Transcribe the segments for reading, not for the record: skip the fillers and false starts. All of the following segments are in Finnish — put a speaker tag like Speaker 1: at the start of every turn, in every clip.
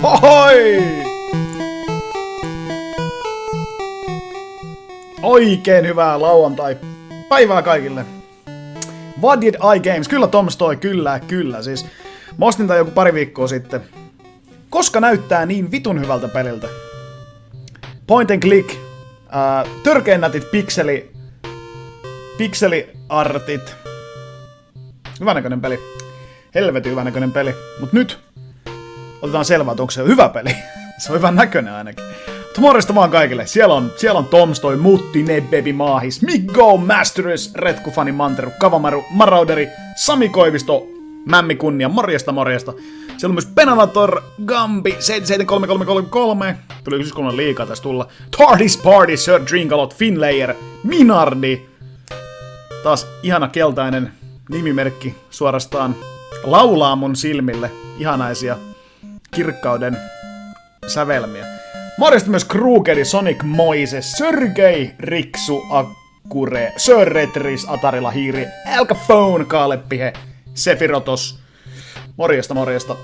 Speaker 1: Ohoi! Oikein hyvää lauantai-päivää kaikille. What did I games? Kyllä Toms toi, kyllä. Siis mä ostin tän joku pari viikkoa sitten. Koska näyttää niin vitun hyvältä peliltä. Point and click. Törkeen nätit pikseliartit. Hyvänäköinen peli. Helvetin hyvänäköinen peli. Mut nyt otetaan selvää, että onko se hyvä peli. Se on hyvän näköinen ainakin. Mutta morjesta vaan kaikille. Siellä on Toms toi Mutti, Nebbebi Maahis, Mikko, Masterus, Retku, Fani, Manteru, Kavamaru, Marauderi, Sami Koivisto, Mämmi Kunnia, morjesta. Siellä on myös Penalator, Gambi, 773333. Tuli yhdyskunnan liikaa tässä tulla. Tardis Party, Sir Drinkalot, Finlayer, Minardi. Taas ihana keltainen nimimerkki suorastaan laulaa mun silmille ihanaisia kirkkauden sävelmiä. Morjesta myös Krugeri, Sonic Moises, Sergei, Riksu, Akure, Sir Retris, Atarila Hiiri, Alcaphone, Kaaleppihe, Sefirotos. Morjesta.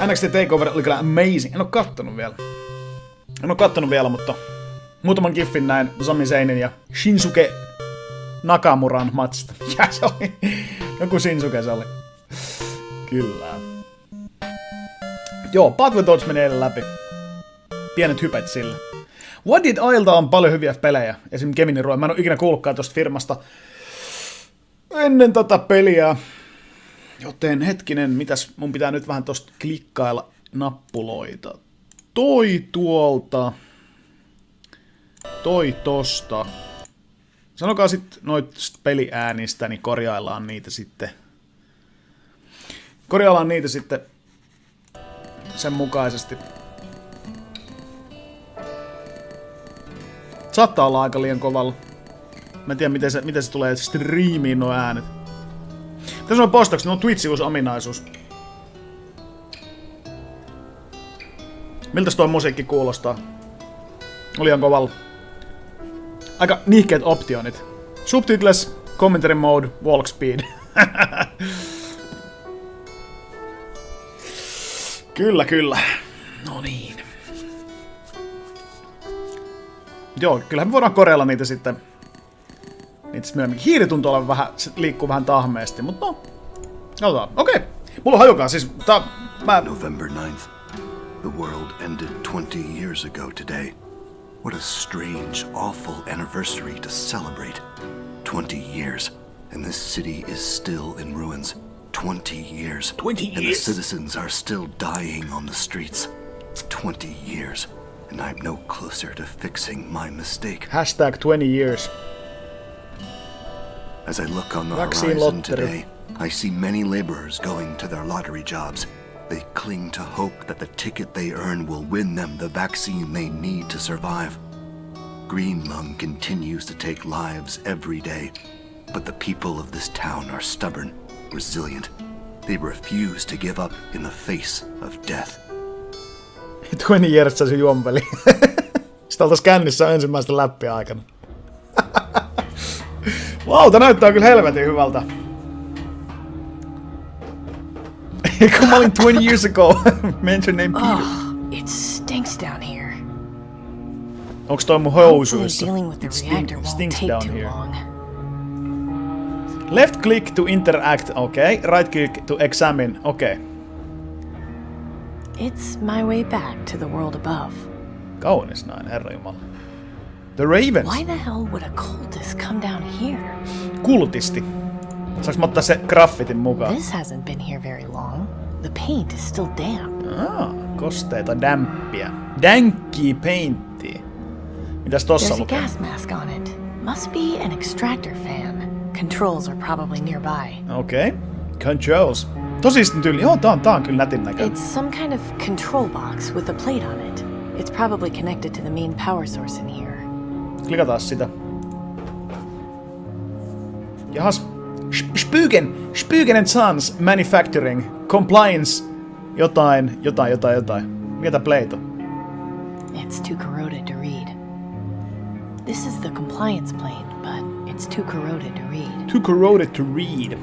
Speaker 1: NXT Takeover oli kyllä amazing. En oo kattonut vielä, mutta muutaman giffin näin Sami Zainin ja Shinsuke Nakamuran matchista. Ja se oli. Joku Shinsuke se oli. Kyllä. Joo, Battletoads meni eilen läpi. Pienet hypet sillä. What Did Ailta on paljon hyviä pelejä. Esimerkiksi Gemini Ruo. Mä en oo ikinä kuullutkaan tosta firmasta ennen tätä peliä. Joten hetkinen, mitäs mun pitää nyt vähän tosta klikkailla nappuloita. Toi tuolta. Toi tosta. Sanokaa sit noit peliäänistä, niin korjaillaan niitä sitten sen mukaisesti. Saattaa olla aika liian kovalla. Mä en tiedä, miten se tulee striimiin nuo äänet. Tässä on postaukset, ne on Twitchin uusi ominaisuus. Miltäs tuo musiikki kuulostaa? Oli liian kovalla. Aika nihkeet optionit. Subtitles, commentary mode, walk speed. Kyllä. No niin. Joo, kyllähän me voidaan korjailla niitä sitten. Myöhemmin. Hiiri tuntuu olevan vähän, se liikkuu vähän tahmeesti, mutta no. Katsotaan. Okei. Mulla on hajukaan, siis
Speaker 2: November 9th. The world ended 20 years ago today. What a strange, awful anniversary to celebrate. 20 years, and this city is still in ruins. 20 years.
Speaker 1: 20 years.
Speaker 2: And the citizens are still dying on the streets. 20 years, and I'm no closer to fixing my mistake.
Speaker 1: Hashtag 20 years.
Speaker 2: As I look on the
Speaker 1: Vaccine
Speaker 2: horizon
Speaker 1: lottery.
Speaker 2: today, I see many laborers going to their lottery jobs. They cling to hope that the ticket they earn will win them the vaccine they need to survive. Green Lung continues to take lives every day, but the people of this town are stubborn, resilient. They refuse to give up in the face of death.
Speaker 1: 20 years se juompeli. Sitä oltais kännissä ensimmäistä läppiä aikana. Vau, tää näyttää kyllä helvetin hyvältä. Kun mä olin 20 years ago. Mention name Peter.
Speaker 3: Oh, it stinks down here.
Speaker 1: Onks toi mun
Speaker 3: Hopefully
Speaker 1: housuissa?
Speaker 3: dealing with the reactor won't
Speaker 1: Stinks
Speaker 3: take
Speaker 1: down
Speaker 3: too
Speaker 1: here.
Speaker 3: long.
Speaker 1: Left click to interact, okay. Right click to examine, okay.
Speaker 3: It's my way back to the world above.
Speaker 1: Kaunis nainen, herranjumala. The Ravens.
Speaker 3: Why the hell would a cultist come down here?
Speaker 1: Kultisti. Saanko mä ottaa se graffitin mukaan?
Speaker 3: This hasn't been here very long. The paint is still damp.
Speaker 1: Kosteita dämppiä. Dänkkii painttia. Mitäs tossa
Speaker 3: There's a
Speaker 1: lukee?
Speaker 3: gas mask on it. Must be an extractor fan. Controls are probably nearby.
Speaker 1: Okei. Controls. Tosi tyyli. Joo, tää on kyllä nätin näköinen.
Speaker 3: It's some kind of control box with a plate on it. It's probably connected to the main power source in here.
Speaker 1: Klikataan sitä. Jahas. Spygen and Sons Manufacturing. Compliance. Jotain. Mikä tää plate on?
Speaker 3: It's too corroded to read. This is the compliance plane, but it's too corroded to read.
Speaker 1: Too corroded to read.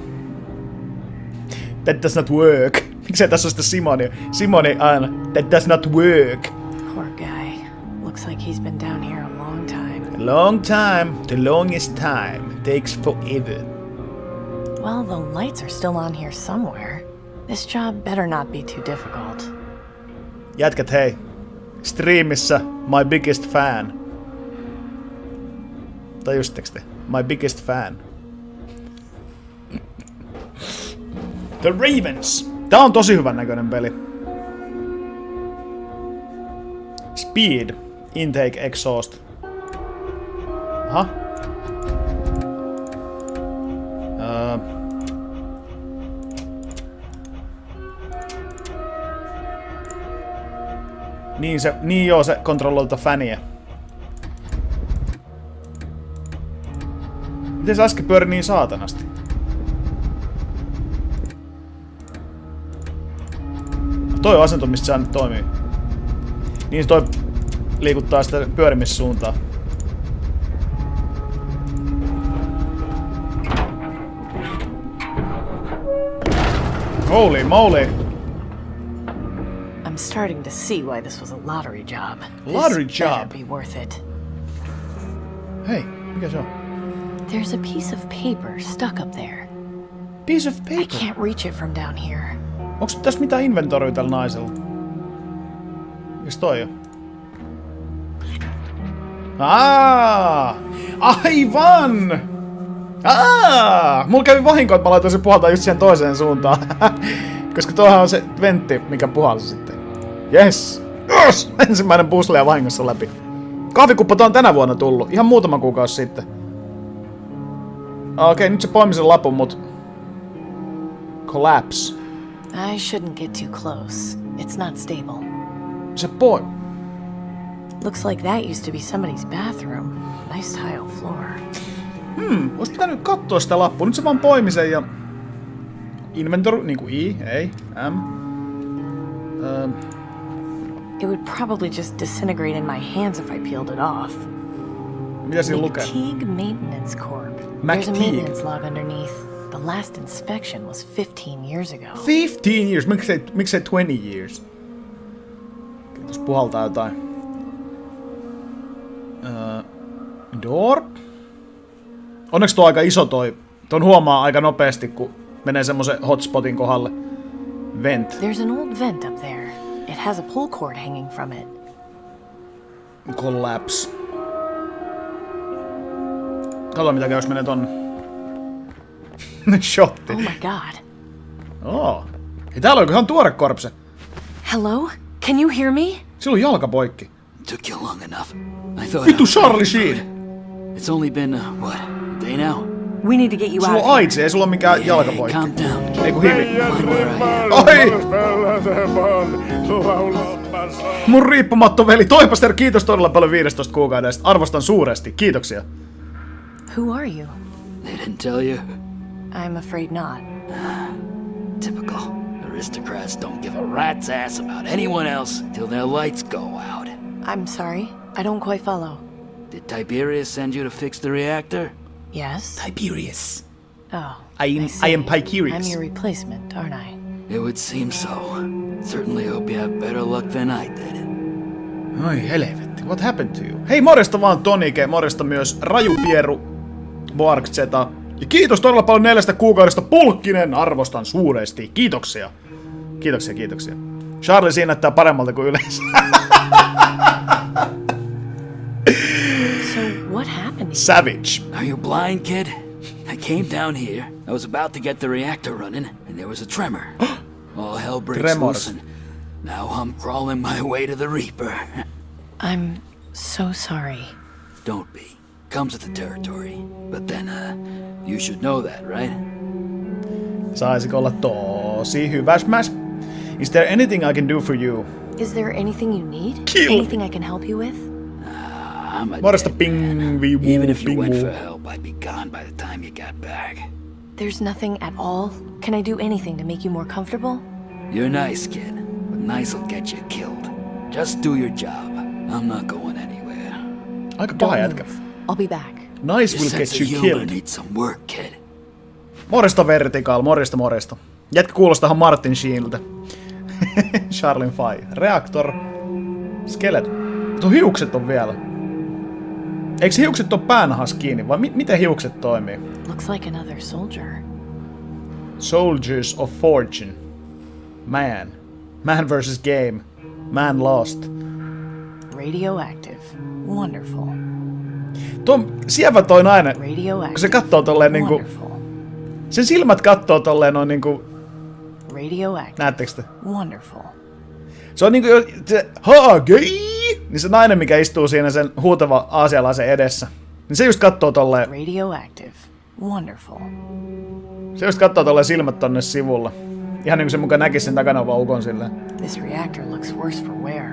Speaker 1: That does not work. Miksei tässä on sitä Simoni aina? That does not work.
Speaker 3: Poor guy. Looks like he's been down here a long time.
Speaker 1: A long time. The longest time. Takes forever.
Speaker 3: Well, the lights are still on here somewhere. This job better not be too difficult.
Speaker 1: Jätkät hei. Streamissä my biggest fan. Tajusitteko te? My biggest fan. The Ravens. Tää on tosi hyvän näköinen peli. Speed. Intake exhaust. Aha. Niin joo, se kontrolloilta fäniä. Miten se äsken pyöri niin saatanasti? Toi on asento, mistä se nyt toimii. Niin se toi liikuttaa sitä pyörimissuuntaa. Holy moly!
Speaker 3: I'm starting to see why this was a lottery job.
Speaker 1: Lottery
Speaker 3: This
Speaker 1: job?
Speaker 3: better be worth it.
Speaker 1: Hei, mikä se on?
Speaker 3: There's a piece of paper stuck up there.
Speaker 1: Piece of
Speaker 3: I
Speaker 1: paper.
Speaker 3: can't reach it from down here.
Speaker 1: Onks tässä mitään inventoria tällä naisella? Mikäs toi on? Aivan! Mulla kävi vahinko, että mä laitoin se puhaltaa just siihen toiseen suuntaan. Koska toihan on se ventti, mikä puhalsi sitten. Yes! Yes! Ensimmäinen puzzle ja vahingossa läpi. Kahvikuppa on tänä vuonna tullut. Ihan muutama kuukausi sitten. Okei, nyt se poimi sen lapun, mut... Collapse.
Speaker 3: I shouldn't get too close. It's not stable.
Speaker 1: Se poimi.
Speaker 3: Looks like that used to be somebody's bathroom. Nice tile floor.
Speaker 1: Olis pitänyt kattoo sitä lappua. Nyt se vaan poimi sen ja... Inventory, niinku I, ei, M.
Speaker 3: It would probably just disintegrate in my hands if I peeled it off.
Speaker 1: Mitä siinä lukee?
Speaker 3: McTeague Maintenance Corp. There's a
Speaker 1: McTeague.
Speaker 3: maintenance log underneath. The last inspection was 15 years ago.
Speaker 1: 15 years, miksei 20 years? Kiitos, puhaltaa jotain. Door? Onneksi tuo on aika iso toi. Ton huomaa aika nopeasti, kun menee semmosen hotspotin kohdalle. Vent.
Speaker 3: There's an old vent up there. It has a pull cord hanging from it.
Speaker 1: Collapse. Kato mitä käy, jos menee tonne. Shotti.
Speaker 3: Oh my god.
Speaker 1: Hei, täällä on ihan tuore korpse.
Speaker 3: Hello? Can you hear me?
Speaker 1: Sillä on jalka poikki.
Speaker 4: Took you long enough. I thought.
Speaker 1: Vittu Charlie Sheen!
Speaker 4: It's only been what, a day now?
Speaker 3: We need to get you
Speaker 1: Sulla
Speaker 3: out
Speaker 1: on
Speaker 3: of here.
Speaker 1: AIDS, ei sulla ole mikään jalka poikki.
Speaker 4: Calm down.
Speaker 1: Ei kun hivi.
Speaker 4: Find where I am.
Speaker 1: Oi! Mun riippumatto veli Toipaster, kiitos todella paljon 15 kuukaudesta. Arvostan suuresti. Kiitoksia.
Speaker 3: Who are you?
Speaker 4: They didn't tell you?
Speaker 3: I'm afraid not.
Speaker 4: Typical. Aristocrats don't give a rat's ass about anyone else till their lights go out.
Speaker 3: I'm sorry. I don't quite follow.
Speaker 4: Did Tiberius send you to fix the reactor?
Speaker 3: Yes?
Speaker 1: Tiberius.
Speaker 3: Oh.
Speaker 1: I am
Speaker 3: see.
Speaker 1: Picurius.
Speaker 3: I'm your replacement, aren't I?
Speaker 4: It would seem so. Certainly hope you have better luck than I did.
Speaker 1: Oi helvetti, what happened to you? Hei, morjesta vaan Tonike, morjesta myös Raju Pieru, Boark Zeta. Ja kiitos todella paljon 4 kuukaudesta, Pulkkinen, arvostan suuresti. Kiitoksia. Kiitoksia. Charlie siinä näyttää paremmalta kuin yleensä.
Speaker 3: So, what happened?
Speaker 1: Savage.
Speaker 4: Are you blind, kid? I came down here. I was about to get the reactor running, and there was a tremor. All hell breaks
Speaker 1: Tremors.
Speaker 4: loose, and now I'm crawling my way to the Reaper.
Speaker 3: I'm so sorry.
Speaker 4: Don't be. Comes with the territory. But then, you should know that, right?
Speaker 1: Saisiko olla tosi hyvä smash? Is there anything I can do for you?
Speaker 3: Is there anything you need?
Speaker 1: Kill.
Speaker 3: Anything I can help you with?
Speaker 4: I'm a
Speaker 1: Morjesta
Speaker 4: dead man.
Speaker 1: pingvi.
Speaker 4: Even if you went for help, I'd be gone by the time you got back.
Speaker 3: There's nothing at all? Can I do anything to make you more comfortable?
Speaker 4: You're nice, kid, but nice'll get you killed. Just do your job. I'm not going anywhere.
Speaker 1: Aika paha
Speaker 3: Don't
Speaker 1: jätkä.
Speaker 3: move. I'll be back.
Speaker 1: Nice
Speaker 4: Your
Speaker 1: will get
Speaker 4: sense of
Speaker 1: you
Speaker 4: humor
Speaker 1: killed.
Speaker 4: needs some work, kid.
Speaker 1: Morjesta Vertical, morjesta. Jätkä kuulostahan Martin Sheeniltä. Charlin Fai. Reaktor. Skelet. Tuo hiukset on vielä. Eikö hiukset ole päänahas kiinni, vai miten hiukset toimii?
Speaker 3: Looks like another soldier.
Speaker 1: Soldiers of Fortune. Man versus game. Man lost.
Speaker 3: Radioactive. Wonderful.
Speaker 1: Tuo sievä toi nainen,
Speaker 3: Radioactive.
Speaker 1: kun se kattoo tolleen niinku...
Speaker 3: Wonderful.
Speaker 1: Sen silmät kattoo tolleen noin niinku...
Speaker 3: Radioactive.
Speaker 1: Näettekö te?
Speaker 3: Wonderful.
Speaker 1: Se on niinku se Hagei! Niin se nainen, mikä istuu siinä sen huutava aasialaisen edessä. Niin se just kattoo tolleen...
Speaker 3: Radioactive. Wonderful.
Speaker 1: Se just kattoo tolleen silmät tonne sivulla. Ihan niinku se mukaan näkis sen takana vaan ukon silleen.
Speaker 3: This reactor looks worse for wear.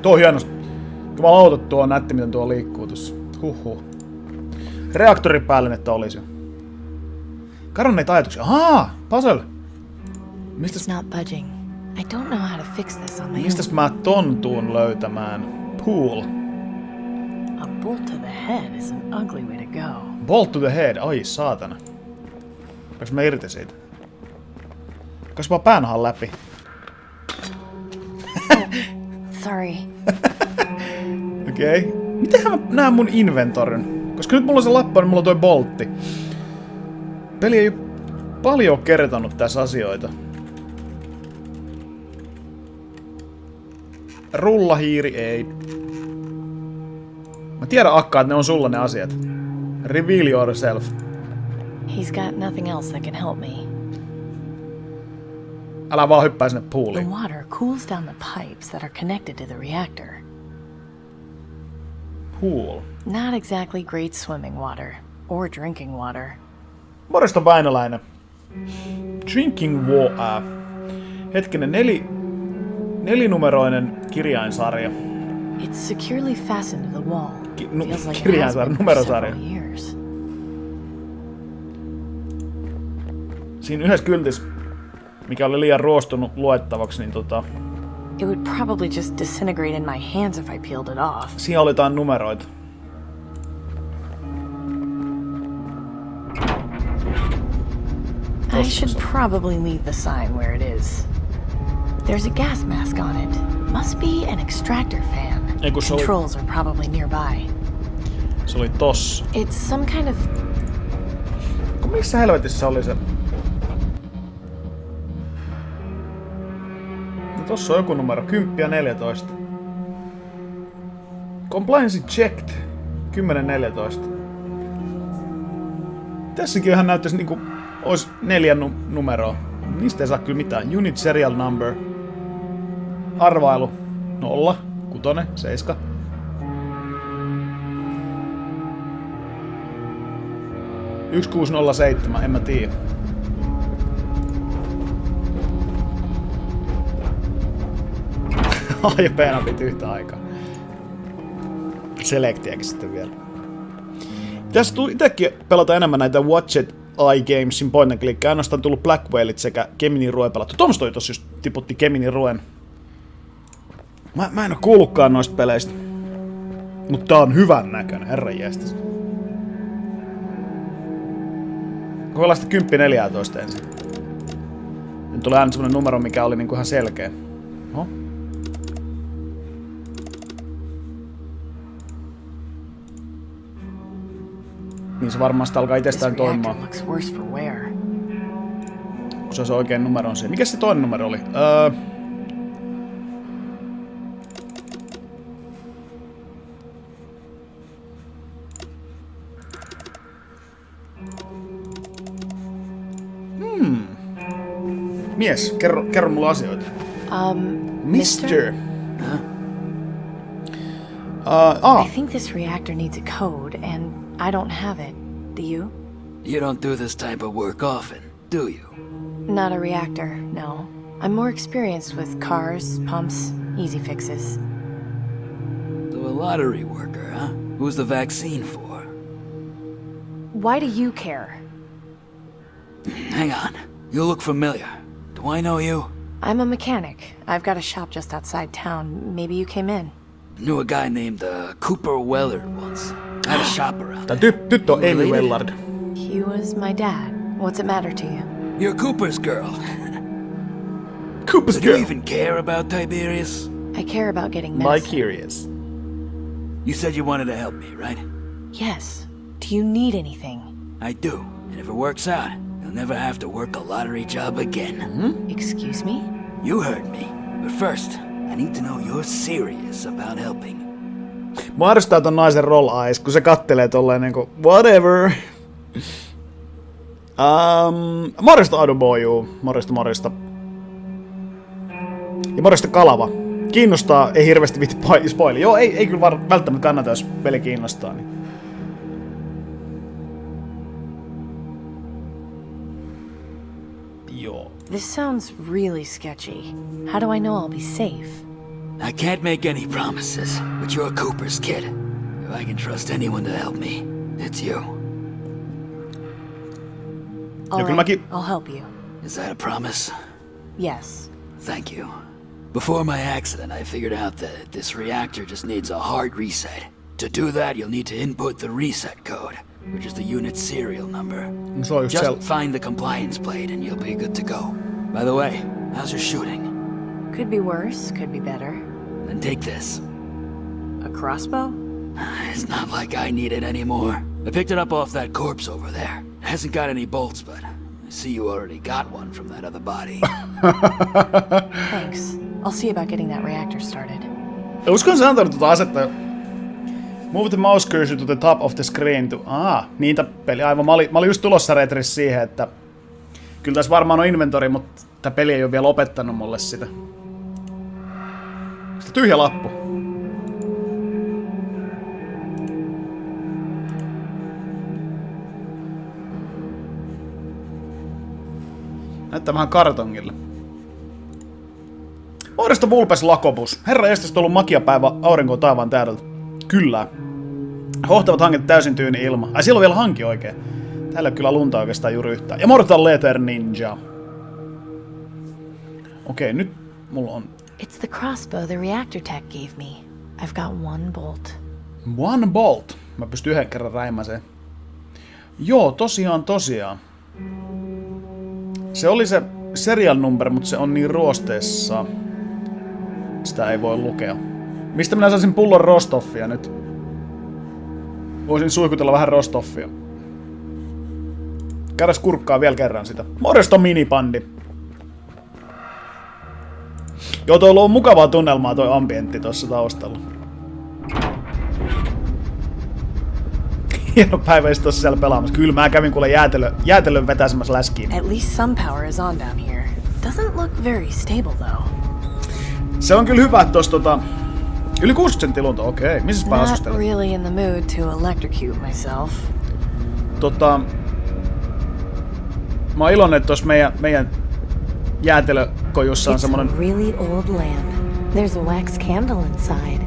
Speaker 1: Tuo on hienosti. Jumalauta, tuo on nätti, miten tuo liikkuu tossa. Huhhuh. Reaktori päälle, että olisi jo. Kadonneita ajatuksia. Ahaa! Puzzle!
Speaker 3: It's not budging. I don't know how to fix this on my
Speaker 1: Mistäs
Speaker 3: own.
Speaker 1: mä ton tuun löytämään? Pool.
Speaker 3: A bolt to the head is an ugly way to go.
Speaker 1: Bolt to the head. Ai saatana. Pääks mä irti siitä? Kas vaan päänahan läpi.
Speaker 3: Sorry.
Speaker 1: Okei. Mitenhän mä näen mun inventorin? Koska nyt mulla on se lappu, niin mulla on toi boltti. Peli ei paljon kertonut tässä asioita. Rullahiiri ei. Mä tiedän Akka, että ne on sulla ne asiat. Reveal yourself.
Speaker 3: He's got nothing else that can help me.
Speaker 1: Älä vaan hyppää sinne
Speaker 3: The
Speaker 1: pooliin.
Speaker 3: water cools down the pipes that are connected to the reactor.
Speaker 1: Pool.
Speaker 3: Not exactly great swimming water or drinking water.
Speaker 1: Morjesta Väinöläinen. Drinking water. Hetkinen, nelinumeroinen kirjainsarja.
Speaker 3: It's securely fastened to the wall. Feels like it has
Speaker 1: kirjainsarja,
Speaker 3: been for
Speaker 1: numerosarja.
Speaker 3: several years.
Speaker 1: Siinä yhdessä kyltissä, mikä oli liian ruostunut luettavaksi, niin
Speaker 3: It would probably just disintegrate in my hands if I peeled it off.
Speaker 1: siinä oli jotain numeroita.
Speaker 3: I should probably leave the sign where it is. There's a gas mask on it. Must be an extractor fan.
Speaker 1: Ei kun se oli,
Speaker 3: Controls are probably nearby.
Speaker 1: se oli tossa.
Speaker 3: It's some kind of...
Speaker 1: Missä helvetissä oli se? No tossa on joku numero. 10 ja 14. Compliance checked. 10-14. Tässäkin ihan näyttäisi niinku ois 4 numeroa. Niistä ei saa kyllä mitään. Unit serial number. Arvailu. 0, 6, 7. Yksi 1607, en mä tiedä. A ja B piti yhtä aikaa. Selectiäkin sitten vielä. Tässä tuli itekin pelata enemmän näitä Watched Eye Gamesin point and click. Ainoastaan tullut Black Whalet sekä Keminin Rue pelattu. Toms toi tossa just tiputti Keminin Ruen. Mä en oo kuullutkaan noista peleistä. Mut tää on hyvän näköinen, herranjestas. Kokeillaan sitä 10-14 ensin. tulee aina semmonen numero, mikä oli niinku ihan selkeä. Oho. Niin se varmaan sitä alkaa itsestään toimimaan. Kun se on se oikein numero on se. Mikä se toinen numero oli? Mies, kerro mulle asioita. Mister.
Speaker 3: I think this reactor needs a code, and I don't have it. Do you?
Speaker 4: You don't do this type of work often, do you?
Speaker 3: Not a reactor, no. I'm more experienced with cars, pumps, easy fixes.
Speaker 4: So a lottery worker, huh? Who's the vaccine for?
Speaker 3: Why do you care?
Speaker 4: Hang on. You look familiar. Do I know you?
Speaker 3: I'm a mechanic. I've got a shop just outside town. Maybe you came in.
Speaker 4: Knew a guy named Cooper Wellard once. Had a shop around.
Speaker 1: Tää tyttö on Amy Wellard.
Speaker 3: He was my dad. What's it matter to you?
Speaker 4: You're Cooper's girl.
Speaker 1: Cooper's
Speaker 4: Do you
Speaker 1: girl.
Speaker 4: even care about Tiberius?
Speaker 3: I care about getting medicine.
Speaker 1: Curious.
Speaker 4: You said you wanted to help me, right?
Speaker 3: Yes. Do you need anything?
Speaker 4: I do. And if it works out, you'll never have to work a lottery job again.
Speaker 3: Excuse me?
Speaker 4: You heard me. But first, I need to know you're serious about helping.
Speaker 1: Mä arvostaa ton naisen roll eyes, kun se kattelee tolleen niinku whatever. Morjesta Adubo, juu. Morjesta. Ja morjesta Kalava. Kiinnostaa, ei hirveästi vitti spoili. Joo, ei kyllä välttämättä kannata, jos peli kiinnostaa. Niin. Joo.
Speaker 3: This sounds really sketchy. How do I know I'll be safe?
Speaker 4: I can't make any promises, but you're Cooper's kid. If I can trust anyone to help me, it's you.
Speaker 3: All
Speaker 1: kyllä
Speaker 3: right,
Speaker 1: mäkin-
Speaker 3: I'll help you.
Speaker 4: Is that a promise?
Speaker 3: Yes.
Speaker 4: Thank you. Before my accident, I figured out that this reactor just needs a hard reset. To do that, you'll need to input the reset code, which is the unit serial number.
Speaker 1: Se on just
Speaker 4: Just find the compliance plate and you'll be good to go. By the way, how's your shooting?
Speaker 3: Could be worse, could be better.
Speaker 4: Then take this.
Speaker 3: A crossbow?
Speaker 4: It's not like I need it anymore. I picked it up off that corpse over there. It hasn't got any bolts, but I see you already got one from that other body.
Speaker 3: Thanks. I'll see about getting that reactor started.
Speaker 1: Uskon se antanut tuota asetta. Move the mouse cursor to the top of the screen to... niitä peli. Aivan, mä olin just tulossa retris siihen, että... Kyllä tässä varmaan on inventori, mutta tää peli ei ole vielä opettanut mulle sitä. Sitten tyhjä lappu. Näyttää vähän kartongille. Morjesta Vulpes Lakopus. Herra estästä on ollut makia päivä aurinkoon taivaan täydeltä. Kyllä. Hohtavat hanket täysin tyyni ilma. Ai siellä on vielä hanki oikein. Täällä ei ole kyllä lunta oikeastaan juuri yhtään. Ja Mortal Leather Ninja. Okei, nyt mulla on...
Speaker 3: It's the crossbow the reactor tech gave me. I've got one bolt.
Speaker 1: One bolt. Mä pystyn yhden kerran räimäseen. Joo, tosiaan. Se oli se serial number, mutta se on niin ruosteessa. Sitä ei voi lukea. Mistä minä saisin pullon rostoffia nyt? Voisin suihkutella vähän rostoffia. Käydäs kurkkaa vielä kerran sitä. Morjesta minipandi. Joo, toi on mukavaa tunnelmaa toi ambientti tossa taustalla. Hieno päivä tossa siellä pelaamassa. Kyllä mä kävin kuule jäätelön vetäsemässä läskiin.
Speaker 3: At least some power is on down here. Doesn't look very stable though.
Speaker 1: Se on kyllä hyvä, että tossa yli 60 senttiä lunta, okei. Missä päin
Speaker 3: Not
Speaker 1: asustelet?
Speaker 3: really in the mood to electrocute myself.
Speaker 1: Mä oon iloinen, että tossa meidän jäätelökojussa on
Speaker 3: It's
Speaker 1: semmonen...
Speaker 3: a really old lamp. There's a wax candle inside.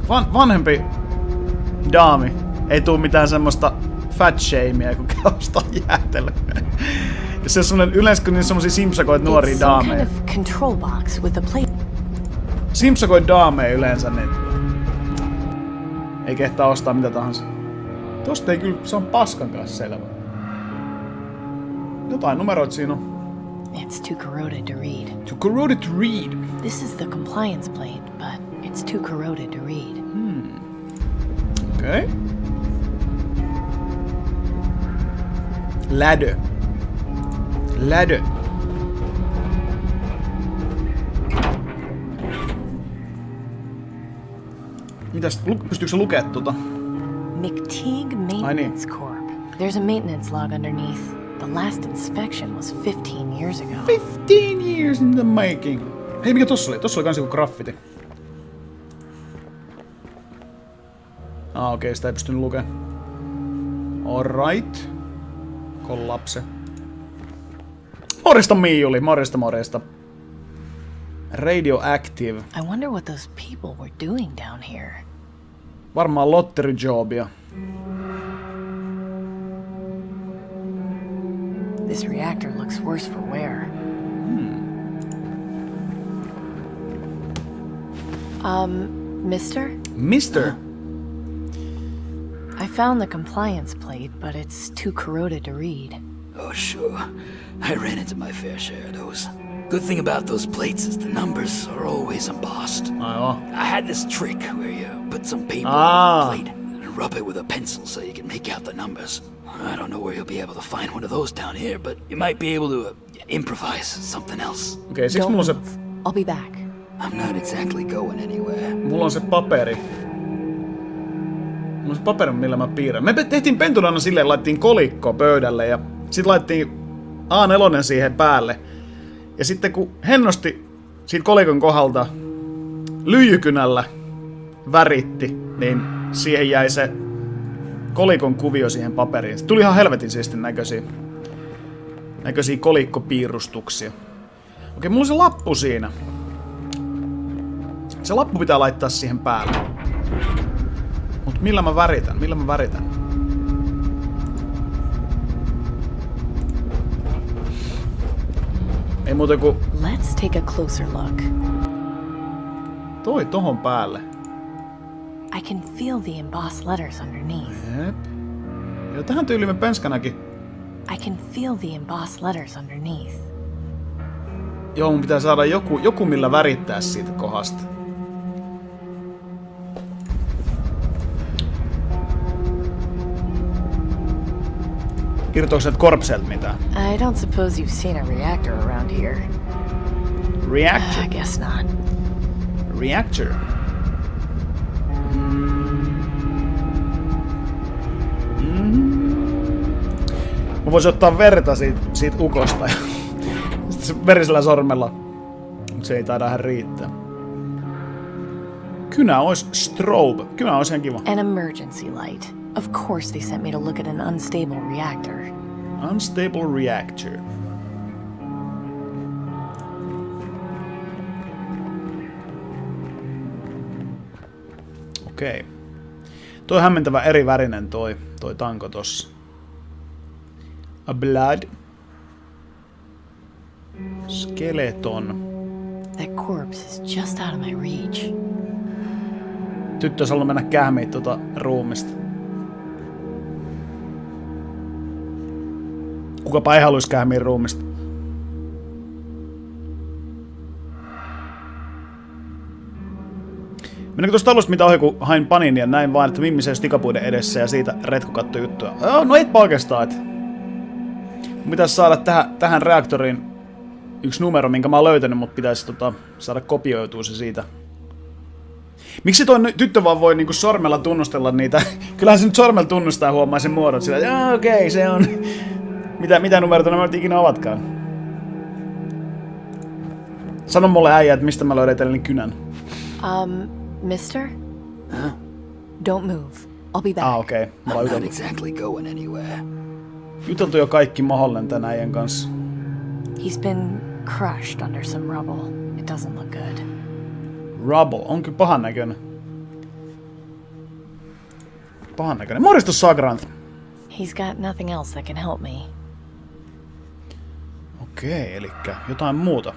Speaker 1: Vanhempi daami. Ei tuu mitään semmoista fat shamea, kun käy ostaa jäätelöä. Ja se on semmonen, yleensä kun niissä semmosia simpsakoit nuoria
Speaker 3: It's some
Speaker 1: daameja.
Speaker 3: kind of control box with a plate.
Speaker 1: Simpsakoit daameja yleensä, niin ei kehtaa ostaa mitä tahansa. Tosta ei kyllä, se on paskan kanssa selvä. Jotain numeroita siinä on.
Speaker 3: It's too corroded to read.
Speaker 1: Too corroded to read.
Speaker 3: This is the compliance plate, but it's too corroded to read.
Speaker 1: Okei. Okay. Ladder. Ladder. Mitäs, pystyykö se lukea tuota?
Speaker 3: McTeague Maintenance Corp. There's a maintenance log underneath. The last inspection was 15 years ago.
Speaker 1: 15 years in the making. Hei, mikä tossa oli? Tossa oli kans joku graffiti. Okei, sitä ei pystynyt lukemaan. Alright. Kollapse. Morjesta Miijuli, morjesta. Radioactive.
Speaker 3: I wonder what those people were doing down here.
Speaker 1: Varmaan lotteryjobia.
Speaker 3: This reactor looks worse for wear. Mister?
Speaker 1: Mister?
Speaker 3: I found the compliance plate, but it's too corroded to read.
Speaker 4: Oh, sure. I ran into my fair share of those. Good thing about those plates is the numbers are always embossed.
Speaker 1: Aivan.
Speaker 4: I had this trick where you put some paper on the plate and rub it with a pencil so you can make out the numbers. I don't know where you'll be able to find one of those down here, but you might be able to improvise something else.
Speaker 1: Okei, siksi mulla on se...
Speaker 3: I'll be back.
Speaker 4: I'm not exactly going anywhere.
Speaker 1: Mulla on se paperi. Mulla on se paperi, millä mä piirrän. Me tehtiin pentunana silleen, laittiin kolikko pöydälle ja sit laittiin A4 siihen päälle. Ja sitten kun hän nosti siitä kolikon kohdalta lyijykynällä väritti, niin siihen jäi se kolikon kuvio siihen paperiin. Se tuli ihan helvetin siistin näköisiä kolikkopiirustuksia. Okei, mulla on se lappu siinä. Se lappu pitää laittaa siihen päälle. Mut millä mä väritän? Ei muuta kuin...
Speaker 3: Let's take a closer look.
Speaker 1: Tohon päälle.
Speaker 3: I can feel the embossed letters underneath.
Speaker 1: Jep. Ja tähän tyyliin me penskanakin.
Speaker 3: I can feel the embossed letters underneath.
Speaker 1: Joo, mun pitää saada joku millä värittää siitä kohdasta. Irtoiko sieltä korpseelta mitään?
Speaker 3: I don't suppose you've seen a reactor around here.
Speaker 1: Reactor?
Speaker 3: I guess not.
Speaker 1: Reactor? Mä voisin ottaa verta siitä ukosta ja sitten se verisellä sormella. Mut se ei taida ihan riittää. Kynä ois strobe. Kynä ois ihan kiva.
Speaker 3: An emergency light. Of course they sent me to look at an unstable reactor.
Speaker 1: Unstable reactor. Okei. Toi hämmentävä eri värinen toi tanko tossa. A blood. Skeleton.
Speaker 3: That corpse is just out of my reach.
Speaker 1: Tyttö olisi halunnut mennä kähmiin tuota ruumista. Kukapa ei haluaisi kähmiin ruumista. Mennäänkö tuosta alusta mitä ohi, kun hain panin ja näin vaan, että Mimmi seisi tikapuiden edessä ja siitä Retku kattoi juttuja. No etpä oikeastaan, et. Mun pitäisi saada tähän reaktoriin yksi numero, minkä mä oon löytänyt, mutta pitäisi saada kopioitua se siitä. Miksi toi tyttö vaan voi niinku sormella tunnustella niitä? Kyllähän se nyt sormella tunnustaa ja huomaa sen muodot sillä, että okei, se on... Mitä numeroita nämä ikinä ovatkaan? Sano mulle äijä, että mistä mä löydän itselleni kynän.
Speaker 3: Mister?
Speaker 4: Huh?
Speaker 3: Don't move. I'll be back.
Speaker 1: Okei.
Speaker 4: I'm not exactly going anywhere.
Speaker 1: Juteltu jo kaikki mahdollinen tän äijän kanssa.
Speaker 3: He's been crushed under some rubble. It doesn't look good.
Speaker 1: Rubble. On kyllä pahan näköinen. Pahan näköinen. Morjesta Sagranth.
Speaker 3: He's got nothing else that can help me.
Speaker 1: Okei, elikkä jotain muuta.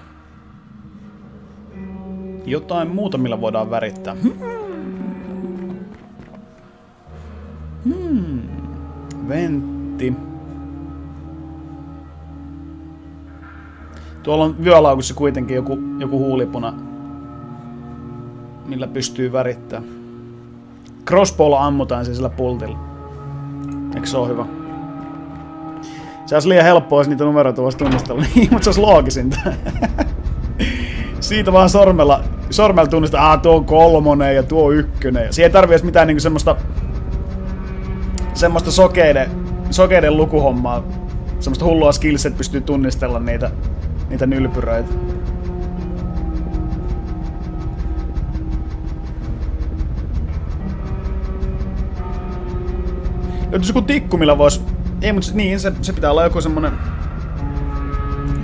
Speaker 1: Jotain muuta, millä voidaan värittää. Ventti. Tuolla on vyölaukussa kuitenkin joku huulipuna, millä pystyy värittämään. Crossbowlla ammutaan se sillä pultilla. Eikö se ole hyvä? Se olisi liian helppoa, jos niitä numeroita voisi tunnistella. Niin, mutta se olisi loogisinta. Siitä vaan sormella tunnistaa, tuo on 3 ja tuo on 1. Ja siihen ei tarvii edes mitään niinku semmoista sokeiden lukuhommaa. Semmoista hullua skills, että pystyy tunnistella niitä nylpyröitä. Löytyis joku tikku, millä vois... Ei, mutta niin, se pitää olla joku semmonen...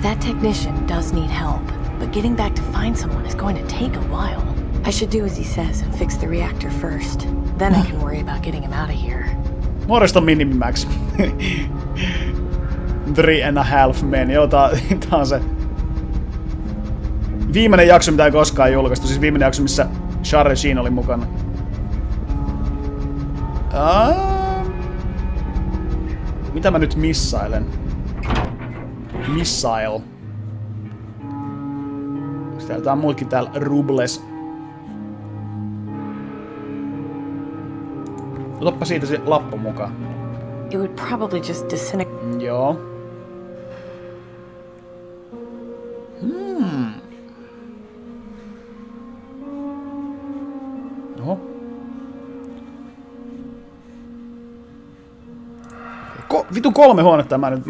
Speaker 3: That technician does need help, but getting back to find someone is going to take a while. I should do as he says and fix the reactor first. Then I can worry about getting him out of here.
Speaker 1: Morjesta Minimimax. 3.5 men. Joo, tää on se... Viimeinen jakso, mitä ei koskaan julkaistu. Siis viimeinen jakso, missä Charlie Sheen oli mukana. Mitä mä nyt missailen? Missile. Täällä on muutkin täällä rubles. Otappa siitä se lappu mukaan.
Speaker 3: It would probably just disintegrate.
Speaker 1: Joo. Oho. Vitun 3 huonetta, mä en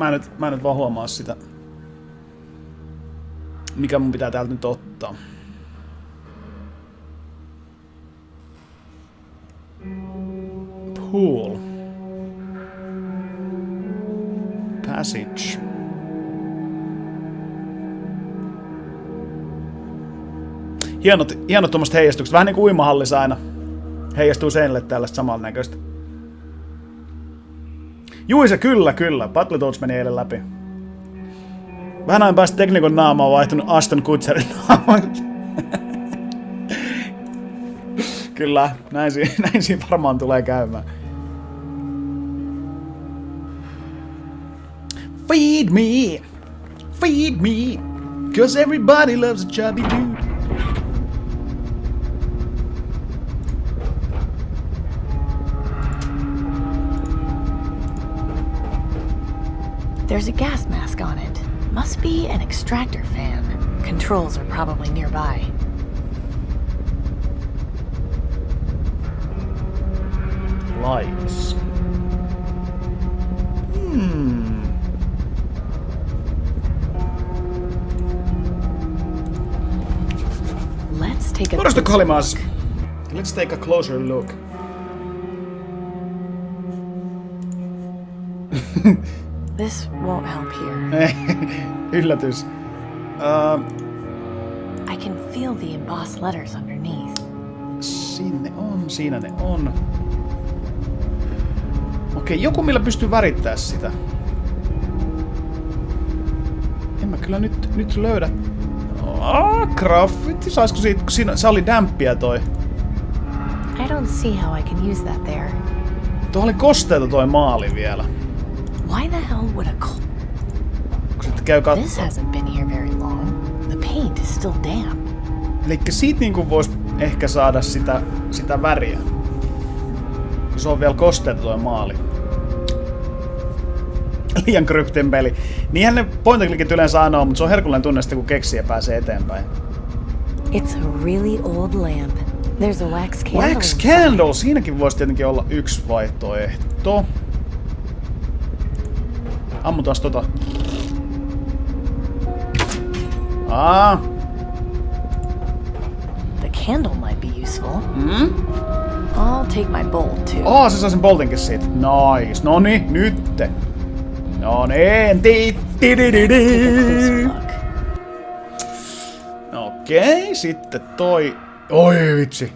Speaker 1: nyt vaan huomaa sitä. Mikä mun pitää täältä nyt ottaa? Pool. Passage. Hienot tuommoiset heijastukset. Vähän niinku uimahallissa aina. Heijastuu seinille tällaista samannäköistä. Juise, kyllä. Battletoads meni eilen läpi. Vähän ajan päästä teknikon naama on vaihtunut Aston Kutcherin naamaan. Kyllä, näin siinä varmaan tulee käymään. Feed me, 'cause everybody loves a chubby dude.
Speaker 3: There's a gas mask on it. Must be an extractor fan. Controls are probably nearby.
Speaker 1: Lights.
Speaker 3: Let's take a
Speaker 1: Morjesta Kalimas. Let's take a closer look.
Speaker 3: This won't help here.
Speaker 1: Yllätys.
Speaker 3: I can feel the embossed letters underneath.
Speaker 1: Siinä ne on. Okei, joku millä pystyy värittää sitä. En mä kyllä nyt löydä. Graffiti, saisiko siitä, kun se oli dämppiä toi.
Speaker 3: I don't see how I can use that there.
Speaker 1: Tuo oli kosteita toi maali vielä.
Speaker 3: Why the hell would a
Speaker 1: Kun sitten käy kattoo.
Speaker 3: This hasn't been here very long. The paint is still damp.
Speaker 1: Elikkä siitä niinku vois ehkä saada sitä väriä. Se on vielä kosteita toi maali. Liian kryptin peli. Niinhän ne point-and-clickit yleensä aina on, mutta se on herkullinen tunne sitten, kun keksii ja pääsee eteenpäin.
Speaker 3: It's a really old lamp. There's a wax candle.
Speaker 1: Wax candle! Siinäkin voisi tietenkin olla yksi vaihtoehto. Ammutaan tota.
Speaker 3: The candle might be useful. I'll take my bolt too.
Speaker 1: Se saa sen boltinkin siitä. Nice. Noni, nytte. No niin. Okei, sitten toi. Oi vitsi.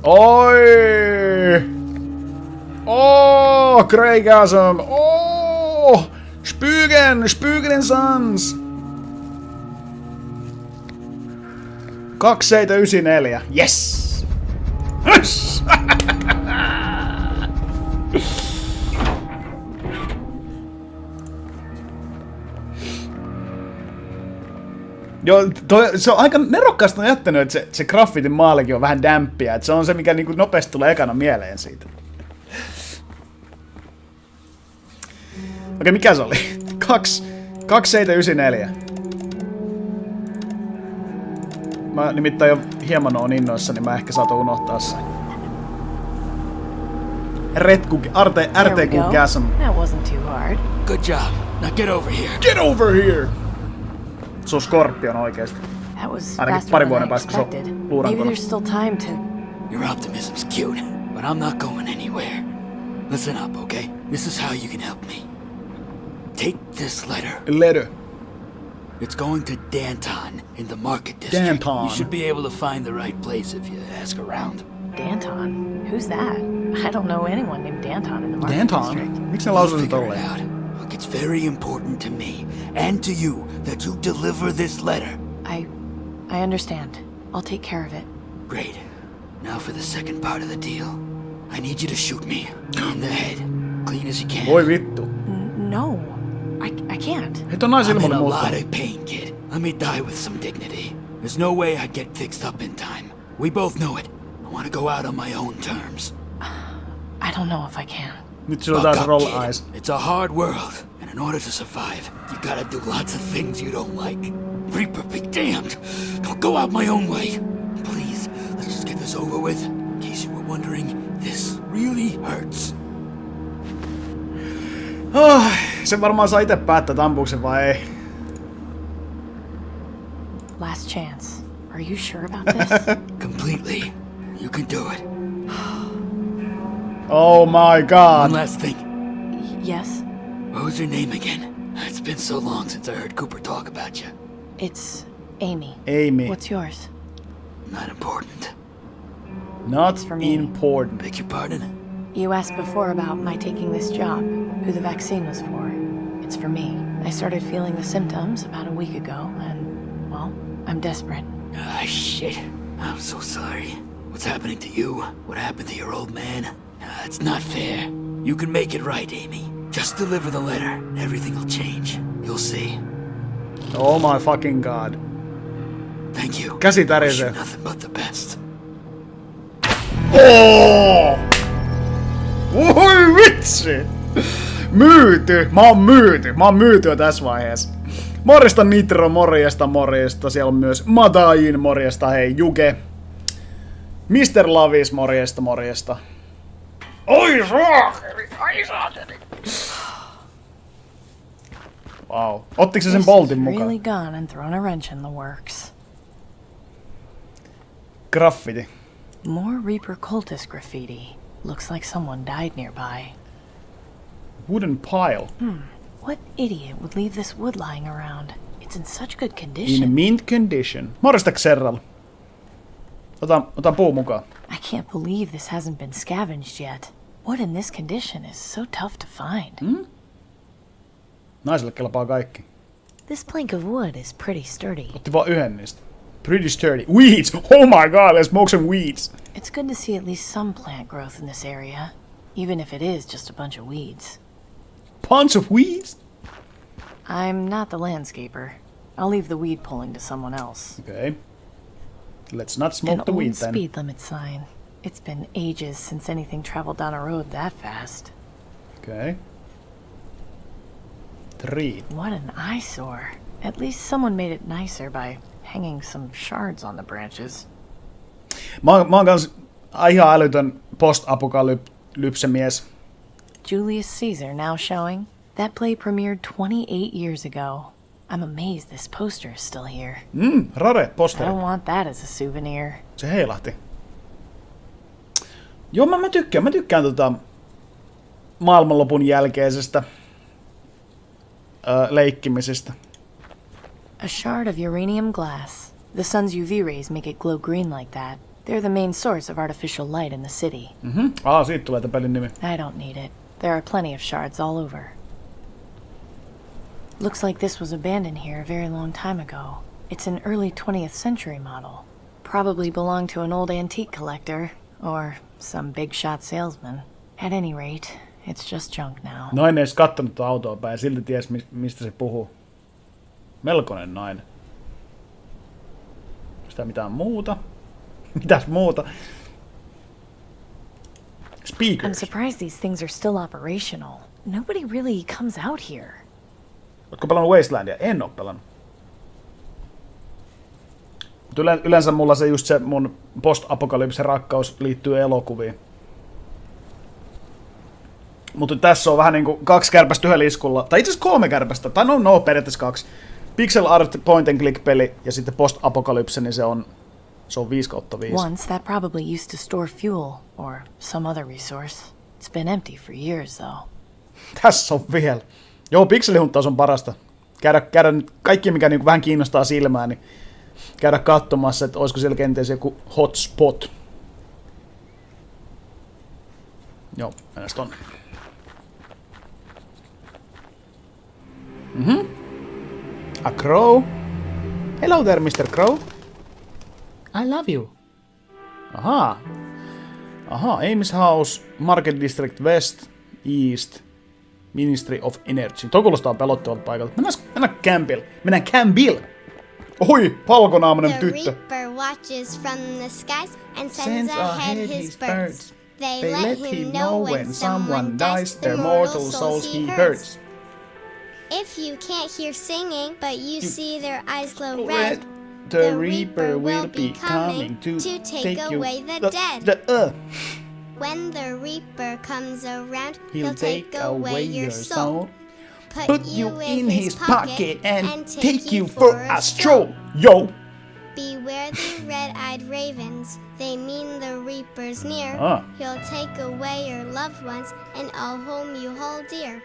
Speaker 1: Oi! Greygasm! Spygen Sans! 2794. Yes! Yes! Joo, se on aika nerokkaasti jättänyt, että se graffitin maalikin on vähän dämppiä. Että se on se, mikä niinku nopeasti tulee ekana mieleen siitä. Okei, mikä se oli? 2794. Mä nimittäin jo hieman oon innoissa, niin mä ehkä saatan unohtaa sen. Retku, RTQ Chasm.
Speaker 3: That wasn't too hard.
Speaker 4: Good job. Now get over here.
Speaker 1: Get over here! Se on Scorpion oikeesti.
Speaker 3: That was
Speaker 1: Ainakin
Speaker 3: faster
Speaker 1: pari
Speaker 3: than
Speaker 1: vuoden
Speaker 3: I
Speaker 1: päästä, kun se
Speaker 3: expected.
Speaker 1: on
Speaker 3: Maybe
Speaker 1: luurankona.
Speaker 3: there's still time to...
Speaker 4: Your optimism's cute, but I'm not going anywhere. Listen up, okay? This is how you can help me. Take this letter.
Speaker 1: Letter.
Speaker 4: It's going to Danton in the market district.
Speaker 1: Danton.
Speaker 4: You should be able to find the right place if you ask around.
Speaker 3: Danton? Who's that? I don't know anyone named Danton in the market
Speaker 1: Danton?
Speaker 3: district.
Speaker 1: Miksi ne
Speaker 4: We'll
Speaker 1: lausuu nyt
Speaker 4: figure it
Speaker 1: tolleen?
Speaker 4: out. Look, it's very important to me and to you that you deliver this letter.
Speaker 3: I understand. I'll take care of it.
Speaker 4: Great. Now for the second part of the deal. I need you to shoot me in the head, clean as you can.
Speaker 1: Voi vittu.
Speaker 3: No. I can't.
Speaker 1: Hei ton naisilma
Speaker 4: I'm in
Speaker 1: oli
Speaker 4: a
Speaker 1: muuttunut.
Speaker 4: lot of pain, kid. Let me die with some dignity. There's no way I'd get fixed up in time. We both know it. I want to go out on my own terms.
Speaker 3: I don't know if I can.
Speaker 1: Nyt sulla on
Speaker 4: Buck
Speaker 1: taas
Speaker 4: up,
Speaker 1: roll
Speaker 4: kid.
Speaker 1: eyes.
Speaker 4: It's a hard world, and in order to survive, you gotta do lots of things you don't like. Reaper be damned! Don't go out my own way! Please, let's just get this over with. In case you were wondering, this really hurts.
Speaker 1: Sen varmaan saa itse päättää, että ampuuko se vai ei.
Speaker 3: Last chance. Are you sure about this?
Speaker 4: Completely. You can do it.
Speaker 1: Oh my god.
Speaker 4: One last thing.
Speaker 3: Yes?
Speaker 4: What was your name again? It's been so long since I heard Cooper talk about you.
Speaker 3: It's Amy.
Speaker 1: Amy.
Speaker 3: What's yours?
Speaker 4: Not important.
Speaker 1: Not
Speaker 3: for me.
Speaker 1: important.
Speaker 4: Beg your pardon?
Speaker 3: You asked before about my taking this job, who the vaccine was for. It's for me. I started feeling the symptoms about a week ago, and, well, I'm desperate.
Speaker 4: Ah, shit. I'm so sorry. What's happening to you? What happened to your old man? It's not fair. You can make it right, Amy. Just deliver the letter, and everything will change. You'll see.
Speaker 1: Oh my fucking god.
Speaker 4: Thank you.
Speaker 1: Käsi
Speaker 4: Wish you
Speaker 1: tärisee.
Speaker 4: nothing but the best.
Speaker 1: Oh! Oi vitsi! Myyty! Mä oon myyty jo tässä vaiheessa. Morjesta Nitro, morjesta. Siellä on myös Madain, morjesta, hei Juke. Mr. Lavis, morjesta. Oi saakeli! Wow. Ottiko se sen
Speaker 3: This
Speaker 1: boltin
Speaker 3: has
Speaker 1: mukaan?
Speaker 3: really gone and thrown a wrench in the works.
Speaker 1: Graffiti.
Speaker 3: More Reaper cultist graffiti. Looks like someone died nearby.
Speaker 1: Wooden pile.
Speaker 3: What idiot would leave this wood lying around? It's in such good condition.
Speaker 1: In mint condition. Morjesta Xerral. Otan puu mukaan.
Speaker 3: I can't believe this hasn't been scavenged yet. Wood in this condition is so tough to find.
Speaker 1: Naiselle kelpaa kaikki.
Speaker 3: This plank of wood is pretty sturdy.
Speaker 1: Otti vaan yhden niistä. Pretty sturdy. Weeds! Oh my god, let's smoke some weeds!
Speaker 3: It's good to see at least some plant growth in this area, even if it is just a bunch of weeds.
Speaker 1: Bunch of weeds?
Speaker 3: I'm not the landscaper. I'll leave the weed pulling to someone else.
Speaker 1: Okay. Let's not
Speaker 3: An
Speaker 1: smoke the
Speaker 3: old
Speaker 1: weed then.
Speaker 3: speed limit sign. It's been ages since anything traveled down a road that fast.
Speaker 1: Okay. Tree.
Speaker 3: What an eyesore. At least someone made it nicer by hanging some shards on the branches.
Speaker 1: Mä oon kans ihan älytön post-apokalypse-mies.
Speaker 3: Julius Caesar now showing. That play premiered 28 years ago. I'm amazed this poster is still here.
Speaker 1: Rare
Speaker 3: I
Speaker 1: posteri.
Speaker 3: don't want that as a souvenir.
Speaker 1: Se heilahti. Joo, mä tykkään maailmanlopun jälkeisestä leikkimisestä.
Speaker 3: A shard of uranium glass. The sun's UV rays make it glow green like that. They're the main source of artificial light in the city.
Speaker 1: Siitä tulee tämän pelin nimi.
Speaker 3: I don't need it. There are plenty of shards all over. Looks like this was abandoned here a very long time ago. It's an early 20th century model. Probably belonged to an old antique collector, or some big shot salesman. At any rate, it's just junk now.
Speaker 1: Nainen ei edes kattonut tuota autoa päin ja silti ties mistä se puhuu. Melkoinen nainen. Sitä mitään muuta. Mitäs muuta?
Speaker 3: I'm
Speaker 1: Speakers.
Speaker 3: surprised these things are still operational. Nobody really comes out here.
Speaker 1: Ootko pelannut Wastelandia? En oo pelannut. Mut yleensä mulla se just se mun post-apokalyptisen rakkaus liittyy elokuviin. Mutta tässä on vähän niinku 2 kärpästä yhdellä iskulla. Tai itse asiassa 3 kärpästä. Tai no periaatteessa 2. Pixel art point and click peli ja sitten post-apokalypse, niin se on 5/5.
Speaker 3: Once that probably used to store fuel or some other resource. It's been empty for years though.
Speaker 1: Tässä on vielä. Joo, pikselihuntaus on parasta. Käydä nyt kaikki, mikä niinku vähän kiinnostaa silmää, niin käydä katsomassa, että olisiko siellä kenties joku hotspot. Joo, mennään tonne. A crow. Hello there, Mr. Crow. I love you. Ahaa. Amy's House, Market District West, East, Ministry of Energy. Tuo kuulostaa pelottavalta paikalta. Mennään Campbell. Oi, palkonaamainen
Speaker 5: The
Speaker 1: tyttö.
Speaker 5: Reaper watches from the skies and sends ahead his birds. They let him know when someone dies, the mortal souls he hurts. If you can't hear singing, but you see their eyes glow red, the Reaper will be coming to take away the dead. When the Reaper comes around, he'll take away your soul, put you in his pocket, and take you for a stroll.
Speaker 1: Yo!
Speaker 5: Beware the red-eyed ravens, they mean the Reaper's near. He'll take away your loved ones, and all whom you hold dear.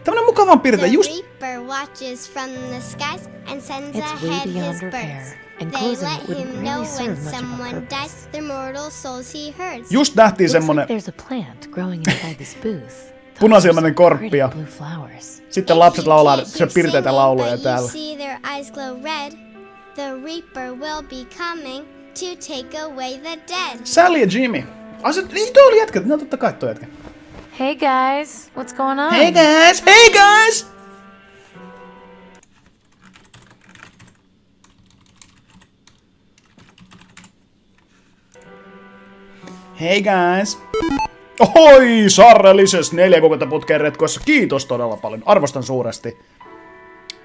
Speaker 1: Tämmönen mukavan piirte,
Speaker 5: The
Speaker 1: just
Speaker 5: Reaper watches from the skies and sends
Speaker 3: It's way
Speaker 5: ahead
Speaker 3: beyond
Speaker 5: his
Speaker 3: repair,
Speaker 5: birds.
Speaker 3: and
Speaker 5: They
Speaker 3: closing
Speaker 5: let
Speaker 3: it wouldn't
Speaker 5: him
Speaker 3: really
Speaker 5: know
Speaker 3: serve
Speaker 5: when
Speaker 3: much of a
Speaker 5: someone
Speaker 3: purpose.
Speaker 5: dies, their mortal souls he hurts.
Speaker 1: just nähtiin
Speaker 3: Looks
Speaker 1: semmonen
Speaker 3: like there's a plant growing inside this booth. Those
Speaker 1: punasilmäinen
Speaker 3: are some
Speaker 1: korppi ja
Speaker 3: pretty blue flowers.
Speaker 1: sitten lapset laulaa se pirteitä lauluja
Speaker 5: but
Speaker 1: täällä.
Speaker 5: you see their eyes glow red, the Reaper will be coming to take away the dead.
Speaker 1: Sally ja Jimmy. Niin toi oli jätkä. No totta kai toi jätkä.
Speaker 3: Hey guys, what's going on?
Speaker 1: Hey guys! Hey guys! Hey guys! Ohoi! Sarrellisessa 4 kuukautta putkeen retkoissa. Kiitos todella paljon. Arvostan suuresti.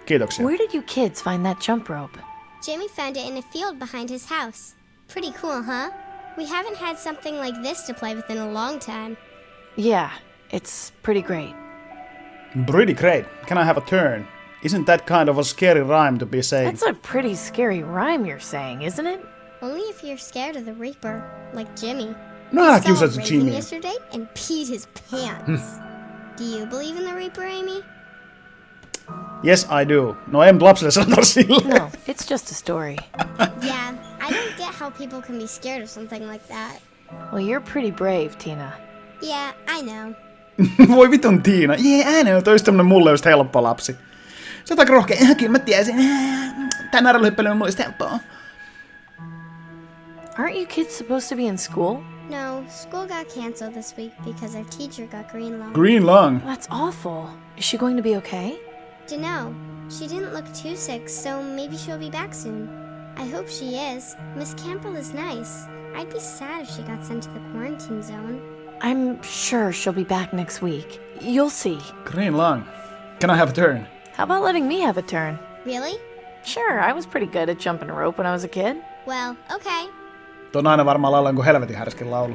Speaker 1: Kiitoksia.
Speaker 3: Where did you kids find that jump rope?
Speaker 5: Jimmy found it in a field behind his house. Pretty cool, huh? We haven't had something like this to play with in a long time.
Speaker 3: Yeah, it's pretty great.
Speaker 1: Pretty great. Can I have a turn? Isn't that kind of a scary rhyme to be saying?
Speaker 3: That's a pretty scary rhyme you're saying, isn't it?
Speaker 5: Only if you're scared of the Reaper, like Jimmy.
Speaker 1: No, älä
Speaker 5: Saw
Speaker 1: kiusaa
Speaker 5: a
Speaker 1: se
Speaker 5: raven
Speaker 1: Jimmy.
Speaker 5: yesterday and peed his pants. Do you believe in the Reaper, Amy?
Speaker 1: Yes, I do. No, en lapselle sanota sille.
Speaker 3: No, it's just a story.
Speaker 5: Yeah, I don't get how people can be scared of something like that.
Speaker 3: Well, you're pretty brave, Tina.
Speaker 5: Yeah, I know.
Speaker 1: Voi vitun Tiina. I know. Toi olisi tämmönen mulle just helppo lapsi. Se on aika rohkea. Kyllä mä tiesin. Tän narralyhyppely on mulle just helppoa.
Speaker 3: Aren't you kids supposed to be in school?
Speaker 5: No, school got canceled this week because our teacher got green lung.
Speaker 1: Green lung.
Speaker 3: That's awful. Is she going to be okay?
Speaker 5: Dunno. She didn't look too sick, so maybe she'll be back soon. I hope she is. Miss Campbell is nice. I'd be sad if she got sent to the quarantine zone.
Speaker 3: I'm sure she'll be back next week. You'll see.
Speaker 1: Green lung. Can I have a turn?
Speaker 3: How about letting me have a turn?
Speaker 5: Really?
Speaker 3: Sure, I was pretty good at jumping a rope when I was a kid.
Speaker 5: Well, okay.
Speaker 1: Tuo on aina varmaan laulaa kuin helvetin härskin laulu.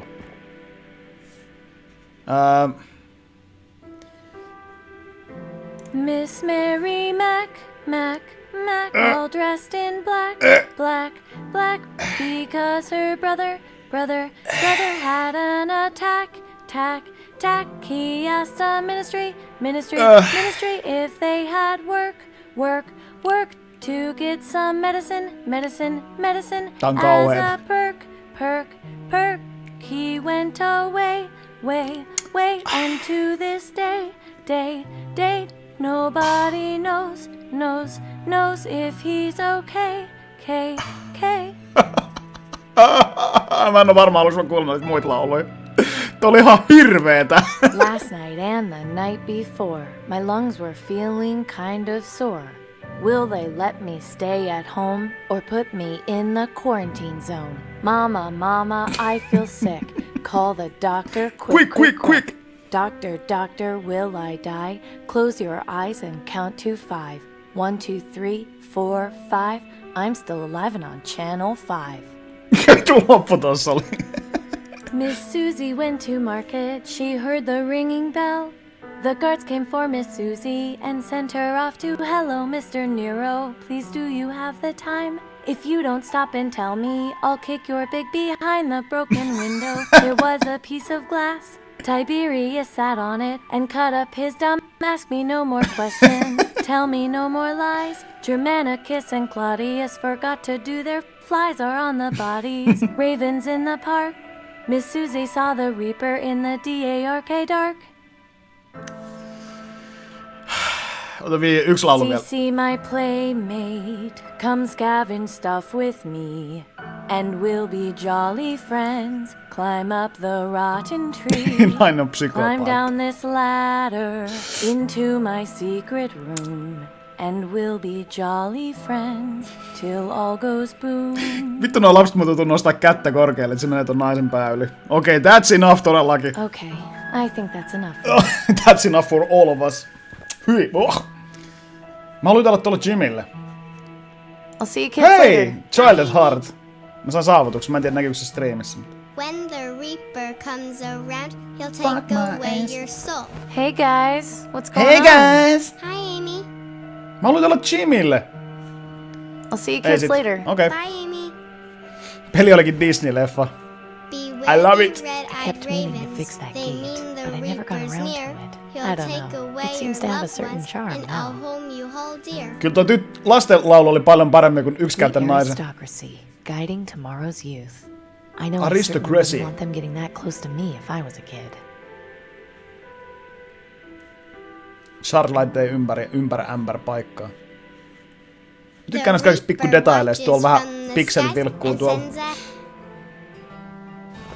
Speaker 3: Miss Mary Mac, all dressed in black, black, because her brother had an attack. He asked the ministry if they had work to get some medicine.
Speaker 1: Tää on
Speaker 3: As
Speaker 1: kauheeta.
Speaker 3: a perk. He went away, and to this day, nobody knows if he's okay.
Speaker 1: Mä en oo varmaan alussa kuullut noita muita lauluja. Tuo oli ihan hirveetä.
Speaker 3: Last night and the night before, my lungs were feeling kind of sore. Will they let me stay at home or put me in the quarantine zone? Mama, mama, I feel sick. Call the doctor quick,
Speaker 1: Quick!
Speaker 3: Doctor, doctor, will I die? Close your eyes and count to 5. 1, 2, 3, 4, 5. I'm still alive and on channel 5.
Speaker 1: Tuo loppu tossa oli.
Speaker 3: Miss Susie went to market. She heard the ringing bell. The guards came for Miss Susie and sent her off to hello, Mr. Nero. Please do you have the time? If you don't stop and tell me, I'll kick your big behind the broken window. There was a piece of glass. Tiberius sat on it and cut up his dumb. Ask me no more questions. Tell me no more lies. Germanicus and Claudius forgot to do their flies are on the bodies. Ravens in the park. Miss Susie saw the Reaper in the DARK dark.
Speaker 1: Ota yksi laulu vielä.
Speaker 3: See my playmate, come scavenge stuff with me, and we'll be jolly friends. Climb up the rotten tree.
Speaker 1: Nainen on
Speaker 3: Climb
Speaker 1: psykopaatti.
Speaker 3: down this ladder into my secret room, and we'll be jolly friends till all goes boom.
Speaker 1: Vittu nuo lapset tuntuu nostaa kättä korkealle, että se menee ton naisen pää yli. Okei, that's enough todellakin.
Speaker 3: Okay, I think that's enough.
Speaker 1: That's enough for all of us. Hyi, Mä haluin tulla tuolle Jimille.
Speaker 3: I'll see you kids
Speaker 1: Hei!
Speaker 3: later.
Speaker 1: Child at Heart. Mä saan saavutuksen, mä en tiedä näkyykö se striimissä.
Speaker 5: When the Reaper comes around, he'll
Speaker 1: Fuck
Speaker 5: take
Speaker 1: my
Speaker 5: away
Speaker 1: ass.
Speaker 5: your soul.
Speaker 3: Hey guys, what's going
Speaker 1: Hey
Speaker 3: on?
Speaker 1: guys!
Speaker 5: Hi, Amy.
Speaker 1: Mä haluin tulla Jimille.
Speaker 3: I'll see you
Speaker 1: Ei
Speaker 3: kids
Speaker 1: sit.
Speaker 3: later.
Speaker 1: Okei.
Speaker 5: Bye, Amy.
Speaker 1: Peli olikin Disney-leffa.
Speaker 5: Beware
Speaker 1: I love
Speaker 5: the
Speaker 1: it.
Speaker 5: red-eyed
Speaker 3: Kept meaning to
Speaker 5: ravens.
Speaker 3: fix that
Speaker 5: They
Speaker 3: gate,
Speaker 5: mean the
Speaker 3: but I never got
Speaker 5: Reaper's
Speaker 3: around
Speaker 5: near.
Speaker 3: to it.
Speaker 5: He'll
Speaker 3: I don't
Speaker 5: take
Speaker 3: know.
Speaker 5: away
Speaker 3: It seems to
Speaker 5: your
Speaker 3: have a
Speaker 5: loved
Speaker 3: certain
Speaker 5: ones,
Speaker 3: charm
Speaker 5: and
Speaker 3: now.
Speaker 5: I'll home you hold dear.
Speaker 1: Kyllä tuo lastenlaulu oli paljon paremmin kuin yksi
Speaker 3: The
Speaker 1: kätten naisen.
Speaker 3: aristocracy, guiding tomorrow's youth. I know I
Speaker 1: Aristocracy.
Speaker 3: certainly wouldn't want them getting that close to me if I was a kid.
Speaker 1: Shardlight ei ympärä ämpär paikkaa. Tykkään näistä kaikista pikku detaileista. Tuolla vähän pikselit vilkkuu tuolla.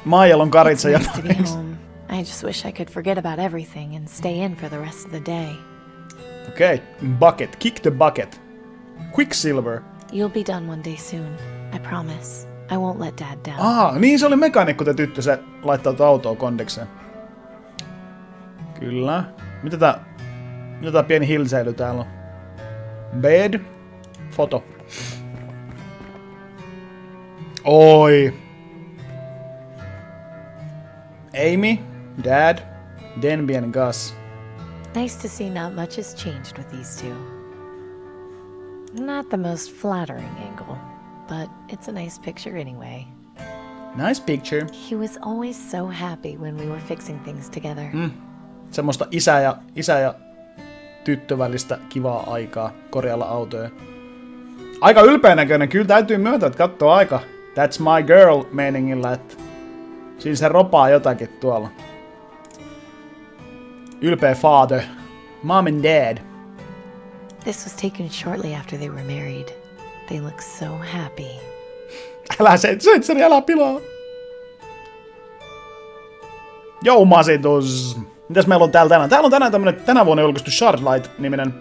Speaker 1: Maijalla on karitsa
Speaker 3: It's
Speaker 1: ja
Speaker 3: nice to be home. I just wish I could forget about everything and stay in for the rest of the day.
Speaker 1: Okei, bucket. Kick the bucket. Quicksilver.
Speaker 3: You'll be done one day soon. I promise. I won't let Dad down.
Speaker 1: Niin se oli mekaanikko te tyttö, se laittaa autoa kondikseen. Kyllä. Mitä tää pieni hilseily täällä on? Bed. Foto. Oi. Amy, Dad, Denby and Gus.
Speaker 3: Nice to see not much has changed with these two. Not the most flattering angle, but it's a nice picture anyway.
Speaker 1: Nice picture.
Speaker 3: He was always so happy when we were fixing things together.
Speaker 1: Semmoista isä ja tyttö välistä kivaa aikaa korjalla autoja. Aika ylpeä näköinen, kyllä täytyy myöntää, että katsoo aika That's my girl -meiningillä, että siinä se ropaa jotakin tuolla. Ylpeä father. Mom and dad.
Speaker 3: This was taken shortly after they were married. They look so happy.
Speaker 1: Älä Sensori, älä pilaa. Jou masitus. Mitäs meillä on täällä tänään? Täällä on tänään tämmönen tänä vuonna julkaistu Shardlight-niminen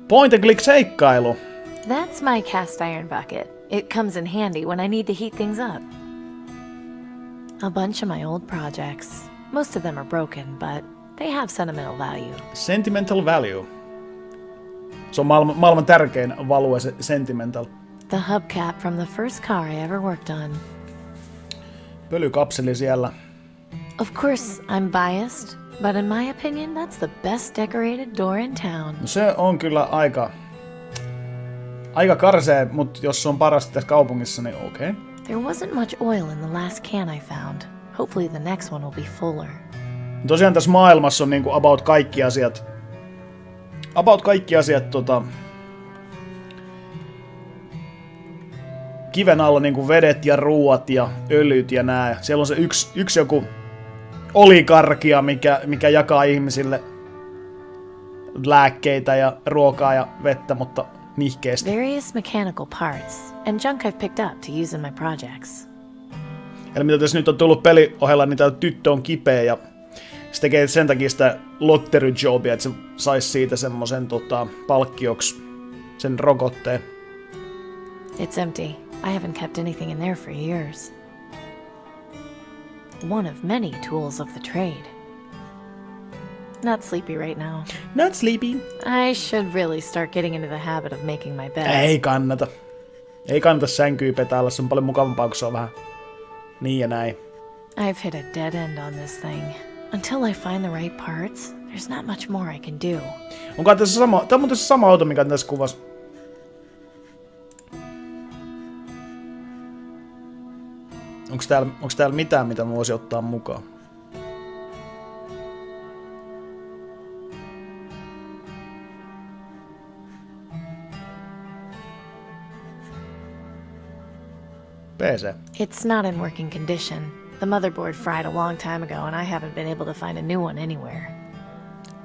Speaker 1: point and click seikkailu.
Speaker 3: That's my cast iron bucket. It comes in handy when I need to heat things up. A bunch of my old projects. Most of them are broken, but they have sentimental value.
Speaker 1: Sentimental value. Se on maailman tärkein value, se sentimental.
Speaker 3: The hubcap from the first car I ever worked on.
Speaker 1: Pölykapseli siellä.
Speaker 3: Of course, I'm biased, but in my opinion, that's the best decorated door in town.
Speaker 1: No se on kyllä aika karsee, mutta jos se on parasta tässä kaupungissa, niin okei.
Speaker 3: There wasn't much oil in the last can I found. Hopefully the next one will be fuller.
Speaker 1: Tosiaan tässä maailmassa on niinku about kaikki asiat kiven alla niinku vedet ja ruuat ja öljyt ja nää. Siellä on se yksi joku oligarkia, mikä jakaa ihmisille lääkkeitä ja ruokaa ja vettä, mutta nihkeesti.
Speaker 3: Various mechanical parts, and junk I've picked up to use in my projects.
Speaker 1: Eli mitä tässä nyt on tullut peliohella, niin tää tyttö on kipeä ja se tekee sen takia sitä lottery jobia, että se saisi siitä semmosen palkkioksi sen rokotteen.
Speaker 3: It's empty. I haven't kept anything in there for years. One of many tools of the trade. Not sleepy right now.
Speaker 1: Not sleepy.
Speaker 3: I should really start getting into the habit of making my bed.
Speaker 1: Ei kannata. Ei kannata sänkyä petailla, se on paljon mukavampaa, kun se on vähän niin ja näin.
Speaker 3: I've hit a dead end on this thing. Until I find the right parts, there's not much more I can do.
Speaker 1: Onko tässä sama, tää on muuten se sama auto, mikä on tässä kuvassa. Onko täällä mitään, mitä mä voisin ottaa mukaan? PC.
Speaker 3: It's not in working condition. The motherboard fried a long time ago and I haven't been able to find a new one anywhere.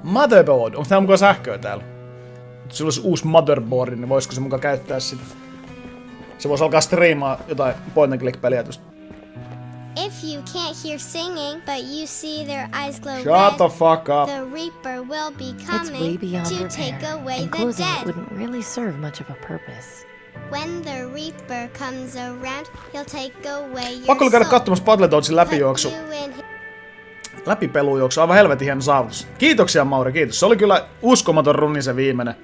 Speaker 1: Motherboard? Onko täällä mukaan sähköä täällä? Jos sulla olisi uusi motherboard, niin voisiko se mukaan käyttää sitä? Se voisi alkaa striimaa jotain point and click peliä tuosta.
Speaker 5: If you can't hear singing, but you see their eyes glow
Speaker 1: Shut the
Speaker 5: red,
Speaker 1: fuck up.
Speaker 5: the Reaper will be
Speaker 3: It's way
Speaker 5: coming
Speaker 3: beyond
Speaker 5: to
Speaker 3: repair,
Speaker 5: take away
Speaker 3: and
Speaker 5: the
Speaker 3: closing it
Speaker 5: dead.
Speaker 3: wouldn't really serve much of a purpose.
Speaker 5: When the Reaper comes around, he'll take away your
Speaker 1: Pakko oli käydä
Speaker 5: soul.
Speaker 1: katsomassa Battletoadsin läpijuoksu.
Speaker 5: Put you in
Speaker 1: Läpipelujuoksu, aivan helvetin hieno saavutus. Kiitoksia Mauri, kiitos. Se oli kyllä uskomaton runi se viimeinen.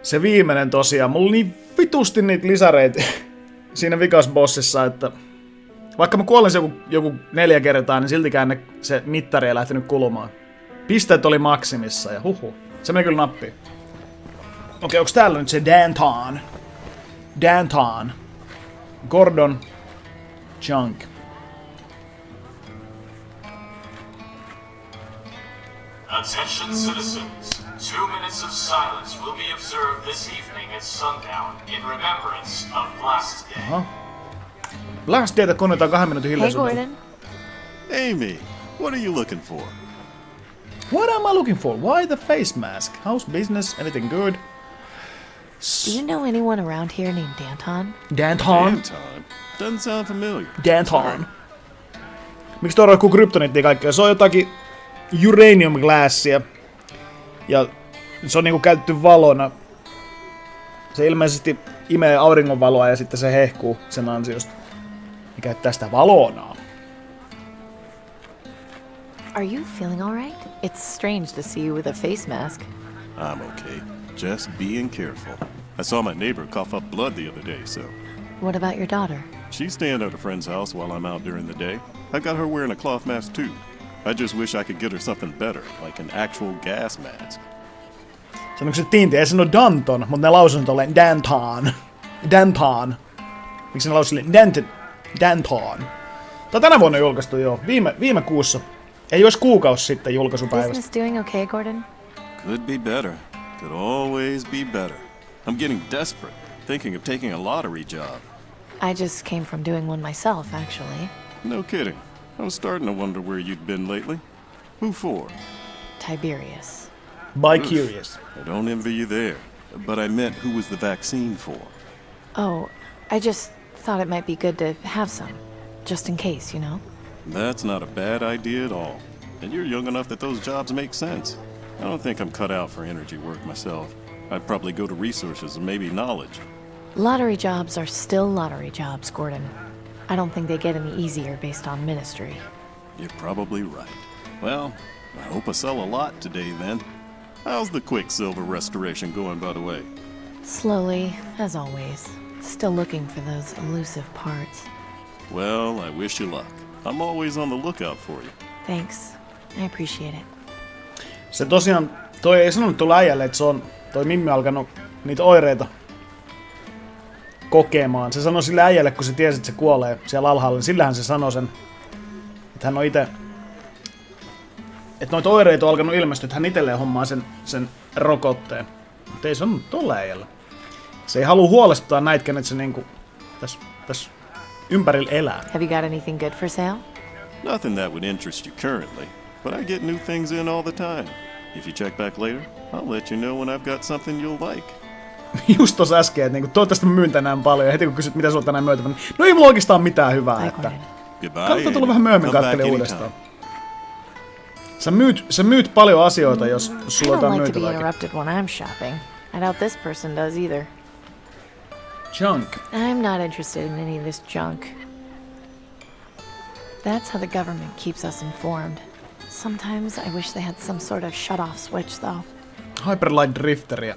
Speaker 1: Se viimeinen tosiaan. Mulla oli niin vitusti niitä lisäreitä siinä vikasbossissa, että vaikka mä kuolin joku 4 kertaa, niin siltikään se mittari ei lähtenyt kulumaan. Pisteet oli maksimissa ja se meni kyllä nappiin. Okei, onks täällä nyt se Danton. Gordon Chunk.
Speaker 6: Attention citizens, 2 minutes of silence will be observed this evening at sundown in remembrance of Blast Day.
Speaker 1: Blast Dayta konnetaan 2 minuutin
Speaker 3: Hey
Speaker 1: hiljaisuutta.
Speaker 3: Gordon,
Speaker 7: Amy, what are you looking for?
Speaker 1: What am I looking for? Why the face mask? How's business? Anything good?
Speaker 3: do you know anyone around here named Danton?
Speaker 1: Danton?
Speaker 7: Anton. Doesn't sound familiar.
Speaker 1: Danton. Miksi tuo roikkuu kryptoniittia kaikkea? Se on jotakin uranium glassia. Ja se on niinku käytetty valona. Se ilmeisesti imee auringonvaloa ja sitten se hehkuu sen ansiosta. Ja käyttää sitä valonaa.
Speaker 3: Are you feeling alright? It's strange to see you with a face mask.
Speaker 7: I'm okay. Just being careful. I saw my neighbor cough up blood the other day, so...
Speaker 3: What about your daughter?
Speaker 7: She's staying at a friend's house while I'm out during the day. I got her wearing a cloth mask too. I just wish I could get her something better, like an actual gas mask.
Speaker 1: Sanoiko se Tinti? Ei sano Danton, mutta ne lausunut olleen Danton. Danton. Miksi ne lausunut Danton? Tää on tänä vuonna julkaistu joo. Viime kuussa. Ei olisi kuukausi sitten julkaisupäivästä.
Speaker 3: Business doing okay, Gordon?
Speaker 7: Could be better. Could always be better. I'm getting desperate, thinking of taking a lottery job.
Speaker 3: I just came from doing one myself, actually.
Speaker 7: No kidding. I was starting to wonder where you'd been lately. Who for?
Speaker 3: Tiberius.
Speaker 1: By Curious.
Speaker 7: I don't envy you there. But I meant who was the vaccine for?
Speaker 3: Oh, I just thought it might be good to have some. Just in case, you know?
Speaker 7: That's not a bad idea at all. And you're young enough that those jobs make sense. I don't think I'm cut out for energy work myself. I'd probably go to resources and maybe knowledge.
Speaker 3: Lottery jobs are still lottery jobs, Gordon. I don't think they get any easier based on ministry.
Speaker 7: You're probably right. Well, I hope I sell a lot today then. How's the Quicksilver restoration going, by the way?
Speaker 3: Slowly, as always. Still looking for those elusive parts.
Speaker 7: Well, I wish you luck. I'm always on the lookout for you.
Speaker 3: Thanks. I appreciate it.
Speaker 1: Se tosiaan, toi ei sanonut tuolla äijälle, että se on toi Mimmi alkanut niitä oireita kokemaan. Se sanoi sille äijälle, kun se tiesi, että se kuolee siellä alhaalla, niin sillähän se sanoi sen, että hän on ite, että noita oireita on alkanut ilmestyä, että hän itselleen hommaa sen rokotteen. Mutta ei sanonut tuolla äijälle. Se ei halua huolestuttaa näitä, kenet se niinku tässä ympärillä elää.
Speaker 3: Have you got anything good for sale?
Speaker 7: Nothing that would interest you currently, but I get new things in all the time. If you check back later, I'll let you know when I've got something you'll like.
Speaker 1: Just tossa äsken, että niinku, toivottavasti mä myyn tänään paljon, ja heti kun kysyt, mitä sulla tänään myytävä, niin no ei mulla oikeastaan mitään hyvää,
Speaker 3: Bye,
Speaker 1: että
Speaker 3: Gordon.
Speaker 7: Goodbye.
Speaker 1: kannattaa tulla
Speaker 7: Amy.
Speaker 1: vähän myöhemmin
Speaker 7: Come back
Speaker 1: kattelemaan
Speaker 7: anytime.
Speaker 1: uudestaan. Sä myyt paljon asioita, jos
Speaker 3: I
Speaker 1: sulla on
Speaker 3: don't
Speaker 1: jotain
Speaker 3: like to be
Speaker 1: myytävääkin.
Speaker 3: interrupted when I'm shopping. I doubt this person does either.
Speaker 1: Junk.
Speaker 3: I'm not interested in any of this junk. That's how the government keeps us informed. Sometimes I wish they had some sort of shut-off switch, though.
Speaker 1: Hyperlight Drifteria.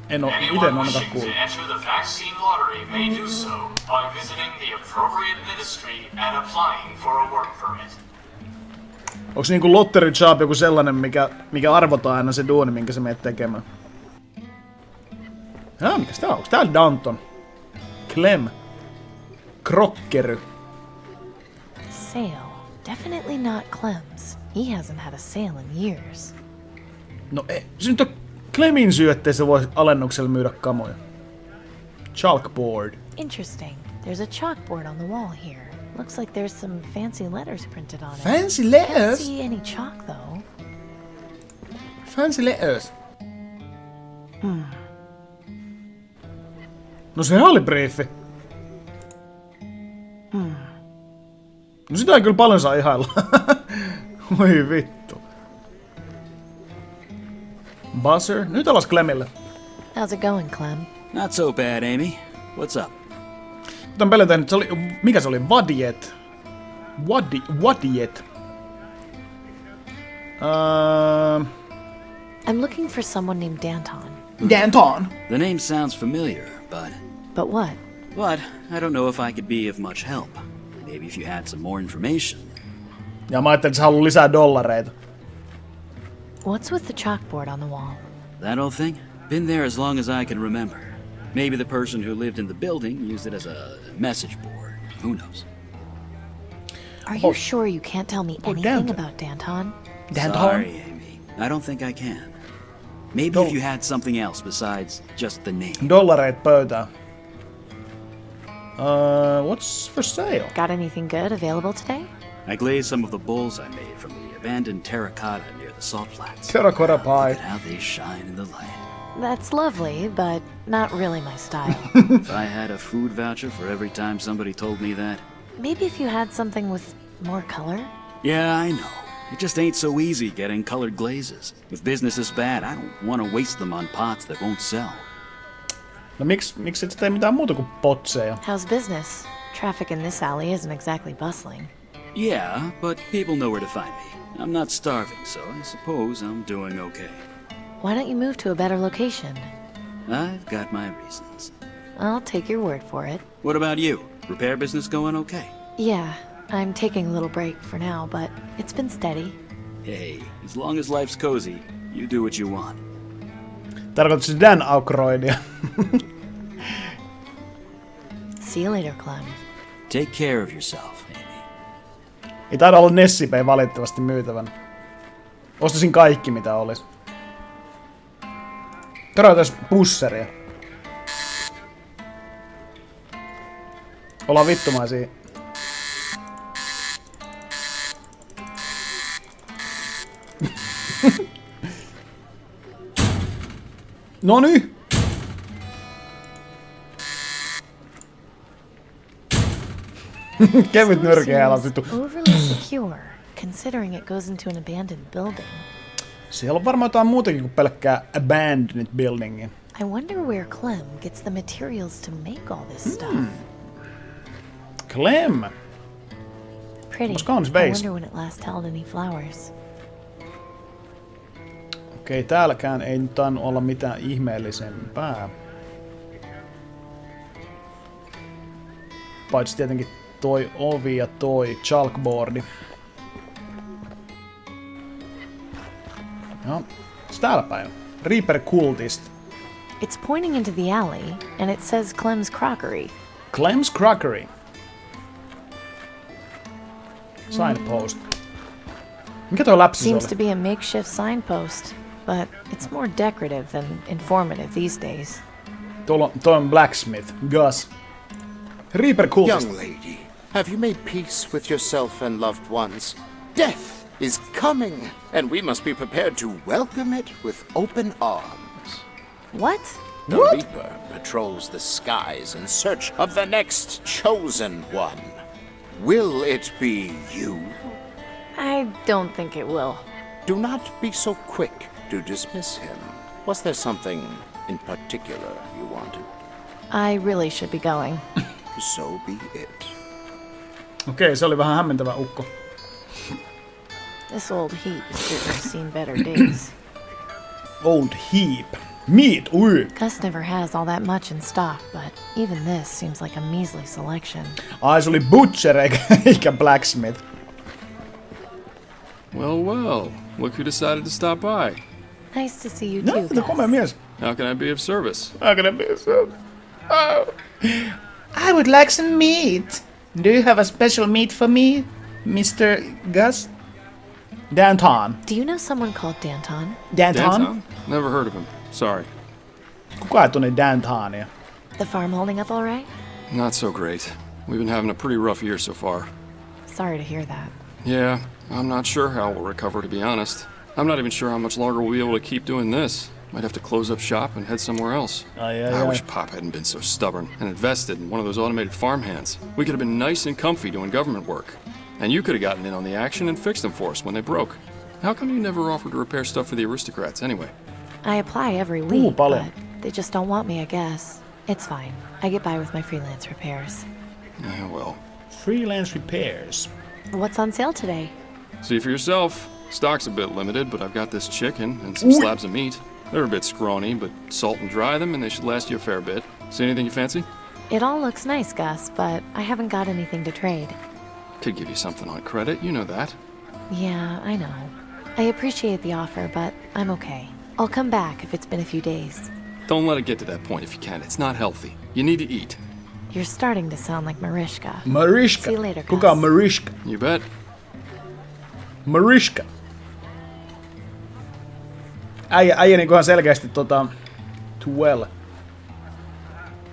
Speaker 1: En oo ite
Speaker 6: Anyone
Speaker 1: ainakaan
Speaker 6: wishing to
Speaker 1: kuullut.
Speaker 6: enter the vaccine lottery may do so by visiting the appropriate ministry and applying for a work permit.
Speaker 1: Onks niinku lottery job joku sellainen, mikä arvotaan aina se duuni, minkä sä menet tekemään? Mikäs tää on? Onks tää Danton? Clem. Krokkery.
Speaker 3: Sale. Definitely not Clem's. He hasn't had a sale in years.
Speaker 1: No se nyt on Clemin syy, ettei se voi alennuksella myydä kamoja. Chalkboard.
Speaker 3: Interesting. There's a chalkboard on the wall here. Looks like there's some fancy letters printed on it.
Speaker 1: Fancy
Speaker 3: Can't
Speaker 1: letters?
Speaker 3: see any chalk though.
Speaker 1: Fancy letters. No sehän oli briefi. No sitä ei kyllä paljon saa ihailla. Oi vittu. Buzzer. Nyt alas Clemille.
Speaker 3: How's it going, Clem?
Speaker 4: Not so bad, Amy. What's up?
Speaker 1: Tämän pelin tehnyt, se oli, mikä se oli? Vadiet. Vadiet.
Speaker 3: I'm looking for someone named Danton.
Speaker 1: Danton.
Speaker 4: The name sounds familiar,
Speaker 3: But what?
Speaker 4: but I don't know if I could be of much help. Maybe if you had some more information.
Speaker 1: Ja mä ajattelin, että sä haluat lisää dollareita.
Speaker 3: What's with the chalkboard on the wall?
Speaker 4: That old thing? Been there as long as I can remember. Maybe the person who lived in the building used it as a message board. Who knows?
Speaker 3: Are you sure you can't tell me anything
Speaker 1: Danton.
Speaker 3: about Danton?
Speaker 1: Danton?
Speaker 4: Sorry, Amy. I don't think I can. Maybe if you had something else besides just the name.
Speaker 1: Dollareita pöytään. What's for sale?
Speaker 3: Got anything good available today?
Speaker 4: I glazed some of the bowls I made from the abandoned terracotta near the salt flats.
Speaker 1: Terracotta
Speaker 4: Look
Speaker 1: pie.
Speaker 4: at how they shine in the light.
Speaker 3: That's lovely, but not really my style.
Speaker 4: If I had a food voucher for every time somebody told me that.
Speaker 3: Maybe if you had something with more color?
Speaker 4: Yeah, I know. It just ain't so easy getting colored glazes. If business is bad, I don't want to waste them on pots that won't sell.
Speaker 1: No miksi et sä tee mitään muuta kuin potseja?
Speaker 3: How's business? Traffic in this alley isn't exactly bustling.
Speaker 4: Yeah, but people know where to find me. I'm not starving, so I suppose I'm doing okay.
Speaker 3: Why don't you move to a better location?
Speaker 4: I've got my reasons.
Speaker 3: I'll take your word for it.
Speaker 4: What about you? Repair business going okay?
Speaker 3: Yeah, I'm taking a little break for now, but it's been steady.
Speaker 4: Hey, as long as life's cozy, you do what you want.
Speaker 1: Tarkoitatko se Dan Aykroydia?
Speaker 3: See you later, Clem.
Speaker 4: Take care of yourself, Amy.
Speaker 1: Ei taida olla Nessipei valitettavasti myytävän. Ostasin kaikki mitä olis. Tarvitaan pusseria. Ollaan vittumaisia. Noni! Kevyt nyrkiä vittu.
Speaker 3: Overly secure, considering it goes into an abandoned building.
Speaker 1: Siellä on varmaan jotain muutakin kuin pelkkää abandoned buildingin.
Speaker 3: I wonder where Clem gets the materials to make all this stuff.
Speaker 1: Clem!
Speaker 3: Pretty.
Speaker 1: Onks kaunis
Speaker 3: I
Speaker 1: vase?
Speaker 3: wonder when it last held any flowers.
Speaker 1: Okei, täälläkään ei nyt tainnut olla mitään ihmeellisempää. Paitsi tietenkin toi ovi ja toi chalkboardi. Joo, se täällä päin. Reaper Cultist.
Speaker 3: It's pointing into the alley, and it says Clem's Crockery.
Speaker 1: Clem's Crockery. Signpost. Mikä toi läpsis
Speaker 3: Seems
Speaker 1: oli?
Speaker 3: to be a makeshift signpost, but it's more decorative than informative these days.
Speaker 1: Toi on Blacksmith. Gus. Reaper Cultist.
Speaker 8: Young lady, have you made peace with yourself and loved ones? Death is coming, and we must be prepared to welcome it with open arms.
Speaker 3: What?
Speaker 8: The Reaper patrols the skies in search of the next chosen one. Will it be you?
Speaker 3: I don't think it will.
Speaker 8: Do not be so quick to dismiss him. Was there something in particular you wanted?
Speaker 3: I really should be going.
Speaker 8: So be it.
Speaker 1: Okei, se oli vähän hämmentävä ukko.
Speaker 3: This old heap has certainly seen better days.
Speaker 1: Old heap. Meat, ui.
Speaker 3: Gus never has all that much in stock, but even this seems like a measly selection.
Speaker 1: Ai, se oli butcher eikä blacksmith.
Speaker 9: Well, look who decided to stop by.
Speaker 3: Nice to see you
Speaker 1: No,
Speaker 3: too,
Speaker 1: mutta komea mies.
Speaker 9: How can I be of service?
Speaker 1: How can I be so? Oh. I would like some meat. Do you have a special meat for me, Mr. Gus? Danton.
Speaker 3: Do you know someone called Danton?
Speaker 1: Danton?
Speaker 9: Never heard of him. Sorry.
Speaker 1: Kuka ei tunne Dantonia?
Speaker 3: The farm holding up all right?
Speaker 9: Not so great. We've been having a pretty rough year so far.
Speaker 3: Sorry to hear that.
Speaker 9: Yeah, I'm not sure how we'll recover, to be honest. I'm not even sure how much longer we'll be able to keep doing this. Might have to close up shop and head somewhere else. I wish Pop hadn't been so stubborn and invested in one of those automated farmhands. We could have been nice and comfy doing government work. And you could have gotten in on the action and fixed them for us when they broke. How come you never offered to repair stuff for the aristocrats anyway?
Speaker 3: I apply every week,
Speaker 1: paljon.
Speaker 3: but they just don't want me, I guess. It's fine. I get by with my freelance repairs.
Speaker 9: Yeah, well.
Speaker 1: Freelance repairs.
Speaker 3: What's on sale today?
Speaker 9: See for yourself. Stock's a bit limited, but I've got this chicken and some slabs of meat. They're a bit scrawny, but salt and dry them and they should last you a fair bit. See anything you fancy?
Speaker 3: It all looks nice, Gus, but I haven't got anything to trade.
Speaker 9: Could give you something on credit, you know that.
Speaker 3: Yeah, I know. I appreciate the offer, but I'm okay. I'll come back if it's been a few days.
Speaker 9: Don't let it get to that point if you can. It's not healthy. You need to eat.
Speaker 3: You're starting to sound like Marishka.
Speaker 1: Marishka.
Speaker 3: See you later,
Speaker 1: Kuka on
Speaker 3: Gus.
Speaker 1: Marishka?
Speaker 9: You bet.
Speaker 1: Marishka. Äijä niinku ihan selkeästi 12.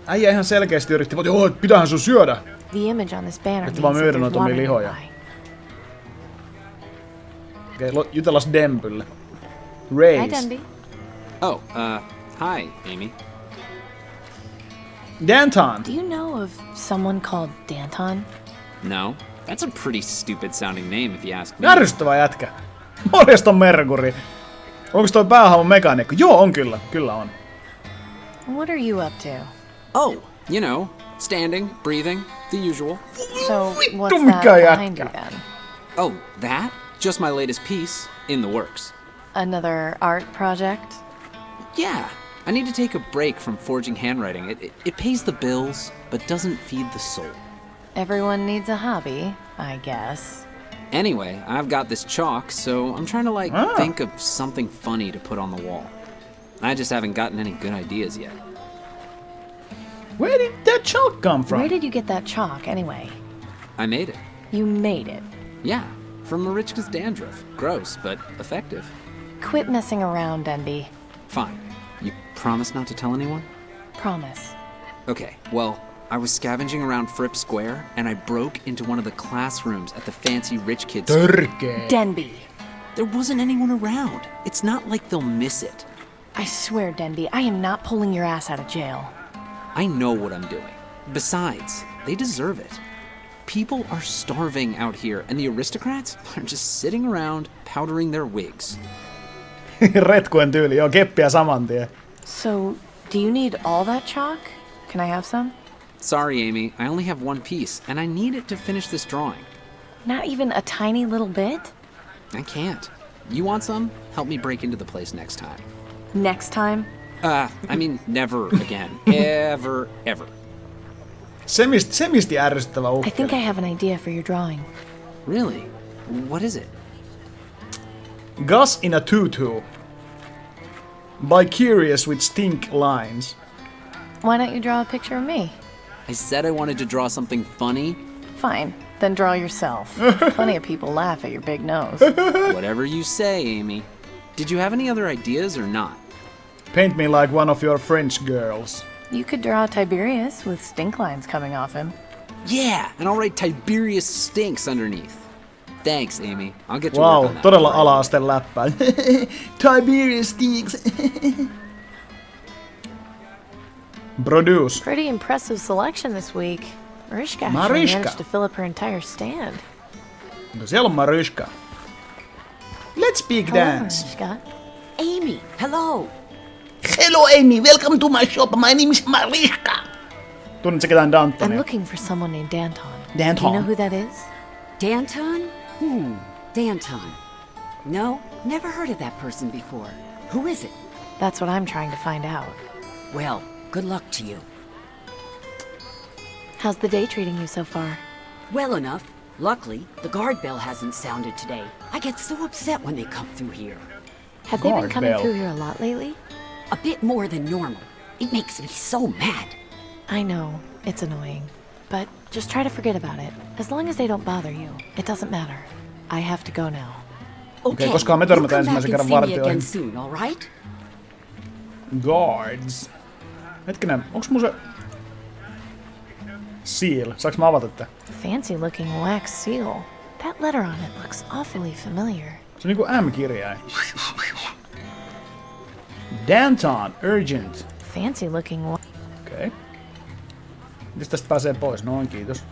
Speaker 1: Äijä ihan selkeästi yritti, että joo, pitäähän sun syödä.
Speaker 3: The image on this banner
Speaker 1: Että
Speaker 3: means
Speaker 1: vaan
Speaker 3: that
Speaker 1: myydä
Speaker 3: there's
Speaker 1: noita
Speaker 3: water
Speaker 1: lihoja.
Speaker 3: nearby.
Speaker 1: Okei, jutellas Dempylle.
Speaker 3: Hi,
Speaker 1: Race.
Speaker 3: Denby.
Speaker 10: Oh, hi, Amy.
Speaker 1: Danton.
Speaker 3: Do you know of someone called Danton?
Speaker 10: No, that's a pretty stupid sounding name if you ask me.
Speaker 1: Ärsyttävä jätkä. Morjesta Merkuri. Onko toi päähavun mekaanikko? Joo, on kyllä. Kyllä on.
Speaker 3: What are you up to?
Speaker 10: Oh, you know, standing, breathing, the usual.
Speaker 3: So, what's
Speaker 1: Vittu,
Speaker 3: that
Speaker 1: mikä
Speaker 3: behind you
Speaker 1: jätkä.
Speaker 3: then?
Speaker 10: Oh, that? Just my latest piece, in the works.
Speaker 3: Another art project?
Speaker 10: Yeah, I need to take a break from forging handwriting. It pays the bills, but doesn't feed the soul.
Speaker 3: Everyone needs a hobby, I guess.
Speaker 10: Anyway, I've got this chalk, so I'm trying to, think of something funny to put on the wall. I just haven't gotten any good ideas yet.
Speaker 1: Where did that chalk come from?
Speaker 3: Where did you get that chalk, anyway?
Speaker 10: I made it.
Speaker 3: You made it.
Speaker 10: Yeah, from Marichka's dandruff. Gross, but effective.
Speaker 3: Quit messing around, Denby.
Speaker 10: Fine. You promise not to tell anyone?
Speaker 3: Promise.
Speaker 10: Okay, well, I was scavenging around Fripp Square, and I broke into one of the classrooms at the fancy rich kids' school.
Speaker 1: Törkeä.
Speaker 3: Denby.
Speaker 10: There wasn't anyone around. It's not like they'll miss it.
Speaker 3: I swear, Denby, I am not pulling your ass out of jail.
Speaker 10: I know what I'm doing. Besides, they deserve it. People are starving out here, and the aristocrats are just sitting around powdering their wigs.
Speaker 1: Retkuen tyyli, joo, keppiä saman tien.
Speaker 3: So, do you need all that chalk? Can I have some?
Speaker 10: Sorry, Amy, I only have one piece, and I need it to finish this drawing.
Speaker 3: Not even a tiny little bit?
Speaker 10: I can't. You want some? Help me break into the place next time.
Speaker 3: Next time?
Speaker 10: I mean, never again. Ever, ever.
Speaker 1: Semisti ärsyttävä
Speaker 3: I
Speaker 1: ukkeli.
Speaker 3: think I have an idea for your drawing.
Speaker 10: Really? What is it?
Speaker 1: Gus in a tutu. Bi-curious with stink lines.
Speaker 3: Why don't you draw a picture of me?
Speaker 10: I said I wanted to draw something funny.
Speaker 3: Fine, then draw yourself. Plenty of people laugh at your big nose.
Speaker 10: Whatever you say, Amy. Did you have any other ideas or not?
Speaker 1: Paint me like one of your French girls.
Speaker 3: You could draw Tiberius with stink lines coming off him.
Speaker 10: Yeah, and I'll write Tiberius stinks underneath. Thanks, Amy. I'll get to
Speaker 1: Wow,
Speaker 10: work on that.
Speaker 1: todella ala-asteen läppää. Tiberius stinks. Produce.
Speaker 3: Pretty impressive selection this week. Mariska actually
Speaker 1: Mariska.
Speaker 3: managed to fill up her entire stand.
Speaker 1: No siellä on Mariska. Let's big
Speaker 3: Hello,
Speaker 1: dance.
Speaker 3: Mariska.
Speaker 11: Amy, hello.
Speaker 1: Hello Amy, welcome to my shop. My name is Mariska. Tunnetko ketään Dantonia?
Speaker 3: I'm looking for someone named Danton.
Speaker 1: Danton.
Speaker 3: Do you know who that is?
Speaker 11: Danton? Danton. No, never heard of that person before. Who is it?
Speaker 3: That's what I'm trying to find out.
Speaker 11: Well, good luck to you.
Speaker 3: How's the day treating you so far?
Speaker 11: Well enough. Luckily, the guard bell hasn't sounded today. I get so upset when they come through here.
Speaker 3: Have they been
Speaker 1: Guard
Speaker 3: coming
Speaker 1: bell.
Speaker 3: through here a lot lately?
Speaker 11: A bit more than normal. It makes me so mad.
Speaker 3: I know, it's annoying. But just try to forget about it. As long as they don't bother you, it doesn't matter. I have to go now.
Speaker 11: Okay,
Speaker 1: koska me
Speaker 11: you
Speaker 1: törmätään
Speaker 11: come back
Speaker 1: ensimmäisen
Speaker 11: and
Speaker 1: kerran
Speaker 11: see me
Speaker 1: vartioihin.
Speaker 11: again soon, all right?
Speaker 1: Guards. Hetkinen, onks mun se... Seal. Saaks mä avata tää?
Speaker 3: Fancy looking wax seal. That letter on it looks awfully familiar.
Speaker 1: Se on niinku M-kirjain. Danton, urgent.
Speaker 3: Fancy looking
Speaker 1: Okei. Mites tästä pääsee pois? Noin, kiitos.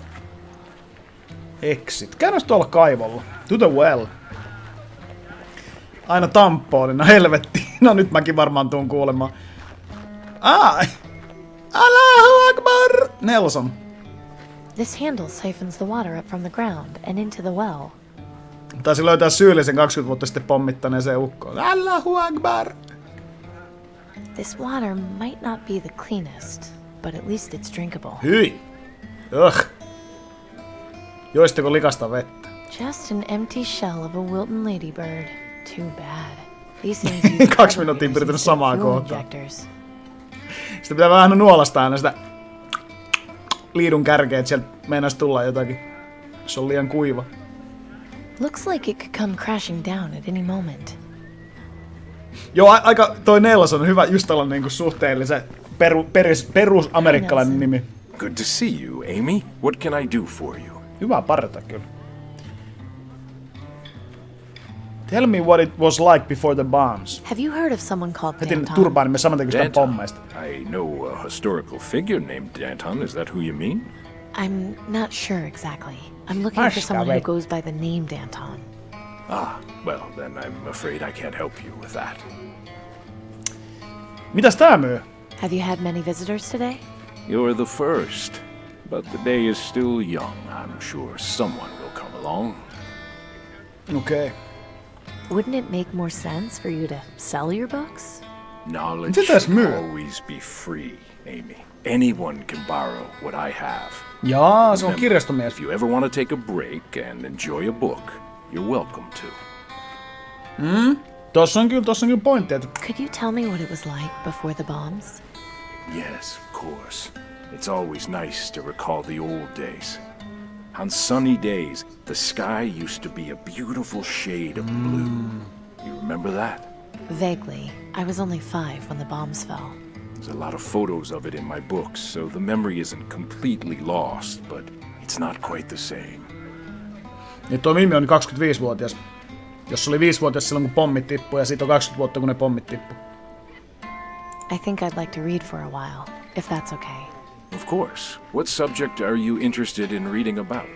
Speaker 1: Exit. Käännös tuolla kaivolla. To the well. Aina tampoonina, helvetti. No nyt mäkin varmaan tuun kuulemaan. Ai! Allahu Akbar! Nelson.
Speaker 3: This handle siphons the water up from the ground and into the well.
Speaker 1: Taisi löytää syyllisen 20 vuotta sitten pommittaneeseen ukkoon. Allahu Akbar!
Speaker 3: This water might not be the cleanest, but at least it's drinkable.
Speaker 1: Hyi! Ugh! Joistako likasta vettä?
Speaker 3: Just an empty shell of a Wilton ladybird. Too bad. These things use
Speaker 1: 2 minuuttia pyritänyt samaa
Speaker 3: fuel
Speaker 1: kohtaa.
Speaker 3: injectors.
Speaker 1: Sitä pitää vähän nuolasta aina sitä liidun kärkeä, että sieltä meinais tulla jotakin. Se on liian kuiva.
Speaker 3: Looks like it could come crashing down at any moment.
Speaker 1: Joo, aika toi Nelson on hyvä, just tällainen niinku suhteellisen perusamerikkalainen nimi.
Speaker 12: Good to see you, Amy. What can I do for you?
Speaker 1: Hyvä parta kyllä. Tell me what it was like before the bombs.
Speaker 3: Have you heard of someone called
Speaker 1: Heti
Speaker 3: Danton?
Speaker 1: turpaanimme saman tien kuin
Speaker 12: Danton.
Speaker 1: pommeista.
Speaker 12: I know a historical figure named Danton. Is that who you mean?
Speaker 3: I'm not sure exactly. I'm looking for someone who goes by the name Danton.
Speaker 12: Ah, well, then I'm afraid I can't help you with that.
Speaker 1: Mitäs tää myy?
Speaker 3: Have you had many visitors today?
Speaker 12: You're the first, but the day is still young. I'm sure someone will come along.
Speaker 1: Okei. Okay.
Speaker 3: Wouldn't it make more sense for you to sell your books?
Speaker 12: Knowledge
Speaker 1: Miten
Speaker 12: should
Speaker 1: myy?
Speaker 12: always be free, Amy. Anyone can borrow what I have.
Speaker 1: Jaa, se on
Speaker 12: Remember,
Speaker 1: kirjastomies.
Speaker 12: if you ever want to take a break and enjoy a book, you're welcome to.
Speaker 1: Tossa on kyllä pointti, että
Speaker 3: Could you tell me what it was like before the bombs?
Speaker 12: Yes, of course. It's always nice to recall the old days. On sunny days, the sky used to be a beautiful shade of blue. You remember that?
Speaker 3: Vaguely. I was only 5 when the bombs fell.
Speaker 12: There's a lot of photos of it in my books, so the memory isn't completely lost, but it's not quite the same.
Speaker 1: nyt tuo Mimmi on 25-vuotias. Jos se oli 5-vuotias silloin kun pommit tippui ja siitä on 20 vuotta kun ne pommit tippui.
Speaker 3: I think I'd like to read for a while, if that's okay.
Speaker 12: Of course. What subject are you interested in reading about?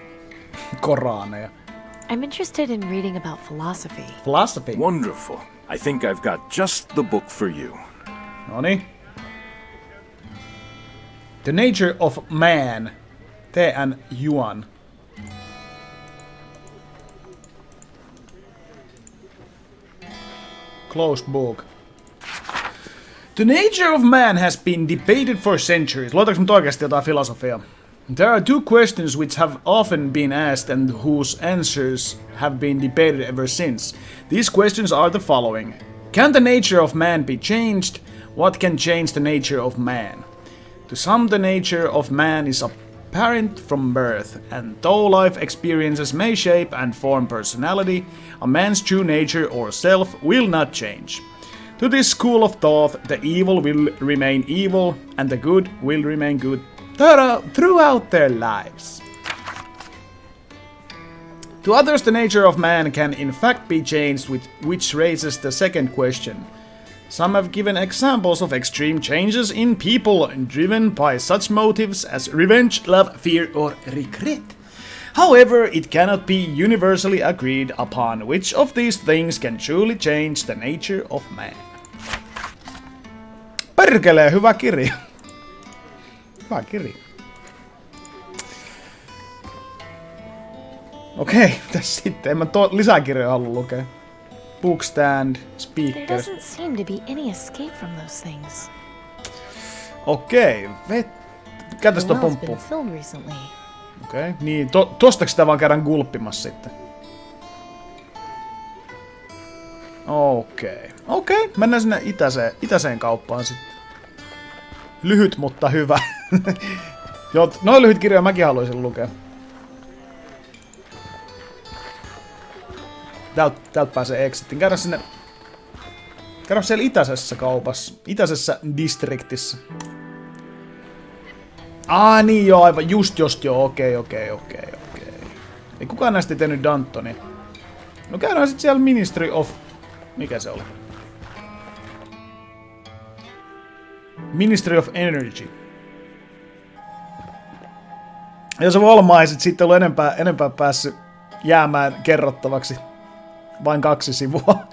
Speaker 1: Koraaneja.
Speaker 3: I'm interested in reading about philosophy.
Speaker 1: Philosophy.
Speaker 12: Wonderful. I think I've got just the book for you.
Speaker 1: Noniin. The Nature of Man. T.N. Yuan. Closed book. The nature of man has been debated for centuries. Luotaanko nyt oikeasti jotain filosofiaa? There are two questions which have often been asked and whose answers have been debated ever since. These questions are the following. Can the nature of man be changed? What can change the nature of man? To some, the nature of man is apparent from birth, and though life experiences may shape and form personality, a man's true nature or self will not change. To this school of thought, the evil will remain evil, and the good will remain good throughout their lives. To others, the nature of man can in fact be changed, which raises the second question. Some have given examples of extreme changes in people driven by such motives as revenge, love, fear, or regret. However, it cannot be universally agreed upon which of these things can truly change the nature of man. Perkelee, hyvä kirja. Hyvä kirja. Okei, tässä sitten. En mä lisää kirjoja halua lukea. Bookstand, speaker.
Speaker 3: There doesn't seem to be any escape from those things.
Speaker 1: Okei, käytäs tuo pomppu. Okei, niin tostako sitä vaan käydään gulppimassa sitten? Okei, mennään sinne itäiseen kauppaan sitten. Lyhyt, mutta hyvä. Noin lyhyt kirjoja mäkin haluaisin lukea. Täältä pääsee exitin. Käydään siellä itäisessä kaupassa. Itäisessä distriktissä. Niin joo, aivan just joo. Okei. Ei kukaan näistä tehnyt Dantonia. No käydään sit siellä Ministry of... Mikä se oli? Ministry of Energy. Ja se Volmaiset sitten ollut enempää päässyt jäämään kerrottavaksi. Vain 2 sivua.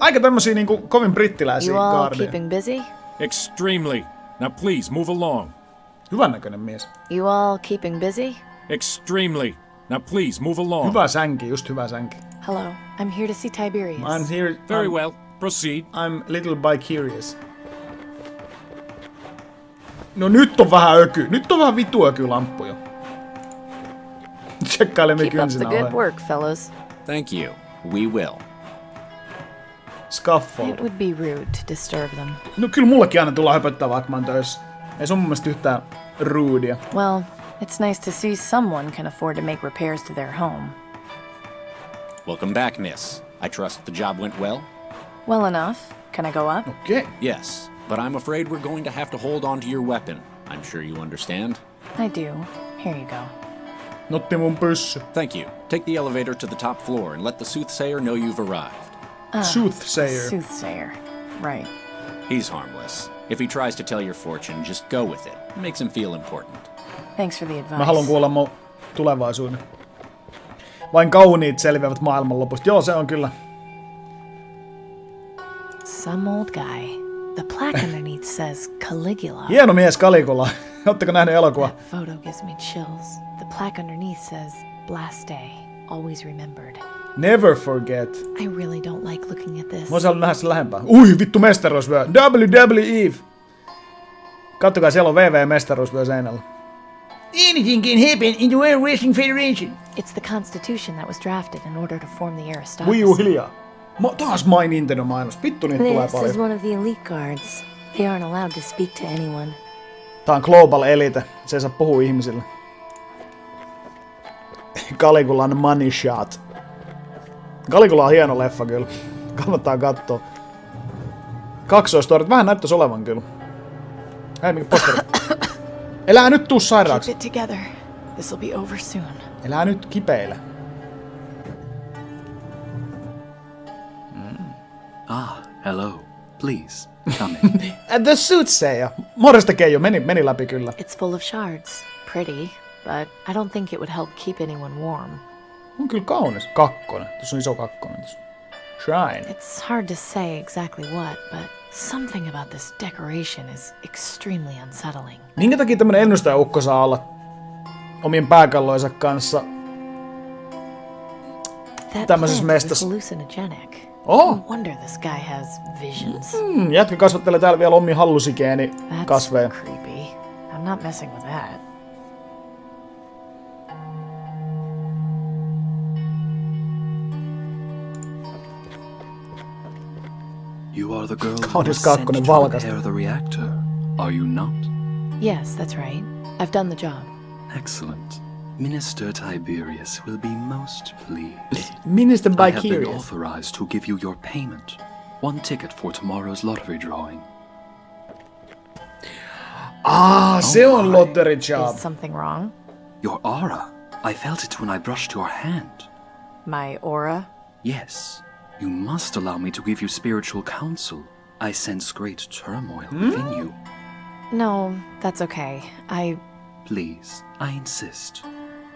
Speaker 1: Aika tämmösiä niinku kovin brittiläisiä
Speaker 3: You all
Speaker 1: guardia.
Speaker 3: keeping busy?
Speaker 12: Extremely. Now please, move along.
Speaker 1: Hyvän näköinen mies.
Speaker 3: You all keeping busy?
Speaker 12: Extremely. Now please, move along.
Speaker 1: Hyvä sänki, just hyvä sänki.
Speaker 3: Hello, I'm here to see Tiberius.
Speaker 1: I'm here...
Speaker 12: Very well. Proceed.
Speaker 1: I'm little by curious. No nyt on vähän öky. Nyt on vähän vitu ökylamppuja. Tsekkailemme
Speaker 3: Keep up the
Speaker 1: kynsinä
Speaker 3: good
Speaker 1: oven.
Speaker 3: work, fellows.
Speaker 10: Thank you. We will.
Speaker 1: Scaffold.
Speaker 3: It would be rude to disturb them.
Speaker 1: No kyllä mullekin aina tullaan höpöttää, vaikka mä oon töissä. Ei se on mun mielestä yhtään ruudia.
Speaker 3: Well, it's nice to see someone can afford to make repairs to their home.
Speaker 13: Welcome back, miss. I trust the job went well?
Speaker 3: Well enough. Can I go up?
Speaker 1: Okay.
Speaker 13: Yes, but I'm afraid we're going to have to hold on to your weapon. I'm sure you understand.
Speaker 3: I do. Here you go.
Speaker 1: Notti mun pyssy.
Speaker 13: Thank you. Take the elevator to the top floor and let the soothsayer know you've arrived.
Speaker 1: Soothsayer.
Speaker 3: Soothsayer. Right.
Speaker 13: He's harmless. If he tries to tell your fortune, just go with it. It makes him feel important.
Speaker 3: Thanks for the advice.
Speaker 1: Mä haluan kuulla mun tulevaisuuden. Vain kauniit selviävät maailmanlopusta. Joo, se on kyllä.
Speaker 3: Some old guy. The plaque underneath says Caligula.
Speaker 1: Hieno mies Caligula. Ootteko nähnyt elokuva?
Speaker 3: That photo gives me chills. The plaque underneath says Blaste. Always remembered.
Speaker 1: Never forget.
Speaker 3: I really don't like looking at this.
Speaker 1: Mä oisin halunnut nähdä sen lähempää. Ui, vittu mestaruusvyö. WWE. Kattokaa, siellä on VV-mestaruusvyö seinällä. Anything can happen in the World Wrestling Federation.
Speaker 3: It's the Constitution that was drafted in order to form the aristocracy.
Speaker 1: Wii U hiljaa. Taas My Nintendo-mainos. Vittu niitä tulee
Speaker 3: This is
Speaker 1: paljon.
Speaker 3: one of the elite guards. They aren't allowed to speak to anyone.
Speaker 1: Tää on Global Elite. Se ei saa puhua ihmisille. Caligulan Money Shot. Caligula on hieno leffa kyllä. Kannattaa kattoo. Kaksoistorit. Vähän näyttäis olevan kyllä. Hei, mikä posteri? Elää nyt tuu sairaaksi.
Speaker 3: Keep it together. This'll be over soon.
Speaker 1: Elää nyt kipeile.
Speaker 14: Hello. Please, come in.
Speaker 1: The Soothsayer. Morjesta Keijo, meni läpi kyllä.
Speaker 3: It's full of shards. Pretty, but I don't think it would help keep anyone warm.
Speaker 1: On kyllä kaunis. Kakkonen. Tuossa on iso kakkonen tuossa. Shrine.
Speaker 3: It's hard to say exactly what, but something about this decoration is extremely unsettling.
Speaker 1: Minkä takia tämmönen ennustajaukko saa olla omien pääkallojensa kanssa
Speaker 3: That
Speaker 1: tämmöisessä
Speaker 3: plant is
Speaker 1: mestassa?
Speaker 3: hallucinogenic.
Speaker 1: Oh.
Speaker 3: No wonder this guy has visions.
Speaker 1: Jätkä kasvattelee täällä vielä omia hallusikeeni kasveja.
Speaker 3: That's creepy. I'm not messing with that.
Speaker 14: You are the girl who
Speaker 1: Kaunis
Speaker 14: was sent
Speaker 1: kakkonen
Speaker 14: to
Speaker 1: valkasta.
Speaker 14: repair the reactor, are you not?
Speaker 3: Yes, that's right. I've done the job.
Speaker 14: Excellent. Minister Tiberius will be most pleased.
Speaker 1: Minister
Speaker 14: I have been
Speaker 1: Bicurious.
Speaker 14: authorized to give you your payment. 1 ticket for tomorrow's lottery drawing.
Speaker 1: Se on lottery job.
Speaker 3: Is something wrong?
Speaker 14: Your aura. I felt it when I brushed your hand.
Speaker 3: My aura?
Speaker 14: Yes. You must allow me to give you spiritual counsel. I sense great turmoil within you.
Speaker 3: No, that's okay.
Speaker 14: Please, I insist.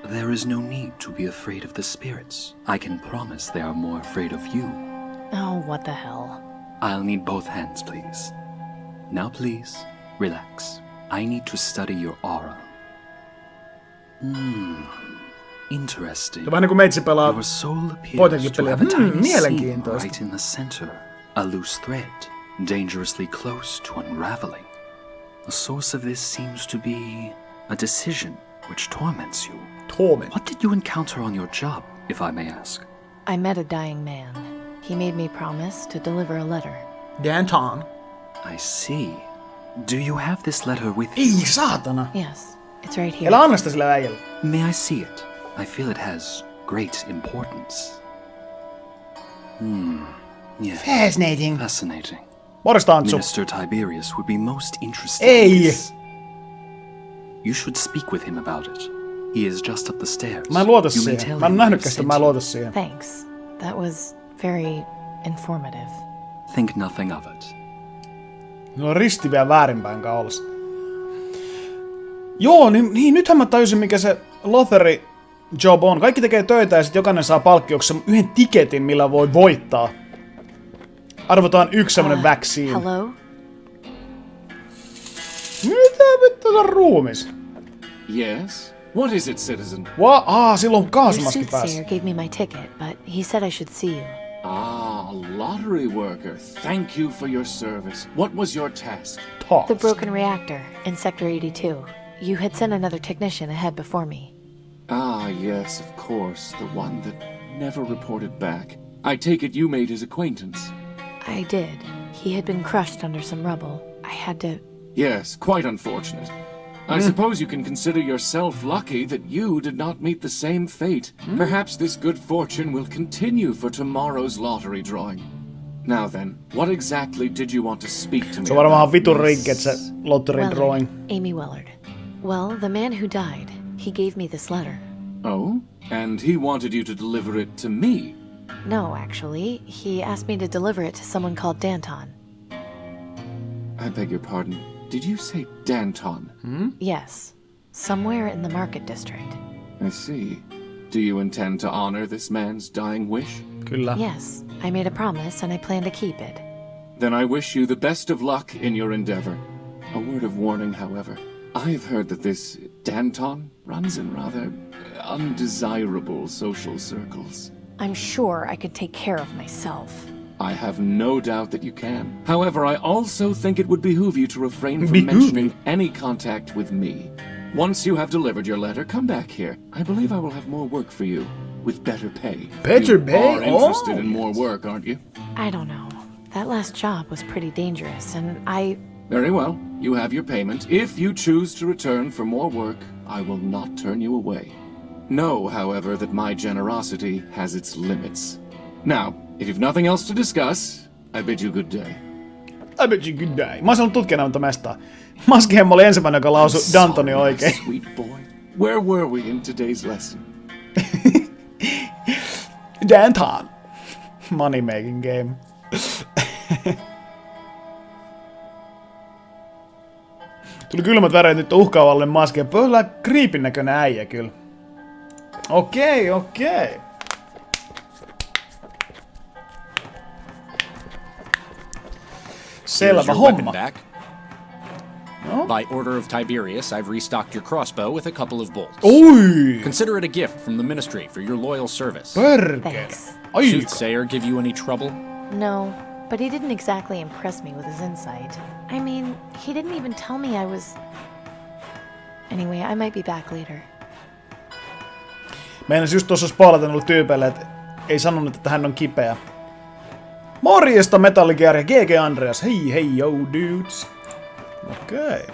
Speaker 14: There is no need to be afraid of the spirits. I can promise they are more afraid of you.
Speaker 3: Oh, what the hell.
Speaker 14: I'll need both hands, please. Now, please, relax. I need to study your aura. Interesting.
Speaker 1: Vähän niinku meitsi pelaa
Speaker 14: Your soul appears
Speaker 1: poitenkin
Speaker 14: to
Speaker 1: peliä.
Speaker 14: have a tiny seam
Speaker 1: Mielenkiintoista.
Speaker 14: right in the center. A loose thread, dangerously close to unraveling. The source of this seems to be a decision which torments you. What did you encounter on your job, if I may ask?
Speaker 3: I met a dying man. He made me promise to deliver a letter.
Speaker 1: Danton.
Speaker 14: I see. Do you have this letter with
Speaker 1: Ei
Speaker 14: you?
Speaker 1: saatana.
Speaker 3: Yes, it's right here.
Speaker 1: Älä anna sitä sille äijälle.
Speaker 14: May I see it? I feel it has great importance. Yes.
Speaker 1: Fascinating.
Speaker 14: Fascinating.
Speaker 1: Morjesta, Antsu.
Speaker 14: Minister Tiberius would be most interested
Speaker 1: Ei.
Speaker 14: in this. You should speak with him about it. He is just up the stairs.
Speaker 1: Mä en luota
Speaker 14: You may
Speaker 1: siihen.
Speaker 14: tell
Speaker 1: Mä en
Speaker 14: him
Speaker 1: nähnytkään
Speaker 14: I
Speaker 1: sitä,
Speaker 14: sent
Speaker 1: mä en
Speaker 14: you.
Speaker 1: luota siihen.
Speaker 3: Thanks. That was very informative.
Speaker 14: Think nothing of it.
Speaker 1: No risti vielä väärinpäin kaulassa. Joo, niin nythän mä tajusin mikä se Lothari job on. Kaikki tekee töitä ja sit jokainen saa palkkioksi yhden tiketin millä voi voittaa. Arvotaan yksi semmonen vaccine.
Speaker 3: Hello?
Speaker 1: Mitä vittu on ruumis?
Speaker 15: Yes? What is it, citizen?
Speaker 1: Silloin
Speaker 3: Your
Speaker 1: kaasumaski päässä.
Speaker 3: soothsayer gave me my ticket, but he said I should see you.
Speaker 15: Ah, a lottery worker. Thank you for your service. What was your task?
Speaker 3: The broken reactor in Sector 82. You had sent another technician ahead before me.
Speaker 15: Ah, yes, of course. The one that never reported back. I take it you made his acquaintance.
Speaker 3: I did. He had been crushed under some rubble. I had to...
Speaker 15: Yes, quite unfortunate. I suppose you can consider yourself lucky that you did not meet the same fate. Perhaps this good fortune will continue for tomorrow's lottery drawing. Now then, what exactly did you want to speak to me
Speaker 1: Se on varmaan
Speaker 15: about,
Speaker 1: vitun
Speaker 15: Miss-
Speaker 1: rikket se lottery drawing.
Speaker 3: Amy Wellard. Well, the man who died, he gave me this letter.
Speaker 15: Oh? And he wanted you to deliver it to me?
Speaker 3: No, actually. He asked me to deliver it to someone called Danton.
Speaker 15: I beg your pardon. Did you say Danton?
Speaker 3: Yes. Somewhere in the market district.
Speaker 15: I see. Do you intend to honor this man's dying wish?
Speaker 1: Kyllä.
Speaker 3: Yes. I made a promise and I plan to keep it.
Speaker 15: Then I wish you the best of luck in your endeavor. A word of warning, however. I've heard that this Danton runs in rather undesirable social circles.
Speaker 3: I'm sure I could take care of myself.
Speaker 15: I have no doubt that you can. However, I also think it would behoove you to refrain from
Speaker 1: Behoove
Speaker 15: mentioning any contact with me. Once you have delivered your letter, come back here. I believe I will have more work for you, with better pay.
Speaker 1: Better
Speaker 15: you
Speaker 1: pay?
Speaker 15: are interested in
Speaker 1: Oh,
Speaker 15: more work, aren't you?
Speaker 3: I don't know. That last job was pretty dangerous, and
Speaker 15: Very well. You have your payment. If you choose to return for more work, I will not turn you away. Know, however, that my generosity has its limits. Now, if you've nothing else to discuss, I bid you good day.
Speaker 1: I bet you good day. Mä oon sanonut tutkijana monta mestaa. Maskihem oli ensimmäinen, joka lausui Dantonin oikein.
Speaker 15: Sweet boy. Where were we in today's lesson?
Speaker 1: Danton. Money making game. Tuli kylmät väreet nyt uhkaavalle maskeen. Pöydällä creepin näköinen äijä kyllä. Okei. Selvä
Speaker 13: Here's your
Speaker 1: homma.
Speaker 13: weapon back. By order of Tiberius, I've restocked your crossbow with a couple of bolts.
Speaker 1: Oi!
Speaker 13: Consider it a gift from the ministry for your loyal service.
Speaker 3: Thanks.
Speaker 13: Soothsayer give you any trouble?
Speaker 3: No, but he didn't exactly impress me with his insight. I mean, he didn't even tell me I was... Anyway, I might be back later.
Speaker 1: Meinas just tuossa spoilata noille tyypeille, että ei sanonut, että hän on kipeä. Morjesta Metalligear ja GG Andreas. Hei yo dudes. Okei.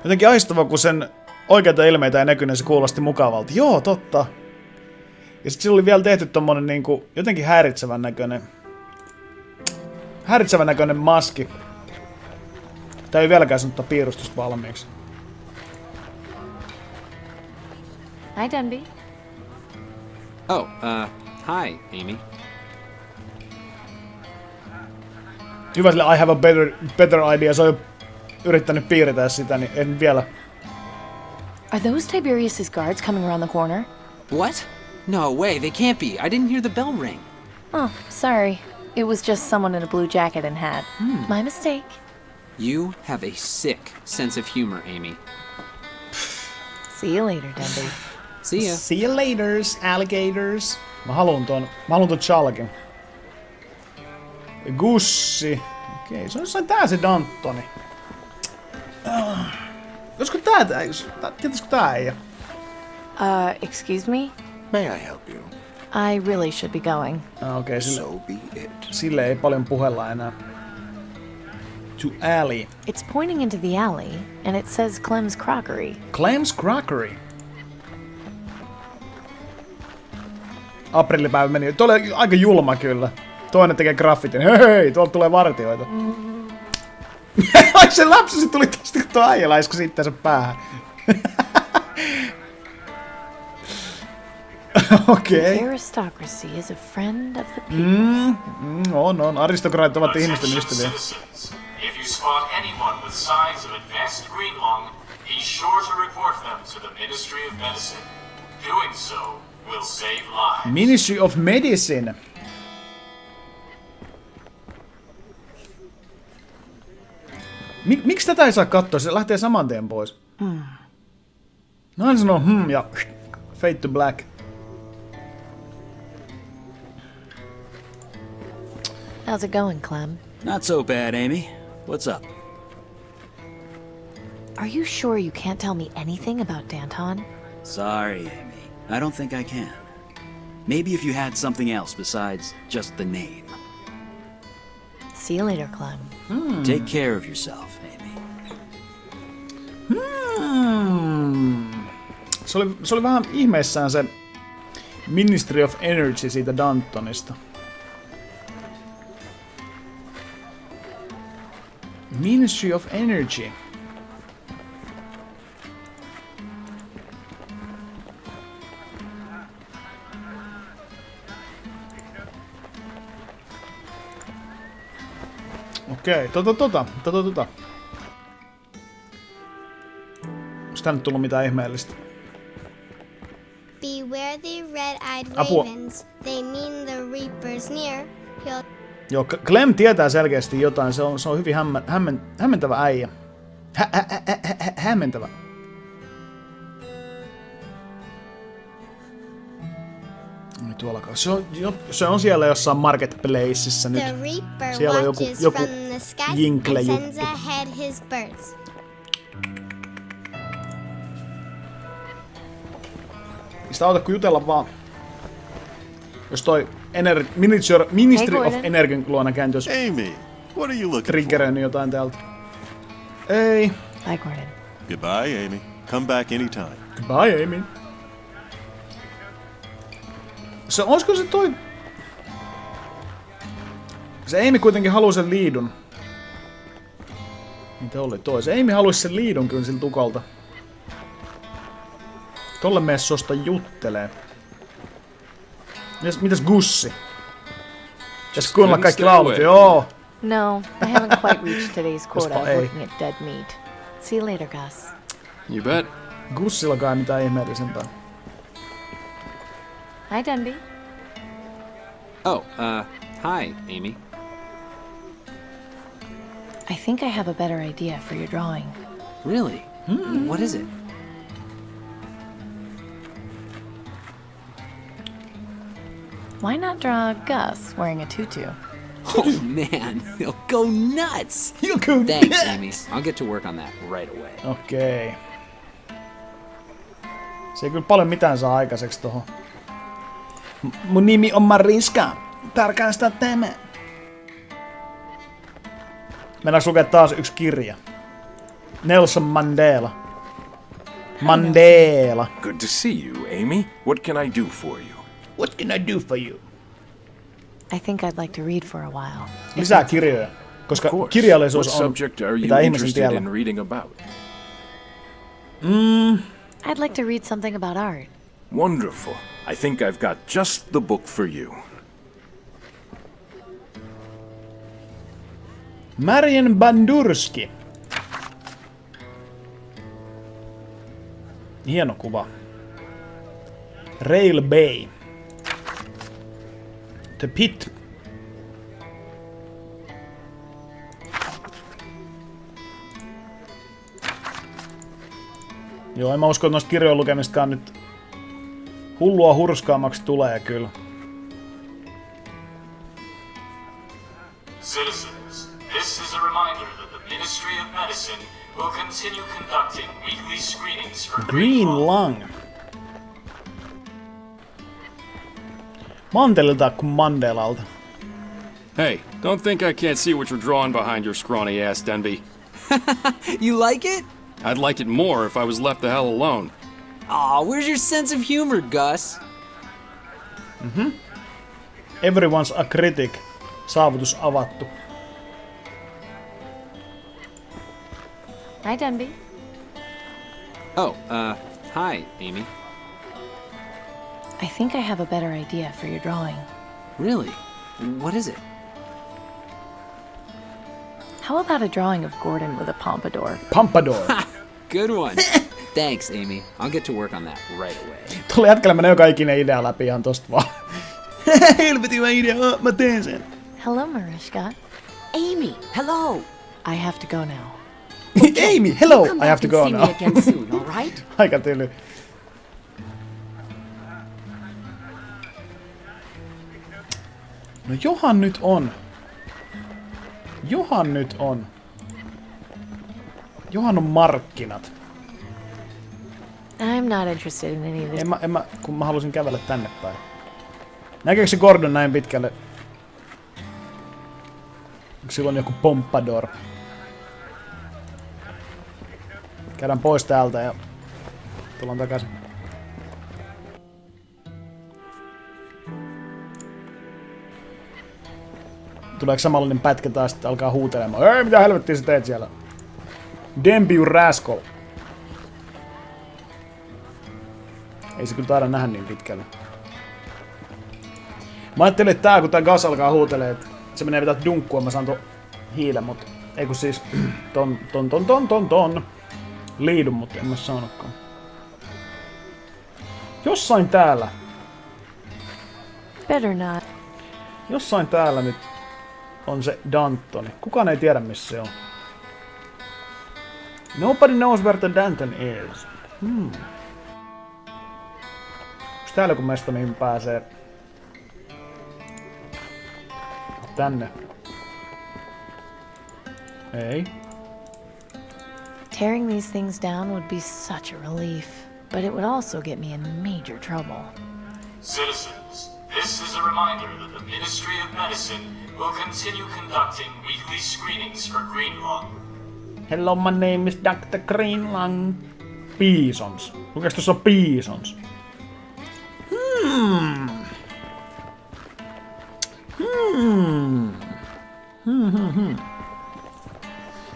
Speaker 1: Jotenkin aistava, kun sen oikeita ilmeitä ei näkynyt, se kuulosti mukavalta. Joo, totta. Ja sit sillä oli vielä tehty tommonen niinku jotenkin häiritsevän näköinen maski. Tää ei vieläkään sanottaa piirustusta valmiiksi.
Speaker 3: Hi, Dunby.
Speaker 10: Oh, hi, Amy.
Speaker 1: Hyvä sille I have a better idea. Se on jo yrittänyt piirtää sitä, niin en vielä.
Speaker 3: Are those Tiberius's guards coming around the corner?
Speaker 10: What? No way, they can't be. I didn't hear the bell ring.
Speaker 3: Oh, sorry. It was just someone in a blue jacket and hat. My mistake.
Speaker 10: You have a sick sense of humor, Amy.
Speaker 3: See you later, Denby.
Speaker 10: See ya.
Speaker 1: See you laters, alligators. Mä haluun ton chalkin. Gussi. Okei, se on jossain tää se Dantoni. Olisiko tietäisikö tää äijä?
Speaker 3: Excuse me?
Speaker 8: May I help you?
Speaker 3: I really should be going.
Speaker 1: Okei,
Speaker 8: So be it.
Speaker 1: sille ei paljon puhella enää. To alley.
Speaker 3: It's pointing into the alley, and it says Clem's Crockery.
Speaker 1: Clem's Crockery. Aprillipäivä meni. Tuo oli aika julma kyllä. Toinen tekee graffitin. Hei, tuolta tulee vartioita. Ai se lapsi, se tuli tästä, kun tuo äijä laiskasi itseänsä päähän. Okei.
Speaker 3: The aristocracy is a friend of the people.
Speaker 1: On. Aristokraatit ovat ihmisten ystäviä.
Speaker 6: If you spot anyone with signs of advanced green lung, be sure to report them to the Ministry of Medicine. Doing so will save lives.
Speaker 1: Ministry of Medicine. Miksi tätä ei saa katsoa? Se lähtee saman tien pois. Nainen sanoo ja fade to black.
Speaker 3: How's it going, Clem?
Speaker 13: Not so bad, Amy. What's up?
Speaker 3: Are you sure you can't tell me anything about Danton?
Speaker 13: Sorry, Amy. I don't think I can. Maybe if you had something else besides just the name.
Speaker 3: See you later, Clem.
Speaker 13: Take care of yourself, Amy.
Speaker 1: Se oli vähän ihmeissään se Ministry of Energy siitä Dantonista. Ministry of Energy. Okei, tota. Onks tää nyt tullut mitään ihmeellistä?
Speaker 5: Beware the red-eyed
Speaker 1: Apua.
Speaker 5: ravens. They mean the reapers near. He'll
Speaker 1: Joo, Clem tietää selkeästi jotain. Se on hyvin hämmentävä äijä. Hämmentävä. Ei tuollakaan. Se on siellä jossain marketplaceissa nyt.
Speaker 5: The reaper
Speaker 1: Siellä on
Speaker 5: watches
Speaker 1: joku
Speaker 5: from the skies
Speaker 1: jinkle
Speaker 5: and
Speaker 1: juttu.
Speaker 5: sends ahead his birds.
Speaker 1: Sitä auta kun jutella vaan. Jos toi Ministry of Energian luona kääntyis
Speaker 7: Amy, what are you looking
Speaker 1: triggeröinyt jotain täältä. Ei.
Speaker 3: Bye, Gordon.
Speaker 7: Goodbye, Amy. Come back anytime.
Speaker 1: Goodbye, Amy. Olisiko se toi... Se Amy kuitenkin haluaa sen liidun. Mitä oli toi? Se Amy haluaisi sen liidun kyllä siltä tukolta. Tolle messosta juttelee. Mitäs Gussi? Pitäis kuunnella kaikki laulut, joo.
Speaker 3: No, I haven't quite reached today's quota of looking at dead meat. See you later, Gus.
Speaker 9: You bet.
Speaker 1: Gussilla kai mitään ihmeellisempää.
Speaker 3: Hi, Denby.
Speaker 10: Oh, hi, Amy.
Speaker 3: I think I have a better idea for your drawing.
Speaker 10: Really? What is it?
Speaker 3: Why not draw Gus wearing a tutu?
Speaker 10: Oh man, he'll go nuts!
Speaker 1: He'll go
Speaker 10: Thanks,
Speaker 1: nuts!
Speaker 10: Amy. I'll get to work on that right away.
Speaker 1: Okei. Se ei kyllä paljon mitään saa aikaiseksi tohon. Mun nimi on Mariska. Tarkasta tämä. Mennäänkö lukea taas yksi kirja? Nelson Mandela. Mandela.
Speaker 12: Good to see you, Amy. What can I do for you?
Speaker 1: What can I do for you?
Speaker 3: I think I'd like to read for a while.
Speaker 1: Lisää kirjoja. Koska kirjallisuus on mitä ihmisen tiellä.
Speaker 3: I'd like to read something about art.
Speaker 12: Wonderful. I think I've got just the book for you.
Speaker 1: Marian Bandurski. Hieno kuva. Rail Bay. The Pit. Joo, en mä usko, että noista kirjojen lukemistakaan nyt hullua hurskaammaksi tulee kyllä.
Speaker 6: Citizens, this is a reminder that the Ministry of Medicine will continue conducting weekly screenings for
Speaker 1: Green Lung. Mantelilta kuin Mandelalta.
Speaker 9: Hey, don't think I can't see what you're drawing behind your scrawny ass, Denby.
Speaker 10: You like it?
Speaker 9: I'd like it more if I was left the hell alone.
Speaker 10: Aw, where's your sense of humor, Gus?
Speaker 1: Everyone's a critic. Saavutus avattu.
Speaker 3: Hi, Denby.
Speaker 10: Oh, hi, Amy.
Speaker 3: I think I have a better idea for your drawing.
Speaker 10: Really? What is it?
Speaker 3: How about a drawing of Gordon with a pompadour?
Speaker 1: Pompadour.
Speaker 10: Good one. Thanks, Amy. I'll get to work on that right away.
Speaker 1: Tuolla jätkällä menee joka ikinen idea läpi ihan tosta vaan. Helvetin hyvä idea, mä teen sen.
Speaker 3: Hello, Mariska.
Speaker 11: Amy, hello.
Speaker 3: I have to go now.
Speaker 1: Amy, hello!
Speaker 11: Come
Speaker 1: I have
Speaker 11: back
Speaker 1: to
Speaker 11: and
Speaker 1: go
Speaker 11: see
Speaker 1: now.
Speaker 11: me again soon, all right?
Speaker 1: Aika tyly. No johan nyt on. Johan on markkinat.
Speaker 3: I'm not interested in any of this.
Speaker 1: Kun mä halusin kävellä tänne päin. Näkeekö se Gordon näin pitkälle? Onko silloin joku pompadour? Käydään pois täältä ja tullaan takaisin. Tuleeko samanlainen pätkä taas, että alkaa huutelemaan? Ei, mitä helvettiä sä teet siellä? Denby, you rascal. Ei se kyllä taida nähdä niin pitkälle. Mä ajattelin, että tää kun tää gas alkaa huutelee, että se menee vetää dunkkua, mä saan ton hiilen, mut ei kun siis ton liidun, mutta en mä saanutkaan. Jossain täällä.
Speaker 3: Better not.
Speaker 1: Jossain täällä nyt on se Dantoni. Kukaan ei tiedä missä se on. Nobody knows where the Danton is. Onks täällä joku mesta mihin pääsee? Tänne. Ei.
Speaker 3: Tearing these things down would be such a relief, but it would also get me in major trouble.
Speaker 6: Citizens, this is a reminder that the Ministry of Medicine will continue conducting weekly screenings for green lung.
Speaker 1: Hello, my name is Dr. Greenlung. Bisons. Lukeeko tuossa Bisons?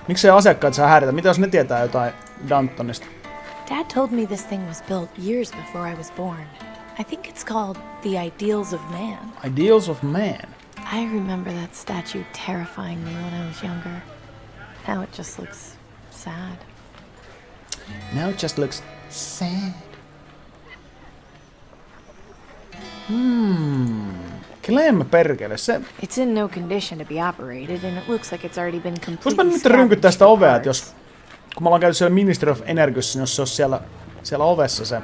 Speaker 1: Miksei asiakkaat saa häiritä? Mitä jos ne tietää jotain Dantonista?
Speaker 3: Dad told me this thing was built years before I was born. I think it's called the Ideals of Man.
Speaker 1: Ideals of Man?
Speaker 3: I remember that statue terrifying me when I was younger. Now it just looks sad.
Speaker 1: Now it just looks sad. Clem perkele, se...
Speaker 3: It's in no condition to be operated, and it looks like it's already been
Speaker 1: Vois mä
Speaker 3: completely
Speaker 1: nyt rynkyttää sitä
Speaker 3: scavenged
Speaker 1: ovea,
Speaker 3: for
Speaker 1: että jos...
Speaker 3: parts.
Speaker 1: Kun me ollaan käyty siellä Ministry of Energyssä, niin jos se olisi siellä ovessa se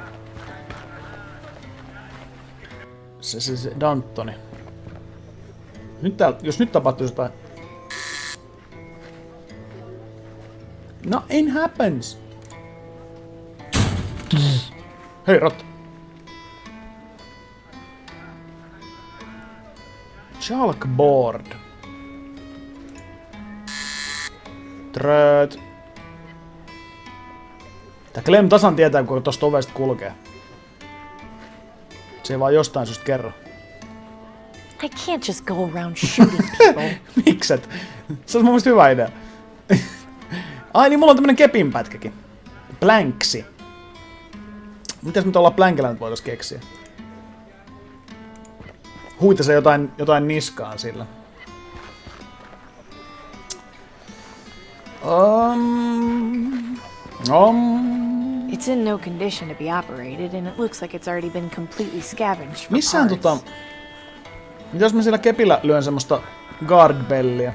Speaker 1: Dantoni. Jos nyt tapahtuisi jotain... Nothing happens. Hei, Rotta. Chalkboard. Trööt. Tää Clem tasan tietää, kun tosta ovesta kulkee. Se ei vaan jostain syystä kerro.
Speaker 3: I can't just go around shooting people.
Speaker 1: Mikset? Se on mun mielestä hyvä idea. Ai niin, mulla on tämmönen kepinpätkäkin. Planksi. Mitäs me tuolla plankilla nyt voitais keksiä? Huita se jotain niskaan sillä.
Speaker 3: It's in no condition to be operated, and it looks like it's already been completely scavenged for
Speaker 1: Missään
Speaker 3: parts.
Speaker 1: Mitä jos mä sillä kepillä lyön semmoista guard bellia?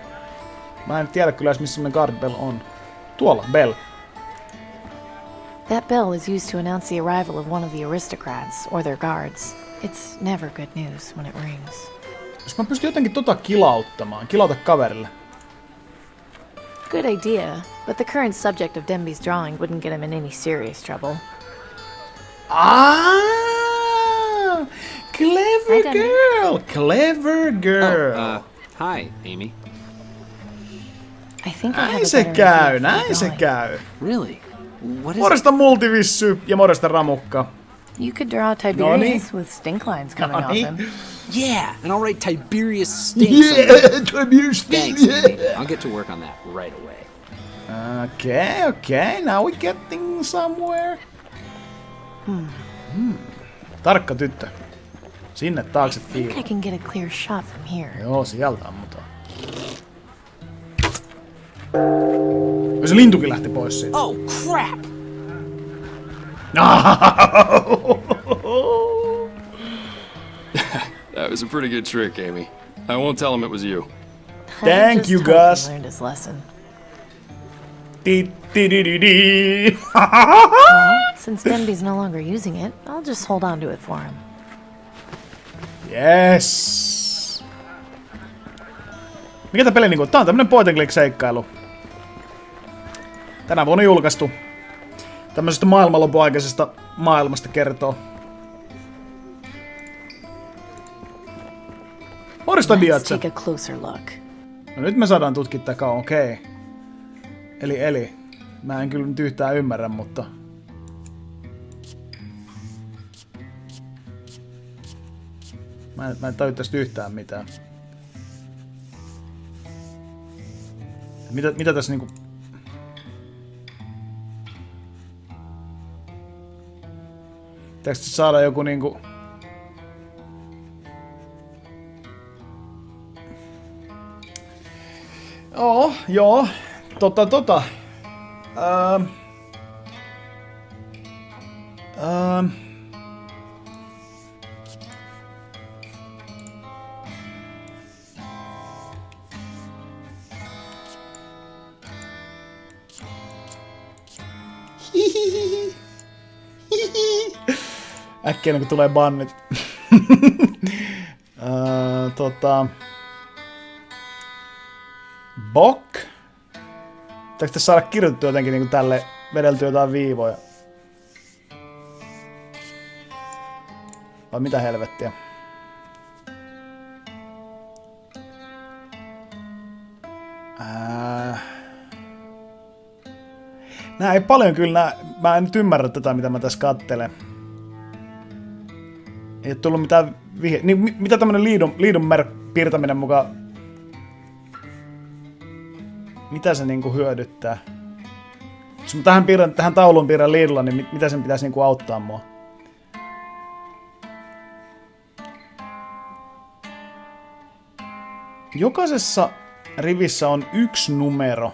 Speaker 1: Mä en tiedä kyllä edes missä semmonen guard bell on. Tuolla, bell.
Speaker 3: That bell is used to announce the arrival of one of the aristocrats or their guards. It's never good news when it rings.
Speaker 1: Jos mä pystyn jotenkin kilauta kaverille.
Speaker 3: Good idea, but the current subject of Demby's drawing wouldn't get him in any serious trouble.
Speaker 1: Ah! Clever girl! Clever girl!
Speaker 10: Oh, hi, Amy.
Speaker 3: I think I have
Speaker 1: Näin se käy, näin se käy.
Speaker 10: Really? What is
Speaker 1: Morjesta multivissy ja morjesta ramukka.
Speaker 3: You could draw Tiberius with stink lines coming off him.
Speaker 10: Yeah, and I'll write Tiberius stinks.
Speaker 1: Yeah, Tiberius stinks.
Speaker 10: Thanks, Amy. I'll get to work on that right away.
Speaker 1: Okay, now we getting somewhere. Tarkka tyttö. Sinne taakse
Speaker 3: I think I can get a clear shot from here.
Speaker 1: Joo, sieltä ammutaan. Se lintukin lähti pois siitä.
Speaker 10: Oh, crap!
Speaker 9: That was a pretty good trick, Amy. I won't tell him it was you.
Speaker 1: Thank you, Gus.
Speaker 3: Learned his lesson.
Speaker 1: Well,
Speaker 3: since Demby's no longer using it, I'll just hold on to it for him.
Speaker 1: Yes. Mikä tää peli niinku? Tää on tämmönen point and click seikkailu. Tänä vuonna julkaistu. Tämmöisestä maailmanlopuaikaisesta maailmasta kertoo. Morjesta, Diatse.
Speaker 3: Take a closer look.
Speaker 1: No nyt me saadaan tutkia tää okei. Eli. Mä en kyllä nyt yhtään ymmärrä, mutta... Mä en taju tästä yhtään mitään. Mitä tässä niinku... Pitääkö saada joku niinku... Joo. Äkkiä kun tulee bannit. Bok. Pitääkö tässä saada kirjoitettua jotenkin niinku tälle vedeltyä jotain viivoja? Vai mitä helvettiä? Nää ei paljon kyllä, mä en nyt ymmärrä tätä mitä mä tässä kattelen. Ei oo tullut mitään niin, mitä tämmönen liidun piirtäminen mukaan... Mitä se niinku hyödyttää? Jos mä tähän tauluun piirrän liidulla, niin mitä sen pitäisi niinku auttaa mua? Jokaisessa rivissä on yksi numero.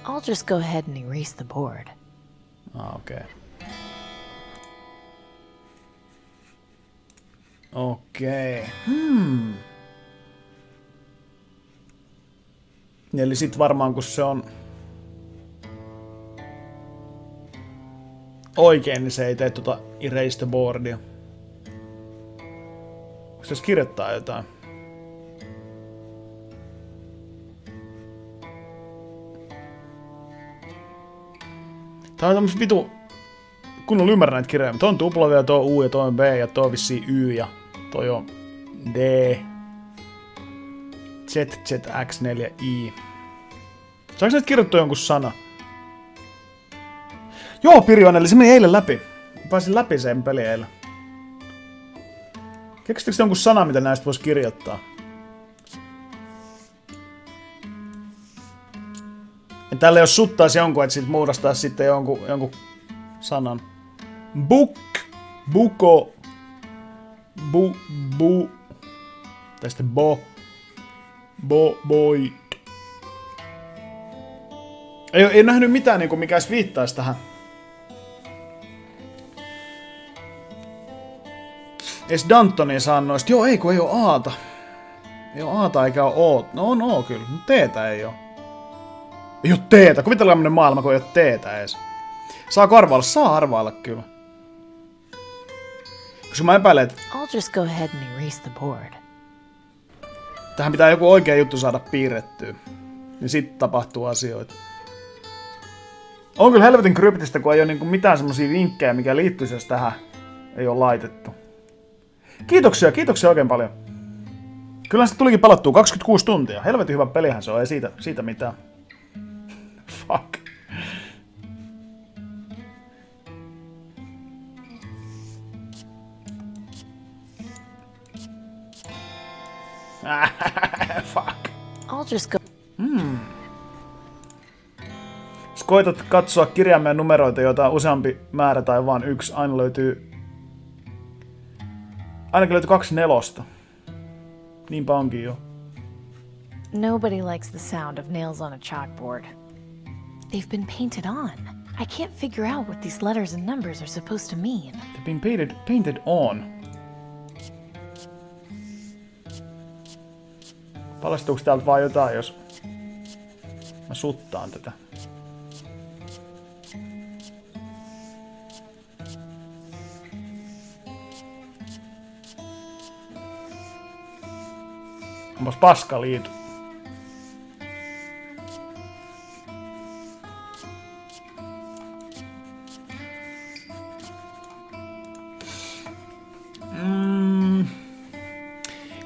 Speaker 3: I'll just go ahead and erase the board.
Speaker 1: Okay. Okei. Eli sit varmaan kun se on oikein, niin se ei tee tuota erase the boardia. Onko se kirjoittaa jotain? Tää on tämmöset vitu... Kunnolla ymmärrän näitä kirjoja. Toi on W ja toi on U ja toi on B ja toi on vissiin Y ja toi on D. ZZX4I. Saanko näitä kirjoittua jonkun sana? Joo, Pirjonen, eli se meni eilen läpi. Pääsin läpi sen peli eilen. Keksittekö jonkun sana, mitä näistä voisi kirjoittaa? Ja tälle jos suttaisi jonkun, että sit muodostaisi sitten jonkun sanan. Buk, buko, bu, tai sitten boy. Ei nähnyt mitään, mikä viittaisi tähän. Ees Dantonin sanoista. Joo, ei kun ei oo Aata. Ei oo Aata eikä oo Oot. No on Oo kyllä, mutta Teetä ei oo. Ei oo Teetä. Kuvitellaan tämmönen maailma, kun ei oo Teetä ees. Saako arvailla? Saa arvailla kyllä. Koska mä epäilen, että
Speaker 3: I'll just go ahead and erase the board.
Speaker 1: tähän pitää joku oikea juttu saada piirrettyä. Niin sit tapahtuu asioita. On kyllä helvetin kryptistä, kun ei oo niinku mitään semmosia vinkkejä, mikä liittyisi, jos tähän ei oo laitettu. Kiitoksia oikein paljon. Kyllä se tulikin pelattua 26 tuntia. Helvetin hyvä pelihän se on, ei siitä mitään. Fuck. Fuck.
Speaker 3: I'll just go.
Speaker 1: Jos koetat katsoa kirjaimien numeroita, joita on useampi määrä tai vaan yksi, ainakin löytyy 2 nelosta. Niinpä onkin jo.
Speaker 3: Nobody likes the sound of nails on a chalkboard. They've been painted on. I can't figure out what these letters and numbers are supposed to mean.
Speaker 1: They've been painted on. Paljastuuko täältä vaan jotain, jos mä suttaan tätä? Onpas paskaliitu.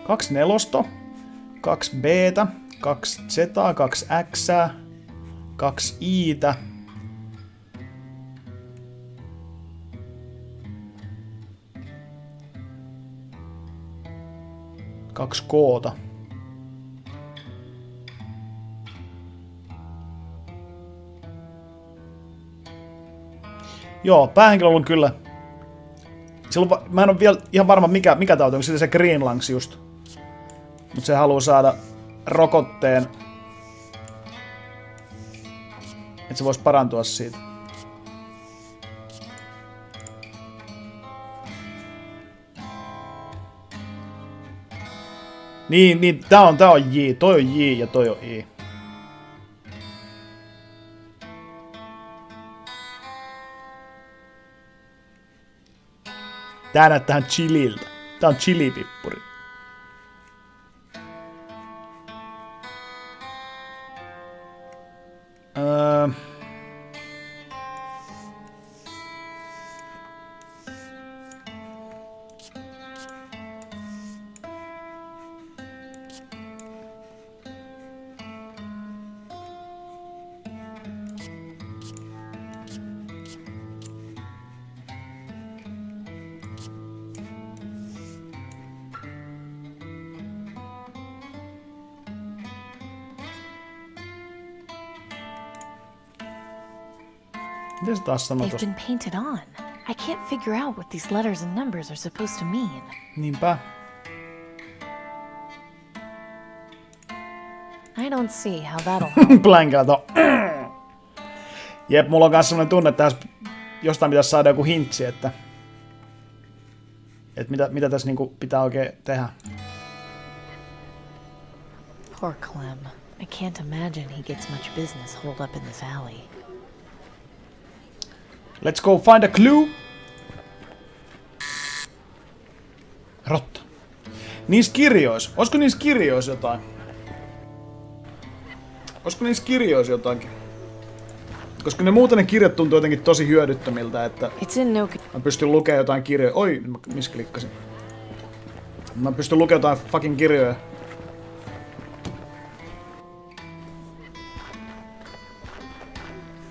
Speaker 1: Kaksi nelosta, 2 B:tä, 2 Z:ää, 2 X:ää, 2 I:tä. Kaksi K:ta. Joo, päähenkilö on kyllä. Mä en ole vielä ihan varma mikä tauti, onko se Greenlands just. Mutta se haluaa saada rokotteen, että se voisi parantua siitä. Niin, tää on J, toi on J ja toi on I. Tää näyttää chililtä. Tää on chilipippuri. Miten se taas sanoo
Speaker 3: They've
Speaker 1: tosta?
Speaker 3: been painted on. I can't figure out what these letters and numbers are supposed to mean.
Speaker 1: Niinpä.
Speaker 3: I don't see how that'll help.
Speaker 1: Blankato. Jep, mulla on kans semmonen tunne, että jostain pitäisi saada joku hintsi, että mitä tässä niinku pitää oikein tehdä.
Speaker 3: Poor Clem. I can't imagine he gets much business holed up in this alley.
Speaker 1: Let's go find a clue. Rotta. Niissä kirjoissa. Olisiko niissä kirjoissa jotain? Olisiko niissä kirjoissa jotakin? Koska ne muuten ne kirjat tuntuu jotenkin tosi hyödyttömiltä, että mä pystyn lukemaan jotain kirjoja. Oi, missä klikkasin? Mä pystyn lukemaan jotain fucking kirjoja.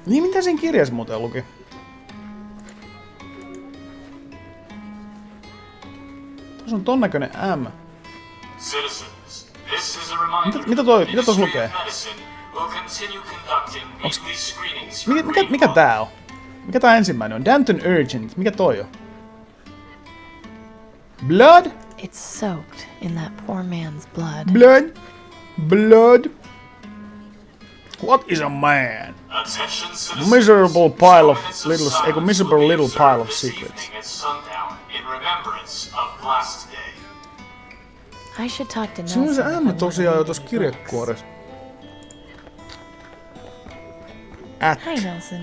Speaker 1: Niin mitä siinä kirjassa muuten luki? Tuossa on ton näköinen M.
Speaker 6: Citizens, this is a reminder
Speaker 1: Mitä tuossa lukee? Mikä tää on? Mikä tää ensimmäinen on? Danton Urgent. Mikä toi on? Blood?
Speaker 3: It's soaked in that poor man's blood.
Speaker 1: Blood? What is a man? Miserable little pile of secrets.
Speaker 6: remembrance of Blast Day.
Speaker 3: I should talk to
Speaker 1: Se on
Speaker 3: Nelson.
Speaker 1: se M tosiaan jo tossa kirjekuoressa.
Speaker 3: Hi, Nelson.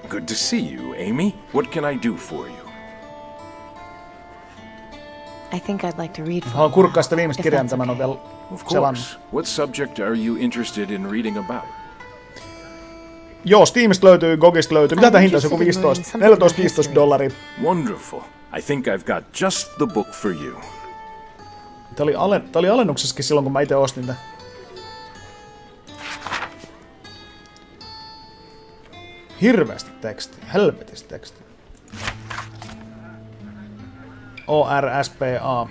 Speaker 12: Good to see you, Amy. What can I do for you?
Speaker 3: I think I'd like to read for
Speaker 1: Haluan kurkkaa sitä viimeistä kirjaa, mitä mä en oo vielä
Speaker 12: Of
Speaker 1: selannut.
Speaker 12: course. What subject are you interested in reading about?
Speaker 1: Joo, Steamista löytyy, GOGista löytyy. Mitä tää hintaisi? Joku 15, 14-15 dollaria.
Speaker 12: Wonderful. I think I've got just the book for you.
Speaker 1: Tää oli alennuksessakin silloin, kun mä ite ostin tää. Hirveästi tekstiä. Helvetistä tekstiä. ORSPA.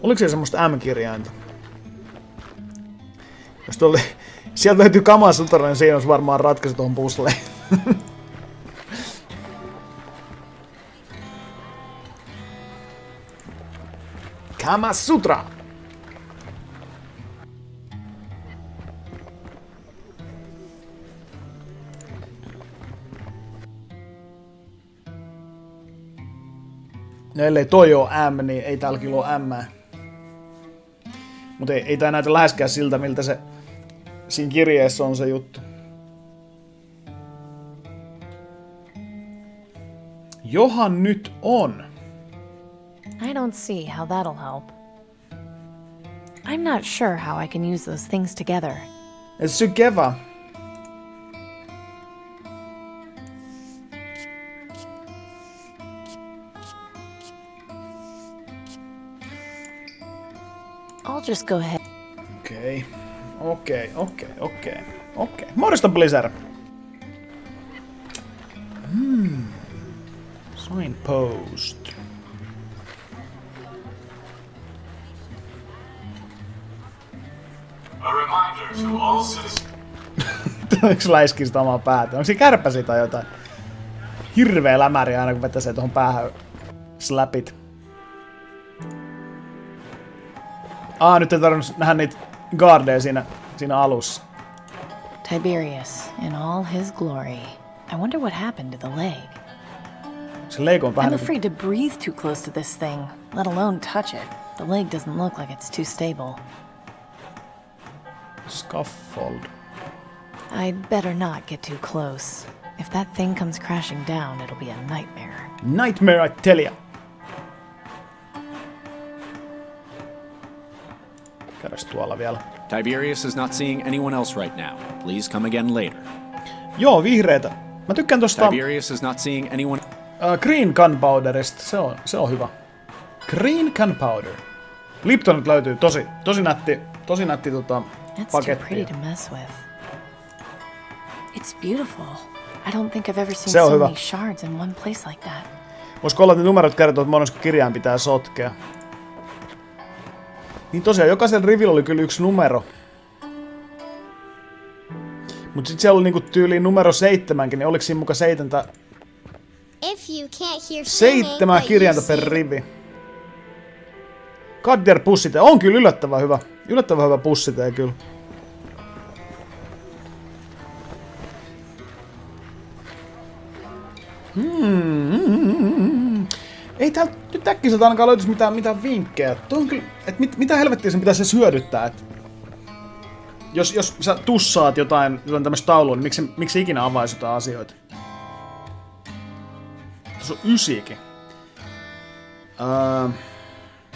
Speaker 1: Oliko siellä semmoista M-kirjainta? Jos sieltä löytyy Kama Sutra, niin siinä olisi varmaan ratkaisu tuohon puzzleen. Kama Sutra! No ellei toi oo M, niin ei täällä kyllä oo M. Mut ei tää näytä läheskään siltä, miltä se siinä kirjeessä on se juttu. Johan nyt on.
Speaker 3: I don't see how that'll help. I'm not sure how I can use those things together.
Speaker 1: It's together.
Speaker 3: I'll just go ahead.
Speaker 1: Okei. Morjesta Blizzard. Signpost.
Speaker 6: A reminder to all citizens.
Speaker 1: Onks läiski sitä omaa päätä? Onko se kärpäsi tai jotain? Hirveä lämäri aina kun vetäsee tuohon päähän slapit. Nyt ei tarvinnut nähdä niitä guardeja siinä alussa.
Speaker 3: Tiberius in all his glory. I wonder what happened to the leg.
Speaker 1: Se leg on vähän
Speaker 3: I'm afraid to breathe too close to this thing, let alone touch it. The leg doesn't look like it's too stable.
Speaker 1: Scaffold.
Speaker 3: I'd better not get too close. If that thing comes crashing down, it'll be a nightmare.
Speaker 1: Nightmare, I tell ya. Käydäs tuolla vielä.
Speaker 10: Tiberius is not seeing anyone else right now. Please come again later.
Speaker 1: Joo, vihreitä. Mä tykkään tosta
Speaker 10: Tiberius is not seeing anyone.
Speaker 1: Green Gunpowderista. Se on hyvä. Green Gunpowder. Liptonit löytyy tosi nätti
Speaker 3: That's too pretty to mess with. It's beautiful. I don't think I've ever seen
Speaker 1: Se on
Speaker 3: so
Speaker 1: hyvä.
Speaker 3: many shards in one place like that.
Speaker 1: Voisiko olla, että ne numerot kertoo, että monessa kirjaan pitää sotkea? Niin tosiaan, jokaisella rivillä oli kyllä yksi numero. Mut sit siellä oli niinku tyyliin numero 7kin, niin oliko siinä muka 7 kirjainta per rivi? Kadder pussite. On kyllä yllättävän hyvä. Yllättävän hyvä pussite kyllä. Ei täältä nyt äkkiseltä ainakaan löytyisi mitään vinkkejä. Tuo on kyllä, mitä helvettiä sen pitäisi edes hyödyttää? Jos sä tussaat jotain tämmöistä taulua, niin miksi ikinä avaisi jotain asioita? Tuossa on 9kin.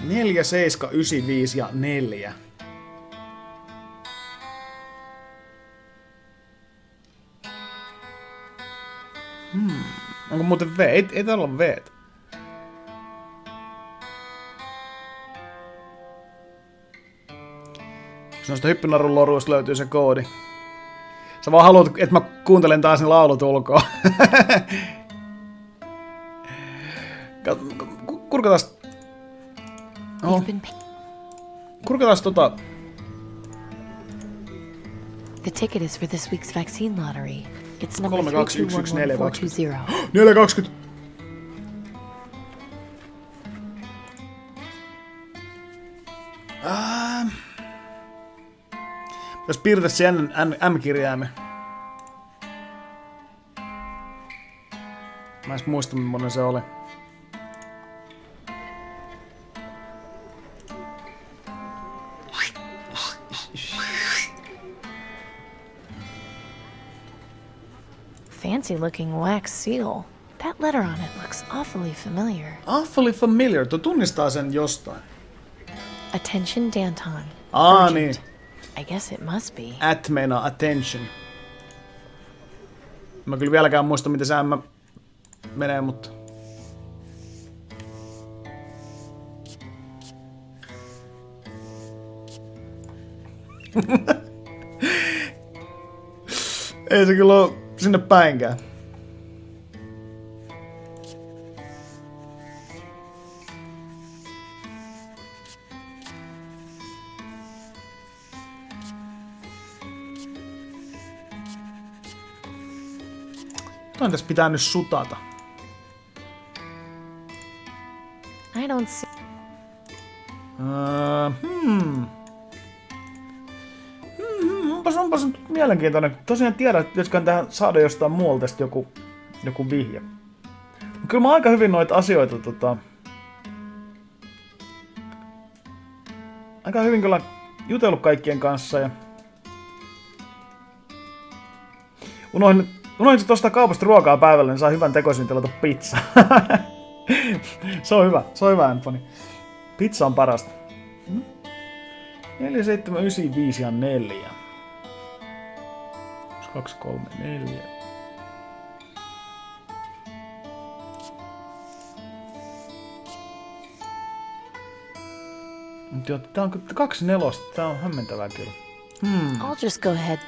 Speaker 1: 4, 7, 9, 5 ja 4. Onko muuten V? Ei täällä ole V. Jos noista hyppynarun loruista löytyy se koodi. Sä vaan haluat, että mä kuuntelen taas ne laulut ulkoa. Kurkatas. Oho. Kurkatas
Speaker 3: The ticket is for this week's vaccine lottery. It's number
Speaker 1: 3211420.
Speaker 3: 3211
Speaker 1: 420. Jos piirtäisi ennen M-kirjaimen. Mä en muista, millainen se oli.
Speaker 3: Fancy looking wax seal. That letter on it looks awfully familiar.
Speaker 1: Awfully familiar. Tuo tunnistaa sen jostain.
Speaker 3: Attention Danton.
Speaker 1: Niin.
Speaker 3: I guess it must be.
Speaker 1: At meinaa attention. Mä kyllä vieläkään muista, miten se M menee, mutta... Ei se kyllä ole sinne päinkään. Toin tässä pitää nyt sutata.
Speaker 3: I don't see...
Speaker 1: Onpas nyt mielenkiintoinen. Tosiaan tiedän, että pitäisiköhän tähän saada jostain muualta joku vihje. Kyllä mä aika hyvin noita asioita aika hyvin kyllä jutellut kaikkien kanssa ja... Unohdin tuosta kaupasta ruokaa päivällä, niin saa hyvän tekoisin tilata pizza. Se on hyvä, Anthony. Pizza on parasta. 4, 7, 9, 5 ja 4. 1, 2, 3, 4. Mut joo, tää on 2 4. Tää on hämmentävää kyllä.
Speaker 3: I'll just go ahead.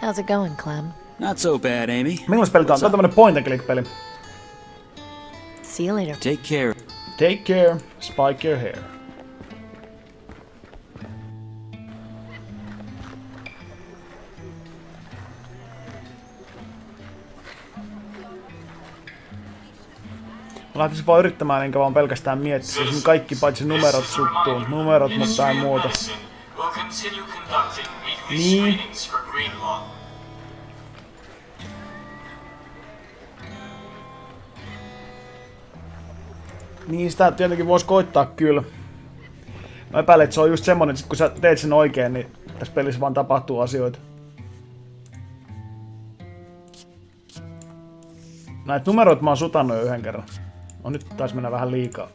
Speaker 3: How's it going, Clem?
Speaker 13: Not so bad, Amy.
Speaker 1: Millaista peli tää on? Tää on tämmönen point and click peli.
Speaker 3: See you later.
Speaker 13: Take care.
Speaker 1: Take care. Spike your hair. Mä lähtisin vaan yrittämään, enkä vaan pelkästään miettiä. Siis kaikki paitsi numerot suttuu. Numerot, mutta ei muuta. Niin. Niin, sitä tietenkin voisi koittaa kyllä. Mä epäilen, että se on just semmonen, että kun sä teet sen oikein, niin tässä pelissä vaan tapahtuu asioita. Näitä numeroita mä oon sutannut jo yhden kerran. No nyt taisi mennä vähän liikaa.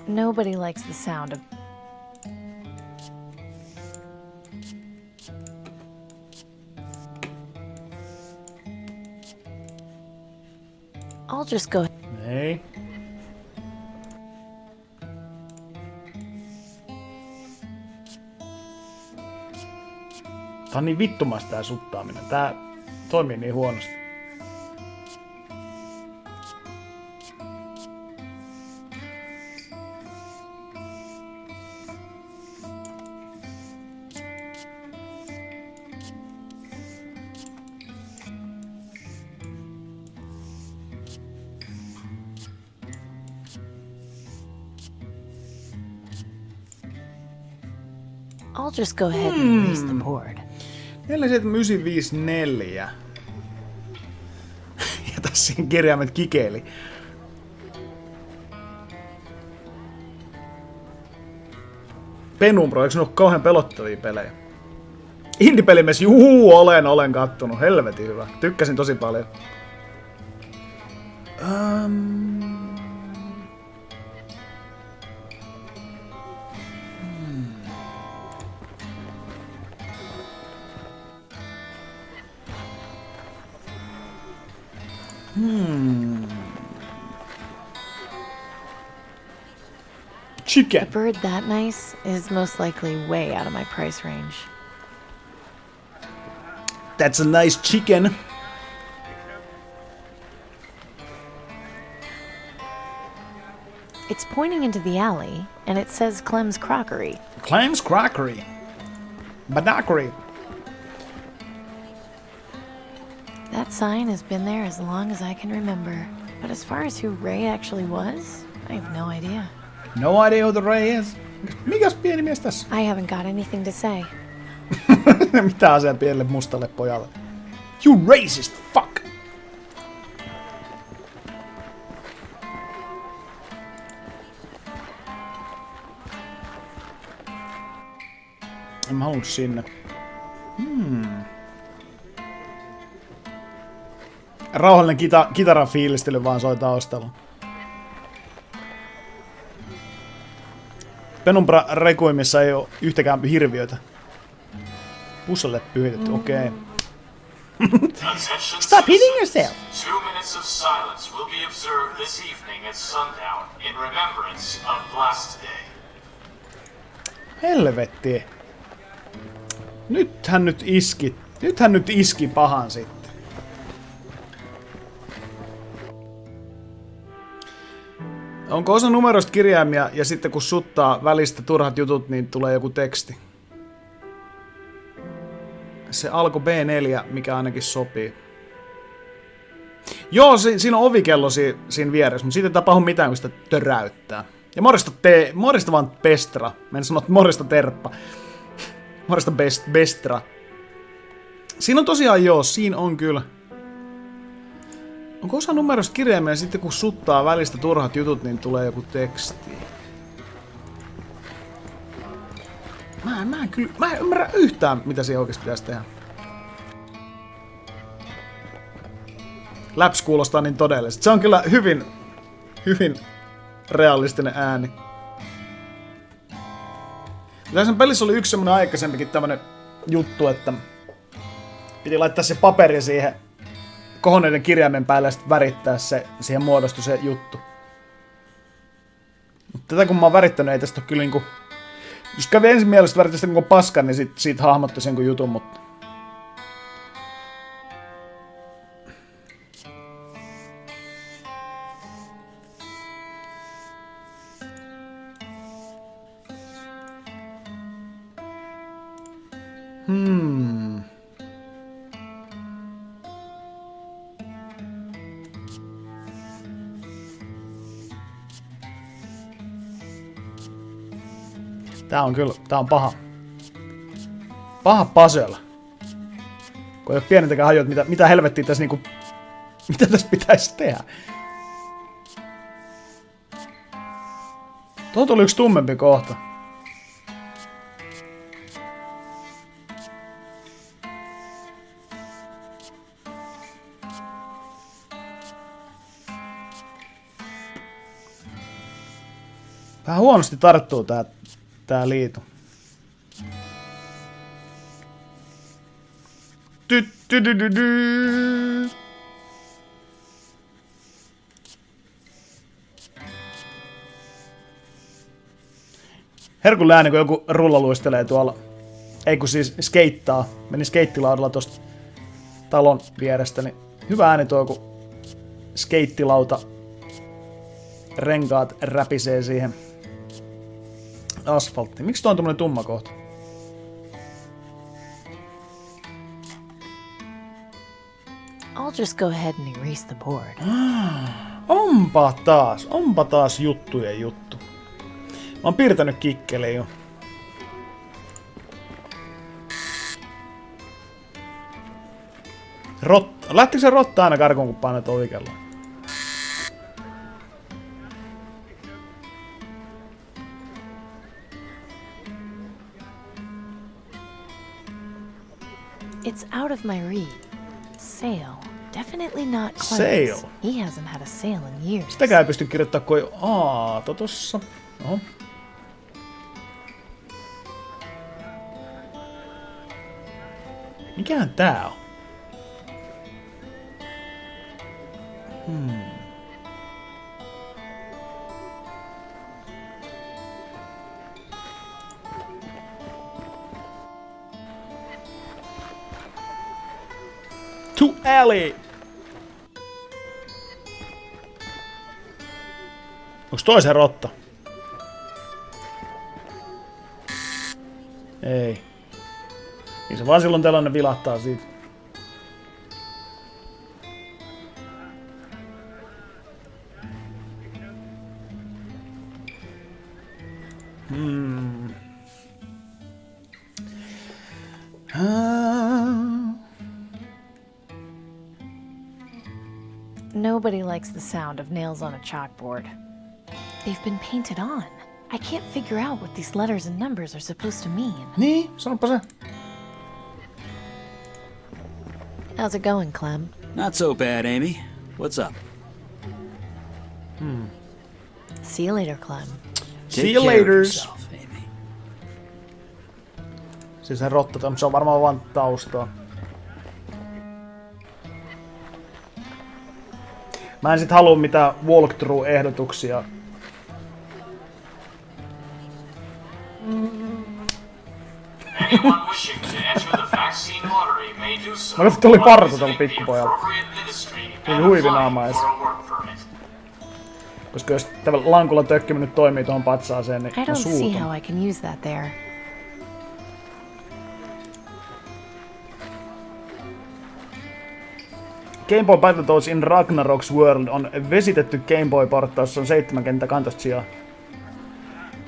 Speaker 3: Nobody likes the sound of... I'll just go...
Speaker 1: Ei. Tää on niin vittumaista tää suttaaminen. Tää toimii niin huonosti.
Speaker 3: I'll just go ahead and erase the board.
Speaker 1: 47954. Ja tässä siihen kirjaimet kikeili. Penumbra, eikö ne ole kauhean pelottavia pelejä? Indie-pelimies, olen kattonut. Helvetin hyvä. Tykkäsin tosi paljon. Chicken.
Speaker 3: A bird that nice is most likely way out of my price range.
Speaker 1: That's a nice chicken.
Speaker 3: It's pointing into the alley, and it says Clem's Crockery.
Speaker 1: Clem's Crockery. Badackery.
Speaker 3: That sign has been there as long as I can remember. But as far as who Ray actually was, I have no idea.
Speaker 1: No idea who the Ray is. Mikäs pieni mies tässä?
Speaker 3: I haven't got anything to say.
Speaker 1: Mitä asiaa pienelle mustalle pojalle? You racist fuck! En mä halunnut sinne. Rauhallinen kitaran fiilistely vaan soi taustalla. Penumbra Requiemissa ei oo yhtäkään hirviötä. Pussalle pyhitetty, okei. Stop hitting yourself!
Speaker 6: 2 minutes of silence will be observed this evening at sundown in remembrance of Blast Day.
Speaker 1: Helvetti. Nythän nyt iski pahan sitten. Onko osa numeroista kirjaimia ja sitten kun suttaa välistä turhat jutut, niin tulee joku teksti? Se alkoi B4, mikä ainakin sopii. Joo, siinä on ovikello siinä vieressä, mutta siitä ei tapahdu mitään, kun sitä töräyttää. Ja morista vaan Pestra. Mä en sano, että morista Terppa. Morista Bestra. Siinä on tosiaan joo, siinä on kyllä. Onko osa numeroista kirjaimia sitten kun suttaa välistä turhat jutut, niin tulee joku teksti? Mä en ymmärrä yhtään, mitä siihen oikeasti pitäisi tehdä. Läps kuulostaa niin todellisesti. Se on kyllä hyvin realistinen ääni. Tässä pelissä oli yksi semmonen aikaisempikin tämmönen juttu, että piti laittaa se paperi siihen kohonneiden kirjaimen päälle ja sitten värittää se, siihen muodostui se juttu. Mutta tätä kun mä oon värittänyt, ei tästä ole kyllä niinku... Jos kävi ensin mielestä värittää sitä niinku paskan, niin siitä hahmottui sen kuin jutun, mutta... Tää on paha. Paha puzzle. Kun ei oo pienintäkään hajua, että mitä helvettiä tässä niinku... Mitä tässä pitäisi tehdä? Tuohon tuli yksi tummempi kohta. Vähän huonosti tarttuu tää liitu. Herkulle ääni, kun joku rulla luistelee tuolla. Ei kun siis skeittaa. Meni skeittilaudalla tosta talon vierestä, niin hyvä ääni tuo, kun skeittilauta renkaat räpisee siihen asfalttiin. Miksi tuo on tommonen tumma kohta?
Speaker 3: I'll just go ahead and erase the board.
Speaker 1: Onpa taas juttujen juttu. Mä oon piirtänyt kikkeliin jo. Lähtikö se rotta aina karkuun, kun painat ovikelloa?
Speaker 3: It's out of my read. Sale. Definitely not Clemens.
Speaker 1: Sale.
Speaker 3: He hasn't had a sale in years.
Speaker 1: Sitäkään ei pysty kirjoittamaan kuin Aato tossa. Oho. Mikähän tää on? To alley! Onks toi se rotta? Ei. Niin se vaan silloin tällainen vilahtaa siitä.
Speaker 3: Nobody likes the sound of nails on a chalkboard. They've been painted on. I can't figure out what these letters and numbers are supposed to mean.
Speaker 1: Niin, sanoppa se.
Speaker 3: How's it going, Clem?
Speaker 13: Not so bad, Amy. What's up?
Speaker 3: See you later, Clem.
Speaker 1: See you later. Siis se rotta, se on varmaan vaan taustaa. Mä en sit halua mitään walkthrough-ehdotuksia. Mä katsoin, tuli parta tuolla pikkupojalta. Tuli huivinaamais. Koska jos tämä lankulla tökkimä nyt toimii tuohon patsaaseen, niin
Speaker 3: I
Speaker 1: on
Speaker 3: don't see
Speaker 1: suuton.
Speaker 3: how I can use that there.
Speaker 1: Game Boy Battletoads in Ragnarok's World on vesitetty Game Boy-porttaus, se on 7 kenttä kantosta sijaan.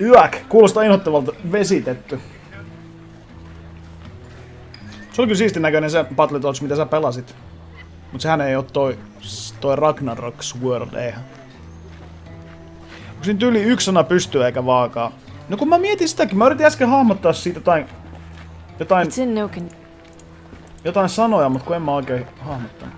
Speaker 1: Yäk! Kuulostaa inhottavalta vesitetty. Se oli kyllä siistin näköinen se Battletoads, mitä sä pelasit. Mut sehän ei oo toi Ragnarok's World, eihän. Onko siinä tyyli yksi sana pystyy eikä vaakaa? No kun mä mietin sitäkin, mä yritin äsken hahmottaa siitä jotain sanoja, mut kun en mä oikein hahmottanut.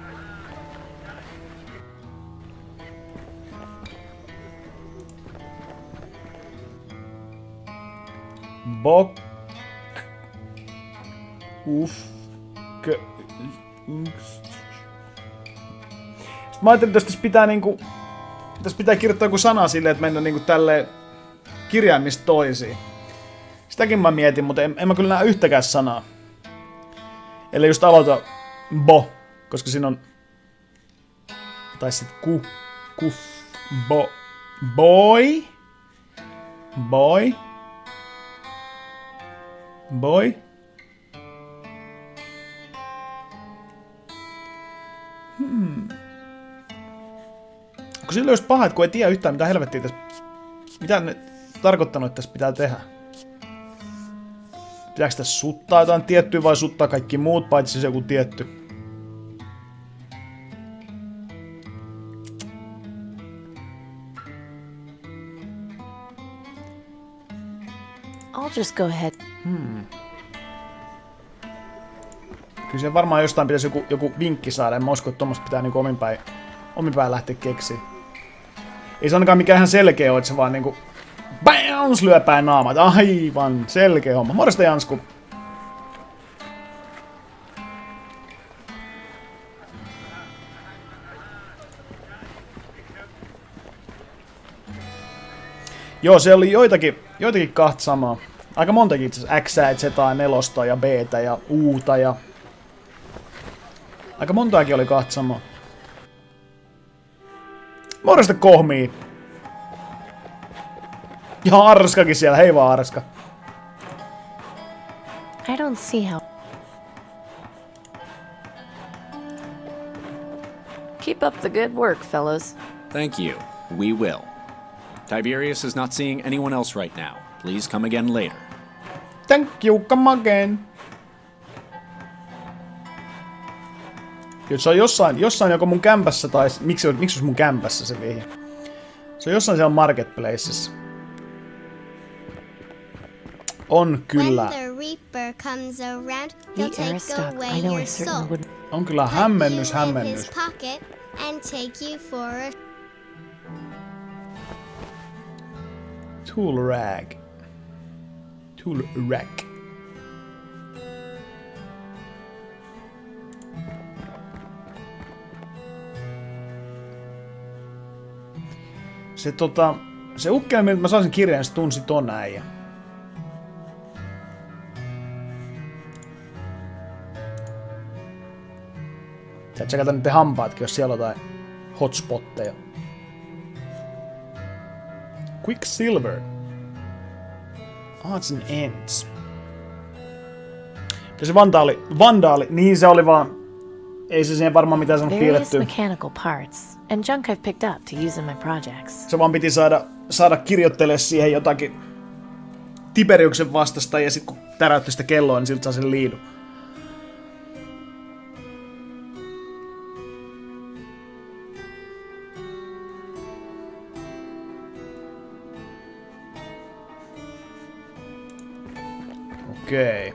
Speaker 1: Bok... Sitten mä ajattelin, että tässä pitää niinku... Tässä pitää kirjoittaa joku sana silleen, että mennä niinku tälleen kirjaimista toisiin. Sitäkin mä mietin, mutta en mä kyllä näe yhtäkään sanaa. Eli just aloita bo, koska siinä on... Tai sit bo... Boy? Boy? Boy? Kun sillä olisi paha, että kun ei tiedä yhtään mitä helvettiä tässä... Mitä ne tarkoittanut, että tässä pitää tehdä? Pitääkö tässä suttaa jotain tiettyä vai suttaa kaikki muut, paitsi se joku tietty?
Speaker 3: I'll just go ahead.
Speaker 1: Kyllä se varmaan jostain pitäisi joku vinkki saada. En mä usko, että tommoista pitää niinku omin päin lähteä keksiä. Ei se ainakaan mikään ihan selkeä ole, että se vaan niinku... BAMS! Lyö päin naamat. Aivan selkeä homma. Morjesta Jansku. Joo, se oli joitakin kahta samaa. Aika montakin itse asiassa. X, Z, 4 ja B ja U ja... Aika montaakin oli kahta samaa. Morjesta Kohmii. Ja Arskakin siellä. Hei vaan Arska.
Speaker 3: I don't see how... Keep up the good work, fellows.
Speaker 10: Thank you. We will. Tiberius is not seeing anyone else right now. Please come again later.
Speaker 1: Thank you, come again. Kyllä se on jossain joko mun kämpässä tai... Miksi olisi mun kämpässä se vihje? Se on jossain siellä marketplaceissa. On kyllä.
Speaker 5: When the Reaper comes around, he'll take away your soul.
Speaker 1: On kyllä hämmennys.
Speaker 5: His pocket and take you for a...
Speaker 1: Tool rack. Se ukkeli, miltä mä saisin kirjan, se tunsi ton äijä. Sä tsekata niiden hampaatkin, jos siellä on jotain hotspotteja. Quicksilver. Odds and ends. Ja se vandaali, niin se oli vaan... Ei se siihen varmaan mitään sanonut piirrettyä.
Speaker 3: Mechanical parts and junk I've picked up to use in my projects.
Speaker 1: Se vaan piti saada kirjoittelemaan siihen jotakin Tiberiuksen vastasta ja sit kun täräytti sitä kelloa, niin siltä saa sen liidun. Okei.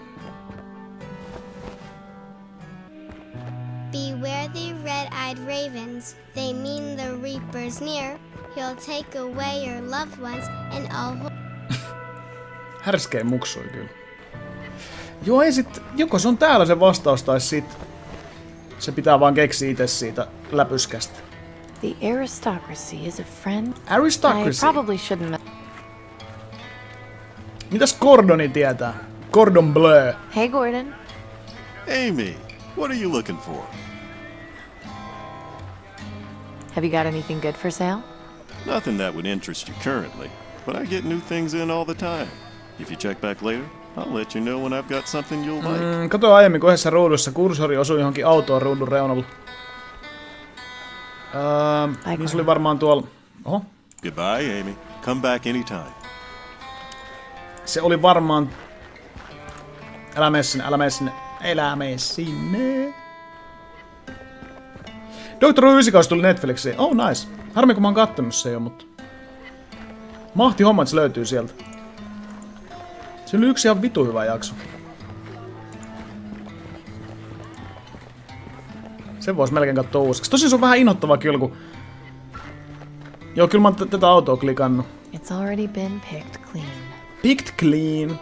Speaker 5: Beware the red-eyed ravens. They mean the reaper's near. He'll take away your loved ones and all.
Speaker 1: Härskei muksui kyllä. Joo, ei sit, joko se on täällä se vastaus, tai sit se pitää vaan keksiä itse siitä läpyskästä.
Speaker 3: The aristocracy is a friend.
Speaker 1: Aristocracy?
Speaker 3: I probably shouldn't.
Speaker 1: Mitäs Gordoni tietää? Gordon Bleu.
Speaker 3: Hey, Gordon.
Speaker 7: Amy, what are you looking for?
Speaker 3: Have you got anything good for sale?
Speaker 7: Nothing that would interest you currently, but I get new things in all the time. If you check back later, I'll let you know when I've got something you'll like.
Speaker 1: Kato aiemmin kohdassa ruudussa kursori osui johonkin autoon ruudun reunalla. Niin se oli varmaan tuolla... Oho.
Speaker 7: Goodbye, Amy. Come back anytime.
Speaker 1: Se oli varmaan... Älä mene sinne, älä mene sinne. Älä mene sinne. Dr. Who 9 tuli Netflixiin. Oh, nice. Harmi kun mä oon kattonut se jo, mutta... Mahti hommat, se löytyy sieltä. Se oli yksi ihan vitu hyvä jakso. Sen vois melkein katsoa uusiksi. Tosin se on vähän inhottavaa kyllä, kun... Joo, kyllä mä oon tätä autoa klikannut.
Speaker 3: It's already been picked clean.
Speaker 1: Picked clean.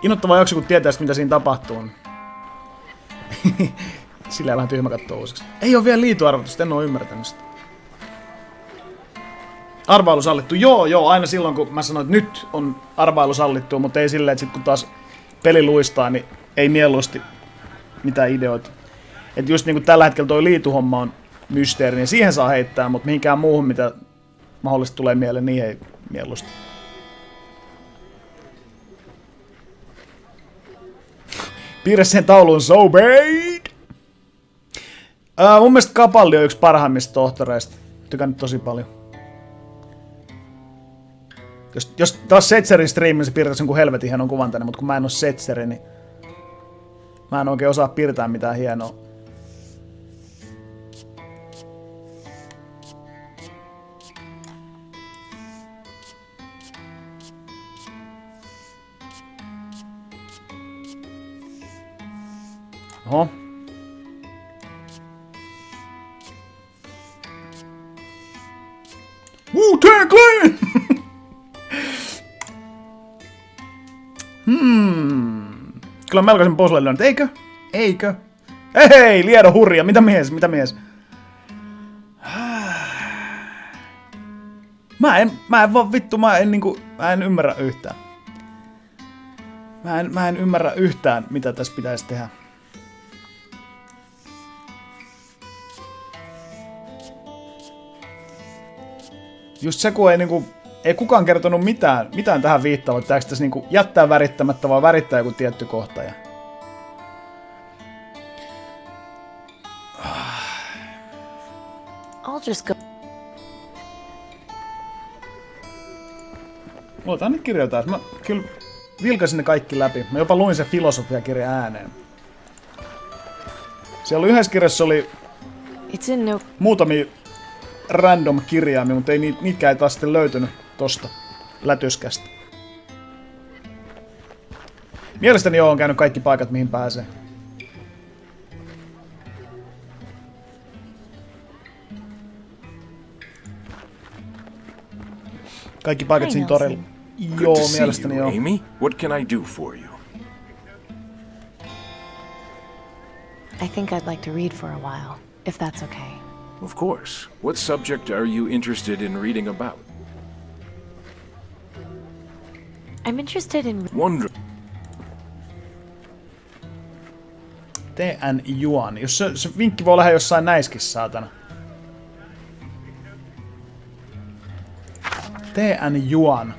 Speaker 1: Inhottavaa jakso, kun tietää mitä siinä tapahtuu. Sillä vähän tyhmä katsoa uusiksi. Ei oo vielä liituarvoitusta, en oo ymmärtänyt sitä. Arvailu sallittu. Joo, aina silloin kun mä sanoin, että nyt on arvailu sallittu, mutta ei silleen, että sit kun taas peli luistaa, niin ei mieluusti mitään ideoita. Että just niinku tällä hetkellä toi liituhomma on mysteeri, niin siihen saa heittää, mutta mihinkään muuhun, mitä mahdollisesti tulee mieleen, niin ei mieluusti. Piirrä sen taulun so bad! Mun mielestä Capaldi on yksi parhaimmista tohtoreista. Tykännyt tosi paljon. Jos taas Setzerin striimissä piirtäisi jonkun helvetin hienon kuvan tänne, mutta kun mä en oo Setzeri, niin mä en oikein osaa piirtää mitään hienoa. Oho. Wu-Tang Clan! Kyllä melkoisen poselle lyönyt, eikö? Eikö? Hei, Liedo hurja, mitä mies? Mä en vaan vittu, mä en ymmärrä yhtään. Mä en ymmärrä yhtään, mitä tässä pitäisi tehdä. Just se, kun ei kukaan kertonut mitään tähän viittaavat. Pitääkö tässä jättää värittämättä, vaan värittää joku tietty kohta. Ja...
Speaker 3: I'll just go.
Speaker 1: Otan nyt kirjoitaan. Mä kyllä vilkasin ne kaikki läpi. Mä jopa luin sen filosofiakirjan ääneen. Siellä oli yhdessä kirjassa oli muutamia random kirjaimia, mutta ei niitäkään taas sitten löytynyt tosta lätyskästä. Mielestäni joo, on käynyt kaikki paikat, mihin pääsee. Kaikki paikat siinä torilla. Joo, mielestäni joo.
Speaker 12: Amy, what can I do for you?
Speaker 3: I think I'd like to read for a while, if that's okay.
Speaker 12: Of course. What subject are you interested in reading about?
Speaker 3: I'm interested in...
Speaker 1: TN Juan. Jos se vinkki voi olla jossain näiskin, saatana. TN Juan.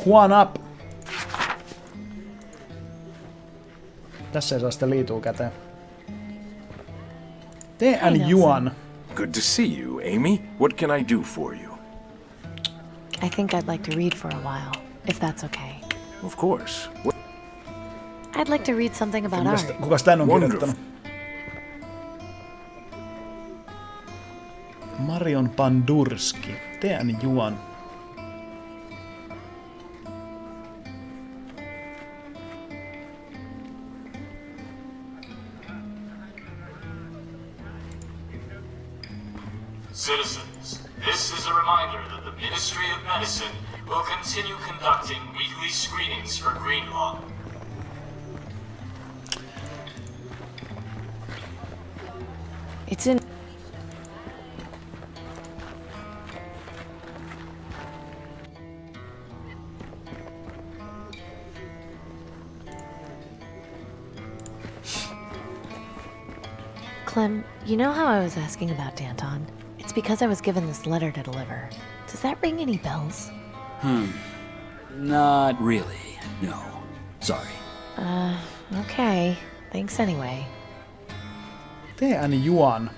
Speaker 1: Juan up. Tässä ei saa sitä liituu käteen. TN Juan.
Speaker 12: Good to see you, Amy. What can I do for you?
Speaker 3: I think I'd like to read for a while, if that's okay.
Speaker 12: Of course.
Speaker 3: I'd like to read something about art.
Speaker 1: Kukas tän on kirjoittanut? Marion Pandurski. TN Juan.
Speaker 6: Citizens, this is a reminder that the Ministry of Medicine will continue conducting weekly screenings for green lung.
Speaker 3: It's in... Clem, you know how I was asking about Danton? It's because I was given this letter to deliver. Does that ring any bells?
Speaker 13: Not really, no. Sorry.
Speaker 3: Okay. Thanks anyway.
Speaker 1: Tee ääni Juan.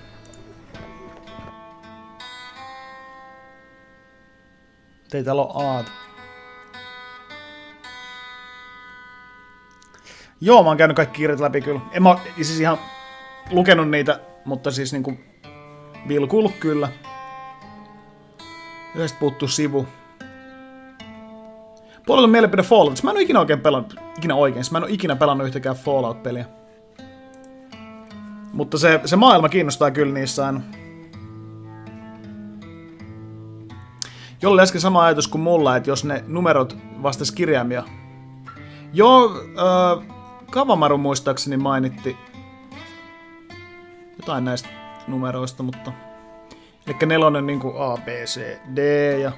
Speaker 1: Ei täällä oo aat. Joo, mä oon käynyt kaikki kirjat läpi kyllä. En mä siis ihan lukenut niitä, mutta siis niinku vilkuillut kyllä. Yhdestä puuttuu sivu. Puolella on mielipide Falloutista. Mä en oo ikinä oikein pelannut. Mä en oo ikinä pelannut yhtäkään Fallout-peliä. Mutta se maailma kiinnostaa kyllä niissä aina. Jolle äsken sama ajatus kuin mulla, että jos ne numerot vastas kirjaimia. Joo, Kavamaru muistaakseni mainitti jotain näistä numeroista, mutta... Elikkä 4 niinku A, B, C, D ja...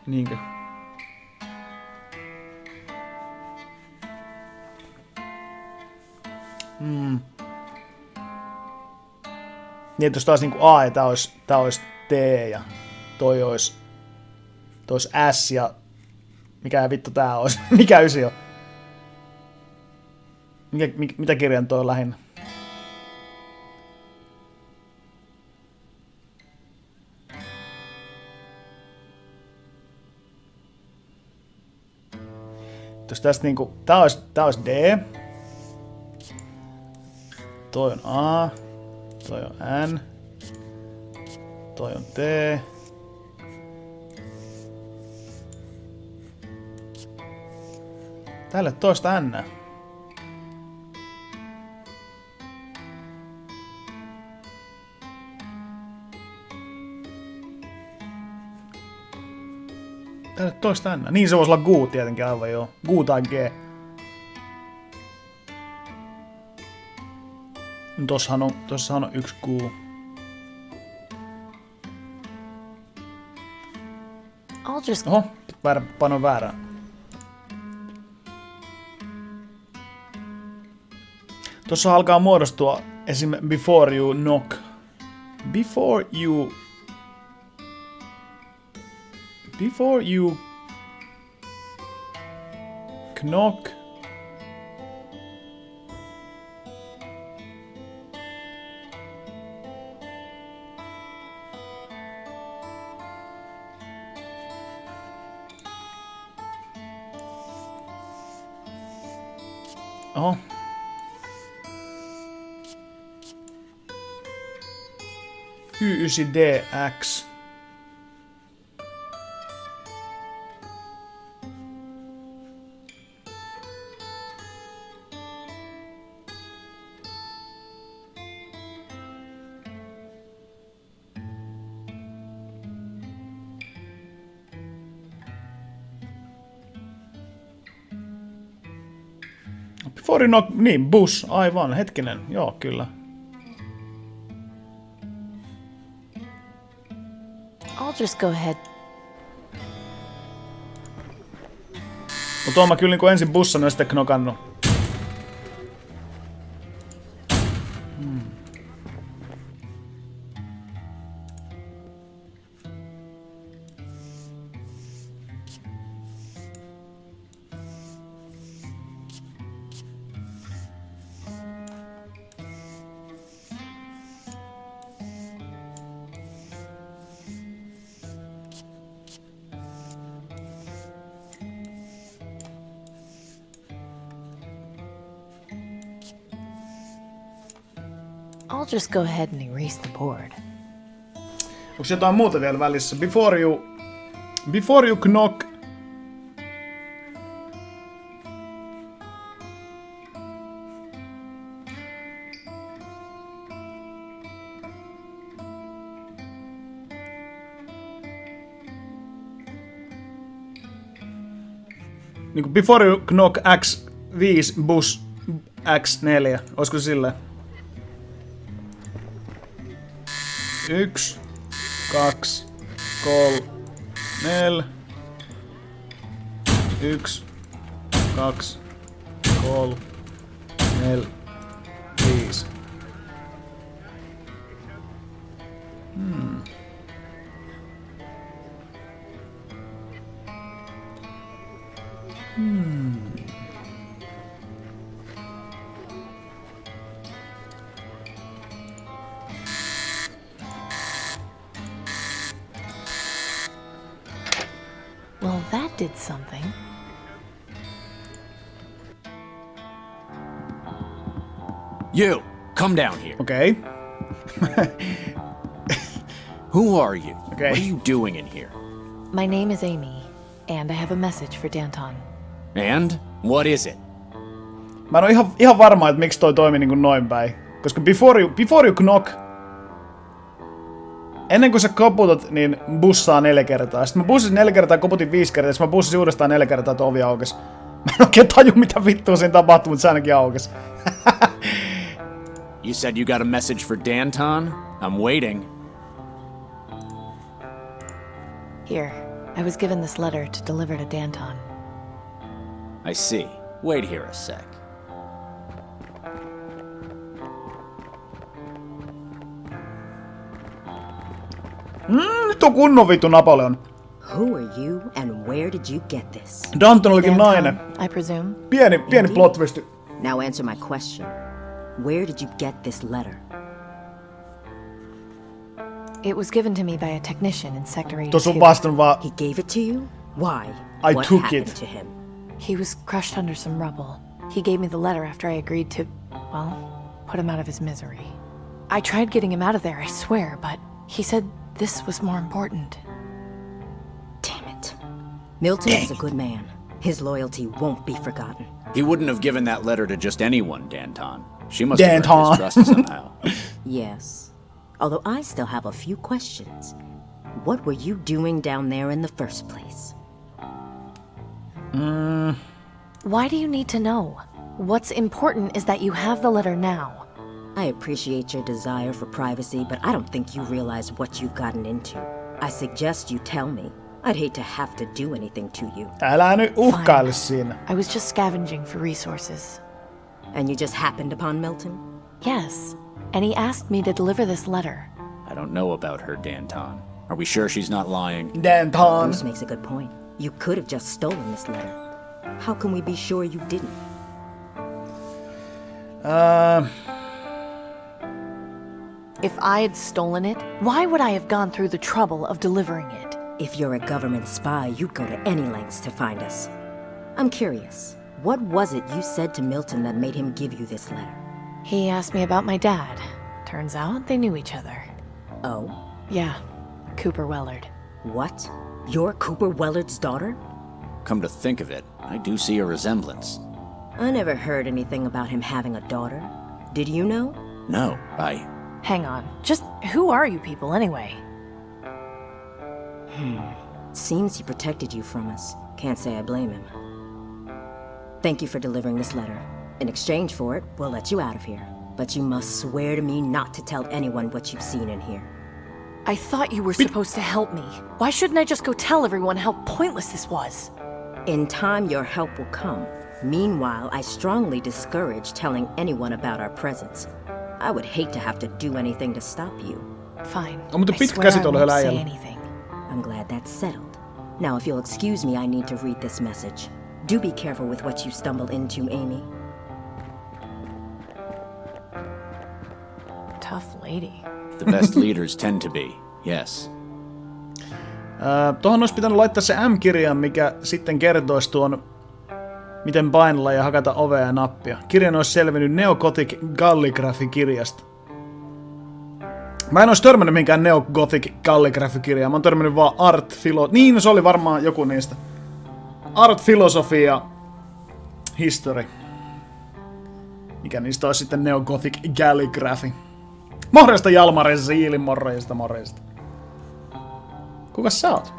Speaker 1: Niinkö? Niin, että jos taas niinku A ja tää ois T ja toi ois S ja... Mikä vittu tää ois? Mikä 9 on? Mitä kirjan toi on lähinnä? Jos tästä niinku... Tää ois D. Toi on A. Toi on N. Toi on T. Tälle toista N. Tälle toista N. Niin se voisi olla Gu tietenkin aivan joo. Gu tai G. Tossahan on 1 Gu. Oho, painoin väärään. Tossa alkaa muodostua esim. Before you knock. Before you knock. Oho. Y9DX. Before knock, niin, bus, aivan, hetkinen, joo, kyllä.
Speaker 3: I'll just go ahead.
Speaker 1: Mutta oon mä kyllä niinku ensin bussannut ja sitten knokannut.
Speaker 3: I'll just go ahead and erase the board.
Speaker 1: Onko jotain muuta vielä välissä? Before you knock. niinku before you knock X5 bus X4. Olisiko se silleen? 1, 2, 3, 4. 1, 2, 3, 4, 5.
Speaker 3: Well, that did something.
Speaker 16: You, come down here.
Speaker 1: Okay.
Speaker 16: Who are you?
Speaker 1: Okay.
Speaker 16: What are you doing in here?
Speaker 3: My name is Amy, and I have a message for Danton.
Speaker 16: And? What is it?
Speaker 1: Mä en oo ihan varma, että miksi toi toimi niinku noin päin. Koska before you knock, ennen kuin sä koputat, niin bussaa 4 kertaa. Sitten mä bussasin 4 kertaa, koputin 5 kertaa, sitten mä bussasin uudestaan 4 kertaa, että ovi aukesi. Mä en oikein taju, mitä vittua siinä tapahtuu, mutta se ainakin aukesi.
Speaker 16: You said you got a message for Danton? I'm waiting.
Speaker 3: Here, I was given this letter to deliver to Danton.
Speaker 16: I see. Wait here a sec.
Speaker 1: Nyt on kunnon vittu Napoleon.
Speaker 17: Who are you and where did you get this?
Speaker 1: Danton olikin nainen.
Speaker 3: I presume.
Speaker 1: Pieni plot twist.
Speaker 17: Now answer my question. Where did you get this letter?
Speaker 3: It was given to me by a technician in Sector 82.
Speaker 1: Tuossa on vastaan vaan.
Speaker 17: He gave it to you? Why?
Speaker 1: I
Speaker 17: What
Speaker 1: took
Speaker 17: happened
Speaker 1: it.
Speaker 17: to him?
Speaker 3: He was crushed under some rubble. He gave me the letter after I agreed to, well, put him out of his misery. I tried getting him out of there, I swear, but he said this was more important.
Speaker 17: Damn it. Milton is a good man. His loyalty won't be forgotten.
Speaker 16: He wouldn't have given that letter to just anyone, Danton. She must have earned his trust somehow.
Speaker 17: Yes. Although I still have a few questions. What were you doing down there in the first place?
Speaker 3: Why do you need to know? What's important is that you have the letter now.
Speaker 17: I appreciate your desire for privacy, but I don't think you realize what you've gotten into. I suggest you tell me. I'd hate to have to do anything to you.
Speaker 1: Älä nyt uhkaile siinä.
Speaker 3: I was just scavenging for resources.
Speaker 17: And you just happened upon Milton?
Speaker 3: Yes, and he asked me to deliver this letter.
Speaker 16: I don't know about her, Danton. Are we sure she's not lying?
Speaker 1: Danton.
Speaker 17: Bruce makes a good point. You could have just stolen this letter. How can we be sure you didn't?
Speaker 3: If I had stolen it, why would I have gone through the trouble of delivering it?
Speaker 17: If you're a government spy, you'd go to any lengths to find us. I'm curious, what was it you said to Milton that made him give you this letter?
Speaker 3: He asked me about my dad. Turns out they knew each other.
Speaker 17: Oh?
Speaker 3: Yeah, Cooper Wellard.
Speaker 17: What? You're Cooper Wellard's daughter?
Speaker 16: Come to think of it, I do see a resemblance.
Speaker 17: I never heard anything about him having a daughter. Did you know?
Speaker 16: No,
Speaker 3: Hang on. Just who are you people anyway?
Speaker 17: Seems he protected you from us. Can't say I blame him. Thank you for delivering this letter. In exchange for it, we'll let you out of here. But you must swear to me not to tell anyone what you've seen in here.
Speaker 3: I thought you were supposed to help me. Why shouldn't I just go tell everyone how pointless this was?
Speaker 17: In time, your help will come. Meanwhile, I strongly discourage telling anyone about our presence. I would hate to have to do anything to stop you.
Speaker 3: Fine.
Speaker 1: Mutta pitkä käsi tuolla
Speaker 3: say
Speaker 1: äijällä.
Speaker 3: anything.
Speaker 17: I'm glad that's settled. Now, if you'll excuse me, I need to read this message. Do be careful with what you stumble into, Amy.
Speaker 3: Tough lady.
Speaker 16: The best leaders tend to be, yes.
Speaker 1: Tuohon olisi pitänyt laittaa se M-kirja, mikä sitten kertoisi tuon, miten painella ja hakata ovea ja nappia. Kirjan olisi selvinnyt Neo-Gothic Calligraphy-kirjasta. Mä en olisi törmännyt mihinkään Neo-Gothic Calligraphy-kirjaan, mä oon törmännyt vaan Niin, se oli varmaan joku niistä. Art Philosophy ja History. Mikä niistä olisi sitten Neo-Gothic Calligraphy. Morjesta Jalmaren Siili, morjesta. Kukas sä oot?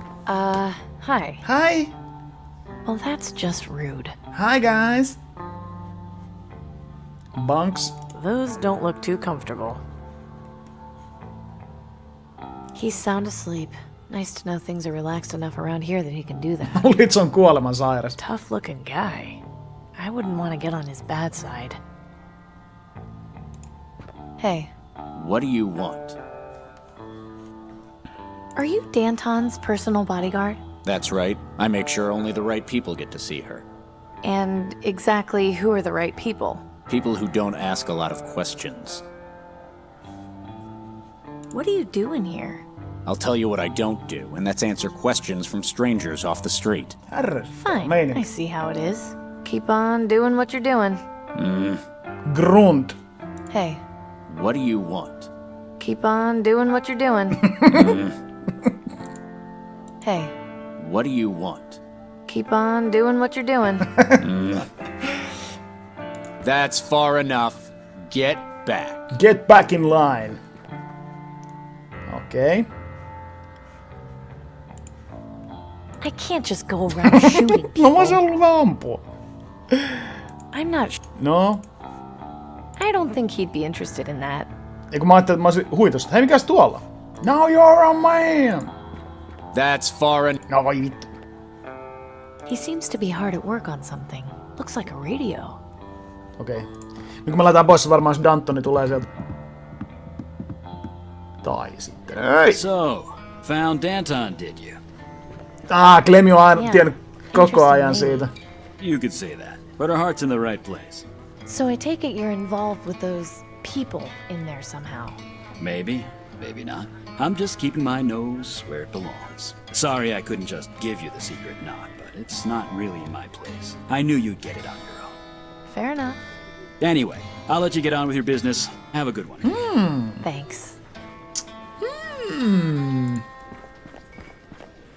Speaker 3: Hi.
Speaker 1: Hi.
Speaker 3: Well, that's just rude.
Speaker 1: Hi, guys. Bunks.
Speaker 3: Those don't look too comfortable. He's sound asleep. Nice to know things are relaxed enough around here that he can do that.
Speaker 1: Litz on kuolemansairas.
Speaker 3: Tough looking guy. I wouldn't want to get on his bad side. Hey.
Speaker 16: What do you want?
Speaker 3: Are you Danton's personal bodyguard?
Speaker 16: That's right. I make sure only the right people get to see her.
Speaker 3: And exactly who are the right people?
Speaker 16: People who don't ask a lot of questions.
Speaker 3: What are you doing here?
Speaker 16: I'll tell you what I don't do, and that's answer questions from strangers off the street.
Speaker 3: Fine, I see how it is. Keep on doing what you're doing.
Speaker 1: Grunt.
Speaker 3: Hey.
Speaker 16: What do you want?
Speaker 3: Keep on doing what you're doing. Hey.
Speaker 16: What do you want?
Speaker 3: Keep on doing what you're doing.
Speaker 16: That's far enough. Get back.
Speaker 1: Get back in line. Okay.
Speaker 3: I can't just go around shooting people.
Speaker 1: No mä se ollut vaan ampua.
Speaker 3: I'm not.
Speaker 1: No.
Speaker 3: I don't think he'd be interested in that.
Speaker 1: Ja kun mä ajattelin, että mä olisin huitosta. Hei, mikäs tuolla? Now you're a man.
Speaker 16: That's far enough.
Speaker 1: No vai vittu.
Speaker 3: He seems to be hard at work on something. Looks like a radio.
Speaker 1: Okei. Nyt kun me lähdetään pois, varmaan se Dantoni tulee sieltä. Tai sitten.
Speaker 13: So, found Danton, did you?
Speaker 1: Clem on aina tiennyt koko ajan siitä.
Speaker 13: You could say that, but our heart's in the right place.
Speaker 3: So I take it you're involved with those people in there somehow.
Speaker 13: Maybe, maybe not. I'm just keeping my nose where it belongs. Sorry I couldn't just give you the secret knot, but it's not really in my place. I knew you'd get it on your own.
Speaker 3: Fair enough.
Speaker 13: Anyway, I'll let you get on with your business. Have a good one.
Speaker 3: Thanks.
Speaker 1: Hmm.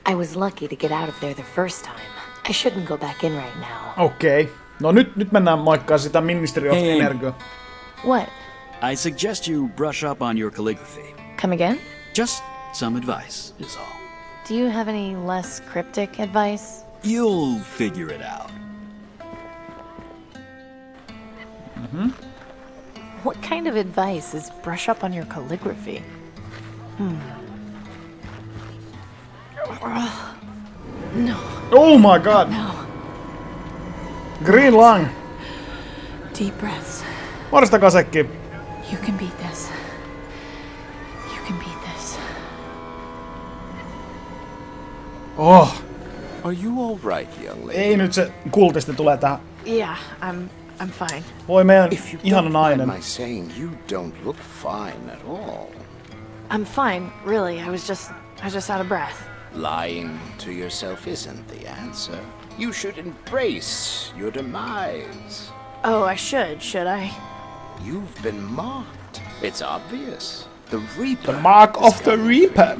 Speaker 3: I was lucky to get out of there the first time. I shouldn't go back in right now.
Speaker 1: Okei. No nyt mennään moikkaa sitä Ministry of
Speaker 13: Hey.
Speaker 1: Energy.
Speaker 3: What?
Speaker 13: I suggest you brush up on your calligraphy.
Speaker 3: Come again?
Speaker 13: Just some advice is all.
Speaker 3: Do you have any less cryptic advice?
Speaker 13: You'll figure it out.
Speaker 3: What kind of advice is brush up on your calligraphy? No.
Speaker 1: Oh my god.
Speaker 3: No.
Speaker 1: Green Lung.
Speaker 3: Deep breaths.
Speaker 1: Morjesta Kasekki.
Speaker 3: You can beat this. You can beat this.
Speaker 1: Oh.
Speaker 8: Are you all right, young lady?
Speaker 1: Ei nyt se kultisti tulee tähän.
Speaker 3: Yeah, I'm fine.
Speaker 1: Voi meidän
Speaker 8: If you
Speaker 1: ihana
Speaker 8: don't
Speaker 1: nainen.
Speaker 8: mind my saying, you don't look fine at all.
Speaker 3: I'm fine, really. I was just out of breath.
Speaker 8: Lying to yourself isn't the answer. You should embrace your demise.
Speaker 3: Oh, I should I?
Speaker 8: You've been marked. It's obvious. The Reaper.
Speaker 1: The mark of the Reaper.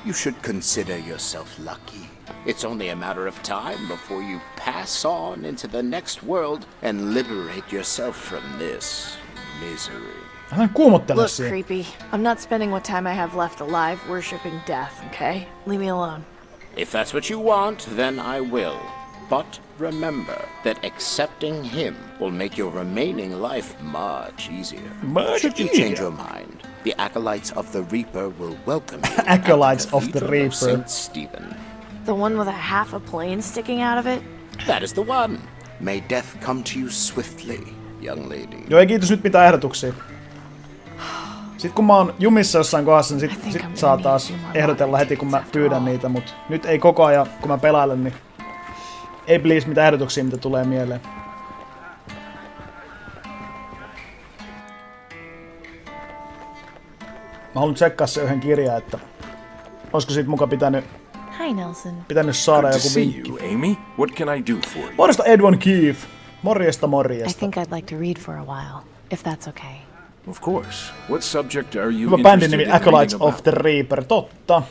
Speaker 8: You should consider yourself lucky. It's only a matter of time before you pass on into the next world and liberate yourself from this misery.
Speaker 1: Hän kuumottele
Speaker 3: Look,
Speaker 1: siihen.
Speaker 3: creepy. I'm not spending what time I have left alive worshipping death, okay? Leave me alone.
Speaker 8: If that's what you want, then I will. But remember that accepting him will make your remaining life much easier. Should you change your mind, the acolytes of the Reaper will welcome you.
Speaker 1: Acolytes
Speaker 8: at the
Speaker 1: of the
Speaker 8: Cathedral
Speaker 1: Reaper.
Speaker 8: Saint Stephen.
Speaker 3: The one with a half a plane sticking out of it?
Speaker 8: That is the one. May death come to you swiftly, young lady.
Speaker 1: Joo, ei kiitos nyt mitään ehdotuksia. Sitten kun mä oon jumissa jossain kohdassa, niin sit saa taas ehdotella heti kun mä pyydän niitä, mut nyt ei koko ajan kun mä pelailen, niin ei please mitään ehdotuksia mitä tulee mieleen. Mä haluan tsekkaa se yhden kirjan, että olisiko siitä muka pitänyt
Speaker 3: Hi, Nelson.
Speaker 1: saada
Speaker 12: Good to
Speaker 1: joku
Speaker 12: see
Speaker 1: vinkki.
Speaker 12: you, Amy. What can I do for you?
Speaker 1: Morjesta Edwin Keefe. Morjesta
Speaker 3: I
Speaker 1: morjesta.
Speaker 3: think I'd like to read for a while, if that's okay.
Speaker 12: Of course. What subject are you
Speaker 1: Hyvä bändin
Speaker 12: interested
Speaker 1: nimi
Speaker 12: in
Speaker 1: Acolytes
Speaker 12: reading
Speaker 1: of
Speaker 12: about?
Speaker 1: the Reaper. Totta.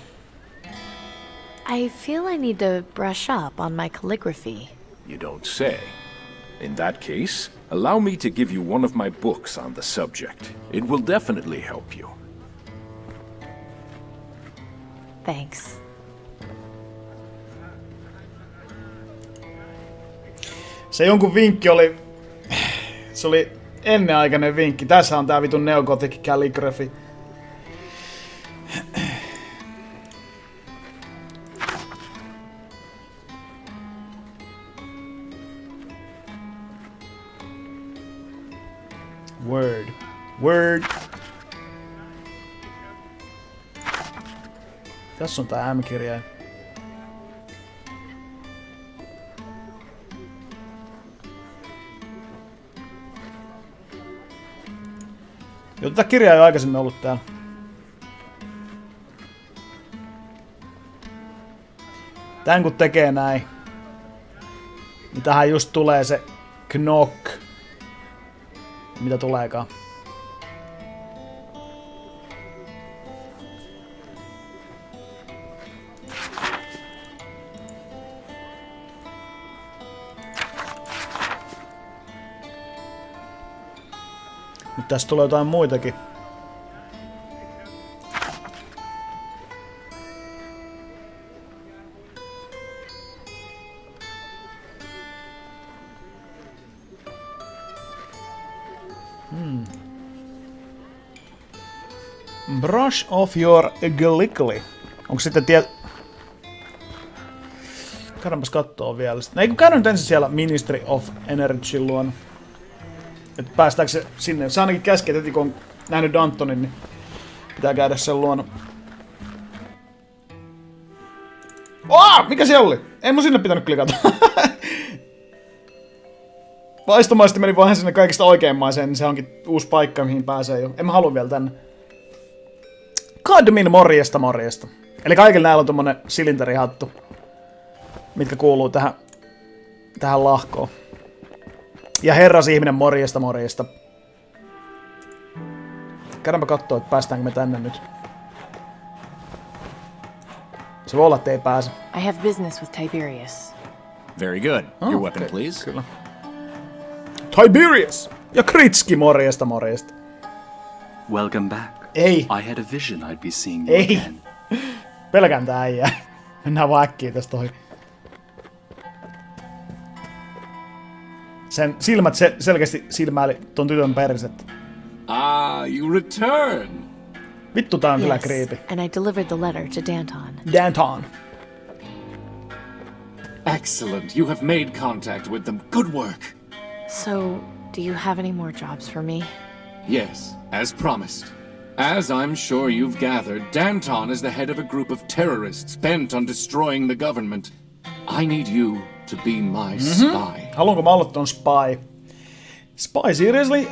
Speaker 3: I feel I need to brush up on my calligraphy.
Speaker 12: You don't say. In that case, allow me to give you one of my books on the subject. It will definitely help you.
Speaker 3: Thanks.
Speaker 1: Se jonkun vinkki oli... Se oli ennenaikainen vinkki. Tässä on tää vitun neogothic calligraphy. Word. Word. Tässä on tää M-kirjain. Joo, tätä kirjaa ei ole aikaisemmin ollut täällä. Tän kun tekee näin, niin tähän just tulee se knock. Mitä tuleekaan. Nyt tässä tulee jotain muitakin. Brush off your glickly. Onko sitten Käydäänpäs kattoo vielä. Ei kun käydään nyt ensin siellä Ministry of Energy luona. Että päästäänkö se sinne. Se ainakin käskee, että heti kun on nähnyt Dantonin, niin pitää käydä sen luona. Mikä se oli? Ei mun sinne pitänyt klikata. Vaistomaisesti meni vaan sinne kaikista oikeimmaiseen, niin se onkin uusi paikka, mihin pääsee jo. En mä halua vielä tänne. Kadmin morjesta. Eli kaikilla näillä on tommonen silinderihattu, mitkä kuuluu tähän lahkoon. Ja herras ihminen morjesta. Käydäänpä kattoo, että päästäänkö me tänne nyt. Se voi olla, että ei pääse.
Speaker 3: I have business with Tiberius.
Speaker 16: Very good. Your weapon, please.
Speaker 1: Kyllä. Tiberius! Ja Kritski morjesta.
Speaker 14: Welcome back.
Speaker 1: Ei.
Speaker 14: I had a vision I'd be seeing you again.
Speaker 1: Pelkään tää äijää. Mennään vaan äkkiä tästä ohi. Sen silmät selkeästi silmäili ton tytön persettä.
Speaker 15: You return!
Speaker 1: Vittu tää on kyllä creepy.
Speaker 3: And I delivered the letter to Danton.
Speaker 1: Danton.
Speaker 15: Excellent. You have made contact with them. Good work.
Speaker 3: So, do you have any more jobs for me?
Speaker 15: Yes, as promised. As I'm sure you've gathered, Danton is the head of a group of terrorists bent on destroying the government. I need you to be my spy.
Speaker 1: Haluanko mä olla ton spy? Spy, seriously?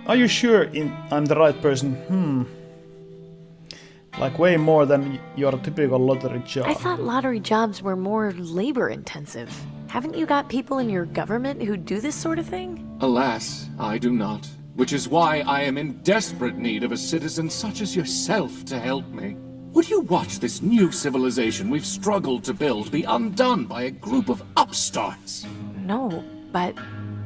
Speaker 1: Are you sure I'm the right person? Like way more than your typical lottery job.
Speaker 3: I thought lottery jobs were more labor intensive. Haven't you got people in your government who do this sort of thing?
Speaker 15: Alas, I do not. Which is why I am in desperate need of a citizen such as yourself to help me. Would you watch this new civilization we've struggled to build be undone by a group of upstarts?
Speaker 3: No, but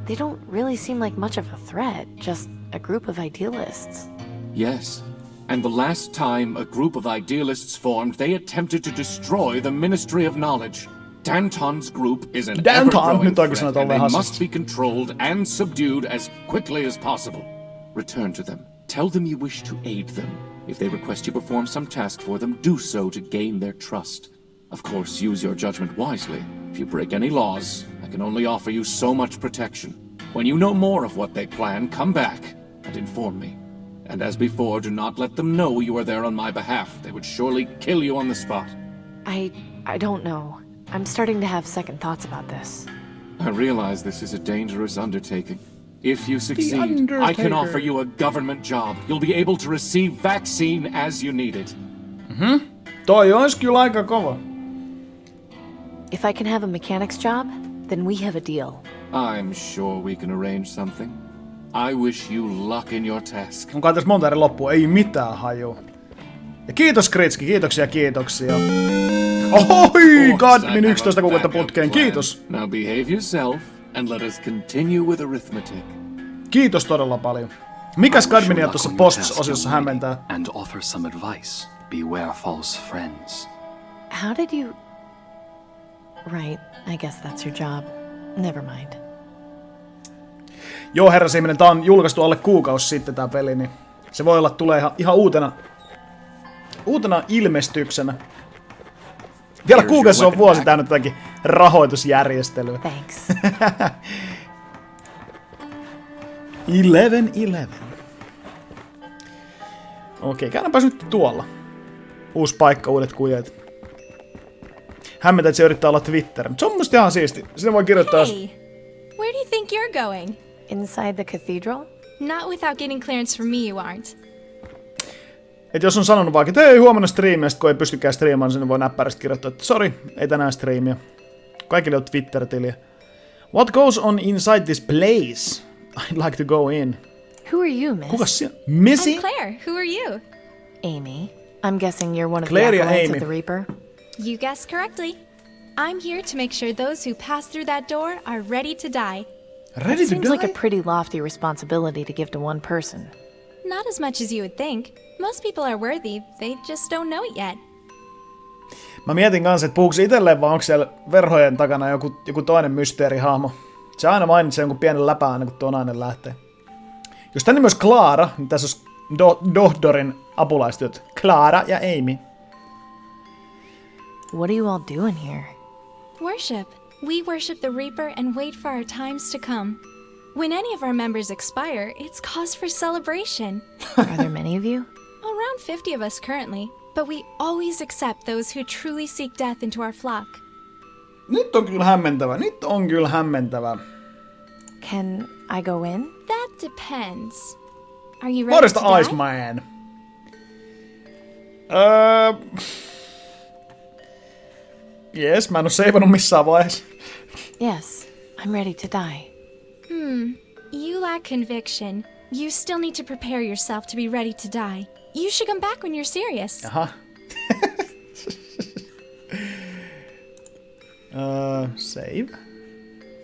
Speaker 3: they don't really seem like much of a threat, just a group of idealists.
Speaker 15: Yes, and the last time a group of idealists formed, they attempted to destroy the Ministry of Knowledge. Danton's group is an ever-growing threat, and they must be controlled and subdued as quickly as possible. Return to them. Tell them you wish to aid them. If they request you perform some task for them, do so to gain their trust. Of course, use your judgment wisely. If you break any laws, I can only offer you so much protection. When you know more of what they plan, come back and inform me. And as before, do not let them know you are there on my behalf. They would surely kill you on the spot.
Speaker 3: I don't know. I'm starting to have second thoughts about this.
Speaker 15: I realize this is a dangerous undertaking. If you succeed, I can offer you a government job. You'll be able to receive vaccine as you need it.
Speaker 1: Toi ois kyllä aika kova.
Speaker 3: If I can have a mechanic's job, then we have a deal.
Speaker 15: I'm sure we can arrange something. I wish you luck in your task.
Speaker 1: Onko tässä monta eri loppua? Ei mitään haju. Ja kiitos Kritski, kiitoksia. Ohoi! Kadmin 11 kuukautta putkeen, kiitos!
Speaker 15: Now behave yourself and let us continue with arithmetic.
Speaker 1: Kiitos todella paljon. Mikäs Kadminia tuossa Posts-osiossa hämmentää?
Speaker 14: And offer some advice. Beware false friends.
Speaker 3: How did you... Right, I guess that's your job. Never mind.
Speaker 1: Joo, herrasiiminen, tää on julkaistu alle kuukausi sitten tää peli, niin se voi olla, tulee ihan uutena ilmestyksenä. Vielä kuukausi on vuosi täynnä tätäkin rahoitusjärjestelyä.
Speaker 3: Thanks.
Speaker 1: 11. Okei, käydäänpäs nyt tuolla. Uusi paikka, uudet kujet. Hämmentä, että se yrittää olla Twitter. Se on mun mielestä ihan siisti. Sinne voi kirjoittaa...
Speaker 18: Hey, where do you think you're going?
Speaker 3: Inside the cathedral?
Speaker 18: Not without getting clearance from me, you aren't.
Speaker 1: Et jos on sanonut vaikka, että ei huomenna striimiä, sit kun ei pystykään striimaan, niin voi näppärästi kirjoittaa, että sori, ei tänään striimiä. Kaikille on Twitter-tiliä. What goes on inside this place? I'd like to go in.
Speaker 3: Who are you, miss?
Speaker 1: Kukas siellä? Missy?
Speaker 18: I'm Claire. Who are you?
Speaker 3: Amy. I'm guessing you're one of
Speaker 1: Claire
Speaker 3: the
Speaker 1: ja
Speaker 3: acolytes
Speaker 1: Amy.
Speaker 3: of the Reaper.
Speaker 18: You guessed correctly. I'm here to make sure those who pass through that door are ready to die.
Speaker 1: Ready to
Speaker 3: Seems
Speaker 1: die?
Speaker 3: like a pretty lofty responsibility to give to one person.
Speaker 18: Not as much as you would think. Most people are worthy, they just don't know it yet.
Speaker 1: Mä mietin kanssa, että puhuuko se itselleen, vai onko siellä verhojen takana joku toinen mysteerihahmo. Se aina mainitsee jonkun pienen läpää aina, kun tuo nainen lähtee. Jos tänne myös Clara, niin tässä olisi Dohdorin apulaistyöt. Clara ja Amy.
Speaker 3: What are you all doing here?
Speaker 18: Worship. We worship the Reaper and wait for our times to come. When any of our members expire, it's cause for celebration.
Speaker 3: Are there many of you?
Speaker 18: Around 50 of us currently, but we always accept those who truly seek death into our flock.
Speaker 1: Nyt on kyllä hämmentävää.
Speaker 3: Can I go in?
Speaker 18: That depends. Are you ready
Speaker 1: Morjesta
Speaker 18: to die?
Speaker 1: Iceman. Yes, mä en oo seivannut missään vaiheessa.
Speaker 3: Yes, I'm ready to die.
Speaker 18: You lack conviction. You still need to prepare yourself to be ready to die. You should come back when you're serious.
Speaker 1: Aha. Save.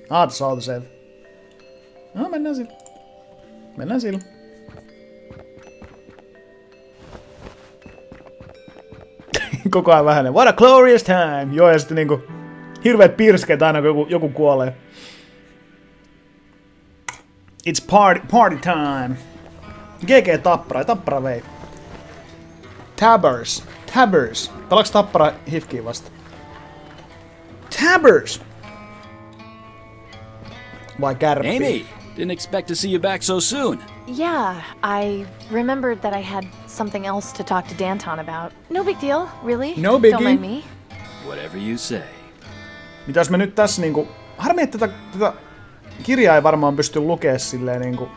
Speaker 1: Tässä on save. No, mennään sillä. Koko ajan vähäinen. What a glorious time! Joo, ja sitten niinku hirveet pirskeet aina, kun joku kuolee. It's party time! GG Tappara vei. Tabbers. Pelaaks Tappara Hifkiin vasta? Tabbers! Vai kärppi?
Speaker 13: Amy, didn't expect to see you back so soon.
Speaker 3: Yeah, I remembered that I had something else to talk to Danton about. No big deal, really.
Speaker 1: No biggie.
Speaker 3: Don't mind me.
Speaker 13: Whatever you say.
Speaker 1: Mitäs me nyt tässä niinku... Harmi, että tätä kirjaa ei varmaan pysty lukea silleen niinku...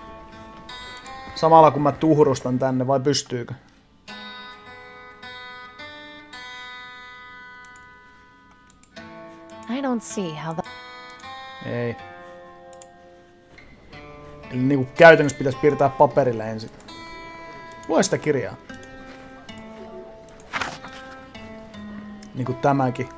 Speaker 1: Samalla kun mä tuhrustan tänne, vai pystyykö?
Speaker 3: I don't see how that...
Speaker 1: Ei. Eli niinku käytännössä pitäisi piirtää paperille ensin. Lue sitä kirjaa. Niinku tämäkin.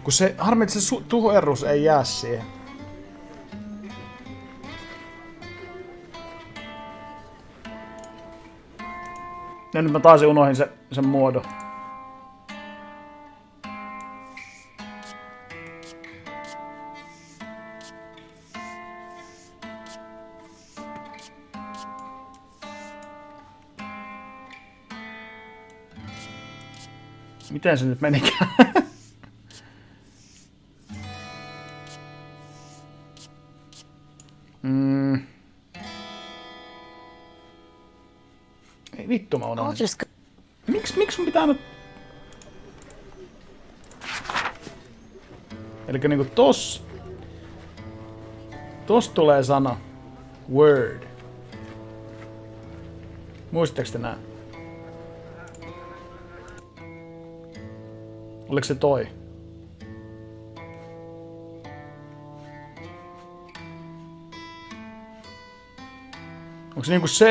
Speaker 1: Kun se harmi, että se tuhoerus ei jää siihen. Ja nyt mä taas unohdin sen muodon. Miten se nyt menikään? Ei vittu, mä unohdin. Miksi mun pitää nyt... Elikkä niinku tossa tulee sana word. Muistatteko te nää? Oliko se toi? Onko se niinku C,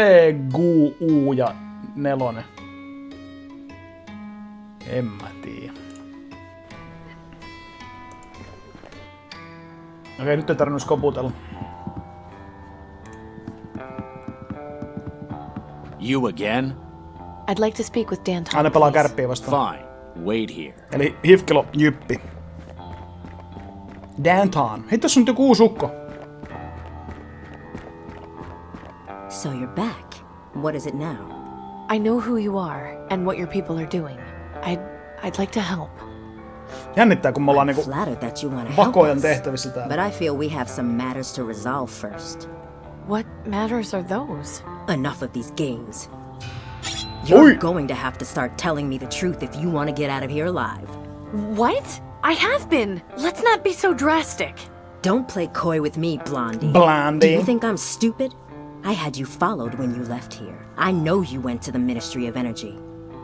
Speaker 1: G, U ja 4? En mä tiedä. Okei, nyt ei tarvinnut koputella.
Speaker 16: You again?
Speaker 3: I'd like to speak with Danton.
Speaker 1: Aina pelaa kärppiä vastaan.
Speaker 16: Fine. Wait here.
Speaker 1: Eli Hifkelo jyppi. Danton. Hei, tässä on nyt joku uusi ukko.
Speaker 17: So you're back. What is it now?
Speaker 3: I know who you are and what your people are doing. I'd like to help.
Speaker 1: Jännittää, kun me ollaan niinku vakojan tehtävissä täällä.
Speaker 17: But I feel we have some matters to resolve first.
Speaker 3: What matters are those?
Speaker 17: Enough of these games. You're going to have to start telling me the truth if you want to get out of here alive.
Speaker 3: What? I have been. Let's not be so drastic.
Speaker 17: Don't play coy with me, Blondie.
Speaker 1: Blondie.
Speaker 17: Do you think I'm stupid? I had you followed when you left here. I know you went to the Ministry of Energy.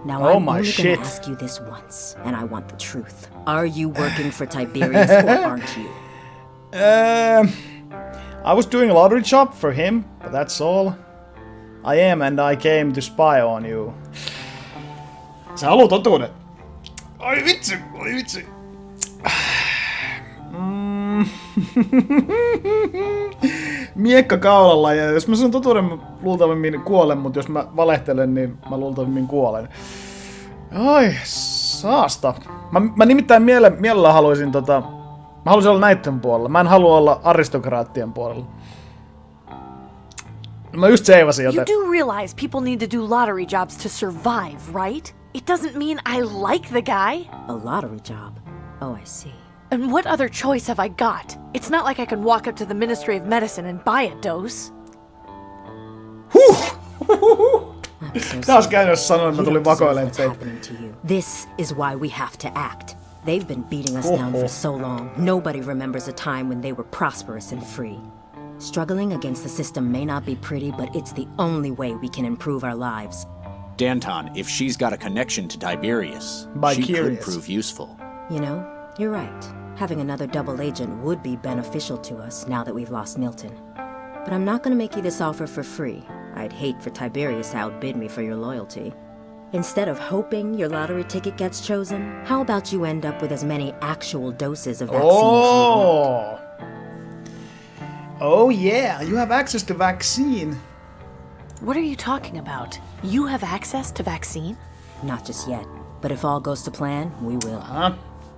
Speaker 17: Now I'm only going to ask you this once, and I want the truth. Are you working for Tiberius or aren't you?
Speaker 1: I was doing a lottery job for him, but that's all. I am, and I came to spy on you. Sä haluat totuuden. Ai vitsi, ai vitsi. Miekka kaulalla, ja jos mä sanon totuuden, mä luultavimmin kuolen, mutta jos mä valehtelen, niin mä luultavimmin kuolen. Ai, saasta. Mä nimittäin mielellä haluaisin mä haluaisin olla näitten puolella. Mä en halua olla aristokraattien puolella. Mä just seivasin joten.
Speaker 19: You do realize people need to do lottery jobs to survive, right? It doesn't mean I like the guy.
Speaker 17: A lottery job? Oh, I see.
Speaker 19: And what other choice have I got? It's not like I can walk up to the Ministry of Medicine and buy a dose.
Speaker 1: Taas käynnössä sanoin, että mä tulin vakoilemaan teitä.
Speaker 17: This is why we have to act. They've been beating us down for so long. Nobody remembers a time when they were prosperous and free. Struggling against the system may not be pretty, but it's the only way we can improve our lives.
Speaker 16: Danton, if she's got a connection to Tiberius, she could prove useful.
Speaker 17: You know, you're right. Having another double agent would be beneficial to us now that we've lost Milton. But I'm not going to make you this offer for free. I'd hate for Tiberius to outbid me for your loyalty. Instead of hoping your lottery ticket gets chosen, how about you end up with as many actual doses of vaccine as you want?
Speaker 1: Oh yeah, you have access to vaccine.
Speaker 3: What are you talking about? You have access to vaccine?
Speaker 17: Not just yet, but if all goes to plan, we will.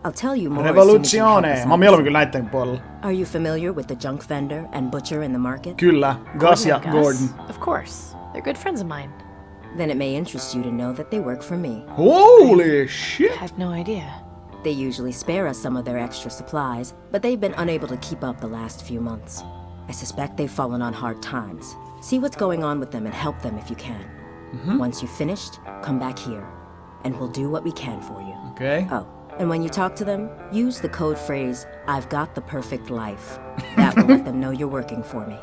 Speaker 17: I'll tell you more.
Speaker 1: Revoluzione. Mä oon mieluummin kyllä näitten puolella.
Speaker 17: Are you familiar with the junk vendor and butcher in the market?
Speaker 1: Kyllä, Gus ja Gordon.
Speaker 3: Of course. They're good friends of mine.
Speaker 17: Then it may interest you to know that they work for me.
Speaker 1: Holy shit!
Speaker 3: I had no idea.
Speaker 17: They usually spare us some of their extra supplies, but they've been unable to keep up the last few months. I suspect they've fallen on hard times. See what's going on with them and help them if you can. Once you've finished, come back here, and we'll do what we can for you.
Speaker 1: Okay.
Speaker 17: Oh, and when you talk to them, use the code phrase, "I've got the perfect life." That will let them know you're working for me.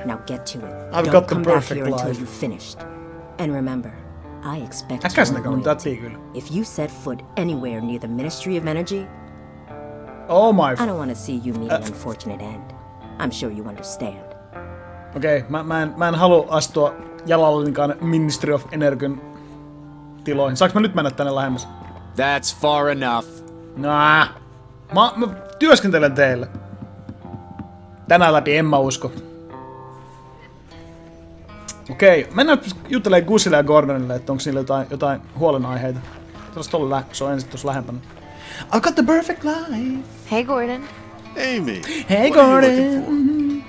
Speaker 17: Now get to it.
Speaker 1: I've
Speaker 17: Don't
Speaker 1: got the
Speaker 17: come back
Speaker 1: perfect
Speaker 17: here until
Speaker 1: life.
Speaker 17: you've finished. And remember, I expect
Speaker 1: Äkäisenä
Speaker 17: your
Speaker 1: on täti kyllä.
Speaker 17: If you set foot anywhere near the Ministry of Energy,
Speaker 1: oh my...
Speaker 17: I don't want to see you meet an unfortunate end. I'm sure you understand.
Speaker 1: Okei, mä en halua astua jalallinkaan Ministry of Energyn tiloihin. Saanko mä nyt mennä tänne lähemmäs?
Speaker 16: That's far enough.
Speaker 1: Nah. Mä työskentelen teille. Tänään läpi en mä usko. Okei, mennään juttelemaan Gusille ja Gordonille, että onko niillä jotain huolenaiheita. Se on ensin tuossa lähempänä. I've got the perfect life.
Speaker 3: Hey, Gordon.
Speaker 7: Amy.
Speaker 1: Hey, Gordon.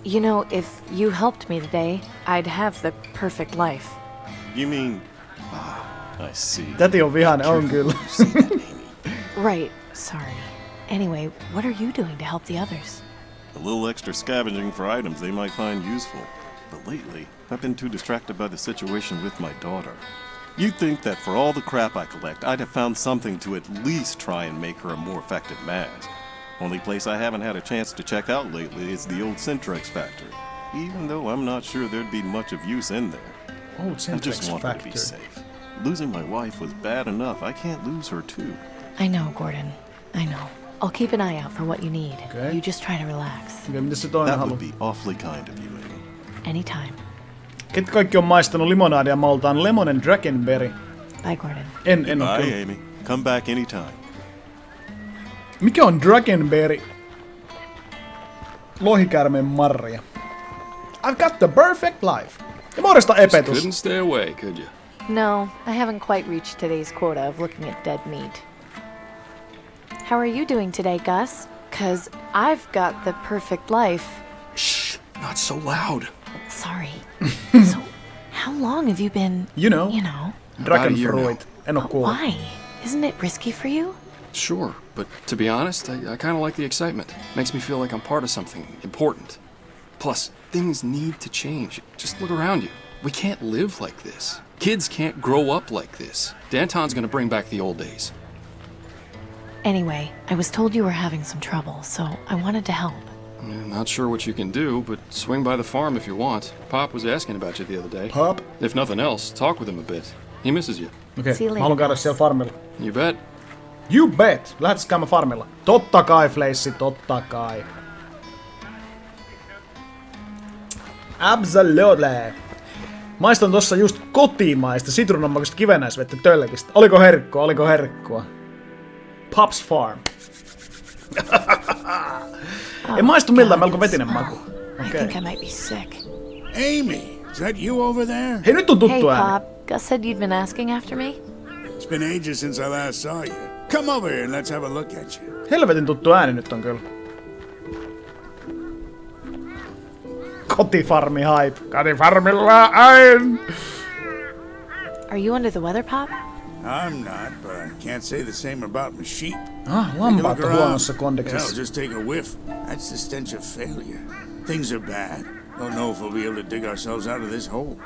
Speaker 3: You know, if you helped me today, I'd have the perfect life.
Speaker 7: You mean... I see.
Speaker 1: Täti on vihainen, on kyllä.
Speaker 3: Right, sorry. Anyway, what are you doing to help the others?
Speaker 7: A little extra scavenging for items they might find useful. But lately, I've been too distracted by the situation with my daughter. You'd think that for all the crap I collect, I'd have found something to at least try and make her a more effective mask. Only place I haven't had a chance to check out lately is the old Centrex factory. Even though I'm not sure there'd be much of use in there.
Speaker 1: Old Centrex
Speaker 7: I just want her to be safe. Losing my wife was bad enough. I can't lose her too.
Speaker 3: I know, Gordon. I know. I'll keep an eye out for what you need.
Speaker 1: Okay.
Speaker 3: You just try to relax.
Speaker 7: That would be awfully kind of you, Amy.
Speaker 3: Anytime.
Speaker 1: Ketkä kaikki on maistanut limonadia maltaan Lemon and Dragonberry?
Speaker 3: Bye, Gordon.
Speaker 1: En
Speaker 7: Bye, Amy. Come back anytime.
Speaker 1: Mikä on Dragonberry? Lohikärmen marja. I've got the perfect life. Ja morjesta Epetus.
Speaker 9: Couldn't stay away, could you?
Speaker 19: No, I haven't quite reached today's quota of looking at dead meat. How are you doing today, Gus? 'Cause I've got the perfect life.
Speaker 9: Shh, not so loud.
Speaker 19: Sorry. So, how long have you been...
Speaker 1: You know. Dragon
Speaker 9: About a year
Speaker 1: fruit. En oo kuullut.
Speaker 19: Why? Isn't it risky for you?
Speaker 9: Sure, but to be honest, I kind of like the excitement. Makes me feel like I'm part of something important. Plus, things need to change. Just look around you. We can't live like this. Kids can't grow up like this. Danton's gonna bring back the old days.
Speaker 19: Anyway, I was told you were having some trouble, so I wanted to help.
Speaker 9: Not sure what you can do, but swing by the farm if you want. Pop was asking about you the other day.
Speaker 1: Pop?
Speaker 9: If nothing else, talk with him a bit. He misses you.
Speaker 1: Okei, mä haluan käydä siellä farmilla.
Speaker 9: You bet.
Speaker 1: You bet! Lähdetään käymään farmilla. Totta kai, Fleissi, totta kai. Absolutely! Maistan tossa just kotimaista sitruunanmakuista kivennäisvettä tölkistä. Oliko herkkua? Pop's Farm. Ei maistu miltään, melko vetinen maku.
Speaker 19: I think I might be sick.
Speaker 20: Amy, is that you over there?
Speaker 1: Hei, nyt on tuttu ääni.
Speaker 19: Hey, Pop. Gus said you'd been asking after me?
Speaker 20: It's been ages since I last saw you. Come over here and let's have a look at you.
Speaker 1: Helvetin tuttu ääni nyt on kyllä. Kotifarmi hype. Kotifarmilla ain!
Speaker 19: Are you under the weather, Pop?
Speaker 20: I'm not, but I can't say the same about my sheep.
Speaker 1: Lampaat on huonossa kondiksessa.
Speaker 20: Hell, just take a whiff. That's the stench of failure. Things are bad. Don't know if we'll be able to dig ourselves out of this hole.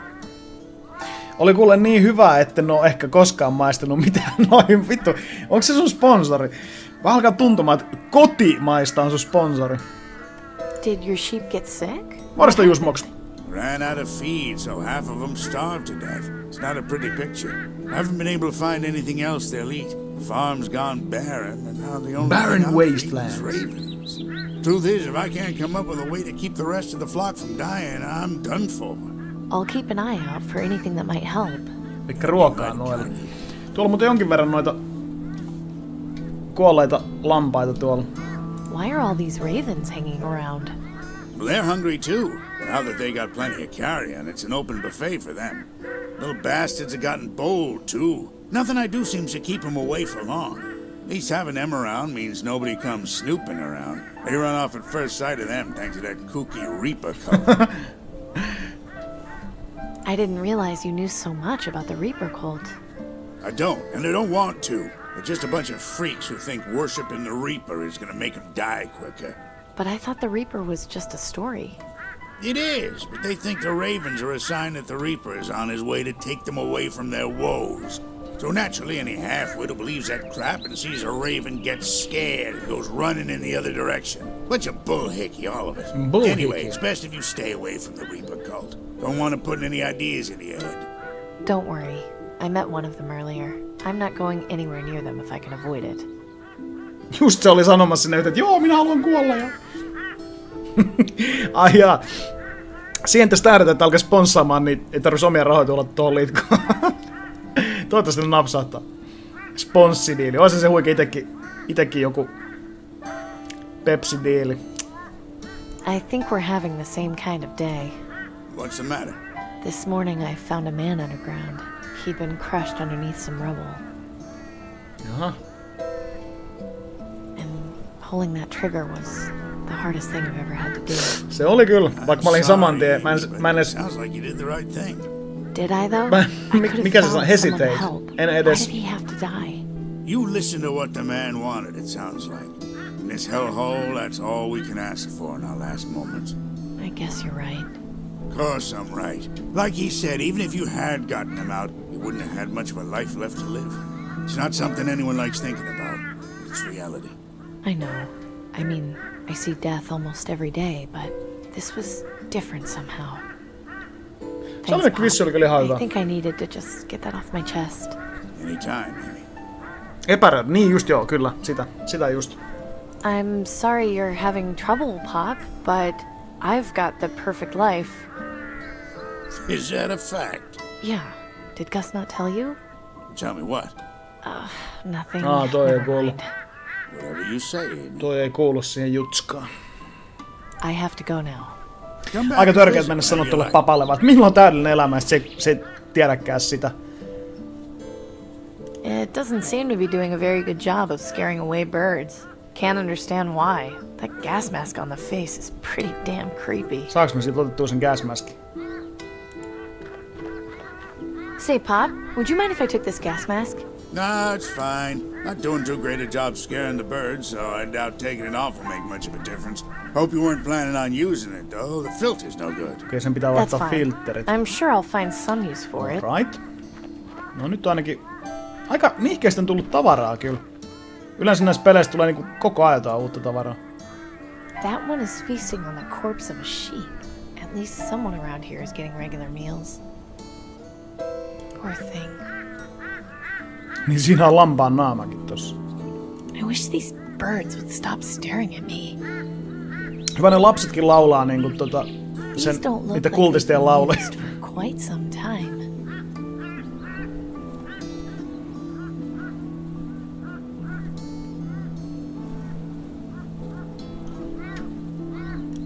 Speaker 1: Oli kuule niin hyvä, etten oo ehkä koskaan maistanut mitään noin vittu. Onko se sun sponsori? Mä alkaa tuntumaan, että kotimaista on sun sponsori.
Speaker 19: Did your sheep get sick?
Speaker 1: Morjesta Jusmoks.
Speaker 20: Ran out of feed, so half of them starved to death. It's not a pretty picture. Haven't been able to find anything else they'll eat. The farm's gone barren, and now the only
Speaker 1: barren
Speaker 20: thing
Speaker 1: wastelands.
Speaker 20: is ravens. Truth is, if I can't come up with a way to keep the rest of the flock from dying, I'm done for.
Speaker 19: I'll keep an eye out for anything that might help.
Speaker 1: Elikkä ruokaa noille. Tuolla on muuten jonkin verran noita kuolleita lampaita tuolla.
Speaker 19: Why are all these ravens hanging around?
Speaker 20: Well, they're hungry too. Now that they got plenty of carrion, it's an open buffet for them. Little bastards have gotten bold too. Nothing I do seems to keep them away for long. At least having them around means nobody comes snooping around. They run off at first sight of them thanks to that kooky Reaper cult.
Speaker 19: I didn't realize you knew so much about the Reaper cult.
Speaker 20: I don't, and I don't want to. They're just a bunch of freaks who think worshiping the Reaper is gonna make them die quicker.
Speaker 19: But I thought the Reaper was just a story.
Speaker 20: It is, but they think the Ravens are a sign that the Reaper is on his way to take them away from their woes. So naturally, any half-wit who believes that crap and sees a Raven gets scared and goes running in the other direction. Bunch of bullhickey, all of it. Anyway, it's best if you stay away from the Reaper cult. Don't want to put any ideas in your head.
Speaker 19: Don't worry. I met one of them earlier. I'm not going anywhere near them if I can avoid it.
Speaker 1: Just se oli sanomassa sinne, että joo, minä haluan kuolla ja... Ai jaa. Siihen tästä ääretään, että alkaa sponssaamaan, niin ei tarvitsisi omia rahoja tuolla tuohon liitkoon. Toivottavasti ne napsahtaa. Sponssidiili. Oisa se huikea itekin joku Pepsi-diili.
Speaker 19: I think we're having the same kind of day.
Speaker 20: What's the matter?
Speaker 19: This morning I found a man underground. He'd been crushed underneath some rubble.
Speaker 1: Jaha.
Speaker 19: And pulling that trigger was the hardest thing I've ever had to do.
Speaker 1: Se oli kyllä, vaikka mä olin saman tien. Mä en edes...
Speaker 20: Sounds like you did the right thing.
Speaker 19: Did I though?
Speaker 1: Mikä se sanoo? Hesitate. En edes...
Speaker 19: Why did he have to die?
Speaker 20: You listened to what the man wanted, it sounds like. In this hellhole, that's all we can ask for in our last moments.
Speaker 19: I guess you're right.
Speaker 20: Of course I'm right. Like he said, even if you had gotten him out, you wouldn't have had much of a life left to live. It's not something anyone likes thinking about. It's reality.
Speaker 19: I know. I mean, I see death almost every day, but this was different somehow. Thanks, Pop. I think I needed to just get that off my chest.
Speaker 20: Anytime, Amy.
Speaker 1: Epäröi. Niin just joo, kyllä. Sitä just.
Speaker 19: I'm sorry you're having trouble, Pop, but I've got the perfect life.
Speaker 20: Is that a fact?
Speaker 19: Yeah. Did Gus not tell you?
Speaker 20: Tell me what?
Speaker 19: Nothing.
Speaker 1: Toi ei kuulu.
Speaker 20: Whatever you say, Amy.
Speaker 1: Toi ei kuulu siihen jutskaan.
Speaker 19: I have to go now.
Speaker 1: aika törkeät mennä sanoa tuolle papalle, vaan milloin on täydellinen elämä, että se ei tiedäkään sitä.
Speaker 19: It doesn't seem to be doing a very good job of scaring away birds. Can't understand why. That gas mask on the face is pretty damn creepy.
Speaker 1: Saaks me siitä otettua sen gas maskin?
Speaker 19: Say, Pop, would you mind if I took this gas mask?
Speaker 20: Nah, it's fine. Not doing too great a job scaring the birds, so I doubt taking it off will make much of a difference. Hope you weren't planning on using it, though. The filter's no good.
Speaker 1: Okei, sen pitää laittaa filterit.
Speaker 19: I'm sure I'll find some use for it.
Speaker 1: Right. No nyt ainakin aika nihkeästi on tullut tavaraa kyllä. Yleensä näissä peleissä tulee niinku koko ajan uutta tavaraa.
Speaker 19: That one is feasting on the corpse of a sheep. At least someone around here is getting regular meals. Poor thing.
Speaker 1: Niin siinä on lampaan naamakin tossa.
Speaker 19: I wish these birds would stop staring at me.
Speaker 1: Hyvä, ne lapsetkin laulaa niinku sen niitä kultistien lauluja.
Speaker 19: Quite some time.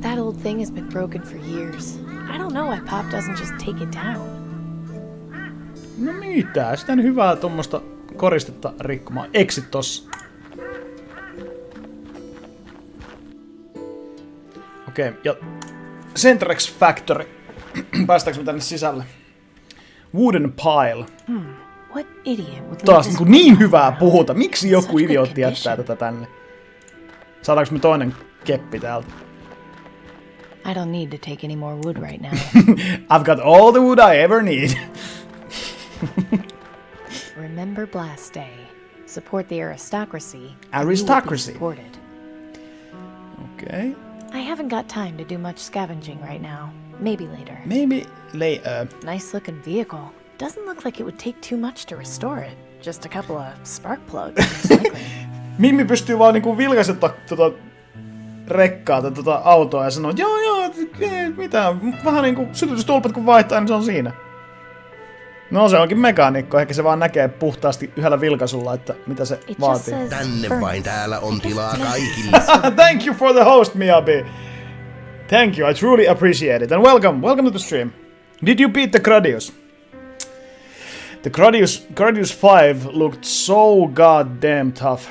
Speaker 19: That old thing has been broken for years. I don't know why Pop doesn't just take it down.
Speaker 1: No mitä, sitä on hyvää tuommoista koristetta rikkomaan. Exit tossa. Okei, ja Centrex Factory. Päästäänkö me tänne sisälle? Wooden pile.
Speaker 19: What idiot would
Speaker 1: taas niin hyvää puhuta. Miksi joku idiootti jättää tätä tänne? Saadaanko me toinen keppi täältä?
Speaker 19: I don't need to take any more wood right now.
Speaker 1: I've got all the wood I ever need.
Speaker 19: Remember Blast Day. Support the aristocracy.
Speaker 1: Aristocracy.
Speaker 19: Supported.
Speaker 1: Okay.
Speaker 19: I haven't got time to do much scavenging right now. Maybe later.
Speaker 1: Maybe later.
Speaker 19: Nice looking vehicle. Doesn't look like it would take too much to restore it. Just a couple of spark plugs.
Speaker 1: Mimmi pystyy vaan niinku vilkaisetta rekkaa tai autoa ja sanoo, joo, mitä, vähän niinku sytytystulpat kun vaihtaa, niin se on siinä. No se onkin mekaanikko, ehkä se vaan näkee puhtaasti yhdellä vilkaisulla, että mitä se vaatii.
Speaker 21: Tänne vain, täällä on tilaa kaikille.
Speaker 1: Thank you for the host, Miyabi. Thank you, I truly appreciate it. And welcome to the stream. Did you beat the Gradius? The Gradius 5 looked so goddamn tough.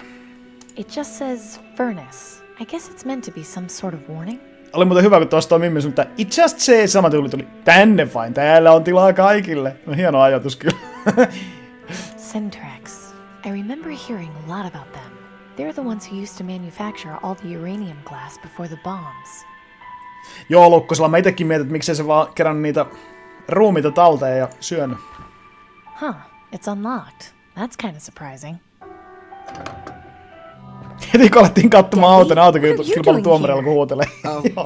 Speaker 19: It just says furnace. I guess it's meant to be some sort of warning.
Speaker 1: Oli muuten hyvä, kun tuosta on Mimmi sun, että it just says, sama tuli tänne vain, täällä on tilaa kaikille. No hieno ajatus kyllä.
Speaker 19: Centrax. I remember hearing a lot about them. They're the ones who used to manufacture all the uranium glass before the bombs.
Speaker 1: Joo, Lukkosella mä itekin mietin, että miksei se vaan kerännyt niitä ruumiita talteen ja syönyt.
Speaker 19: Huh, it's unlocked. That's kind of surprising.
Speaker 1: Heti kun alettiin katsomaan autokilpailun tuomarilla, kun huutelee.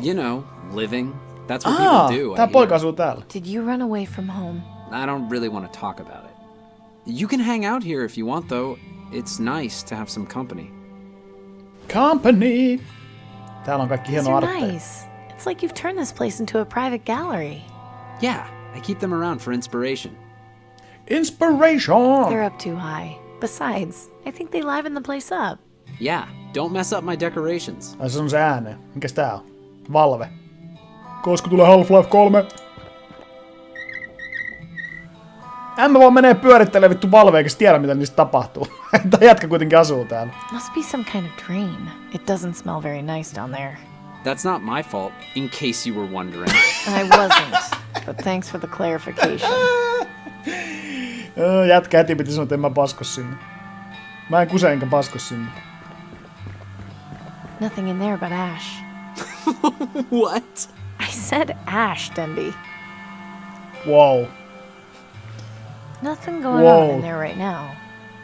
Speaker 10: You know, living. That's what people do.
Speaker 1: Tää poika asuu täällä.
Speaker 19: Did you run away from home?
Speaker 10: I don't really want to talk about it. You can hang out here if you want, though. It's nice to have some company.
Speaker 1: Company! Täällä on kaikki hieno artteja.
Speaker 19: Nice. It's like you've turned this place into a private gallery.
Speaker 10: Yeah, I keep them around for inspiration.
Speaker 1: Inspiration!
Speaker 19: They're up too high. Besides, I think they liven the place up.
Speaker 10: Yeah, don't mess up my decorations.
Speaker 1: Ai se on se ääne. Mikäs tää on? Valve. Koska tulee Half-Life 3? Mä vaan menee pyörittelee vittu Valve eikä tiedä mitä niistä tapahtuu. Tää jätkä kuitenkin asuu täällä.
Speaker 19: Must be some kind of drain. It doesn't smell very nice down there.
Speaker 10: That's not my fault, in case you were wondering.
Speaker 19: I wasn't, but thanks for the clarification.
Speaker 1: Jätkä heti piti sanoa, että en mä pasko sinne. Mä en kuse enkä pasko sinne.
Speaker 19: Nothing in there but ash.
Speaker 10: What?
Speaker 19: I said ash, Denby.
Speaker 1: Whoa.
Speaker 19: Nothing going on in there right now.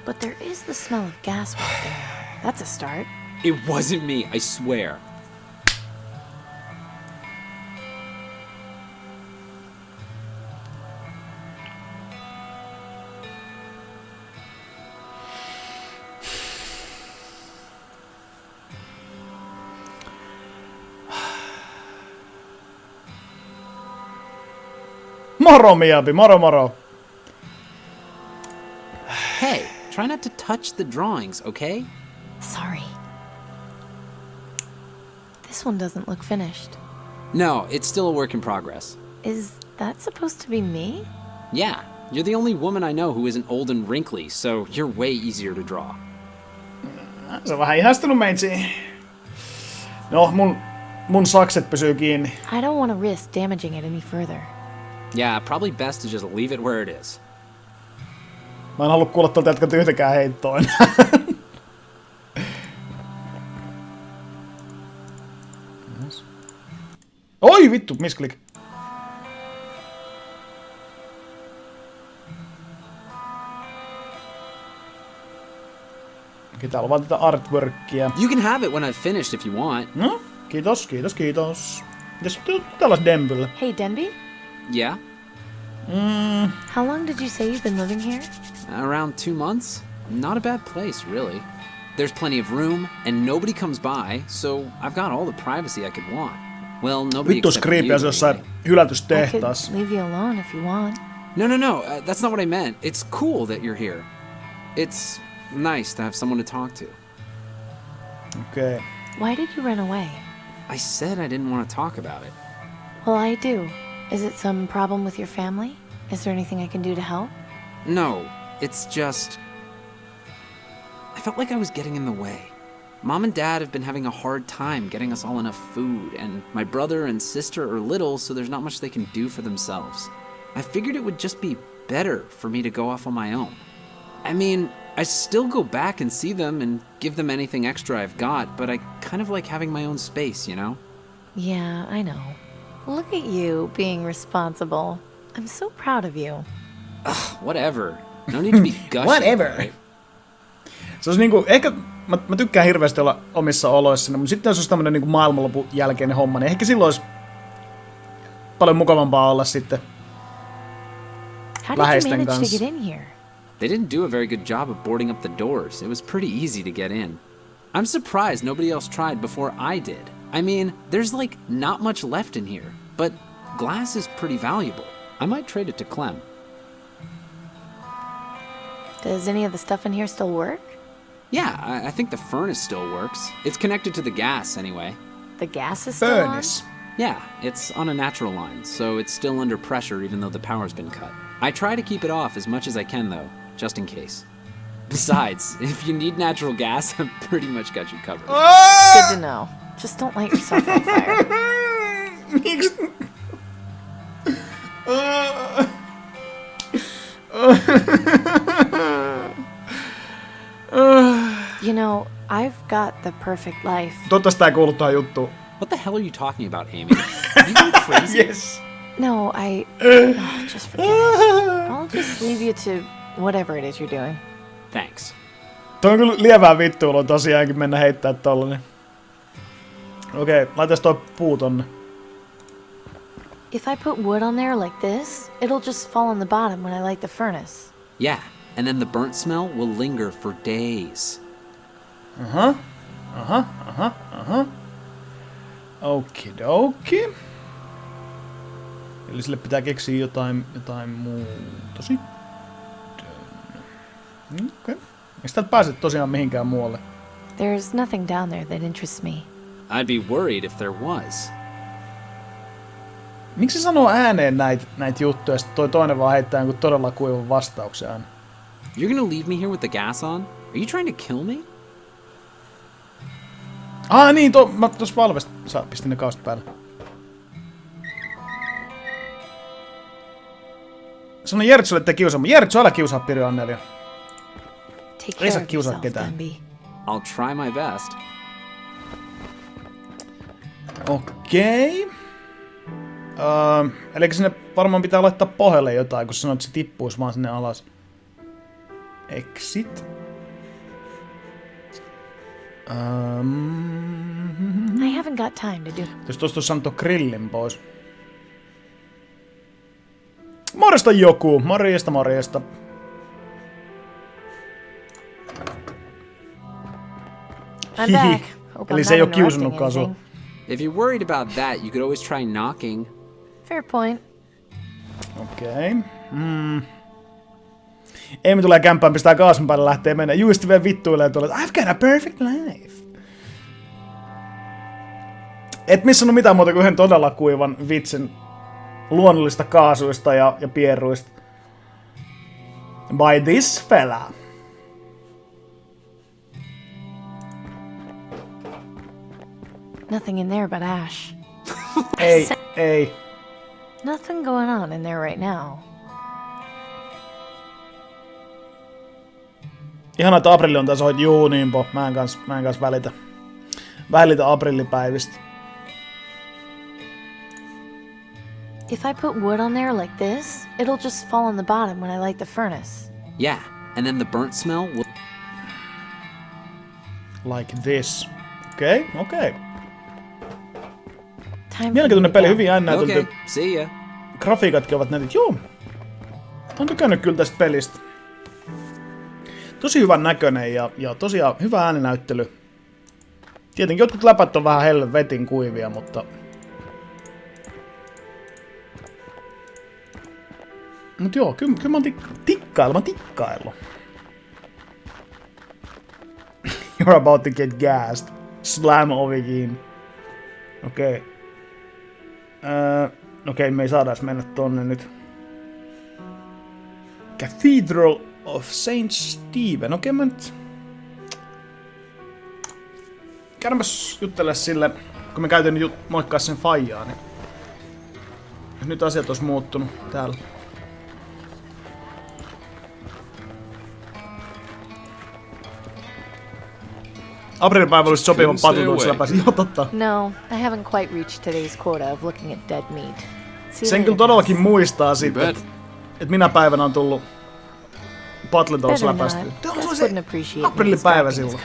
Speaker 19: But there is the smell of gas wafting out. That's a start.
Speaker 10: It wasn't me, I swear.
Speaker 1: Moro, Miyabi, moro.
Speaker 10: Hey, try not to touch the drawings, okay?
Speaker 19: Sorry. This one doesn't look finished.
Speaker 10: No, it's still a work in progress.
Speaker 19: Is that supposed to be me?
Speaker 10: Yeah, you're the only woman I know who isn't old and wrinkly, so you're way easier to draw.
Speaker 1: Se on vähän ihastunut meitsi. No, mun sakset pysyy kiinni.
Speaker 19: I don't want to risk damaging it any further.
Speaker 10: Yeah, probably best to just leave it where it is.
Speaker 1: Mä en halua kuulla tuolta jätkältä yhtäkään heittoa enää. Oi vittu, misklik. Täällä on vaan tätä artworkia.
Speaker 10: You can have it when I've finished if you want.
Speaker 1: No, kiitos. Mitäs täällä on Denbyllä?
Speaker 19: Hey, Denby?
Speaker 10: Yeah?
Speaker 19: How long did you say you've been living here?
Speaker 10: Around 2 months. Not a bad place, really. There's plenty of room, and nobody comes by, so I've got all the privacy I could want. Well, nobody
Speaker 1: Vittu
Speaker 10: except you.
Speaker 1: creepy jossain hylätystehtaassa.
Speaker 19: I could leave you alone if you want.
Speaker 10: No. That's not what I meant. It's cool that you're here. It's nice to have someone to talk to.
Speaker 1: Okay.
Speaker 19: Why did you run away?
Speaker 10: I said I didn't want to talk about it.
Speaker 19: Well, I do. Is it some problem with your family? Is there anything I can do to help?
Speaker 10: No, it's just... I felt like I was getting in the way. Mom and Dad have been having a hard time getting us all enough food, and my brother and sister are little, so there's not much they can do for themselves. I figured it would just be better for me to go off on my own. I mean, I still go back and see them and give them anything extra I've got, but I kind of like having my own space, you know?
Speaker 19: Yeah, I know. Look at you being responsible. I'm so proud of you.
Speaker 10: Ugh, whatever. No need to be gushing.
Speaker 1: Whatever.
Speaker 10: Right?
Speaker 1: Se olisi niinku, ehkä mä tykkään hirveästi olla omissa oloissani, mutta sitten jos olisi tämmönen niinku maailmanlopun jälkeinen homma, niin ehkä silloin olisi paljon mukavampaa olla sitten läheisten kanssa.
Speaker 19: How did you manage to get in here?
Speaker 10: They didn't do a very good job of boarding up the doors. It was pretty easy to get in. I'm surprised nobody else tried before I did. I mean, there's like not much left in here, but glass is pretty valuable. I might trade it to Clem.
Speaker 19: Does any of the stuff in here still work?
Speaker 10: Yeah, I think the furnace still works. It's connected to the gas anyway.
Speaker 19: The gas is still on?
Speaker 10: Yeah, it's on a natural line, so it's still under pressure even though the power's been cut. I try to keep it off as much as I can though, just in case. Besides, if you need natural gas, I've pretty much got you covered.
Speaker 19: Good to know. Just don't light yourself on fire. You know, I've got the perfect life.
Speaker 1: Toivottavasti tää ei kuulu tähän juttuun.
Speaker 10: What the hell are you talking about, Amy? Are you going crazy?
Speaker 1: Yes.
Speaker 19: No, just forget it. I'll just leave you to whatever it is you're doing.
Speaker 10: Thanks.
Speaker 1: Toi on kyllä lievää vittuilua tosiaankin mennä heittää tollanen. Okei, laitais toi puu tonne.
Speaker 19: If I put wood on there like this, it'll just fall on the bottom when I light the furnace.
Speaker 10: Yeah, and then the burnt smell will linger for days.
Speaker 1: Okidoki. Eli sille pitää keksiä jotain muuta sitten. Okei. Eikö täältä pääse tosiaan mihinkään muualle?
Speaker 19: There's nothing down there that interests me.
Speaker 10: I'd be worried if there was.
Speaker 1: Miksi se sanoo ääneen näitä juttuja, ja sitten toi toinen vaan heittää jonkun todella kuivan vastauksen aina?
Speaker 10: You're gonna leave me here with the gas on? Are you trying to kill me?
Speaker 1: Niin, mä tuossa valvesta pistin ne kaustat päälle. Sano Jertsulle, ettei kiusaa. Jertsu, älä kiusaa Pirjo Annelia. Ei saa kiusaa ketään.
Speaker 10: I'll try my best.
Speaker 1: Okei. Eli sinne varmaan pitää laittaa pohjalle jotain, kun sanoit, että se tippuisi vaan sinne alas. Exit.
Speaker 19: I haven't got time to do.
Speaker 1: Jos tuosta olisi saanut tuon grillin pois. Morjesta joku! Morjesta.
Speaker 19: I'm back.
Speaker 1: Eli se ei oo kiusannutkaan sua.
Speaker 10: If you're worried about that, you could always try knocking.
Speaker 19: Fair point.
Speaker 1: Okei. Amy tulee kämppään, pistää kaasun päälle, lähtee mennä. Juisti vielä vittuilee tuolla, I've got a perfect life. Et missannut mitään muuta kuin yhden todella kuivan vitsin luonnollista kaasuista ja pierruista. By this fella.
Speaker 19: Nothing in there but ash.
Speaker 1: Ei.
Speaker 19: Nothing going on in there right now.
Speaker 1: Ihana, että Aprilli on tässä juu niinpo. Mä en kans välitä aprillipäivistä.
Speaker 19: If I put wood on there like this, it'll just fall on the bottom when I light the furnace.
Speaker 10: Yeah, and then the burnt smell will...
Speaker 1: Like this. Okei. Mielenkiintoinen peli, hyvin äännäytelty.
Speaker 10: Okay, see ya.
Speaker 1: Grafiikatkin ovat netit. Joo. On tykännyt kyllä tästä pelistä. Tosi hyvän näköinen ja tosiaan hyvä ääninäyttely. Tietenkin jotkut läpät on vähän helvetin kuivia, mutta... Mut joo, kyllä mä oon tikkailu. You're about to get gassed. Slam ovi kiinni. Okei, me ei saada edes mennä tonne nyt. Cathedral of Saint Stephen. Okei, mä nyt... Käydäänpäs juttelemaan sille, kun me käytiin moikkaa sen faijaa, niin... Nyt asiat olisi muuttunut täällä. Aprillipäivä olisi sopivan patutus läpäisi. Joo, totta.
Speaker 19: No, I haven't quite reached today's quota of looking at dead meat.
Speaker 1: Sen kyllä todellakin muistaa sitten, että minä päivänä on tullut Patletos läpäistyä. Tämä on se aprillipäivä silloin.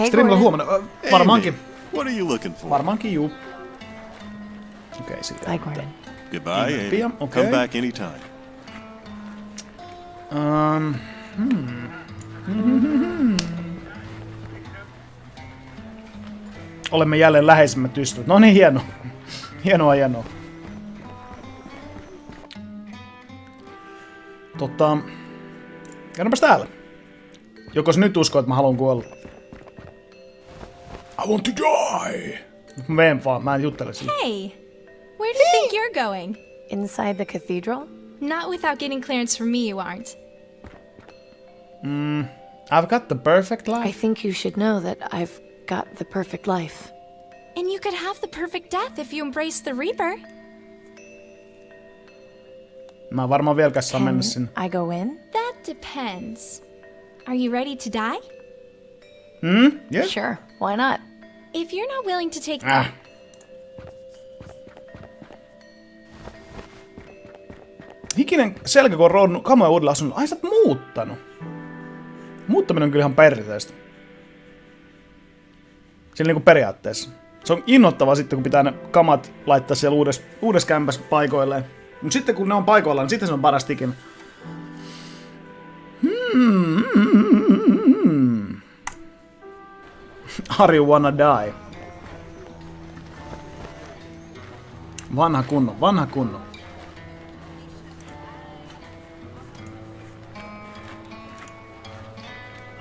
Speaker 1: Streamilla huomenna. Varmaankin.
Speaker 7: What are you looking for?
Speaker 1: Varmaankin juu. Okei, sitten.
Speaker 19: Bye, Gordon.
Speaker 7: Goodbye, Amy. Come back anytime.
Speaker 1: Olemme jälleen läheisemmät ystävät. No niin, hienoa. Käydäänpäs täällä. Jokos nyt uskoo, että mä haluan kuolla? I want to die! Mä menen vaan, mä en juttele siitä.
Speaker 18: Hey! Where do you think you're going?
Speaker 19: Inside the cathedral?
Speaker 18: Not without getting clearance from me, you aren't.
Speaker 1: I've got the perfect life.
Speaker 19: I think you should know that I've got the perfect life.
Speaker 18: And you could have the perfect death if you embrace the Reaper.
Speaker 1: Mä varmaan vielä saa mennä sinne.
Speaker 19: I go in?
Speaker 18: That depends. Are you ready to die?
Speaker 1: Yeah.
Speaker 19: Sure, why not?
Speaker 18: If you're not willing to take...
Speaker 1: Hikinen selkä, kun on roudunut kamoja uudella asunnolla. Ai sä oot muuttanut. Muuttaminen on kyllä ihan perseestä. Siinä niinku periaatteessa. Se on innoittavaa sitten, kun pitää ne kamat laittaa siellä uudessa kämpässä paikoilleen. Mut sitten kun ne on paikoillaan, niin sitten se on paras ikinä. Are you wanna die? Vanha kunno.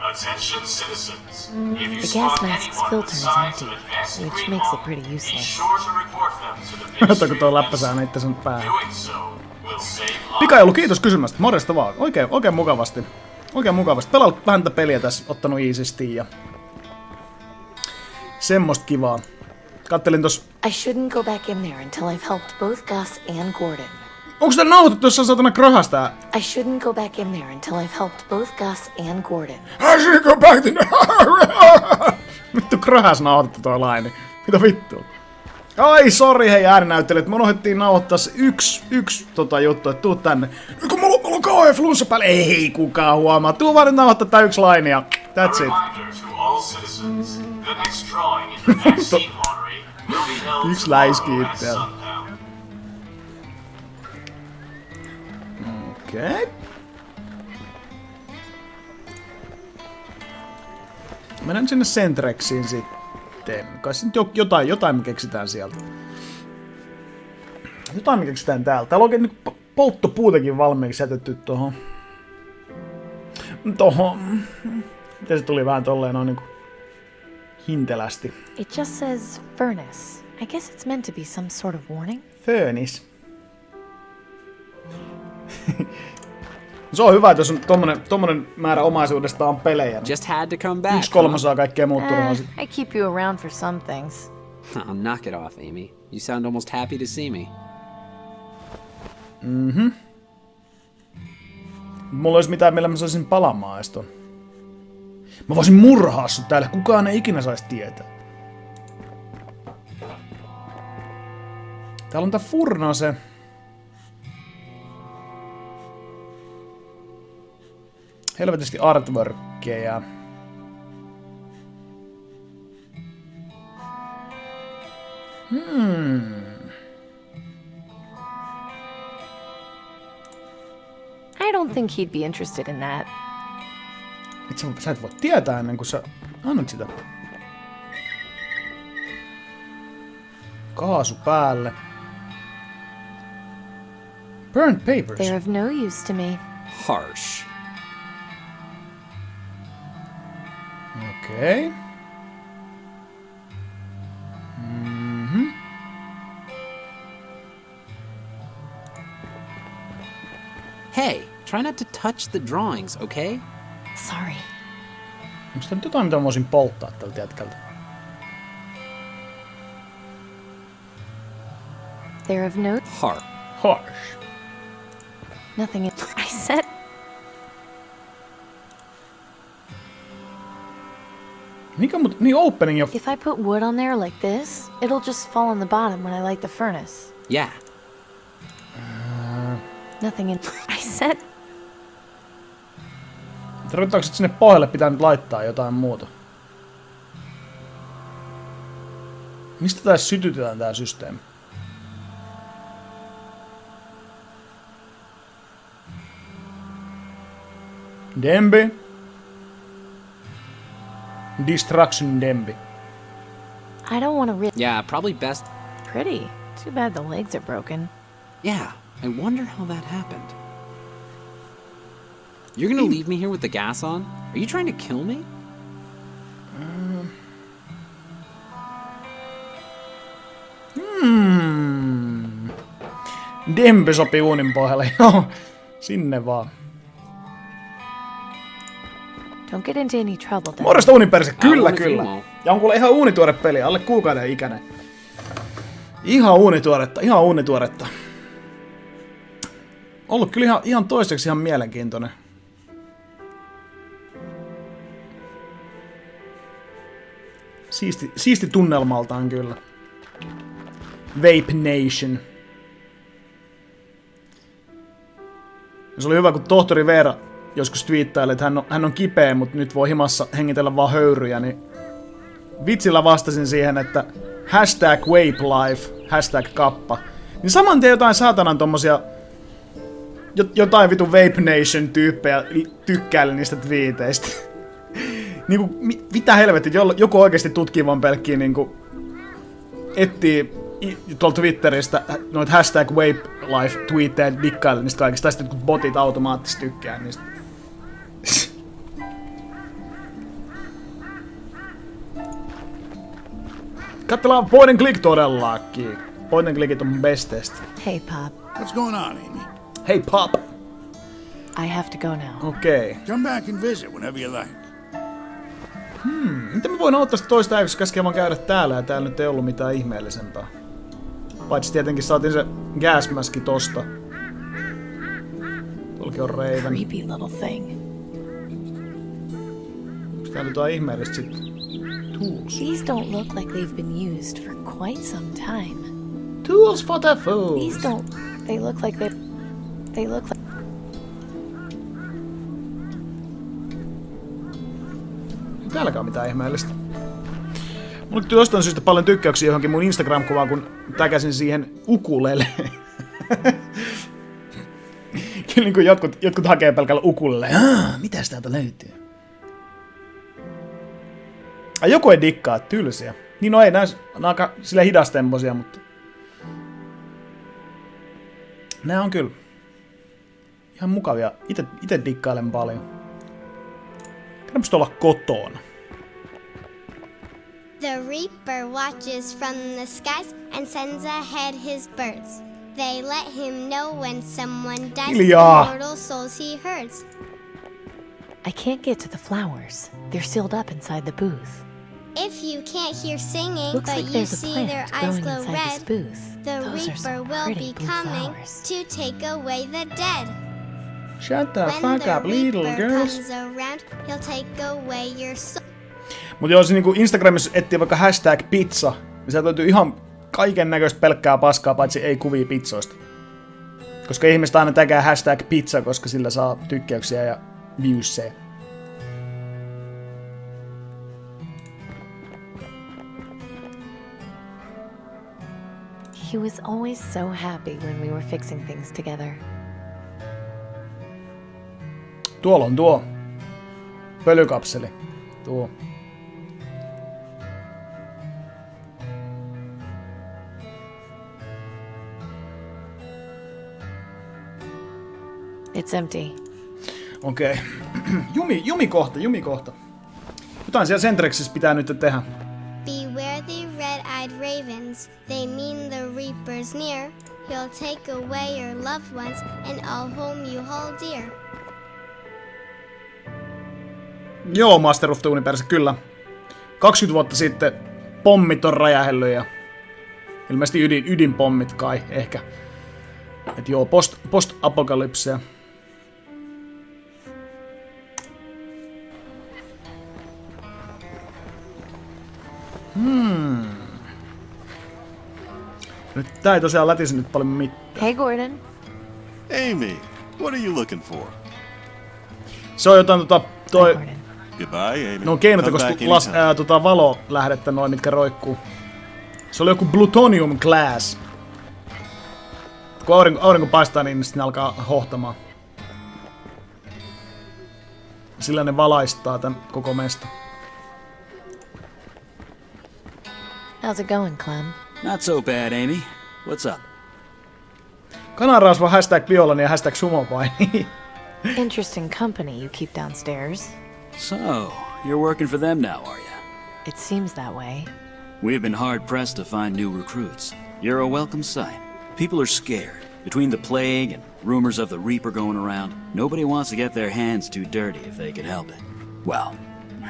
Speaker 6: Attention citizens. If you
Speaker 19: The
Speaker 6: spot
Speaker 19: gas mask's
Speaker 6: anyone with
Speaker 19: filter is
Speaker 6: signs of
Speaker 19: empty,
Speaker 6: advanced
Speaker 19: which
Speaker 6: green
Speaker 19: makes it
Speaker 6: lung,
Speaker 19: pretty
Speaker 6: be
Speaker 19: useless.
Speaker 6: sure to report them to the
Speaker 1: Ottako
Speaker 6: Ministry
Speaker 1: toi
Speaker 6: of
Speaker 1: läppä sää
Speaker 6: Medicine.
Speaker 1: itse sen päähän?
Speaker 6: Doing so will save lives.
Speaker 1: Pikailu, kiitos kysymästä. Morjesta vaan. Oikein mukavasti. Pelaat vähän tätä peliä tässä, ottanut iisisti ja... Semmosta kivaa. Kattelin tos...
Speaker 19: I shouldn't go back in there until I've helped both Gus and Gordon.
Speaker 1: Onks tää nauhoitettu jossain satana krahasta?
Speaker 19: I shouldn't go back in there until I've helped both Gus and Gordon.
Speaker 1: I shouldn't go back in there. Vittu krahas nauhoitettu toi laini. Mitä vittua? Ai sori hei ääninäyttelijät, me unohdettiin nauhoittaa se yksi juttu, että tuu tänne. Nyt kun mulla on kauhean flunssa päällä, ei kukaan huomaa. Tuu vaan nyt nauhoittaa tää yksi laini ja that's it. Yksi läiski itseään. Okei. Mennään sinne Centrexiin sitten. Kai se nyt jotain me keksitään sieltä. Jotain me keksitään täältä. Täällä on oikein niin polttopuutakin valmiiksi jätetty tohon. Miten se tuli vähän tolleen noin niinku hintelästi.
Speaker 19: It just says furnace. I guess it's meant to be some sort of warning.
Speaker 1: Furnace. Se on hyvä, että jos on tommonen määrä omaisuudesta on pelejä.
Speaker 10: Just had to come back.
Speaker 1: 1/3 kaikkea muut turhaa.
Speaker 19: I keep you around for some things.
Speaker 10: Oh, knock it off, Amy. You sound almost happy to see me.
Speaker 1: Mulla olisi mitään, millä mä saisin palamaan edes ton. Mä voisin murhaa sut täällä, kukaan ei ikinä saisi tietää. Täällä on tää furnace. Helvetisti artworkkeja.
Speaker 19: I don't think he'd be interested in that.
Speaker 1: Sä et voi tietää ennen kuin sä annat sitä. Kaasu päälle. Burnt papers.
Speaker 19: They're of no use to me.
Speaker 10: Harsh.
Speaker 1: Okei.
Speaker 10: Hey, try not to touch the drawings, okay?
Speaker 19: Sorry.
Speaker 1: Onko tää nyt jotain, mitä mä voisin polttaa tältä jätkältä?
Speaker 19: They're of no...
Speaker 1: Harsh.
Speaker 19: Nothing in... I said...
Speaker 1: Mikä mut... Niin opening of...
Speaker 19: If I put wood on there like this, it'll just fall on the bottom when I light the furnace.
Speaker 10: Yeah.
Speaker 19: Nothing in... I said...
Speaker 1: Tarkoittaako, että sinne pohjalle pitää nyt laittaa jotain muuta? Mistä tää sytytetään tää systeemi? Dembi. Distraction Dembi.
Speaker 19: I don't want to really...
Speaker 10: Yeah, probably best...
Speaker 19: Pretty. Too bad the legs are broken.
Speaker 10: Yeah, I wonder how that happened. You're gonna leave me here with the gas on? Are you trying to kill me?
Speaker 1: Dembi sopii uunin pohjalle, joo. Sinne vaan.
Speaker 19: Don't get into any trouble.
Speaker 1: Morjesta uuniperse, kyllä. Ja on kuule ihan uunituore peli, alle kuukauden ikäinen. Ihan uunituoretta. Ollut kyllä ihan toiseksi ihan mielenkiintoinen. Siisti tunnelmaltaan kyllä. Vape Nation. Se oli hyvä, kun tohtori Veera joskus twiittaili, että hän on kipeä, mutta nyt voi himassa hengitellä vaan höyryjä, niin vitsillä vastasin siihen, että #WapeLife, #kappa. Niin saman tien jotain saatanan tommosia jotain vitun Vape Nation tyyppejä tykkäili niistä twiiteistä. Niinku, mitä helvetti, joku oikeesti tutkii vaan pelkkiä niinku etsii tuolta Twitteristä noit #WapeLife tweettejä dikkaille niistä kaikista, tai sitten kun botit automaattisesti tykkää niistä. Katsellaan point and click todellakin. Point and clickit on mun besteistä.
Speaker 19: Hey, Pop.
Speaker 20: What's going on, Amy?
Speaker 1: Hey, Pop.
Speaker 19: I have to go now.
Speaker 1: Okei.
Speaker 20: Come back and visit whenever you like.
Speaker 1: Miten mä voin ottaa toista äivyksi käskeä vaan käydä täällä, ja täällä nyt ei ollut mitään ihmeellisempää. Paitsi tietenkin saatiin se gasmaski tosta. Tuollakin on Raven.
Speaker 19: Creepy little thing.
Speaker 1: Onks täällä jotain ihmeellistä sit? Tools.
Speaker 19: These don't look like they've been used for quite some time.
Speaker 1: Tools for the fools.
Speaker 19: These don't... They look like they look like...
Speaker 1: Täälläkään on mitään ihmeellistä. Mulla tuli jostain syystä paljon tykkäyksiä johonkin mun Instagram-kuvaan, kun täkäsin siihen ukulele. Kyllä niin kuin jotkut hakee pelkällä ukulele. Mitäs täältä löytyy? Joku ei dikkaa, tylsiä. Niin no ei, nää on aika silleen hidastemposia, mutta... Nää on kyllä ihan mukavia. Ite dikkailen paljon. Kannattaa olla kotona.
Speaker 5: The Reaper watches from the skies and sends ahead his birds. They let him know when someone dies, the mortal souls he herds.
Speaker 19: I can't get to the flowers. They're sealed up inside the booth.
Speaker 5: If you can't hear singing,
Speaker 19: Looks
Speaker 5: but
Speaker 19: like
Speaker 5: you
Speaker 19: there's a
Speaker 5: see their
Speaker 19: plant
Speaker 5: eyes
Speaker 19: growing
Speaker 5: glow
Speaker 19: inside this
Speaker 5: red,
Speaker 19: booth.
Speaker 5: the
Speaker 19: Those are
Speaker 5: Reaper
Speaker 19: some
Speaker 5: will
Speaker 19: pretty
Speaker 5: be
Speaker 19: blue
Speaker 5: coming
Speaker 19: flowers.
Speaker 5: to take away the dead.
Speaker 1: Shut the
Speaker 5: When
Speaker 1: fuck
Speaker 5: the
Speaker 1: up, little
Speaker 5: Reaper
Speaker 1: girls.
Speaker 5: comes around, he'll take away your soul.
Speaker 1: Mut jos niinku Instagramissa etsii vaikka hashtag pizza, niin sieltä löytyy ihan kaiken näköistä pelkkää paskaa, paitsi ei kuvia pizzoista. Koska ihmiset aina tägää hashtag pizza, koska sillä saa tykkäyksiä ja viewsseja.
Speaker 19: He was always so happy when we were fixing things together.
Speaker 1: Tuolla on tuo pölykapseli. Tuo.
Speaker 19: It's empty.
Speaker 1: Okei. Jumikohta. Jotain siellä Centrexissä pitää nyt tehdä.
Speaker 5: Beware the red-eyed ravens. They mean the Reaper's near. He'll take away your loved ones and all whom you hold dear.
Speaker 1: Joo, Master of the Universe, kyllä. 20 vuotta sitten pommit on räjähellyt ja ilmeisesti ydinpommit kai ehkä. Et joo, post-apokalypsia. Nyt tää ei tosiaan lätisi nyt paljon mitään.
Speaker 19: Hey Gordon.
Speaker 7: Amy, what are you looking for?
Speaker 1: Se on jotain toi...
Speaker 7: Goodbye, Amy.
Speaker 1: No keinotekoista valolähdettä noin, mitkä roikkuu. Se oli joku plutonium glass. Kun aurinko paistaa, niin sitten ne alkaa hohtamaan. Sillä ne valaistaa tän koko mesta.
Speaker 19: How's it going, Clem?
Speaker 13: Not so bad, Amy. What's up?
Speaker 1: Kananrasva hashtag violani ja hashtag sumopaini.
Speaker 19: Interesting company you keep downstairs.
Speaker 13: So, you're working for them now, are you?
Speaker 19: It seems that way.
Speaker 13: We've been hard-pressed to find new recruits. You're a welcome sight. People are scared. Between the plague and rumors of the Reaper going around, nobody wants to get their hands too dirty if they can help it. Well,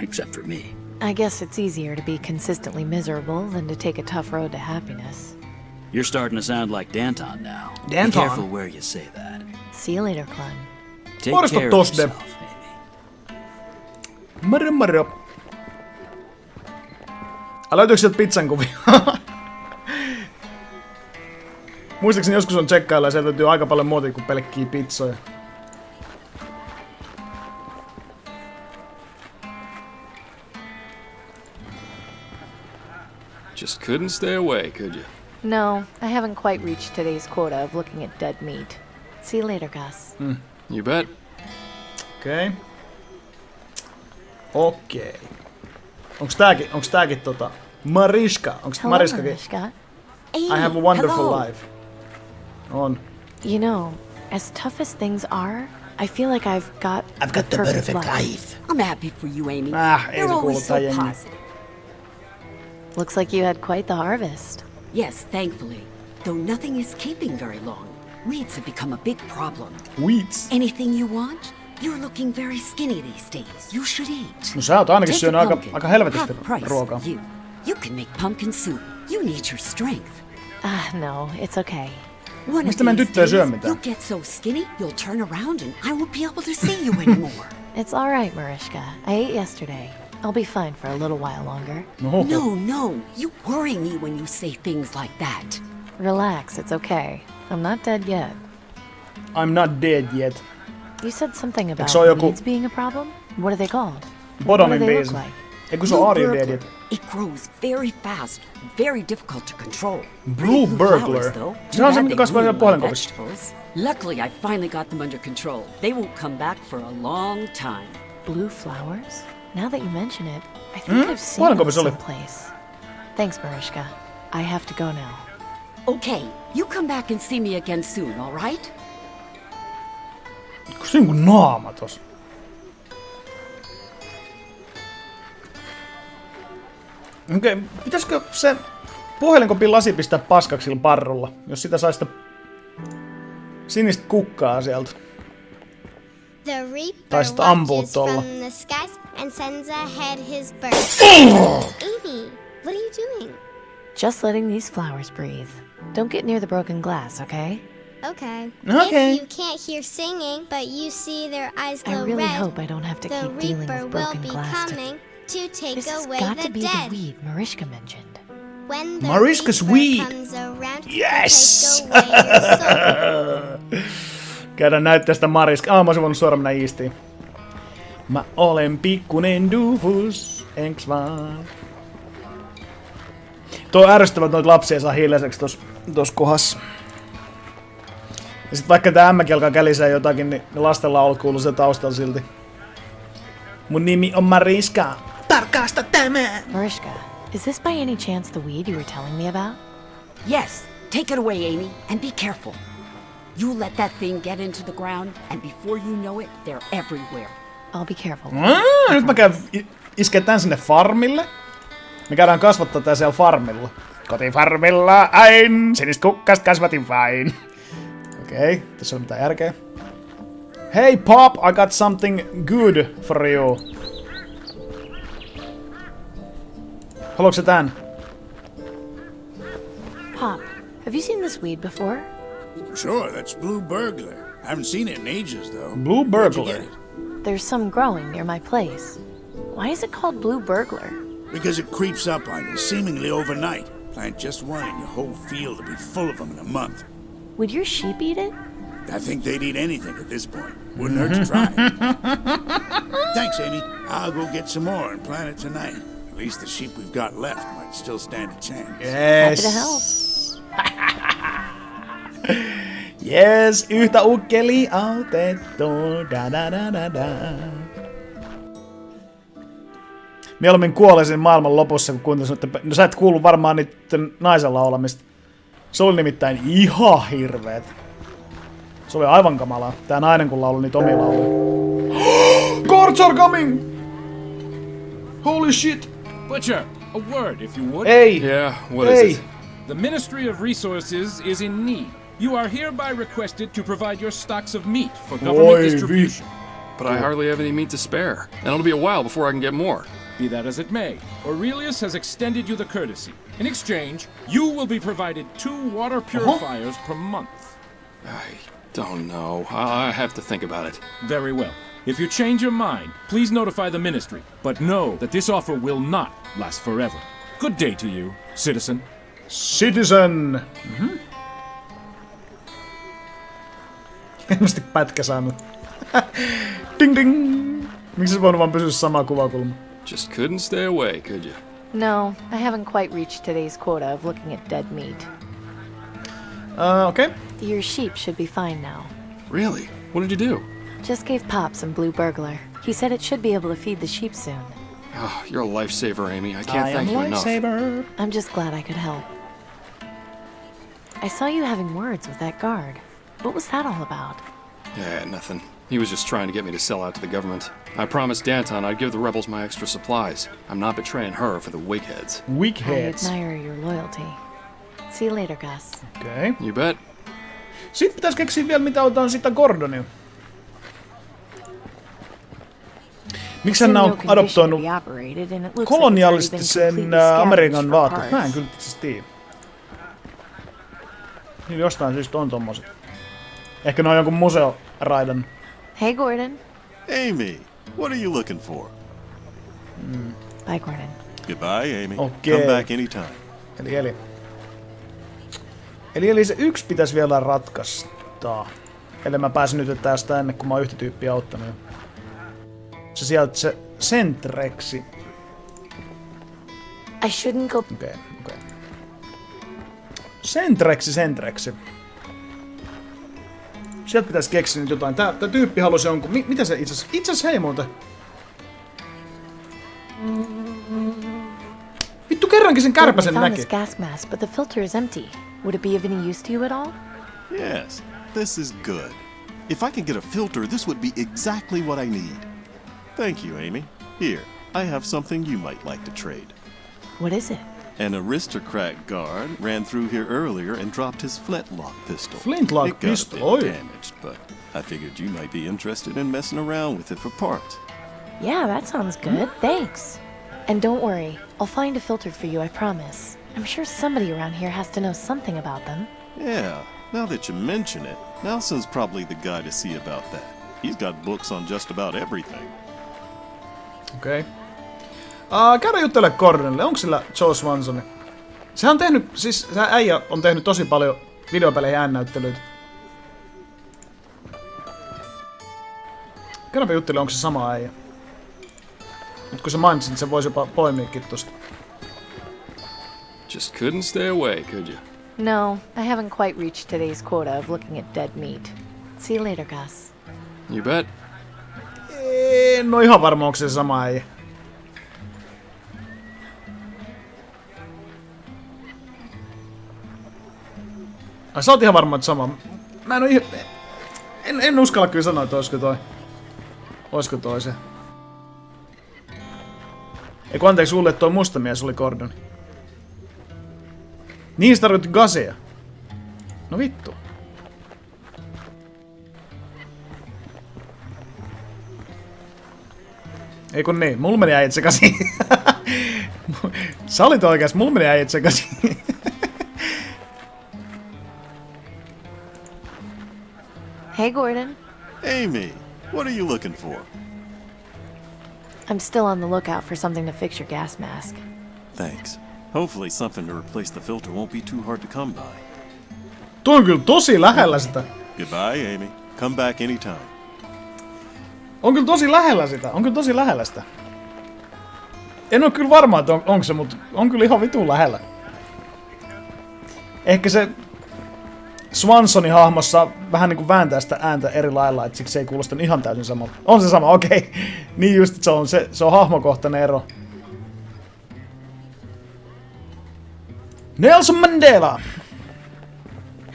Speaker 13: except for me.
Speaker 19: I guess it's easier to be consistently miserable than to take a tough road to happiness.
Speaker 13: You're starting to sound like Danton now.
Speaker 1: Danton?
Speaker 13: Be careful where you say that.
Speaker 19: See you later, Clem.
Speaker 13: Take care of yourself, Amy.
Speaker 1: Moro. Löytyykö sieltä pizzan kuvia? Muistaakseni joskus on tsekkailla ja sieltä löytyy aika paljon muuta kuin pelkkiä pizzoja.
Speaker 9: Just couldn't stay away, could you?
Speaker 19: No, I haven't quite reached today's quota of looking at dead meat. See you later, Gus.
Speaker 9: You bet.
Speaker 1: Okei. Onks tääkin Mariska? Onks
Speaker 19: Hello,
Speaker 1: Mariskakin?
Speaker 19: Mariska.
Speaker 1: I have a wonderful life. On.
Speaker 19: You know, as tough as things are, I feel like I've got the perfect life.
Speaker 11: I'm happy for you, Amy.
Speaker 1: Ei
Speaker 11: You're
Speaker 1: se
Speaker 11: always so
Speaker 1: kuulu jengi.
Speaker 11: positive.
Speaker 19: Looks like you had quite the harvest.
Speaker 11: Yes, thankfully. Though nothing is keeping very long. Weeds have become a big problem.
Speaker 1: Weeds?
Speaker 11: Anything you want? You're looking very skinny these days. You should eat.
Speaker 1: No sä oot ainakin
Speaker 11: Take
Speaker 1: syönyt
Speaker 11: a
Speaker 1: aika
Speaker 11: pumpkin.
Speaker 1: helvetisti
Speaker 11: Half price
Speaker 1: ruokaa.
Speaker 11: for you. You can make pumpkin soup. You need your strength.
Speaker 19: No, it's okay.
Speaker 11: One of
Speaker 1: Mistä meidän
Speaker 11: these
Speaker 1: tyttö ei syö
Speaker 11: days,
Speaker 1: mitään?
Speaker 11: you'll get so skinny, you'll turn around and I won't be able to see you anymore.
Speaker 19: It's all right, Mariska. I ate yesterday. I'll be fine for a little while longer.
Speaker 11: No. You worry me when you say things like that.
Speaker 19: Relax, it's okay. I'm not dead yet.
Speaker 1: I'm not dead yet.
Speaker 19: You said something about
Speaker 1: se oo joku-
Speaker 19: weeds being a problem? What are they called?
Speaker 1: Bodomin
Speaker 19: What do they
Speaker 1: biisi.
Speaker 19: look like?
Speaker 1: Eikö se oo Are You Dead
Speaker 11: Burglar.
Speaker 1: Yet?
Speaker 11: It grows very fast, very difficult to control.
Speaker 1: Blue Burglar.
Speaker 11: Flowers, though.
Speaker 1: Se on se,
Speaker 11: Too
Speaker 1: mikä
Speaker 11: bad
Speaker 1: kasvaa
Speaker 11: they
Speaker 1: siellä
Speaker 11: ruin my
Speaker 1: puhelinkopissa.
Speaker 11: vegetables. Luckily, I finally got them under control. They won't come back for a long time.
Speaker 19: Blue flowers? Now that you mention it, I think I've seen it someplace. Thanks, Mariska. I have to go now.
Speaker 11: Okay, you come back and see me again soon, all right?
Speaker 1: Onko se joku naama tossa? Okei, pitäisikö se puhelinkopin lasi pistää paskaksi sillä parrulla, jos sitä saisi sitä sinistä kukkaa sieltä?
Speaker 5: The Reaper
Speaker 1: tai sitten ampuu
Speaker 5: watches
Speaker 1: tuolla.
Speaker 5: from the skies and sends ahead his birds. Amy, what are you doing?
Speaker 19: Just letting these flowers breathe. Don't get near the broken glass, okay?
Speaker 5: Okay.
Speaker 19: Okay.
Speaker 5: If you can't hear singing, but you see their eyes glow
Speaker 19: I really
Speaker 5: red,
Speaker 19: hope I don't have to
Speaker 5: the
Speaker 19: keep dealing
Speaker 5: Reaper
Speaker 19: with
Speaker 5: will
Speaker 19: broken
Speaker 5: be
Speaker 19: glass.
Speaker 5: coming to take
Speaker 19: This has
Speaker 5: away
Speaker 19: got
Speaker 5: the
Speaker 19: to be
Speaker 5: dead.
Speaker 19: the weed Mariska mentioned.
Speaker 5: When the
Speaker 1: Mariska's
Speaker 5: Reaper
Speaker 1: weed.
Speaker 5: comes around,
Speaker 1: Yes!
Speaker 5: to take away your soul.
Speaker 1: Käydään näyttää sitä Mariska. Mä olisin voinut suoraan mennä Eastiin. Mä olen pikkunen doofus, enks vaan? Tuo ärsyttävät noita lapsia saa hiljaiseksi tossa kohdassa. Ja sit vaikka tää ämmäkin alkaa kälisää jotakin, niin ne lasten laulu kuuluu se taustalla silti. Mun nimi on Mariska. Tarkasta tämä!
Speaker 19: Mariska, is this by any chance the weed you were telling me about?
Speaker 11: Yes, take it away, Amy, and be careful. You let that thing get into the ground, and before you know it, they're everywhere.
Speaker 19: I'll be careful.
Speaker 1: Nyt mä käyn isketään sinne farmille. Me käydään kasvattaa tää siellä farmilla. Kotifarmilla ain, sinistä kukkasta kasvatin vain. Okei, tässä on mitään järkeä. Hey Pop, I got something good for you. Haluatko sä tän?
Speaker 19: Pop, have you seen this weed before?
Speaker 20: Sure, that's Blue Burglar. I haven't seen it in ages, though.
Speaker 1: Blue
Speaker 20: Where'd you
Speaker 1: Burglar?
Speaker 20: get it?
Speaker 19: There's some growing near my place. Why is it called Blue Burglar?
Speaker 20: Because it creeps up on you, seemingly overnight. Plant just one and your whole field will be full of them in a month.
Speaker 19: Would your sheep eat it?
Speaker 20: I think they'd eat anything at this point. Wouldn't hurt to try. Thanks, Amy. I'll go get some more and plant it tonight. At least the sheep we've got left might still stand a chance.
Speaker 1: Yes.
Speaker 19: Happy to help.
Speaker 1: Yes, yhtä ukkeli autettu. Da da da da da. Mieluummin kuolisin maailman lopussa, kun kuuntelisin, että no sä et kuulu varmaan niitten naisen laulamista. Se oli nimittäin ihan hirveet. Se oli aivan kamalaa. Tää nainen kun lauli niitä omia lauluja. Guards are coming! Holy shit!
Speaker 2: Butcher, a word if you would.
Speaker 1: Hey!
Speaker 9: Yeah, what is it?
Speaker 2: The Ministry of Resources is in need. You are hereby requested to provide your stocks of meat for government distribution.
Speaker 9: But I hardly have any meat to spare, and it'll be a while before I can get more.
Speaker 2: Be that as it may, Aurelius has extended you the courtesy. In exchange, you will be provided 2 water purifiers per month.
Speaker 9: I don't know. I have to think about it.
Speaker 2: Very well. If you change your mind, please notify the Ministry, but know that this offer will not last forever. Good day to you, citizen.
Speaker 1: Citizen! Hienosti pätkä saanut. Ding ding! Miksi se voinut vaan pysyä samaa kuvakulmaa?
Speaker 9: Just couldn't stay away, could you?
Speaker 19: No, I haven't quite reached today's quota of looking at dead meat.
Speaker 1: Okay.
Speaker 19: Your sheep should be fine now.
Speaker 9: Really? What did you do?
Speaker 19: Just gave Pop some Blue Burglar. He said it should be able to feed the sheep soon.
Speaker 9: Oh, you're a lifesaver, Amy. I can't thank you enough.
Speaker 19: I'm just glad I could help. I saw you having words with that guard. What was that all about?
Speaker 9: Yeah, nothing. He was just trying to get me to sell out to the government. I promised Danton I'd give the rebels my extra supplies. I'm not betraying her for the wigheads.
Speaker 1: Wigheads.
Speaker 19: I admire your loyalty. See you later, Gus.
Speaker 1: Okay.
Speaker 9: You bet.
Speaker 1: Sitten pitäisi keksiä vielä mitä otetaan sitä Gordonia. Miksi hän on adoptoinut kolonialistisen Amerikan vaatteet? Mä en kyllä siis tiedä. Niin jostain syystä on tommoset. Ehkä ne on jonkun museoraidan.
Speaker 19: Hey, Gordon.
Speaker 7: Amy, what are you looking for?
Speaker 19: Bye, Gordon.
Speaker 7: Goodbye, Amy.
Speaker 1: Okay.
Speaker 7: Come back anytime.
Speaker 1: Eli se yksi pitäisi vielä ratkaista. Eli mä pääsin nyt tästä ennen kuin mä oon yhtä tyyppiä auttanut. Se sieltä se Sentreksi.
Speaker 19: I shouldn't go.
Speaker 1: Okei. Sentreksi. Sieltä pitäisi keksiä nyt jotain. Tää tyyppi halusi jonkun. Mitä se itse asiassa hei muuten? Vittu kerrankin sen kärpäsen näki.
Speaker 19: This gas mask, but the filter is empty. Would it be of any use to you at all?
Speaker 7: Yes, this is good. If I can get a filter, this would be exactly what I need. Thank you, Amy. Here, I have something you might like to trade.
Speaker 19: What is it?
Speaker 7: An aristocrat guard ran through here earlier and dropped his flintlock pistol.
Speaker 1: Flintlock pistol?
Speaker 7: It got a bit damaged, but I figured you might be interested in messing around with it for parts.
Speaker 19: Yeah, that sounds good. Thanks. And don't worry, I'll find a filter for you, I promise. I'm sure somebody around here has to know something about them.
Speaker 7: Yeah, now that you mention it, Nelson's probably the guy to see about that. He's got books on just about everything.
Speaker 1: Okei. Käydä juttele Gordonille. Onko sillä Joe Swansoni? Sehän on tehnyt, siis se äijä on tehnyt tosi paljon videopeleihin äännäyttelyitä. Käydäpä juttele, onko se sama äijä. Mut kun sä mainitsit, se voisi jopa poimiikin tosta.
Speaker 9: Just couldn't stay away, could you?
Speaker 19: No, I haven't quite reached today's quota of looking at dead meat. See you later, Gus.
Speaker 9: You bet.
Speaker 1: En oo ihan varma, onko se sama äijä. Ai sä oot ihan varma, että sama. Mä en oo ihan... En uskalla kyllä sanoa, että oisko toi. Oisko toi se. Eiku anteeksi sulle, että toi musta mies oli Gordon. Niin se tarkoitti Gusia. No vittu. Ei kun niin, mulla meni äijät sekaisin. Sä olit oikeas, mulla meni äijät sekaisin.
Speaker 19: Hey, Gordon.
Speaker 7: Amy, what are you looking for?
Speaker 19: I'm still on the lookout for something to fix your gas mask.
Speaker 7: Thanks. Hopefully something to replace the filter won't be too hard to come by.
Speaker 1: Tuo on kyllä tosi lähellä sitä.
Speaker 7: Goodbye, Amy. Come back anytime.
Speaker 1: On kyllä tosi lähellä sitä. On kyllä tosi lähellä sitä. En oo kyllä varma, että onko se, mutta on kyllä ihan vitun lähellä. Ehkä se Swansonin hahmossa vähän niinku vääntää sitä ääntä eri lailla, että siksi se ei kuulosta ihan täysin samalta. On se sama, okei. Niin just, että se on hahmokohtainen ero. Nelson Mandela!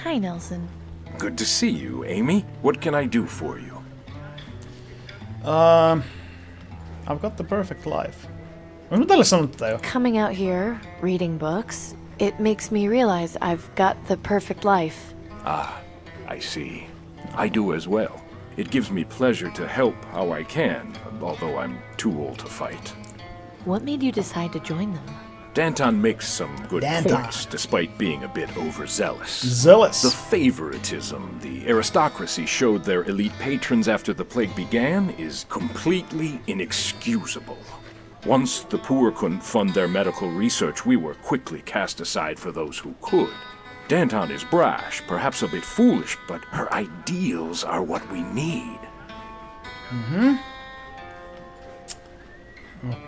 Speaker 19: Hi, Nelson.
Speaker 12: Good to see you, Amy. What can I do for you?
Speaker 1: I've got the perfect life. Onko mä tälle sanonut tätä jo?
Speaker 19: Coming out here, reading books, it makes me realize I've got the perfect life.
Speaker 12: Ah, I see. I do as well. It gives me pleasure to help how I can, although I'm too old to fight.
Speaker 19: What made you decide to join them?
Speaker 12: Danton makes some good points, despite being a bit overzealous.
Speaker 1: Zealous.
Speaker 12: The favoritism the aristocracy showed their elite patrons after the plague began is completely inexcusable. Once the poor couldn't fund their medical research, we were quickly cast aside for those who could. Danton is brash, perhaps a bit foolish, but her ideals are what we need.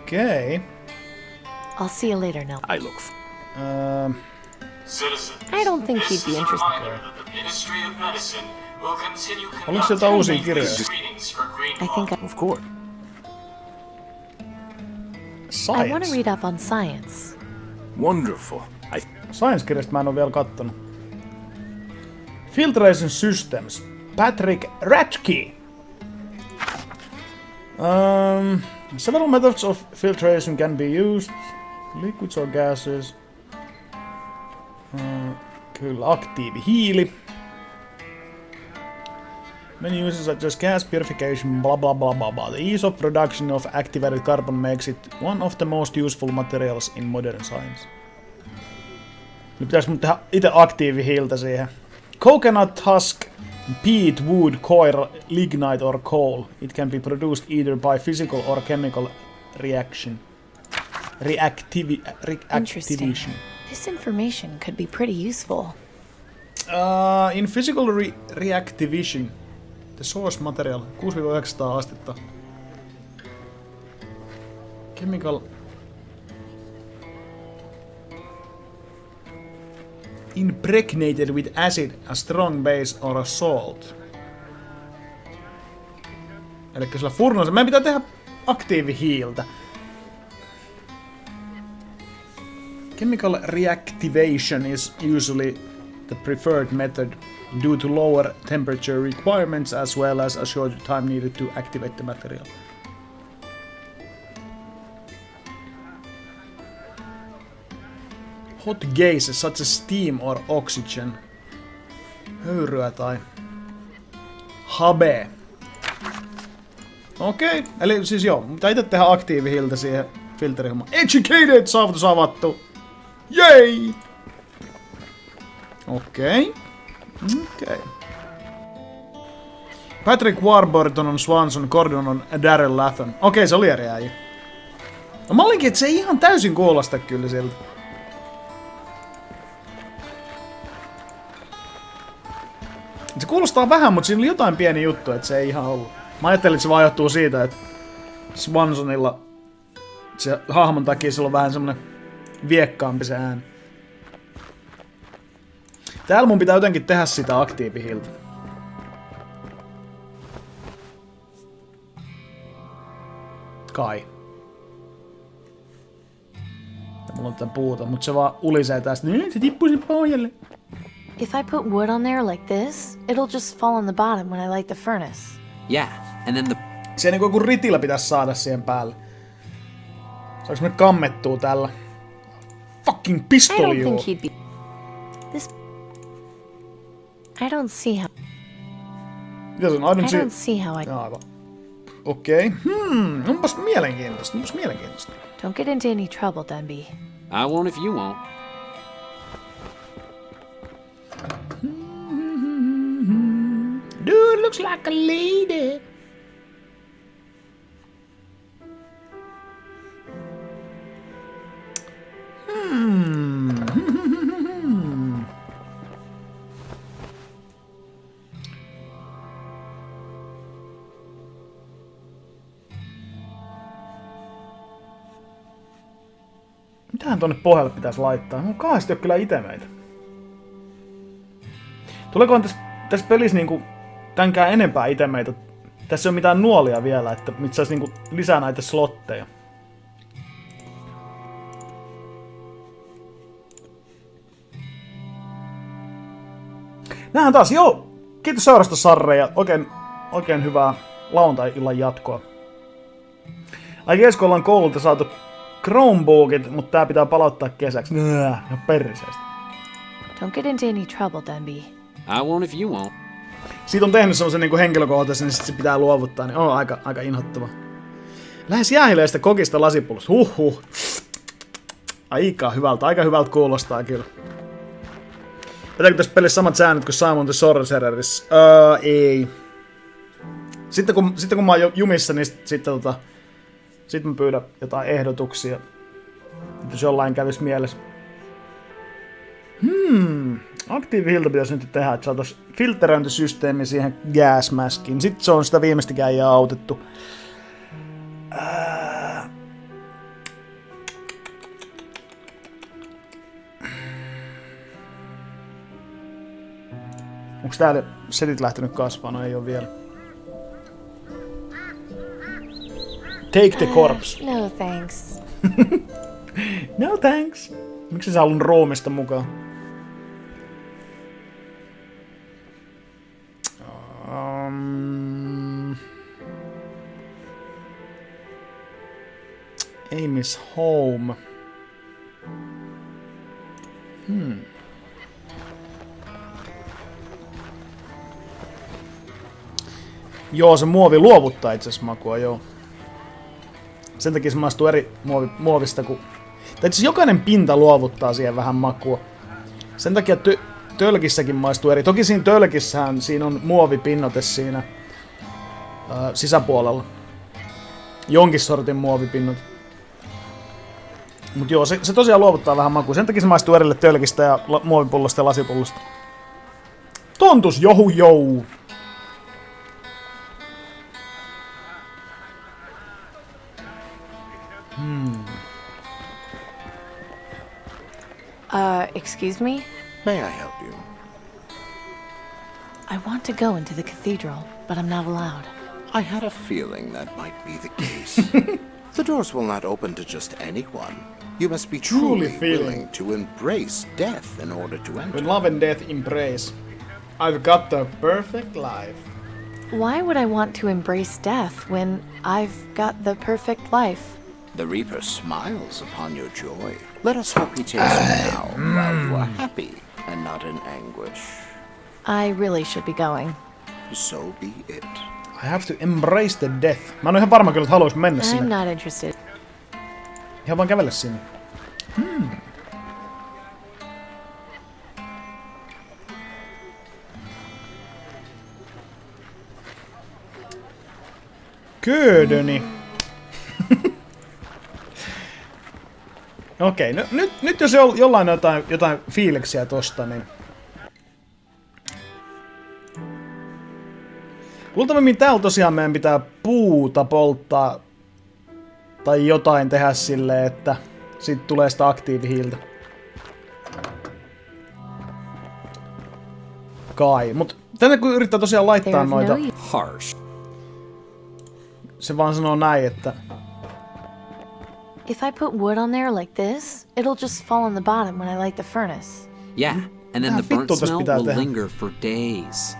Speaker 1: Okay.
Speaker 19: I'll see you later, Nell.
Speaker 12: I look
Speaker 6: Citizens,
Speaker 19: I don't think he'd be interested.
Speaker 6: that the Ministry of Medicine will continue
Speaker 1: Oliko sieltä uusia kirjoja?
Speaker 6: screenings for green
Speaker 19: I think
Speaker 12: Of course.
Speaker 1: Science.
Speaker 19: I want to read up on science.
Speaker 12: Wonderful.
Speaker 1: Science-kirjasta mä en oo vielä kattonut. Filtration Systems. Patrick Retku. Several methods of filtration can be used. Liquids or gases. Kyllä, aktiivi hiili. Many uses such as gas purification, blah blah blah blah blah. The ease of production of activated carbon makes it one of the most useful materials in modern science. Nyt pitäis mun tehdä ite aktiivihiiltä siihen. Coconut husk, peat, wood, coir, lignite or coal. It can be produced either by physical or chemical reaction.
Speaker 19: Interesting. This information could be pretty useful.
Speaker 1: In physical reactivation, the source material 6-900 astetta. Chemical impregnated with acid, a strong base or a salt. Elikkä sillä furnoissa meidän pitää tehdä aktiivihiiltä. Chemical reactivation is usually the preferred method due to lower temperature requirements as well as a shorter time needed to activate the material. Hot gases such as steam or oxygen. Höyryä tai habe. Okei, eli siis joo, pitää itse tehdä aktiivihiltä siihen filterihommaan. Educated! Saavutus avattu! Jei! Okei. Patrick Warburton on Swanson, Gordon on Darrell Latham. Okei, se oli eri äijä. No mä olinkin, että se ei ihan täysin kuulosta kyllä siltä. Se kuulostaa vähän, mutta siinä oli jotain pieni juttu, että se ei ihan ollut. Mä ajattelin, että se vaan johtuu siitä, että Swansonilla se hahmon takia sillä on vähän semmonen viekkaampi se ääni. Täällä mun pitää jotenkin tehdä sitä aktiivihiltä. Kai. Ja mulla on tätä puuta, mutta se vaan ulisee tästä. Se tippuu sen pohjalle.
Speaker 19: If I put wood on there like this, it'll just fall on the bottom when I light the furnace.
Speaker 10: Yeah, and then the...
Speaker 1: Se niinku joku ritillä pitäisi saada siihen päälle. Saanko me kammettua tällä? Fucking pistoli
Speaker 19: I don't think he'd be... This... I don't see how...
Speaker 1: Mitä sun?
Speaker 19: I don't see how I...
Speaker 1: Aivan. Okei. Onpas mielenkiintoista.
Speaker 19: Don't get into any trouble, Dunby.
Speaker 10: I won't if you won't.
Speaker 1: Dude looks like a lady. Mitähän tonne pohjalle pitäisi laittaa? No kahdesti ole kyllä itemeitä. Tuleekohan tässä pelissä niinku tänkään enempää itemeitä? Tässä ei ole mitään nuolia vielä, että mit saisi niinku lisää näitä slotteja. Nähdään taas, joo! Kiitos seurasta, Sarre, ja oikein hyvää lauantai-illan jatkoa. Aikeesko ollaan koululta saatu Chromebookit, mutta tää pitää palauttaa kesäksi. Ja perseestä.
Speaker 19: Don't get into any trouble, Dunby.
Speaker 10: I won't if you won't.
Speaker 1: Siitä on tehnyt semmosen niinku henkilökohtaisen, niin sit se pitää luovuttaa, niin on aika inhottava. Lähes jäähileestä kokista lasipullosta. Huhhuh. Aika hyvältä kuulostaa kyllä. Pitääkö tässä pelissä samat säännöt kuin Simon the Sorcererissa? Ei. Sitten kun mä oon jumissa, niin sit mä pyydän jotain ehdotuksia. Jos jollain kävis mielessä. Aktiivihilta pitäisi nyt tehdä, että saatais filteröintisysteemi siihen gasmaskiin. Sitten se on sitä viimeistäkään äijää autettu. Onks täällä setit lähtenyt kasvaa? No ei oo vielä. Take the corpse.
Speaker 19: No thanks.
Speaker 1: No thanks. Miksi sä halunnut roomista mukaan? Amy's home. Joo, se muovi luovuttaa itse asiassa makua, joo. Sen takia se maistuu eri muovista kuin... Tai itse jokainen pinta luovuttaa siihen vähän makua. Sen takia tölkissäkin maistuu eri. Toki siinä tölkissähän siinä on muovipinnote siinä sisäpuolella. Jonkin sortin muovipinnote. Mut joo, se tosiaan luovuttaa vähän makua. Sen takia se maistuu erille tölkistä ja muovipullosta ja lasipullosta. Tontus, jou!
Speaker 19: Excuse me?
Speaker 8: May I help you?
Speaker 19: I want to go into the cathedral, but I'm not allowed.
Speaker 8: I had a feeling that might be the case. The doors will not open to just anyone. You must be truly willing to embrace death in order to enter.
Speaker 1: When love and death embrace, I've got the perfect life.
Speaker 19: Why would I want to embrace death when I've got the perfect life?
Speaker 8: The Reaper smiles upon your joy. Let us hope he takes you now while you are happy and not in anguish.
Speaker 19: I really should be going.
Speaker 8: So be it.
Speaker 1: I have to embrace the death. Mä en oo ihan varma kyllä, että haluais mennä sinne.
Speaker 19: I'm not interested.
Speaker 1: Ihan vaan kävellä sinne. Köödöni. Okei, no, nyt jos jollain on jotain fiiliksiä tosta, niin... Luultavimmin täällä tosiaan meidän pitää puuta polttaa tai jotain tehdä silleen, että sit tulee sitä aktiivihiiltä. Kai, mut tänne kun yrittää tosiaan laittaa noita...
Speaker 10: Harsh.
Speaker 1: Se vaan sanoo näin, että...
Speaker 19: If I put wood on there like this, it'll just fall on the bottom when I light the furnace.
Speaker 10: Yeah, and then the burnt smell will linger for days.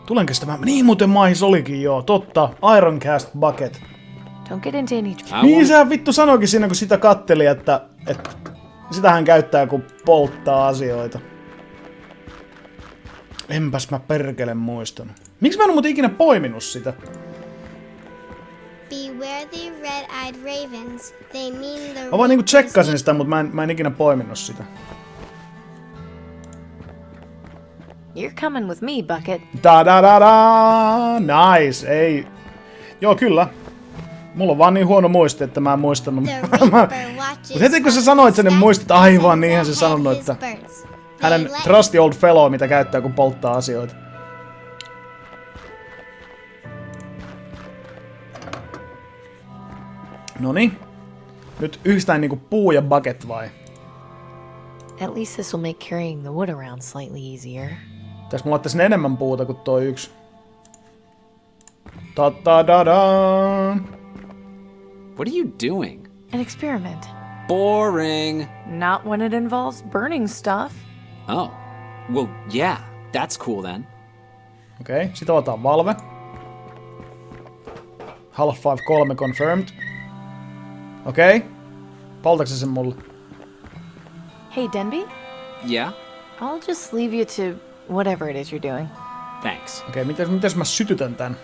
Speaker 1: Tulen kestämään. Niin muuten maihis olikin joo, totta. Ironcast bucket.
Speaker 19: Don't get into any...
Speaker 1: Niin sehän vittu sanoikin siinä kun sitä katteli, että sitä hän käyttää kun polttaa asioita. Enpäs mä perkele muistanut. Miksi mä en oo muuten ikinä poiminut sitä?
Speaker 5: Beware the red-eyed ravens. They mean the...
Speaker 1: Mä vaan niinku tsekkasin sitä, mutta mä en ikinä poiminut sitä.
Speaker 19: You're coming with me, Bucket.
Speaker 1: Da-da-da-da! Nice, ei... Joo, kyllä. Mulla on vaan niin huono muisti, että mä en muistanut. Mut heti kun sä sanoit sen, niin muistit aivan niinhän se sanonut, että... Hänen trusty old fellow, mitä käyttää kun polttaa asioita. Noniin. Nyt yhdistään niinku puu ja bucket vai?
Speaker 19: At least this will make carrying the wood around slightly easier.
Speaker 1: Pitäis mulla laittaa sinne enemmän puuta kuin toi yksi. Ta-ta-da-da!
Speaker 10: What are you doing?
Speaker 19: An experiment.
Speaker 10: Boring.
Speaker 19: Not when it involves burning stuff.
Speaker 10: Oh. Well, yeah. That's cool then.
Speaker 1: Okei, sit avataan valve. Half-Life 3 confirmed. Okei. Poltaako se sen mulle?
Speaker 19: Hey, Denby?
Speaker 10: Yeah?
Speaker 19: I'll just leave you to whatever it is you're doing.
Speaker 10: Thanks.
Speaker 1: Okei, mitäs mä sytytän tän?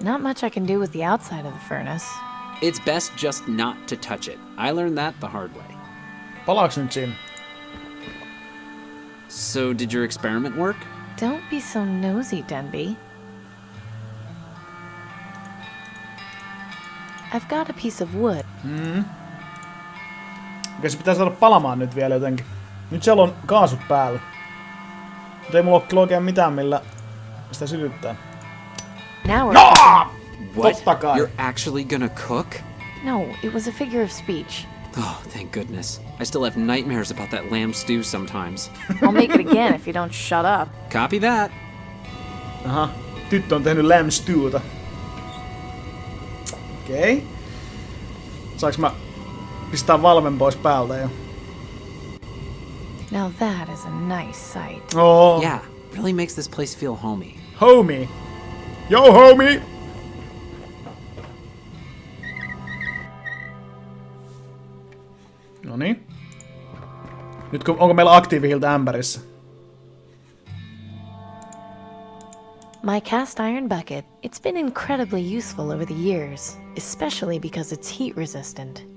Speaker 19: Not much I can do with the outside of the furnace.
Speaker 10: It's best just not to touch it. I learned that the hard way.
Speaker 1: Palaaks nyt siinä?
Speaker 10: So, did your experiment work?
Speaker 19: Don't be so nosy, Denby. I've got a piece of wood.
Speaker 1: Okei, se pitää saada palamaan nyt vielä jotenkin. Nyt siellä on kaasut päällä. Mutta ei mulla oo kyllä oikein mitään millä sitä sytyttää.
Speaker 19: Now we're...
Speaker 1: No!
Speaker 10: What?
Speaker 1: Totta kai.
Speaker 10: You're actually gonna cook?
Speaker 19: No, it was a figure of speech.
Speaker 10: Oh, thank goodness. I still have nightmares about that lamb stew sometimes.
Speaker 19: I'll make it again if you don't shut up.
Speaker 10: Copy that.
Speaker 1: Aha, tyttö on tehnyt lamb stewta. Okei. Saanko mä pistää valven pois päältä jo?
Speaker 19: Now that is a nice sight.
Speaker 1: Oh.
Speaker 10: Yeah, really makes this place feel homey.
Speaker 1: Homie. Yo, homie! Noniin. Nyt onko meillä aktiivihiiltä ämpärissä?
Speaker 19: My cast iron bucket. It's been incredibly useful over the years, especially because it's heat resistant.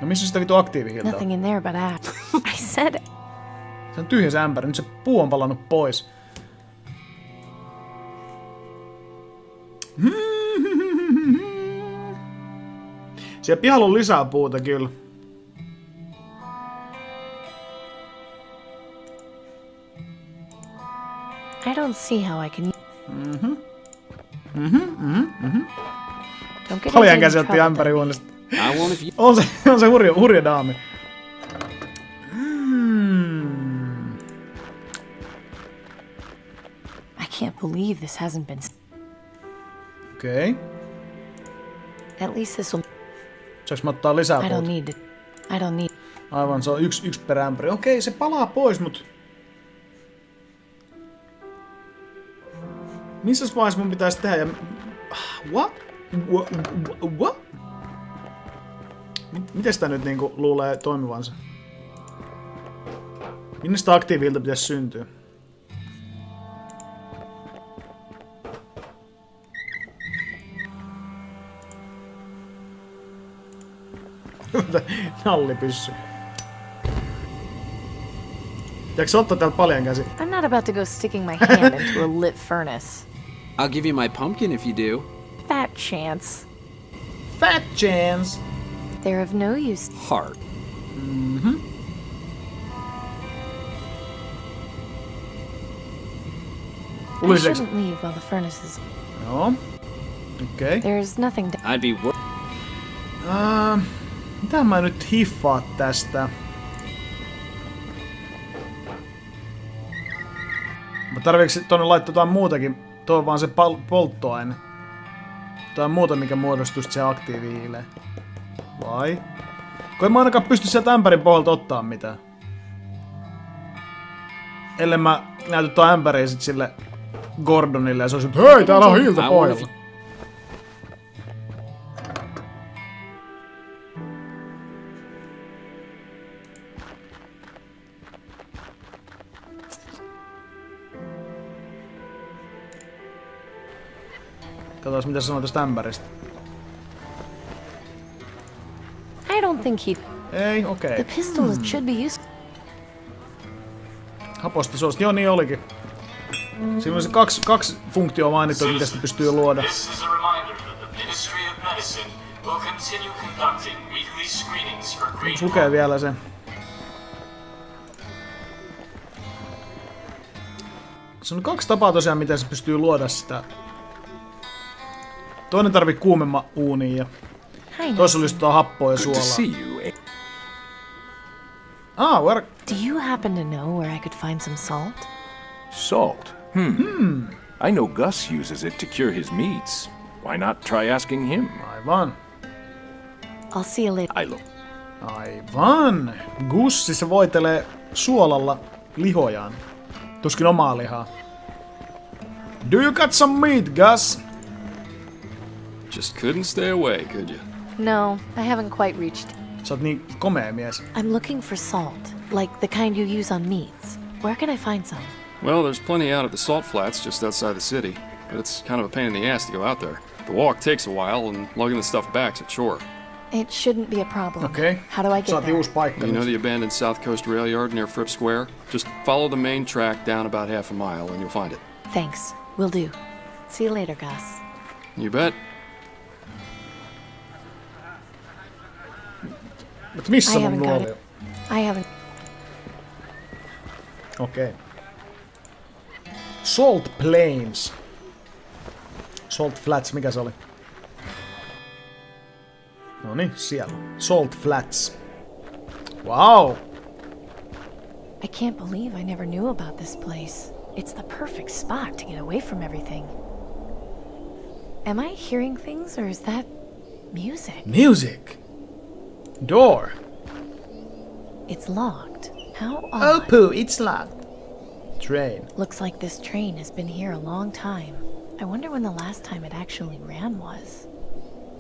Speaker 1: No missä sitä vitu aktiivihiiltä on?
Speaker 19: Nothing in there but ash. I said...
Speaker 1: Se on tyhjä se ämpäri, nyt se puu on palannut pois. Siellä pihalla on lisää puuta kyllä.
Speaker 19: I don't see how I can... Don't get
Speaker 1: Paljon
Speaker 19: into
Speaker 1: käsi otti
Speaker 19: trouble,
Speaker 1: ämpäri
Speaker 19: Denby.
Speaker 1: huoneesta.
Speaker 10: I won't if you...
Speaker 1: On se hurja daami.
Speaker 19: I
Speaker 3: can't believe this hasn't been...
Speaker 1: Okei.
Speaker 3: At least this will...
Speaker 1: Saanko mä ottaa lisää
Speaker 3: I
Speaker 1: puuta?
Speaker 3: don't need...
Speaker 1: Aivan, se on yksi per ämpäri. Okei, se palaa pois, mut... Missä vaiheessa mun pitäisi tehdä? What? What? Miten sitä nyt niinku luulee toimivansa? Minne sitä aktiivilta pitäisi syntyä? Nallipyssy. Jääkö sä ottaa täältä paljon käsi?
Speaker 19: I'm not about to go sticking my hand into a lit furnace.
Speaker 10: I'll give you my pumpkin if you do.
Speaker 19: Fat chance.
Speaker 1: Fat chance.
Speaker 19: They're of no use.
Speaker 10: Heart.
Speaker 1: Mm-hmm.
Speaker 19: I shouldn't leave while the furnace is...
Speaker 1: Joo. Okei.
Speaker 19: There's nothing to...
Speaker 10: I'd be
Speaker 1: mitä mä nyt hiffaan tästä? Mä tarviiks tonne laittaa jotain muutakin? Tuo on vaan se polttoaine. Tai muuta, mikä muodostuu se aktiivi-hiileen. Vai? Kun en mä ainakaan pysty sieltä ämpärin pohjalta ottaa mitään. Ellen mä näytä tuon ämpäriä sit sille Gordonille ja se on sit, hei, täällä on hiiltä pohjalla. Katsotaan, mitä sanoo tästä ämpäristä.
Speaker 19: I don't think he...
Speaker 1: Ei, okei.
Speaker 19: The pistol should be used...
Speaker 1: Haposta suosta, joo niin olikin. Siinä on se kaksi funktioa mainittu, mitä sitä pystyy luoda.
Speaker 6: This is a reminder that the Ministry of Medicine will continue conducting weekly screenings for green.
Speaker 1: Lukee vielä se. Se on 2 tapaa tosiaan, miten se pystyy luoda sitä. Toinen tarvii kuumemman uuniin ja toisella lystytään happoa ja suolaa. Where...
Speaker 19: Do you happen to know where I could find some salt?
Speaker 12: Salt? I know Gus uses it to cure his meats. Why not try asking him?
Speaker 1: Aivan.
Speaker 19: I'll see you later.
Speaker 1: Aivan. Gus siis se voitelee suolalla lihojaan. Tuskin omaa lihaa. Do you got some meat, Gus?
Speaker 9: Just couldn't stay away, could you?
Speaker 19: No, I haven't quite reached.
Speaker 1: Sä oot niin komea mies.
Speaker 19: I'm looking for salt, like the kind you use on meats. Where can I find some?
Speaker 9: Well, there's plenty out at the salt flats just outside the city, but it's kind of a pain in the ass to go out there. The walk takes a while, and lugging the stuff back's a chore.
Speaker 19: It shouldn't be a problem.
Speaker 1: Okay.
Speaker 19: How do I get there?
Speaker 9: You know the abandoned South Coast rail yard near Fripp Square? Just follow the main track down about half a mile, and you'll find it.
Speaker 19: Thanks. Will do. See you later, Gus.
Speaker 9: You bet.
Speaker 1: Mutta missä mun nuoli?
Speaker 19: I haven't.
Speaker 1: Okei. Salt Plains. Salt Flats, mikä se oli? Noniin, siellä. Salt Flats. Wow!
Speaker 19: I can't believe I never knew about this place. It's the perfect spot to get away from everything. Am I hearing things, or is that music?
Speaker 1: Music! Door!
Speaker 19: It's locked. How odd.
Speaker 1: Oh, poo, it's locked. Train.
Speaker 19: Looks like this train has been here a long time. I wonder when the last time it actually ran was.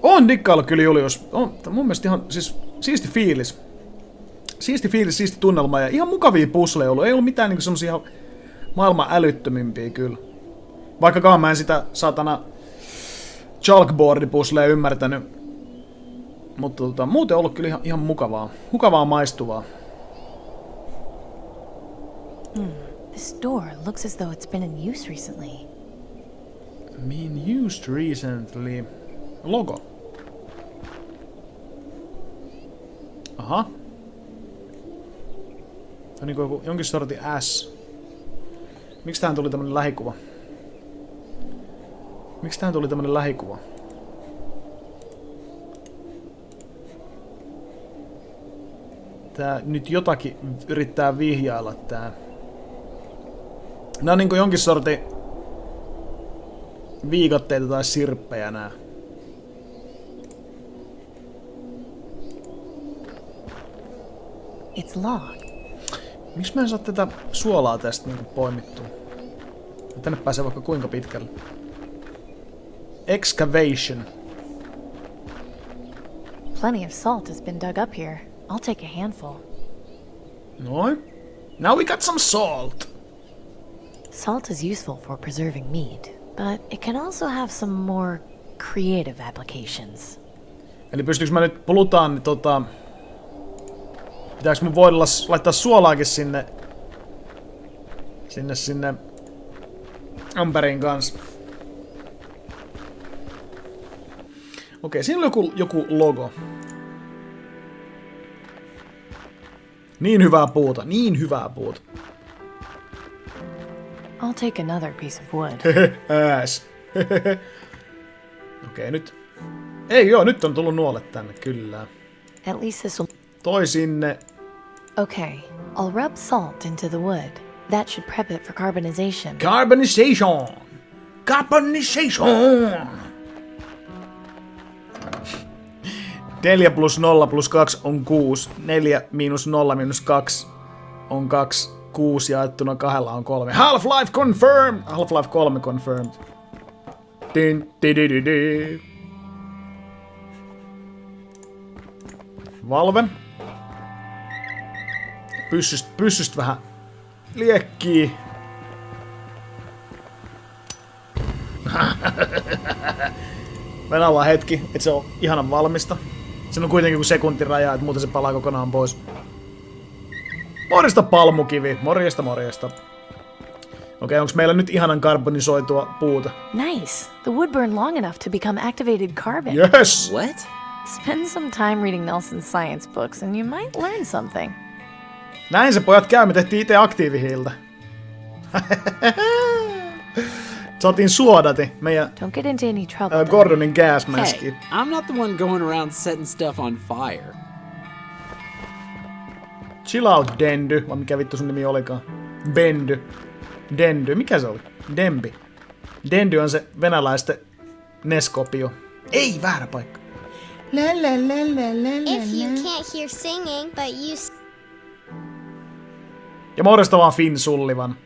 Speaker 1: On dikkailla kyllä, Julius. On mun mielestä ihan siis siisti fiilis. Siisti tunnelma ja ihan mukavia pusleja ollut. Ei ollut mitään niinku semmosia maailman älyttömimpiä kyllä. Vaikkakaan mä en sitä satana chalkboard-pusleja ymmärtänyt. Mutta muuten on ollut kyllä ihan mukavaa. Mukavaa maistuvaa.
Speaker 19: This door looks as though it's been in use recently.
Speaker 1: Been used recently. Logo. Aha. On niinku joku jonkin sortin S. Miksi tähän tuli tämmönen lähikuva? Tää nyt jotakin yrittää vihjailla tää. Nää on niinku jonkin sortin viikatteita tai sirppejä nää.
Speaker 19: It's log.
Speaker 1: Miksi mä en saa tätä suolaa tästä niinku poimittua? Tänne pääsee vaikka kuinka pitkälle. Excavation.
Speaker 19: Plenty of salt has been dug up here. I'll take a handful.
Speaker 1: Noin. Now we got some salt.
Speaker 19: Salt is useful for preserving meat, but it can also have some more creative applications.
Speaker 1: Eli pystyykö mä nyt plutaan, niin pitääkö mun voida laittaa suolaakin sinne amperin kanssa? Okei, siinä on joku logo. Niin hyvää puuta, niin hyvää puuta.
Speaker 19: I'll take another piece of wood.
Speaker 1: Ääs. Okei, nyt. Ei joo, nyt on tullut nuolet tänne, kyllä.
Speaker 19: At least this will...
Speaker 1: Toi sinne.
Speaker 19: Okay, I'll rub salt into the wood. That should prep it for carbonization.
Speaker 1: Carbonization! Carbonization! 4 plus 0 plus 2 on 6. 4 miinus 0 miinus 2 on 2. 6 jaettuna 2 on 3. Half-Life confirmed! Half-Life 3 confirmed. Din, di, di, di, di. Valve. Pyssystä vähän liekkii. Venällä hetki, että se on ihanan valmista. Se on kuitenkin kuin sekuntiraja, että muuten se palaa kokonaan pois. Morjesta palmukivi, morjesta. Okei, onks meillä nyt ihanan karbonisoitua puuta?
Speaker 19: Nice. The wood burned long enough to become activated carbon.
Speaker 1: Yes!
Speaker 10: What?
Speaker 19: Spend some time reading Nelson's science books and you might learn something.
Speaker 1: Näin se pojat käy, me tehtiin itse aktiivihiiltä. Saatiin suodati meidän
Speaker 19: Don't get into any trouble.
Speaker 1: Gordonin gasmaski.
Speaker 10: Hey, I'm not the one going around setting stuff on fire.
Speaker 1: Chill out, Dendy. Vai mikä vittu sun nimi olikaan? Bendy. Dendy. Mikä se oli? Dembi. Dendy on se venäläisten Neskopio. Ei, väärä paikka.
Speaker 5: If you can't hear singing, but you...
Speaker 1: Ja morjesta vaan Finn Sullivan.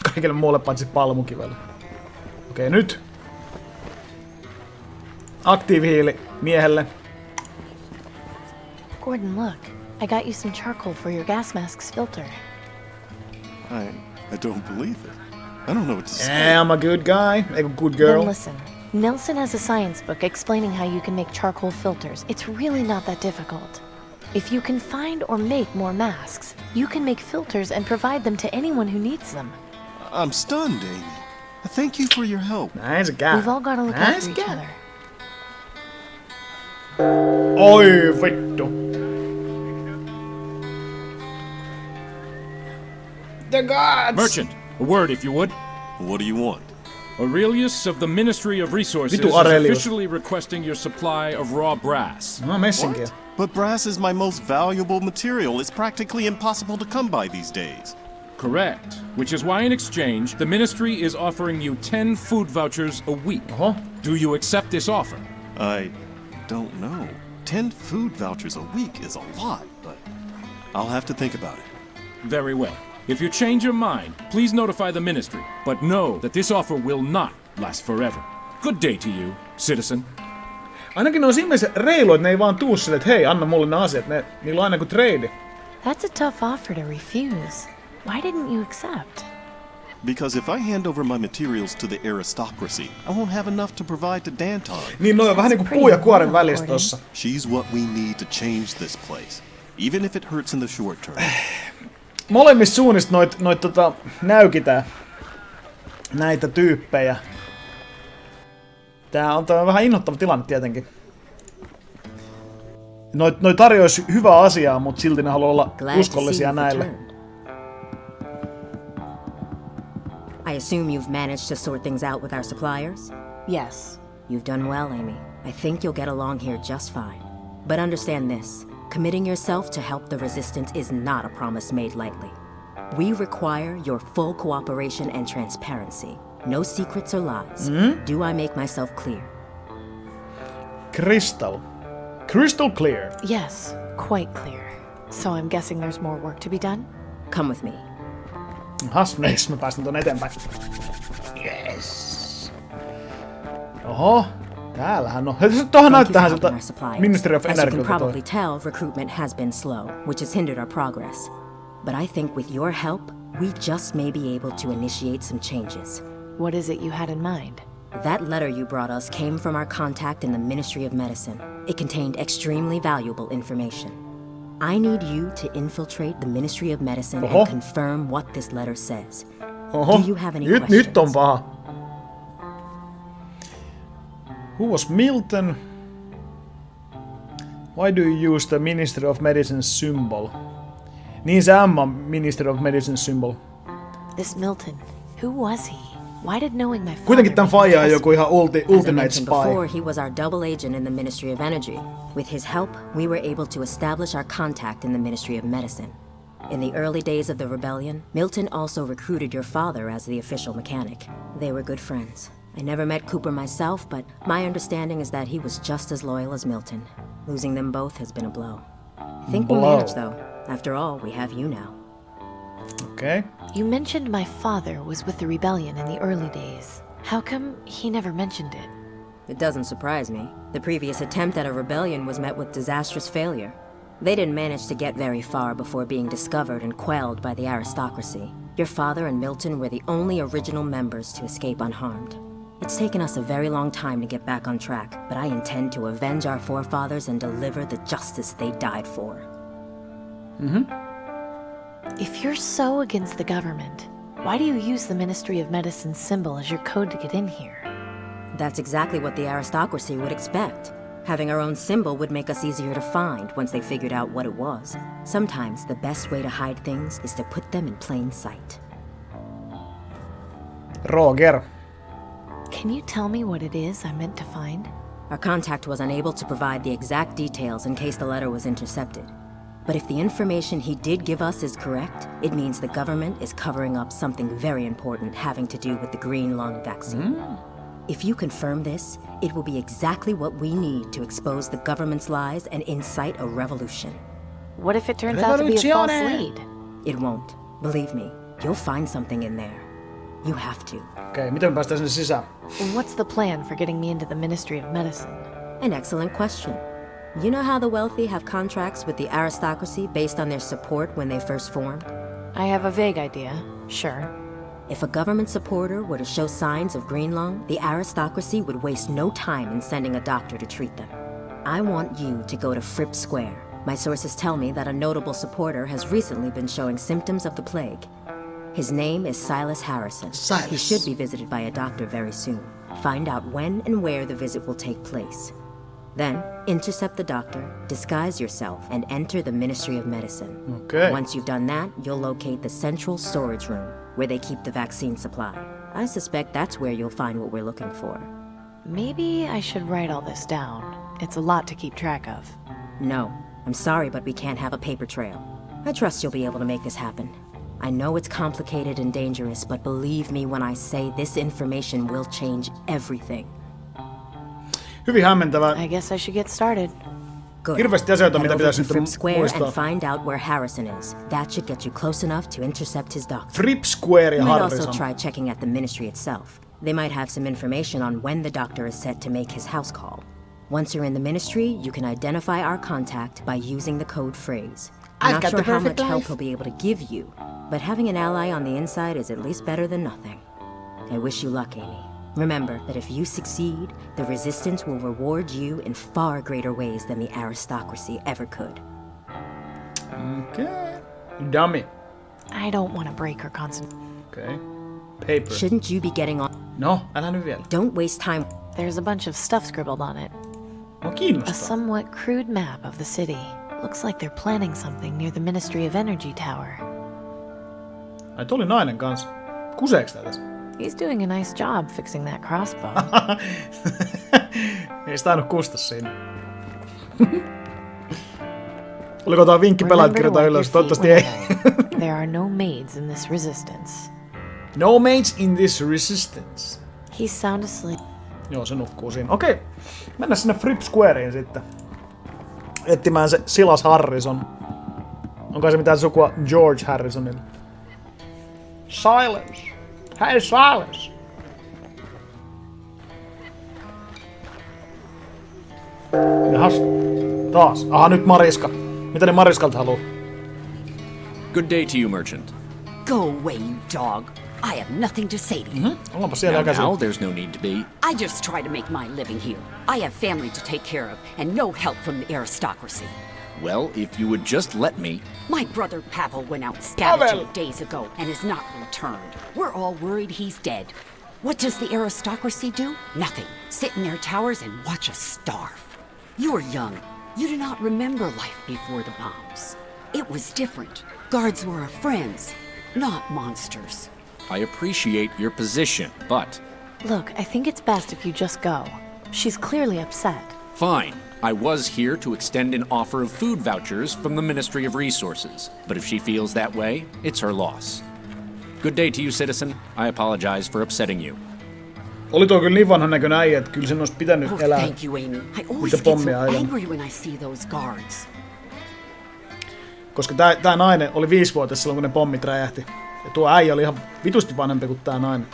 Speaker 1: Kaikille muulle paitsi palmukivelle. Okei, nyt. Aktiivihiili miehelle.
Speaker 19: Gordon, look. I got you some charcoal for your gas mask's filter.
Speaker 7: I don't believe it. I don't know what to say.
Speaker 1: I'm a good guy. A good girl.
Speaker 19: Then listen. Nelson has a science book explaining how you can make charcoal filters. It's really not that difficult. If you can find or make more masks, you can make filters and provide them to anyone who needs them.
Speaker 7: I'm stunned, Amy. Thank you for your help.
Speaker 1: Nice guy.
Speaker 19: We've all got to look out for each other.
Speaker 1: Oi vittu. The gods!
Speaker 2: Merchant, a word if you would.
Speaker 7: What do you want?
Speaker 2: Aurelius of the Ministry of Resources is officially requesting your supply of raw brass.
Speaker 1: No messinkiä.
Speaker 7: But brass is my most valuable material. It's practically impossible to come by these days.
Speaker 2: Correct. Which is why in exchange, the Ministry is offering you 10 food vouchers a week. Do you accept this offer?
Speaker 7: I don't know. 10 food vouchers a week is a lot, but I'll have to think about it.
Speaker 2: Very well. If you change your mind, please notify the Ministry, but know that this offer will not last forever. Good day to you, citizen.
Speaker 1: Ainakin ne on siinä reilu, että ne ei vaan tuu sille, että hei, anna mulle ne asiat. Niillä on aina kuin trade.
Speaker 19: That's a tough offer to refuse. Why didn't you accept?
Speaker 7: Because if I hand over my materials to the aristocracy, I won't have enough to provide to Danton.
Speaker 1: Niin, no on vähän niinku puu ja kuoren välissä tossa.
Speaker 7: She's what we need to change this place, even if it hurts in the short term.
Speaker 1: Molemmista suunnista noit näykitään näitä tyyppejä. Tää on vähän innoittava tilanne tietenkin. Noi tarjois hyvää asiaa, mut silti ne haluaa olla uskollisia näille.
Speaker 17: I assume you've managed to sort things out with our suppliers?
Speaker 19: Yes.
Speaker 17: You've done well, Amy. I think you'll get along here just fine. But understand this. Committing yourself to help the Resistance is not a promise made lightly. We require your full cooperation and transparency. No secrets or lies. Do I make myself clear?
Speaker 1: Crystal clear.
Speaker 19: Yes, quite clear. So I'm guessing there's more work to be done?
Speaker 17: Come with me.
Speaker 1: Hasneis, mä päästän tuonne eteenpäin.
Speaker 20: Yes.
Speaker 1: Oho, täällähän on. Tuohon näyttää siltä Ministry of Energy.
Speaker 17: As you can probably tell, recruitment has been slow, which has hindered our progress. But I think with your help, we just may be able to initiate some changes.
Speaker 19: What is it you had in mind?
Speaker 17: That letter you brought us came from our contact in the Ministry of Medicine. It contained extremely valuable information. I need you to infiltrate the Ministry of Medicine and confirm what this letter says. Do you have any questions?
Speaker 1: Nyt on paha. Who was Milton? Why do you use the Ministry of Medicine symbol? Niin se M on Ministry of Medicine symbol.
Speaker 19: This Milton, who was he? Why did knowing my father...
Speaker 1: Kuitenkin tän faija on joku ihan ultimate spy.
Speaker 17: Before, he was our double agent in the Ministry of Energy. With his help, we were able to establish our contact in the Ministry of Medicine. In the early days of the rebellion, Milton also recruited your father as the official mechanic. They were good friends. I never met Cooper myself, but my understanding is that he was just as loyal as Milton. Losing them both has been a blow. I think we managed, though. After all, we have you now.
Speaker 1: Okay.
Speaker 19: You mentioned my father was with the rebellion in the early days. How come he never mentioned it?
Speaker 17: It doesn't surprise me. The previous attempt at a rebellion was met with disastrous failure. They didn't manage to get very far before being discovered and quelled by the aristocracy. Your father and Milton were the only original members to escape unharmed. It's taken us a very long time to get back on track, but I intend to avenge our forefathers and deliver the justice they died for.
Speaker 19: If you're so against the government, why do you use the Ministry of Medicine's symbol as your code to get in here?
Speaker 17: That's exactly what the aristocracy would expect. Having our own symbol would make us easier to find once they figured out what it was. Sometimes the best way to hide things is to put them in plain sight.
Speaker 1: Roger.
Speaker 19: Can you tell me what it is I'm meant to find?
Speaker 17: Our contact was unable to provide the exact details in case the letter was intercepted. But if the information he did give us is correct, it means the government is covering up something very important having to do with the green lung vaccine. If you confirm this, it will be exactly what we need to expose the government's lies and incite a revolution.
Speaker 19: What if it turns out to be a false lead?
Speaker 17: It won't. Believe me, you'll find something in there. You have to.
Speaker 1: Okay, miten päästään sinne sisään?
Speaker 19: What's the plan for getting me into the Ministry of Medicine?
Speaker 17: An excellent question. You know how the wealthy have contracts with the aristocracy based on their support when they first formed?
Speaker 19: I have a vague idea, sure.
Speaker 17: If a government supporter were to show signs of green lung, the aristocracy would waste no time in sending a doctor to treat them. I want you to go to Fripp Square. My sources tell me that a notable supporter has recently been showing symptoms of the plague. His name is Silas Harrison. He should be visited by a doctor very soon. Find out when and where the visit will take place. Then, intercept the doctor, disguise yourself, and enter the Ministry of Medicine.
Speaker 1: Okay.
Speaker 17: Once you've done that, you'll locate the central storage room, where they keep the vaccine supply. I suspect that's where you'll find what we're looking for.
Speaker 19: Maybe I should write all this down. It's a lot to keep track of.
Speaker 17: No, I'm sorry, but we can't have a paper trail. I trust you'll be able to make this happen. I know it's complicated and dangerous, but believe me when I say this information will change everything.
Speaker 1: Hyvin hämmentävää.
Speaker 19: I guess I should get started.
Speaker 17: Good.
Speaker 1: Hirveästi asioita, mitä
Speaker 17: Head
Speaker 1: pitäisi
Speaker 17: over to Fripp Square
Speaker 1: muistaa.
Speaker 17: and find out where Harrison is. That should get you close enough to intercept his doctor.
Speaker 1: Fripp Square ja
Speaker 17: You might
Speaker 1: Harrison.
Speaker 17: also try checking at the ministry itself. They might have some information on when the doctor is set to make his house call. Once you're in the ministry, you can identify our contact by using the code phrase. I'm not sure how much help he'll be able to give you, but having an ally on the inside is at least better than nothing. I wish you luck, Amy. Remember that if you succeed, the Resistance will reward you in far greater ways than the aristocracy ever could.
Speaker 1: Okay. Dummy.
Speaker 19: I don't want to break her concentration.
Speaker 1: Okay. Paper.
Speaker 17: Shouldn't you be getting on?
Speaker 1: No, älä nyt vielä.
Speaker 17: Don't waste time.
Speaker 19: There's a bunch of stuff scribbled on it.
Speaker 1: No kiinnostaa.
Speaker 19: A somewhat crude map of the city. Looks like they're planning something near the Ministry of Energy Tower.
Speaker 1: Ai toi oli nainen kanssa. Kuseeks tää tässä?
Speaker 19: He's doing a nice job fixing that crossbow.
Speaker 1: Ei sitä tainnut kusta siinä. Oliko tää vinkki pelaat kirjoittaa ylös? Toivottavasti ei.
Speaker 19: There are no maids in this resistance.
Speaker 1: No mates in this resistance.
Speaker 19: He's sound asleep.
Speaker 1: Joo, se nukkuu siinä. Okei, mennään sinne Fripp Squareen sitten. Etsimään se Silas Harrison. Onko se mitään sukua George Harrisonille? Silence! Hey, silence! Jahas. Taas. Aha, nyt Mariska. Mitä ne Mariskalta haluu?
Speaker 16: Good day to you, merchant.
Speaker 11: Go away, you dog. I have nothing to say to you.
Speaker 1: Ollaanpa siellä käsin.
Speaker 16: Now there's no need to be.
Speaker 11: I just try to make my living here. I have family to take care of, and no help from the aristocracy.
Speaker 16: Well, if you would just let me...
Speaker 11: My brother Pavel went out scavenging days ago and has not returned. We're all worried he's dead. What does the aristocracy do? Nothing. Sit in their towers and watch us starve. You're young. You do not remember life before the bombs. It was different. Guards were our friends, not monsters.
Speaker 16: I appreciate your position, but...
Speaker 19: Look, I think it's best if you just go. She's clearly upset.
Speaker 16: Fine. I was here to extend an offer of food vouchers from the Ministry of Resources, but if she feels that way, it's her loss. Good day to you, citizen. I apologize for upsetting you.
Speaker 1: Oli tuo kyllä niin vanhan näköinen äijä, että kyllä sen olisi pitänyt elää.
Speaker 11: Thank you, Amy. I always get so angry when I see those guards.
Speaker 1: Koska tää nainen oli 5-vuotias silloin, kun ne pommit räjähti. Ja tuo äijä oli ihan vitusti vanhempi kuin tää nainen.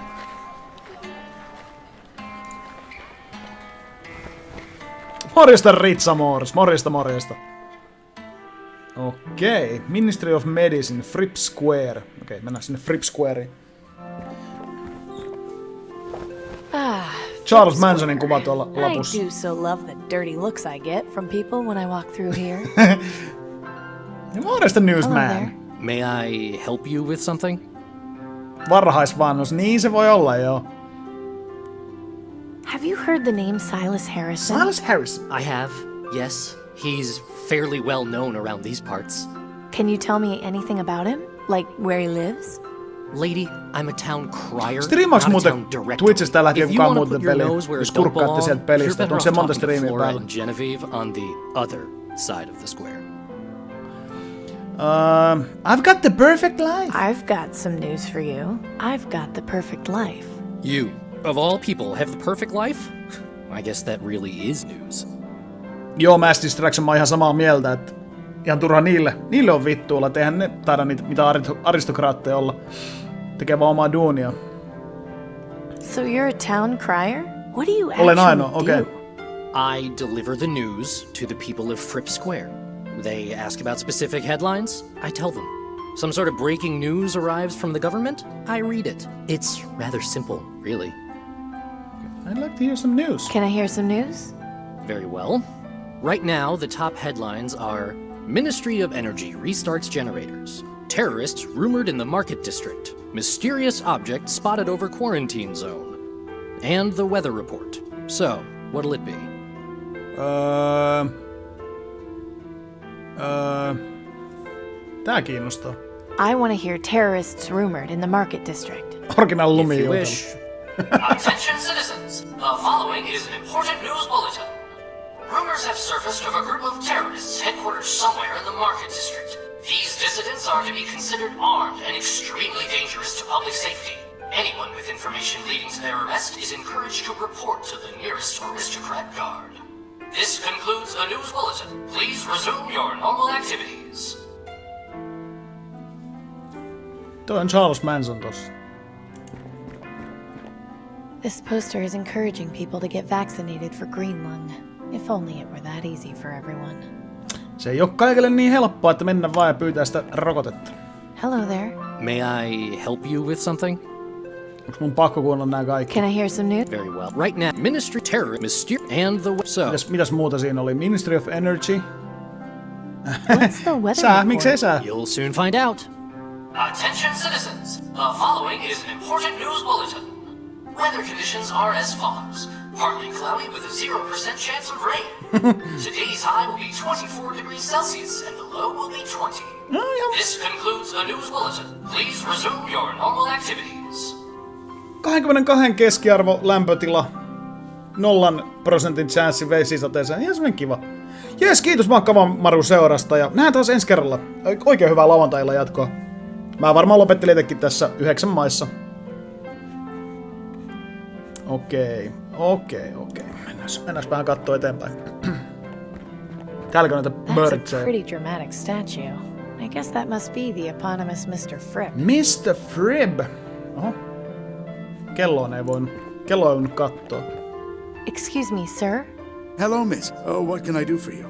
Speaker 1: Morjesta Ritsa Mors, morjesta. Okei, Ministry of Medicine, Fripp Square. Okei, mennään sinne Fripp Squareen. Charles Mansonin kuva tuolla lapussa.
Speaker 19: I do so love the dirty looks I get from people when I walk through here.
Speaker 1: Morjesta Newsman.
Speaker 4: May I help you with something?
Speaker 1: Varhaisvannos, niin se voi olla, joo.
Speaker 19: Have you heard the name Silas Harrison?
Speaker 1: Silas Harrison?
Speaker 4: I have, yes. He's fairly well known around these parts.
Speaker 19: Can you tell me anything about him? Like where he lives?
Speaker 4: Lady, I'm a town crier,
Speaker 1: Striimaaks
Speaker 4: not a
Speaker 1: muuten
Speaker 4: town director.
Speaker 1: Twitchistä lähtien
Speaker 4: If you
Speaker 1: kukaan
Speaker 4: want to
Speaker 1: muuten
Speaker 4: put your
Speaker 1: peliä,
Speaker 4: nose where
Speaker 1: jos
Speaker 4: it don't
Speaker 1: kurkkaatte
Speaker 4: belong,
Speaker 1: sieltä
Speaker 4: you're
Speaker 1: pelistä.
Speaker 4: better
Speaker 1: Onko
Speaker 4: off
Speaker 1: se monta
Speaker 4: talking to
Speaker 1: striimiä
Speaker 4: Flora
Speaker 1: päällä?
Speaker 4: and Genevieve on the other side of the square.
Speaker 1: I've got the perfect life.
Speaker 19: I've got some news for you. I've got the perfect life.
Speaker 4: You, of all people, have the perfect life? I guess that really is news.
Speaker 1: Joo, Mass Distraction, mä oon ihan samaa mieltä, että ihan turha niille on vittuilla, et eihän ne taida niitä mitä aristokraatteja olla. Tekee vaan omaa duunia.
Speaker 19: So you're a town crier? What do you
Speaker 1: Olen
Speaker 19: actually
Speaker 1: ainoa, okei.
Speaker 19: do?
Speaker 4: I deliver the news to the people of Fripp Square. They ask about specific headlines, I tell them. Some sort of breaking news arrives from the government, I read it. It's rather simple, really.
Speaker 1: I'd like to hear some news.
Speaker 19: Can I hear some news?
Speaker 4: Very well. Right now, the top headlines are Ministry of Energy restarts generators. Terrorists rumored in the market district. Mysterious object spotted over quarantine zone. And the weather report. So, what'll it be?
Speaker 1: Tää kiinnostaa.
Speaker 19: I want to hear terrorists rumored in the market district.
Speaker 1: Original
Speaker 4: If
Speaker 1: lumi
Speaker 4: you wish.
Speaker 6: Attention citizens, the following is an important news bulletin. Rumors have surfaced of a group of terrorists headquartered somewhere in the market district. These dissidents are to be considered armed and extremely dangerous to public safety. Anyone with information leading to their arrest is encouraged to report to the nearest aristocrat guard. This concludes the news bulletin. Please resume your normal activities.
Speaker 1: Toi on Charles Manson tossa.
Speaker 19: This poster is encouraging people to get vaccinated for green lung. If only it were that easy for everyone.
Speaker 1: Se ei oo kaikille niin helppoa, että mennä vaan ja pyytää sitä rokotetta.
Speaker 19: Hello there.
Speaker 4: May I help you with something?
Speaker 1: Onks mun pakko kuunnella nää kaikki?
Speaker 19: Can I hear some news?
Speaker 4: Very well. Right now, Ministry Terror, and the... So...
Speaker 1: Mitäs muuta siinä oli? Ministry of Energy?
Speaker 19: What's the weather
Speaker 1: Sää, miksei sää?
Speaker 4: You'll soon find out.
Speaker 6: Attention citizens, the following is an important news bulletin. Weather conditions are as follows. Partly cloudy with a 0% chance of rain. Today's high will be 24 degrees Celsius and the low will be 20. This concludes the news bulletin. Please resume your normal activities.
Speaker 1: 22 keskiarvo lämpötila. 0% chanssi vesisateeseen. Ihan semmonen kiva. Jes, kiitos Makkavan Maru seurasta ja nähdään taas ensi kerralla. Oikein hyvää lauantailla jatkoa. Mä varmaan lopettelin itsekin tässä 9 maissa. Okei. Mennäänkö vähän kattoo eteenpäin. Täälläkö näitä
Speaker 19: That's a
Speaker 1: birdseja?
Speaker 19: pretty dramatic statue. I guess that must be the eponymous Mr. Fripp.
Speaker 1: Mr. Fripp! Oho. Kelloon ei voinut katsoa.
Speaker 19: Excuse me, sir?
Speaker 20: Hello, miss. What can I do for you?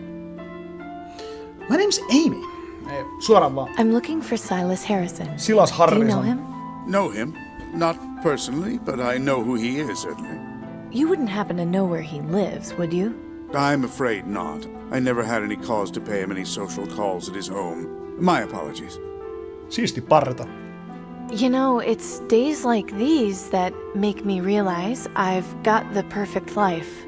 Speaker 1: My name's Amy. Ei, suoraan vaan.
Speaker 19: I'm looking for Silas Harrison.
Speaker 1: Silas Harrison.
Speaker 19: Do you know him?
Speaker 20: Know him? Not personally, but I know who he is, certainly.
Speaker 19: You wouldn't happen to know where he lives, would you?
Speaker 20: I'm afraid not. I never had any cause to pay him any social calls at his home. My apologies.
Speaker 1: Siisti parta.
Speaker 19: You know, it's days like these that make me realize I've got the perfect life.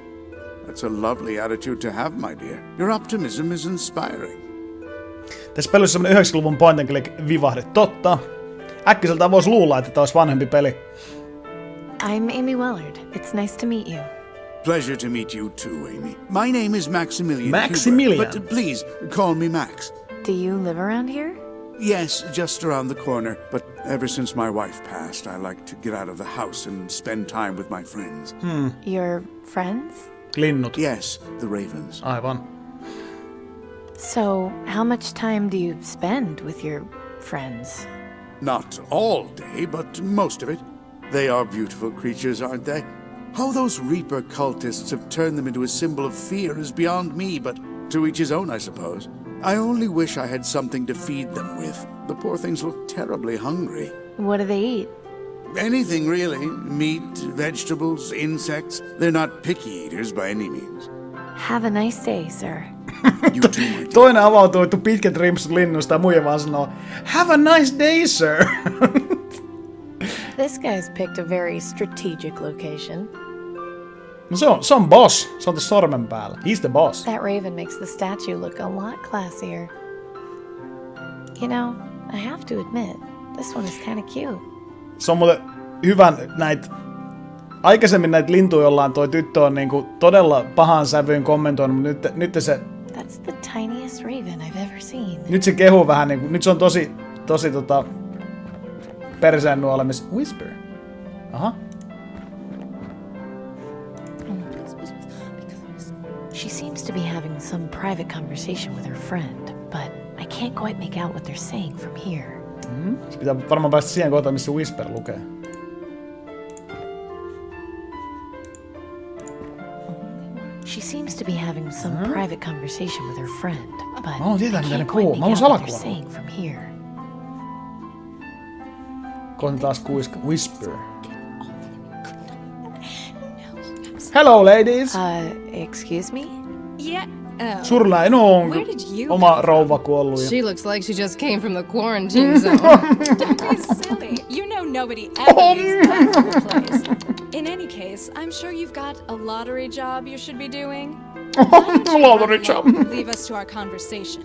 Speaker 20: That's a lovely attitude to have, my dear. Your optimism is inspiring.
Speaker 1: Tässä pelissä on semmonen 90-luvun point and click vivahde. Totta. Äkkiseltään voisi luulla, että tämä olisi vanhempi peli.
Speaker 19: I'm Amy Wellard. It's nice to meet you.
Speaker 20: Pleasure to meet you too, Amy. My name is Maximilian.
Speaker 1: Maximilian.
Speaker 20: Huber, but please call me Max.
Speaker 19: Do you live around here?
Speaker 20: Yes, just around the corner. But ever since my wife passed, I like to get out of the house and spend time with my friends.
Speaker 19: Your friends?
Speaker 1: Linnut.
Speaker 20: Yes, the ravens.
Speaker 1: Aivan.
Speaker 19: So, how much time do you spend with your friends?
Speaker 20: Not all day, but most of it. They are beautiful creatures, aren't they? How those Reaper cultists have turned them into a symbol of fear is beyond me, but to each his own, I suppose. I only wish I had something to feed them with. The poor things look terribly hungry.
Speaker 19: What do they eat?
Speaker 20: Anything, really. Meat, vegetables, insects. They're not picky eaters by any means.
Speaker 19: Have a nice day, sir.
Speaker 20: You too, my dear.
Speaker 1: Toinen avautuu, että pitkät rimpsut linnusta ja muija vaan sanoo, have a nice day, sir.
Speaker 19: This guy's picked a very strategic location.
Speaker 1: No se on boss. Se on tässä sormen päällä. He's the boss.
Speaker 19: That raven makes the statue look a lot classier. You know, I have to admit, this one is kind of cute.
Speaker 1: Se on muuten hyvän näitä... Aikaisemmin näitä lintuja ollaan, toi tyttö on niinku todella pahan sävyyn kommentoinut, mutta nyt se...
Speaker 19: That's the tiniest raven I've ever seen.
Speaker 1: Nyt se kehuu vähän niinku... Nyt se on tosi perseen nuolemis. Whisper. Aha.
Speaker 19: She seems to be having some private conversation with her friend, but I can't quite make out what they're saying from here.
Speaker 1: Pitää varmaan päästä siihen kohtaan, missä Whisper lukee.
Speaker 19: She seems to be having some private conversation with her friend, but I
Speaker 1: can't
Speaker 19: quite make out what they're saying from here.
Speaker 1: Kohta taas Whisper. Hello, ladies!
Speaker 19: Excuse me?
Speaker 15: Yeah.
Speaker 1: Surlain on
Speaker 15: Where did you
Speaker 1: oma rouva kuollut.
Speaker 15: She looks like she just came from the quarantine zone. Don't be silly. You know nobody ever leaves that little place. In any case, I'm sure you've got a lottery job you should be doing.
Speaker 1: Lottery job.
Speaker 15: Leave us to our conversation.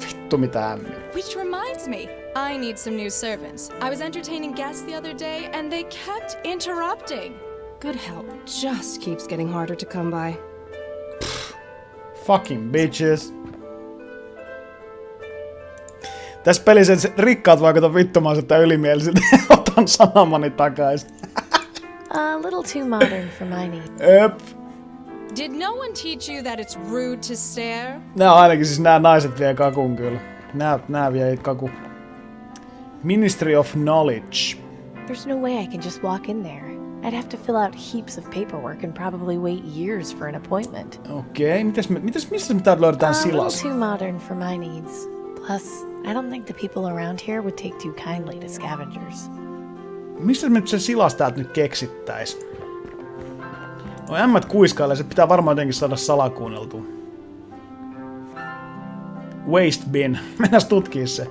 Speaker 1: Vittu mitä ämmiä.
Speaker 15: Which reminds me, I need some new servants. I was entertaining guests the other day and they kept interrupting. Good help just keeps getting harder to come by.
Speaker 1: Fucking bitches. Tässä pelissä rikkaat vaikuta vittumaiselta ylimielisiltä. Otan sanomani takaisin.
Speaker 19: A little too modern for my needs.
Speaker 15: Did no one teach you that it's rude to stare?
Speaker 1: Nää ainakin siis nää naiset vie kakun kyllä. Nää vie kaku. Ministry of Knowledge.
Speaker 19: There's no way I can just walk in there. I'd have to fill out heaps of paperwork and probably wait years for an appointment.
Speaker 1: Okei, missä me täällä löydetään
Speaker 19: A
Speaker 1: silas?
Speaker 19: little too modern for my needs. Plus, I don't think the people around here would take too kindly to scavengers.
Speaker 1: Mistä me nyt se silas täältä nyt keksittäis? No ämmät kuiskailee, se pitää varmaan jotenkin saada salakuunneltua. Waste bin. Mennään tutkii se.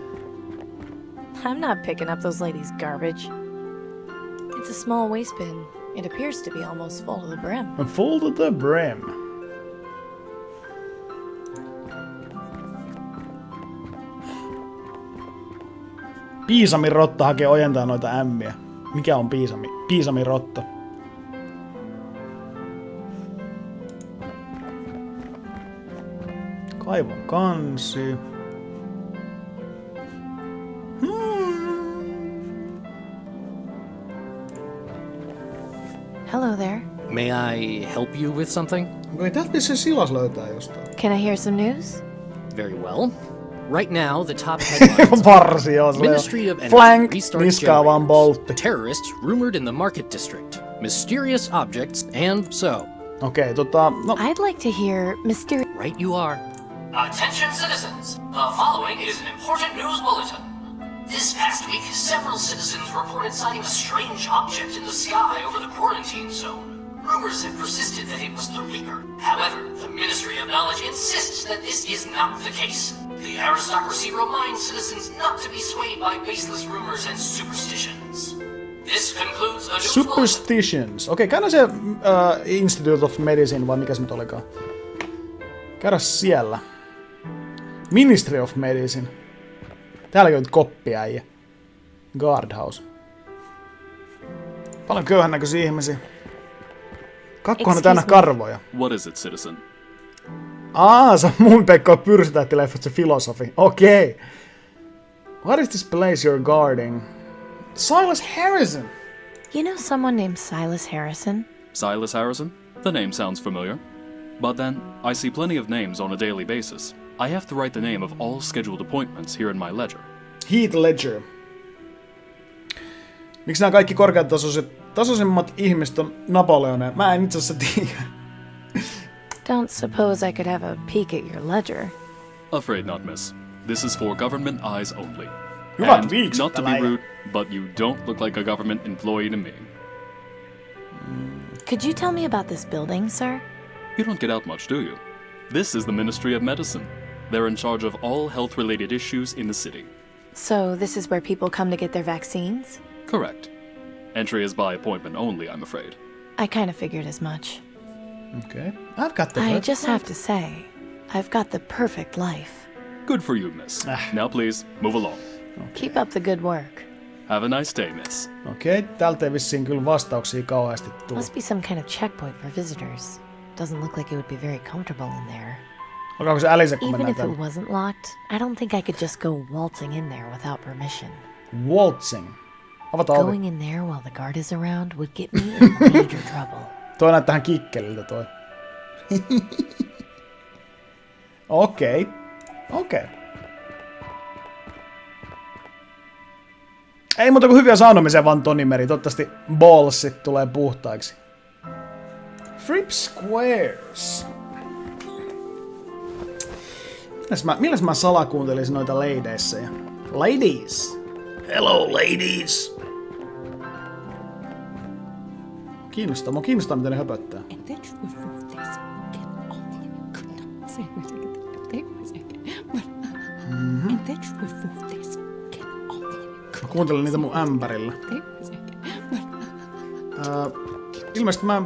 Speaker 19: I'm not picking up those ladies' garbage. It's a small waste bin. It appears to be almost full to the brim.
Speaker 1: Full to the brim. Piisamin rotta hakee ojentaa noita ämmiä. Mikä on piisami? Piisamin rotta. Kaivon kansi.
Speaker 19: Hello there.
Speaker 4: May I help you with something?
Speaker 1: Ei täältä se silas löytää jostain.
Speaker 19: Can I hear some news?
Speaker 4: Very well. Right now, the top headlines
Speaker 1: Varsi on
Speaker 4: Ministry of Energy
Speaker 1: Flank,
Speaker 4: restarts
Speaker 1: niskaa vaan boltti.
Speaker 4: terrorists rumored in the market district, mysterious objects, and so.
Speaker 1: Okei, no.
Speaker 19: I'd like to hear mysterious...
Speaker 4: Right you are.
Speaker 6: Attention citizens, the following is an important news bulletin. This past week, several citizens reported sighting a strange object in the sky over the quarantine zone. Rumors have persisted that it was the Reaper. However, the Ministry of Knowledge insists that this is not the case. The aristocracy reminds citizens not to be swayed by baseless rumors and superstitions. This concludes the news bulletin.
Speaker 1: Superstitions. Okei, käydään se Institute of Medicine, vai mikä se nyt olikaan? Käydään siellä. Ministry of Medicine. Täälläkin on nyt koppiäijä. Guardhouse. Paljon köyhän näköisiä ihmisiä. Kakkohan on täynnä karvoja.
Speaker 14: What is it, citizen?
Speaker 1: Se on mun Pekko Pyrsitähti-leffat se filosofi. Okei. What is this place you're guarding? Silas Harrison!
Speaker 19: You know someone named Silas Harrison?
Speaker 14: Silas Harrison? The name sounds familiar. But then, I see plenty of names on a daily basis. I have to write the name of all scheduled appointments here in my ledger.
Speaker 1: Heath Ledger. Miksi nämä kaikki tasoisemmat ihmiset on Napoleoneja? Mä en itse asiassa tiedä.
Speaker 19: Don't suppose I could have a peek at your ledger.
Speaker 14: Afraid not, miss. This is for government eyes only.
Speaker 1: Hyvät
Speaker 14: And
Speaker 1: viikset,
Speaker 14: not to be rude, but you don't look like a government employee to me.
Speaker 19: Could you tell me about this building, sir?
Speaker 14: You don't get out much, do you? This is the Ministry of Medicine. They're in charge of all health-related issues in the city.
Speaker 19: So this is where people come to get their vaccines?
Speaker 14: Correct. Entry is by appointment only, I'm afraid.
Speaker 19: I kind of figured as much.
Speaker 1: Okay. I've got the
Speaker 19: I just have to say, I've got the perfect life.
Speaker 14: Good for you, miss. Now please, move along.
Speaker 19: Keep up the good work.
Speaker 14: Have a nice day, miss.
Speaker 1: Okei, täältä ei vissiin kyllä vastauksia kauheasti tule.
Speaker 19: Must be some kind of checkpoint for visitors. Doesn't look like it would be very comfortable in there.
Speaker 1: Alkaako se älinsä, kun
Speaker 19: Even
Speaker 1: mennään
Speaker 19: if
Speaker 1: tänne?
Speaker 19: it wasn't locked, I don't think I could just go waltzing in there without permission.
Speaker 1: Waltzing. Avata ovi.
Speaker 19: Going in there while the guard is around would get me in major trouble.
Speaker 1: Toi näyttää tähän kikkeliltä toi. Okei. Ei muuta kuin hyviä sanomisia vaan Tonimeri. Toivottavasti ballsit tulee puhtaiksi. Fripp Squares. Milläs mä salakuuntelisin noita ladeisseja? Ladies! Hello, ladies! Mua kiinnostaa, mitä ne höpöttää. Mä kuuntelen niitä mun ämpärillä. Ilmeisesti mä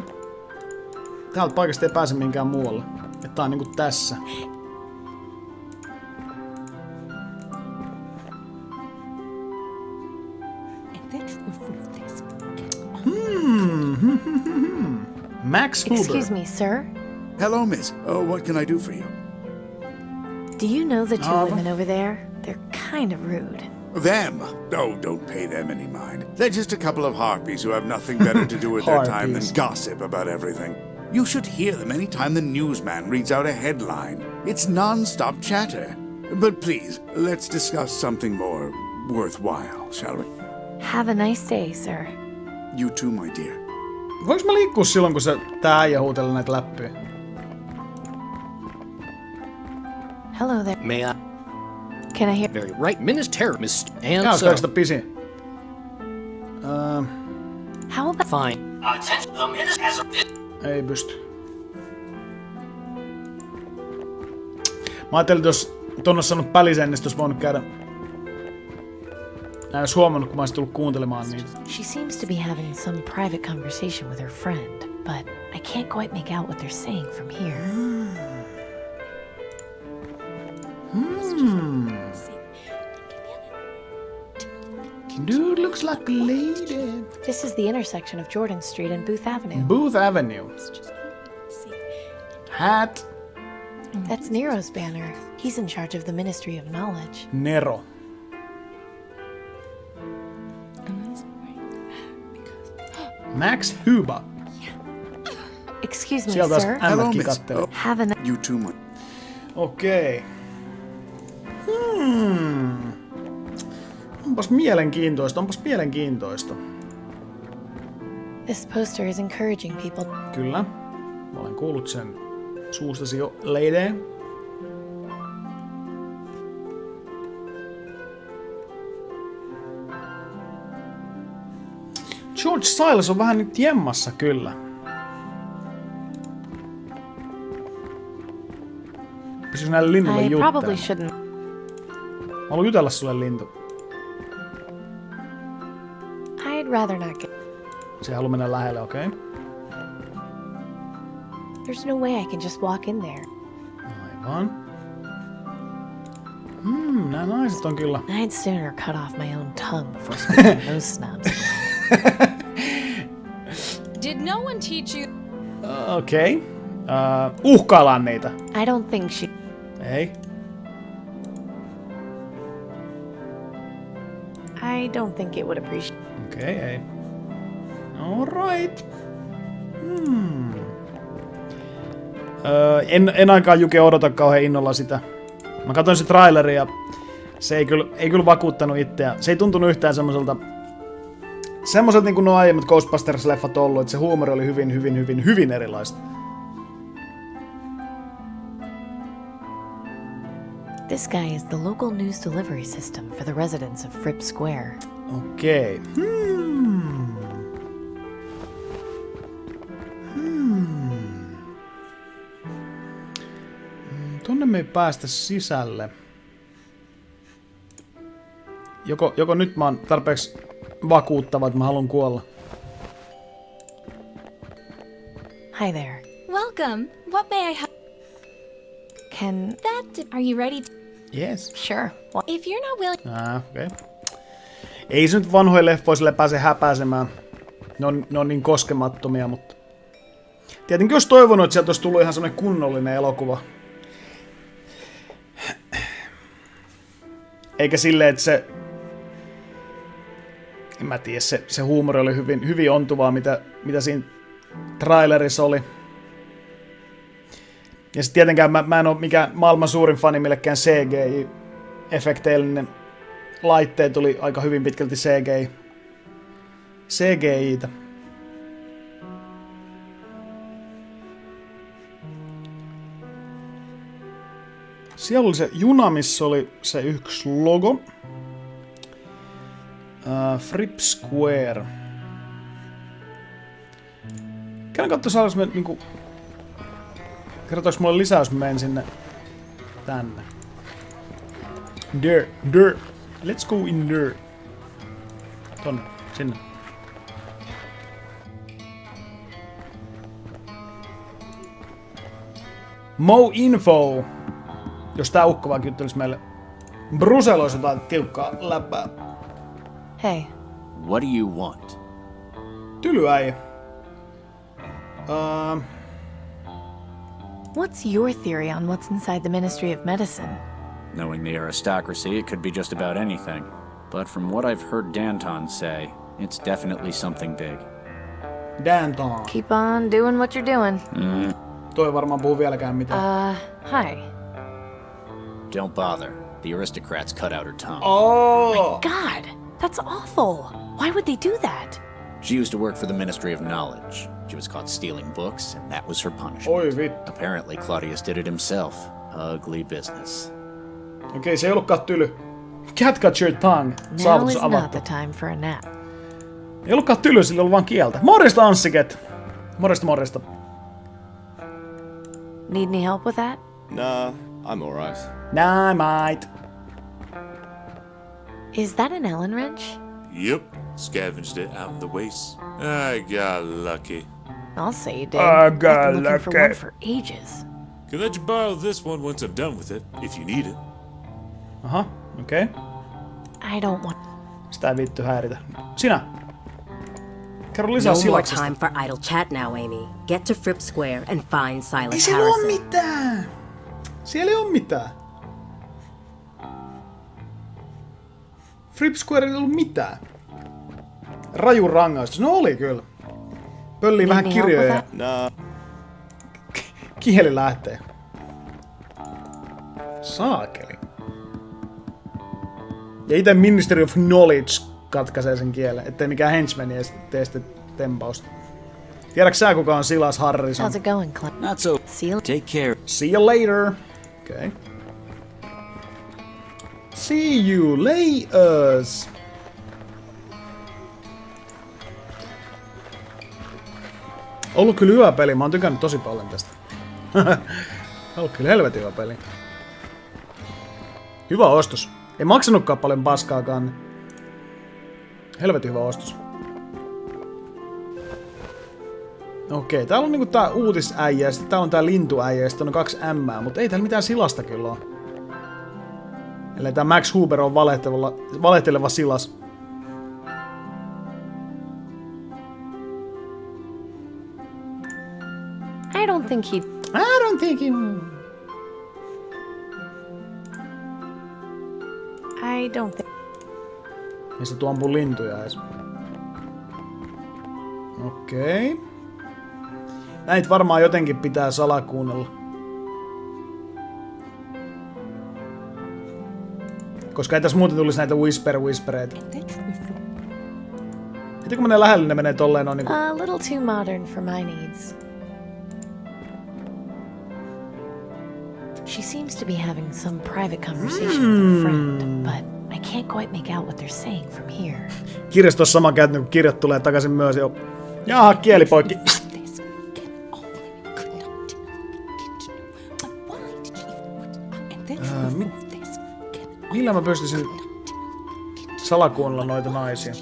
Speaker 1: täältä paikasta ei pääse mihinkään muualle. Että tää on niinku tässä. Max Huber.
Speaker 19: Excuse me, sir.
Speaker 20: Hello, miss. What can I do for you?
Speaker 19: Do you know the two women over there? They're kind of rude.
Speaker 20: Them? Oh, don't pay them any mind. They're just a couple of harpies who have nothing better to do with their time than gossip about everything. You should hear them any time the newsman reads out a headline. It's non-stop chatter. But please, let's discuss something more worthwhile, shall we?
Speaker 19: Have a nice day, sir.
Speaker 20: You too, my dear.
Speaker 1: Voinko mä liikkua silloin, kun tää äijä huutelee näitä läppyjä?
Speaker 19: Hello there.
Speaker 4: May I?
Speaker 19: Can I hear?
Speaker 4: Very right, Minister, and
Speaker 1: Olisiko
Speaker 4: so.
Speaker 1: sitä pisin?
Speaker 19: How about?
Speaker 4: Fine.
Speaker 6: Attention, the minister has a...
Speaker 1: Ei pysty. Mä ajattelin, että jos ton olisi saanut pälisen, niin olisi voinut käydä... Mä en olisi huomannut, kun mä olisin tullut kuuntelemaan niitä.
Speaker 19: She seems to be having some private conversation with her friend, but I can't quite make out what they're saying from here.
Speaker 1: Dude looks like a lady.
Speaker 19: This is the intersection of Jordan Street and Booth Avenue.
Speaker 1: Booth Avenue. Hat.
Speaker 19: That's Nero's banner. He's in charge of the Ministry of Knowledge.
Speaker 1: Nero. Max Huber.
Speaker 19: Excuse me,
Speaker 1: Sieltä
Speaker 19: sir.
Speaker 1: ämmätkin kattelee.
Speaker 19: Have a
Speaker 12: You too much.
Speaker 1: Okei. Onpas mielenkiintoista.
Speaker 19: This poster is encouraging people.
Speaker 1: Kyllä. Mä olen kuullut sen suustasi jo leideen. George Silas on vähän nyt jemmassa kyllä. Pysy näille linnuille
Speaker 19: I
Speaker 1: juttelemaan.
Speaker 19: probably shouldn't.
Speaker 1: Mä haluan jutella sulle, lintu.
Speaker 19: I'd rather not get.
Speaker 1: Se haluaa mennä lähelle, okei? Okay?
Speaker 19: There's no way I can just walk in there.
Speaker 1: Aivan. Nämä naiset on kyllä.
Speaker 19: I'd sooner cut off my own tongue before speaking to those snobs.
Speaker 15: Did no one teach you?
Speaker 1: Okei. Uhkaillaan niitä.
Speaker 19: I don't think she.
Speaker 1: Ei.
Speaker 19: I don't think it would appreciate.
Speaker 1: Okei, ei. Alright. En ainakaan Juke odota kauhean innolla sitä. Mä katsoin se traileri ja se ei kyllä vakuuttanut itseä. Se ei tuntunut yhtään semmoiselta niin kuin nuo aiemmat Ghostbusters-leffat ollut, että se huumori oli hyvin erilaista.
Speaker 19: This guy is the local news delivery system for the residents of Fripp Square.
Speaker 1: Okei. Tonne me ei päästä sisälle. Joko nyt mä oon tarpeeksi vakuuttava, että mä haluan kuolla.
Speaker 19: Hi there.
Speaker 18: Welcome. What may I help?
Speaker 19: Can
Speaker 18: Are you ready?
Speaker 1: Yes.
Speaker 19: Sure.
Speaker 18: If you're not willing.
Speaker 1: Okay. Ei se nyt vanhoille leffoisille pääse häpäisemään. Ne on niin koskemattomia, mutta tietenkin olisi toivonut, että sieltä olisi tullut ihan semmoinen kunnollinen elokuva. Eikä silleen, että se... En mä tiedä, se huumori oli hyvin ontuvaa, mitä siinä trailerissa oli. Ja sitten tietenkään mä en ole mikään maailman suurin fani millekään CGI-efekteillinen. Laitteet tuli aika hyvin pitkälti CGI-tä. Siellä oli se juna, missä oli se yksi logo. Fripp Square. Käydään katsoa, saadaanko me niinku... Kertois mulle lisää, jos mä menen sinne tänne. There. Let's go in there. Tonne, sinne. Mo info! Jos tää ukko vaan kyttelisi meille Bruseloissa jotain tiukkaa läppää.
Speaker 19: Hey.
Speaker 16: What do you want?
Speaker 1: Tylyäijä.
Speaker 19: What's your theory on what's inside the Ministry of Medicine?
Speaker 16: Knowing the aristocracy, it could be just about anything. But from what I've heard Danton say, it's definitely something big.
Speaker 1: Danton.
Speaker 19: Keep on doing what you're doing.
Speaker 1: Toi varmaan puhuu vieläkään mitään.
Speaker 19: Hi.
Speaker 16: Don't bother. The aristocrats cut out her tongue.
Speaker 1: Oh!
Speaker 19: God, that's awful. Why would they do that?
Speaker 16: She used to work for the Ministry of Knowledge. She was caught stealing books, and that was her punishment.
Speaker 1: Oi vittu.
Speaker 16: Apparently, Claudius did it himself. Ugly business.
Speaker 1: Okei, se ei ollutkaan tyly. Cat got your tongue.
Speaker 19: Now is not the time for a nap.
Speaker 1: Ei ollutkaan tyly, sillä oli vaan kieltä. Morjesta, Anssiket! Morjesta.
Speaker 19: Need any help with that?
Speaker 21: Nah, I'm alright.
Speaker 1: Nah, I might.
Speaker 19: Is that an Allen wrench?
Speaker 22: Yep, scavenged it out in the waste. I got lucky.
Speaker 19: I'll say you did.
Speaker 1: I
Speaker 19: I've
Speaker 1: got
Speaker 19: been looking for
Speaker 1: lucky.
Speaker 19: one for ages.
Speaker 22: Can let you borrow this one once I'm done with it, if you need it.
Speaker 1: Aha, okei.
Speaker 19: I don't want...
Speaker 1: Sitä ei vittu häiritä. Sinä! Kerro lisää
Speaker 17: No more
Speaker 1: Silaksesta.
Speaker 17: time for idle chat now, Amy. Get to Fripp Square and find Silas
Speaker 1: Ei siellä
Speaker 17: Harrison.
Speaker 1: oo mitään! Siellä ei oo mitään. Fripp Square ei ollut mitään. Raju rangaistus. No oli kyllä. Pöllii vähän kirjoja.
Speaker 21: Nah.
Speaker 1: Kieli lähtee. Saakeli. Ja ite Ministry of Knowledge katkaisee sen kielen, ettei mikään henchman edes tee sitä tempausta. Tiedätkö sä kuka on Silas Harrison?
Speaker 3: How's it going, Clint?
Speaker 8: Not so. Take care.
Speaker 1: See you later. Okay. See you later. Ollut kyllä hyvä peli, mä oon tykännyt tosi paljon tästä. Ollut kyllä helvetin hyvä peli. Hyvä ostos. Ei maksanutkaan paljon paskaakaan. Helvetin hyvä ostos. Okei, täällä on niinku tää uutisäijä, ja sitten täällä on tää lintuäijä, ja sitten on 2 M, mutta ei täällä mitään silasta kyllä ole. Eli tää Max Huber on valehteleva silas.
Speaker 3: I don't think he... I don't think...
Speaker 1: Mistä tuo ampuu lintuja edes. Okei. Näitä varmaan jotenkin pitää salakuunnella. Koska ei tässä muuten tulisi näitä whispereita. Heti kun menee lähelle, ne menee tolleen on niinku...
Speaker 3: A little too modern for my needs. She seems to be having some private conversation with a friend, but I can't quite make out what they're saying from here.
Speaker 1: Kirjastossa sama käytäntö, kun kirjat tulee takaisin myös jo. Jaha, kielipoikki. Millä mä pystyisin salakuunnella noita naisia?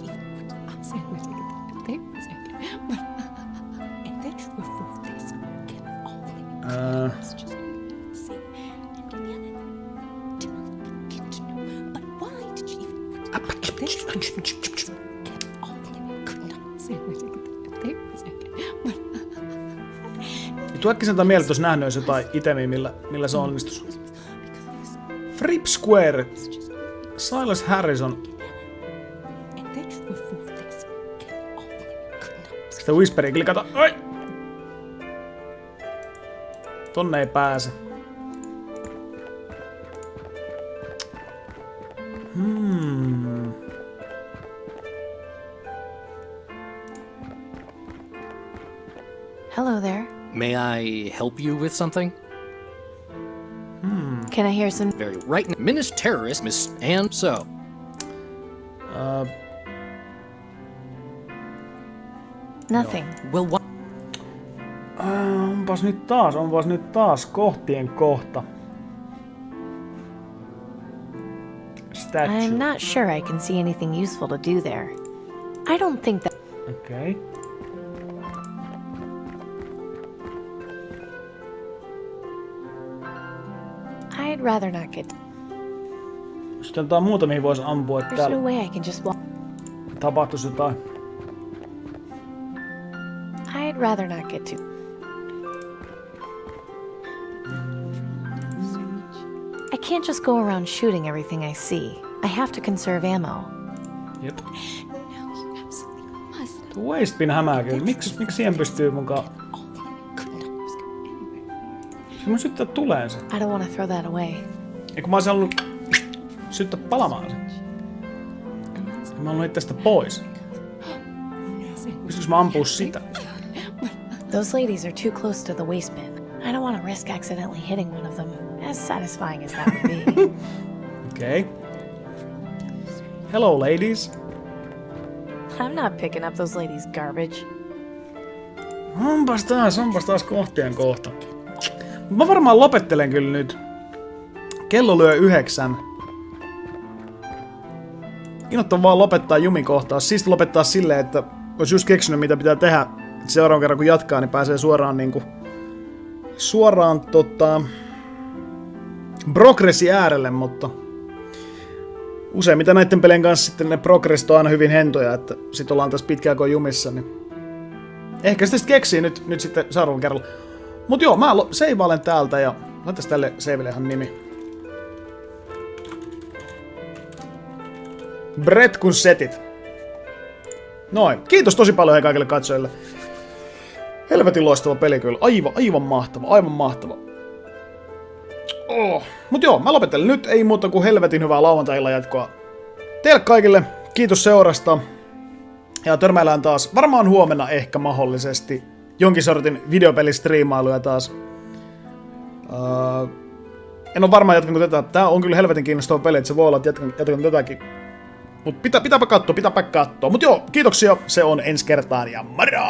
Speaker 1: Äkkiseltä sen mieltä, että olisi nähnyt jotain itemiä, millä se onnistus. Fripp Square. Silas Harrison. Sitä Whisperia klikata. Oi! Tonne ei pääse.
Speaker 3: Hello there.
Speaker 4: May I help you with something?
Speaker 3: Can I hear some...
Speaker 4: Very right. Terrorist, and so.
Speaker 3: Nothing.
Speaker 4: Well, what?
Speaker 1: Onpas nyt taas kohtien kohta. Statue.
Speaker 3: I'm not sure I can see anything useful to do there. I don't think that...
Speaker 1: Okay.
Speaker 3: I'd rather not get...
Speaker 1: Sitten tää on muuta, mihin vois ampua, että
Speaker 3: There's
Speaker 1: täällä
Speaker 3: no way I can just walk...
Speaker 1: tapahtuisi jotain.
Speaker 3: I'd rather not get to... I can't just go around shooting everything I see. I have to conserve ammo.
Speaker 1: Jep. Tuo Wastepin hämää kyllä. Miksi siihen pystyy mukaan... Mä syttää tuleen sen.
Speaker 3: I don't want to throw that away.
Speaker 1: Eikö mä olisin halunnut syttää palamaan sen? Mä haluan heittää sitä pois. Pystyis mä ampua sitä?
Speaker 3: Those ladies are too close to the waste bin. I don't want to risk accidentally hitting one of them, as satisfying as that would be.
Speaker 1: Okay. Hello, ladies.
Speaker 3: I'm not picking up those ladies' garbage.
Speaker 1: Onpas taas kohtien kohta. Mä varmaan lopettelen kyllä nyt. Kello lyö 9. Innoittaa vaan lopettaa jumikohtaus. Siis lopettaa silleen, että olisi just keksinyt mitä pitää tehdä. Seuraavan kerran kun jatkaa, niin pääsee suoraan progressi äärelle, mutta useimmiten näiden pelien kanssa sitten ne progressit on aina hyvin hentoja, että sit ollaan tässä pitkään kun jumissa, niin ehkä sitä keksii nyt sitten seuraavalla kerralla. Mut joo, mä seivailen täältä ja laitais tälle seiville ihan nimi. Retkun setit. Noin. Kiitos tosi paljon kaikille katsojille. Helvetin loistava peli kyllä. Aivan mahtava. Mut joo, mä lopettelen nyt. Ei muuta kuin helvetin hyvää lauantai-illan jatkoa teille kaikille. Kiitos seurasta. Ja törmäillään taas varmaan huomenna ehkä mahdollisesti jonkin sortin videopelistriimailuja taas. En ole varmaan jatkanko tätä. Tää on kyllä helvetin kiinnostava peli, että se voi olla, että jatkan tätäkin. Mut pitääpä katsoa. Mut joo, kiitoksia. Se on ensi kertaan ja moro!